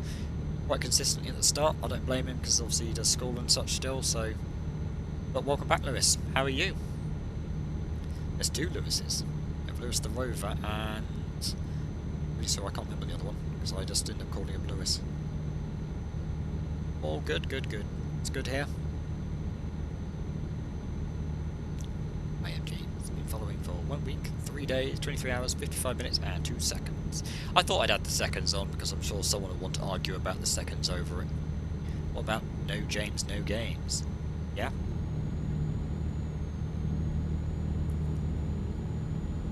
quite consistently at the start. I don't blame him because obviously he does school and such still, so... But welcome back, Lewis. How are you? There's two Lewises. We have Lewis the Rover and... So I can't remember the other one because I just ended up calling him Lewis. All good, good, good. It's good here. IMG has been following for 1 week, 3 days, 23 hours, 55 minutes and 2 seconds. I thought I'd add the seconds on because I'm sure someone would want to argue about the seconds over it. What about no James, no games? Yeah?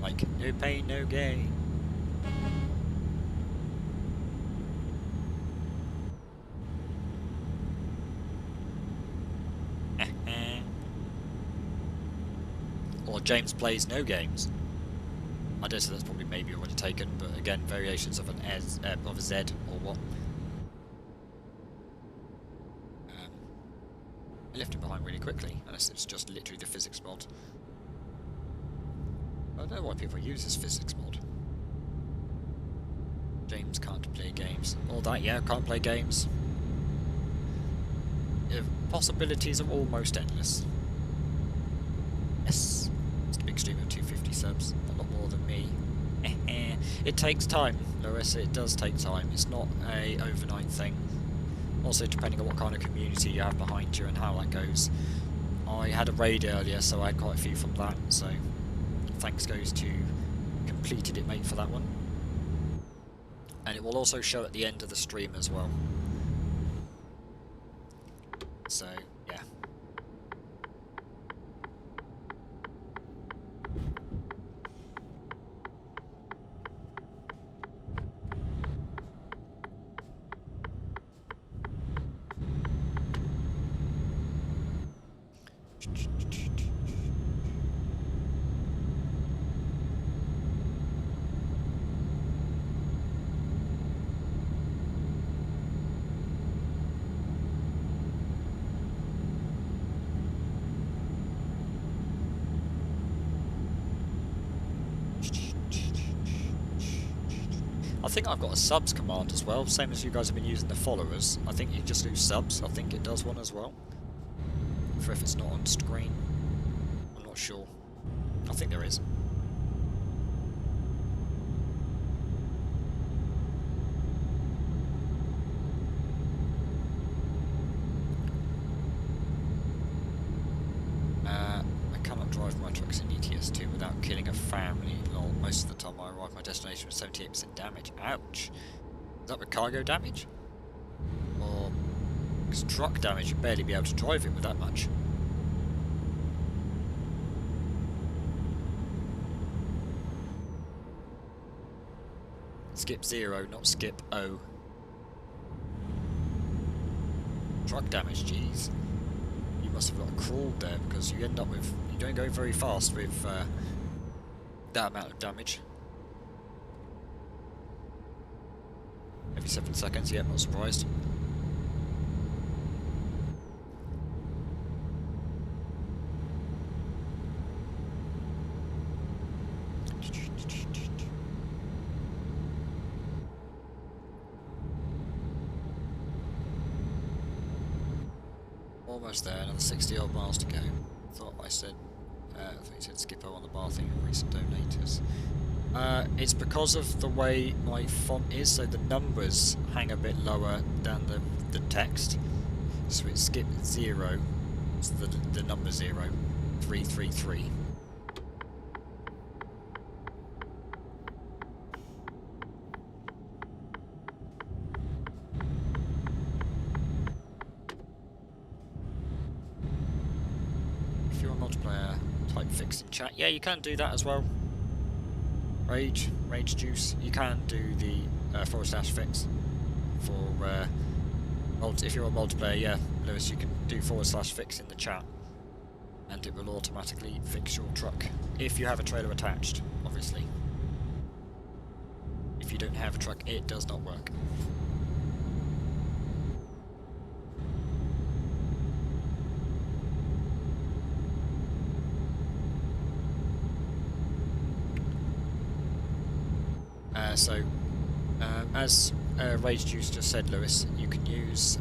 Like, no pain, no gain. Or James plays no games. I dare say that's probably maybe already taken, but again, variations of an of a Z or what. I left him behind really quickly, unless it's just literally the physics mod. I don't know why people use this physics mod. James can't play games. All that, yeah, can't play games. The possibilities are almost endless. Yes. It's a big stream of 250 subs. A lot more than me. It takes time, Lewis. It does take time. It's not a overnight thing. Also, depending on what kind of community you have behind you and how that goes. I had a raid earlier, so I had quite a few from that. So, thanks goes to Completed It Mate for that one. And it will also show at the end of the stream as well. So, yeah. I think I've got a subs command as well, same as you guys have been using the followers. I think you just lose subs. I think it does one as well. For if it's not on screen. I'm not sure. I think there is. I cannot drive my trucks in ETS2 without killing a family. Lol, most of the time I arrive at my destination with 78% damage. Ouch. Is that with cargo damage? Or... because truck damage, you'd barely be able to drive it with that much. Skip 0, not skip O. Truck damage, jeez. You must have got crawled there because you end up with... you don't go very fast with that amount of damage. Every 7 seconds, yeah, not surprised. Almost there, another 60 odd miles to go. I think you said Skippo on the bar thing of recent donators. It's because of the way my font is, so the numbers hang a bit lower than the text. So it's skip 0, it's the number 0, 333. Multiplayer type fix in chat. Yeah, you can do that as well. Rage Juice. You can do the / fix for if you're a multiplayer. Yeah, Lewis, you can do / fix in the chat, and it will automatically fix your truck if you have a trailer attached. Obviously, if you don't have a truck, it does not work. As Rage Juice just said, Lewis, you can use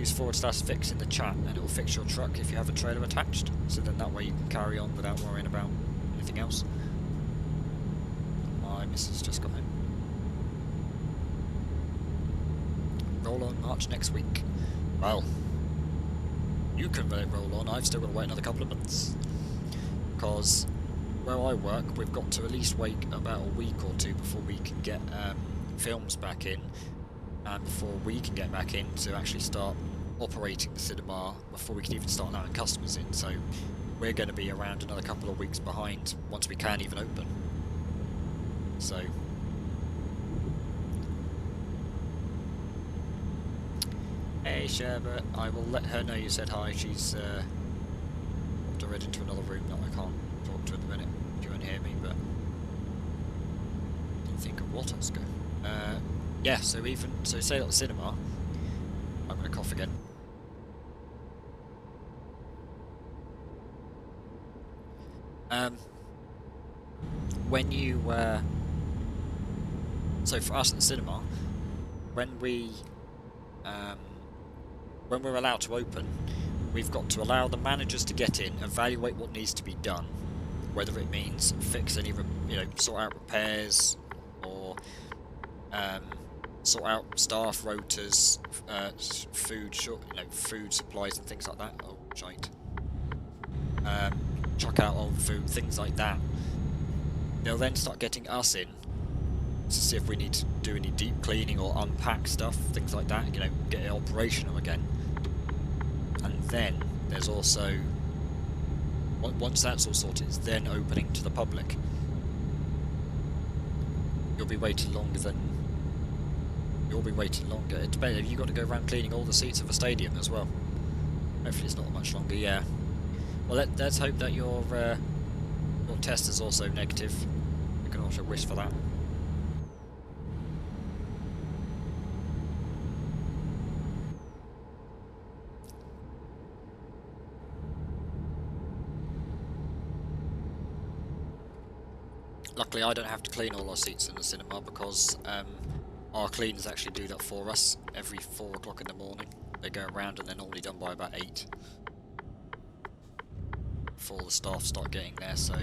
/fix in the chat, and it will fix your truck if you have a trailer attached. So then that way you can carry on without worrying about anything else. My missus just got in. Roll on March next week. Well, you can let it roll on. I've still got to wait another couple of months, because where I work, we've got to at least wait about a week or two before we can get films back in, and before we can get back in to actually start operating the cinema, before we can even start allowing customers in. So we're going to be around another couple of weeks behind once we can even open. So hey Sherbert, I will let her know you said hi. She's popped her head into another room that I can't talk to at the minute. You won't hear me, but didn't think of what else go. Yeah, so say at the cinema, I'm going to cough again. When you so for us at the cinema, when we're allowed to open, we've got to allow the managers to get in, evaluate what needs to be done, whether it means fix any, sort out repairs, or sort out staff rotas, food supplies and things like that. Oh, shite. Chuck out old food, things like that. They'll then start getting us in to see if we need to do any deep cleaning or unpack stuff, things like that, get it operational again. And then there's also, once that's all sorted, it's then opening to the public. You'll be waiting longer. It depends if you've got to go around cleaning all the seats of a stadium as well. Hopefully it's not much longer, yeah. Well, let's hope that your test is also negative. We can also wish for that. Luckily, I don't have to clean all our seats in the cinema, because our cleaners actually do that for us every 4 o'clock in the morning. They go around and they're normally done by about 8. Before the staff start getting there, so...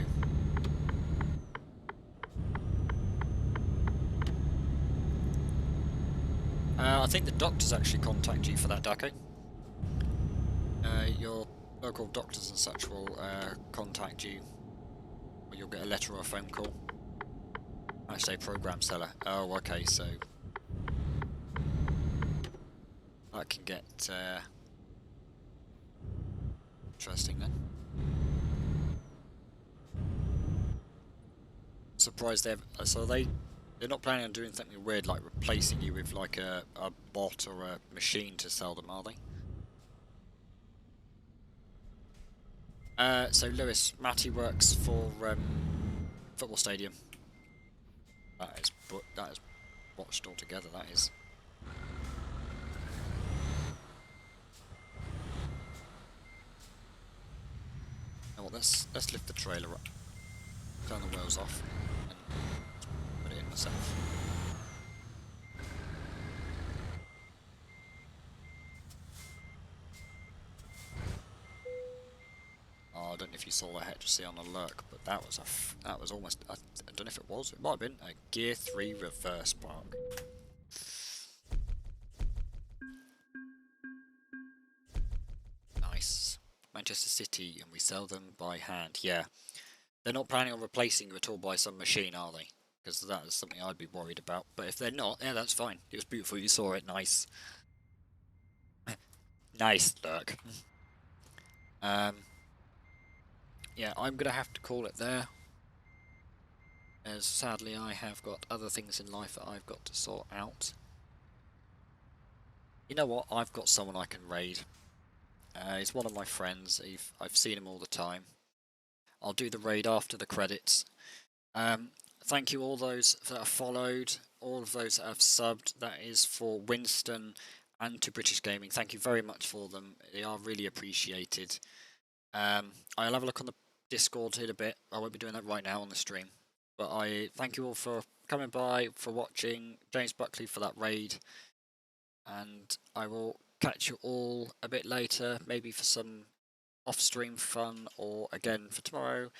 I think the doctors actually contact you for that, Dako. Your local doctors and such will contact you, or you'll get a letter or a phone call. I say program seller. Oh, okay, so that can get interesting then. Surprised they're not planning on doing something weird like replacing you with like a bot or a machine to sell them, are they? So Lewis, Matty works for football stadium. That is botched altogether. That is. Oh, well, let's lift the trailer up, turn the wheels off, and put it in myself. Oh, I don't know if you saw the HTC on the lurk, but that was almost. I don't know if it was. It might have been a Gear 3 reverse park. Nice. Manchester City, and we sell them by hand. Yeah, they're not planning on replacing you at all by some machine, are they? Because that is something I'd be worried about. But if they're not, yeah, that's fine. It was beautiful. You saw it. Nice. Nice lurk. Yeah, I'm gonna have to call it there, as sadly I have got other things in life that I've got to sort out. You know what? I've got someone I can raid. He's one of my friends. I've seen him all the time. I'll do the raid after the credits. Thank you all those that have followed, all of those that have subbed. That is for Winston and to British Gaming. Thank you very much for them. They are really appreciated. I'll have a look on the Discord in a bit. I won't be doing that right now on the stream. But I thank you all for coming by, for watching. James Buckley for that raid. And I will catch you all a bit later, maybe for some off-stream fun, or again for tomorrow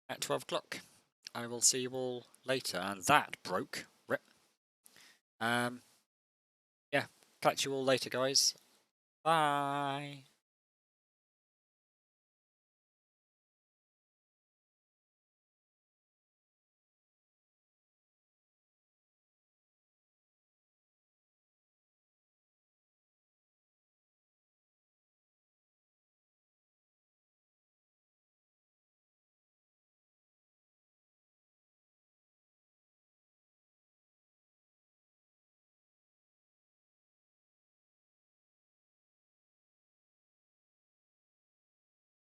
at 12 o'clock. I will see you all later. And that broke. Rip. Yeah, catch you all later, guys. Bye.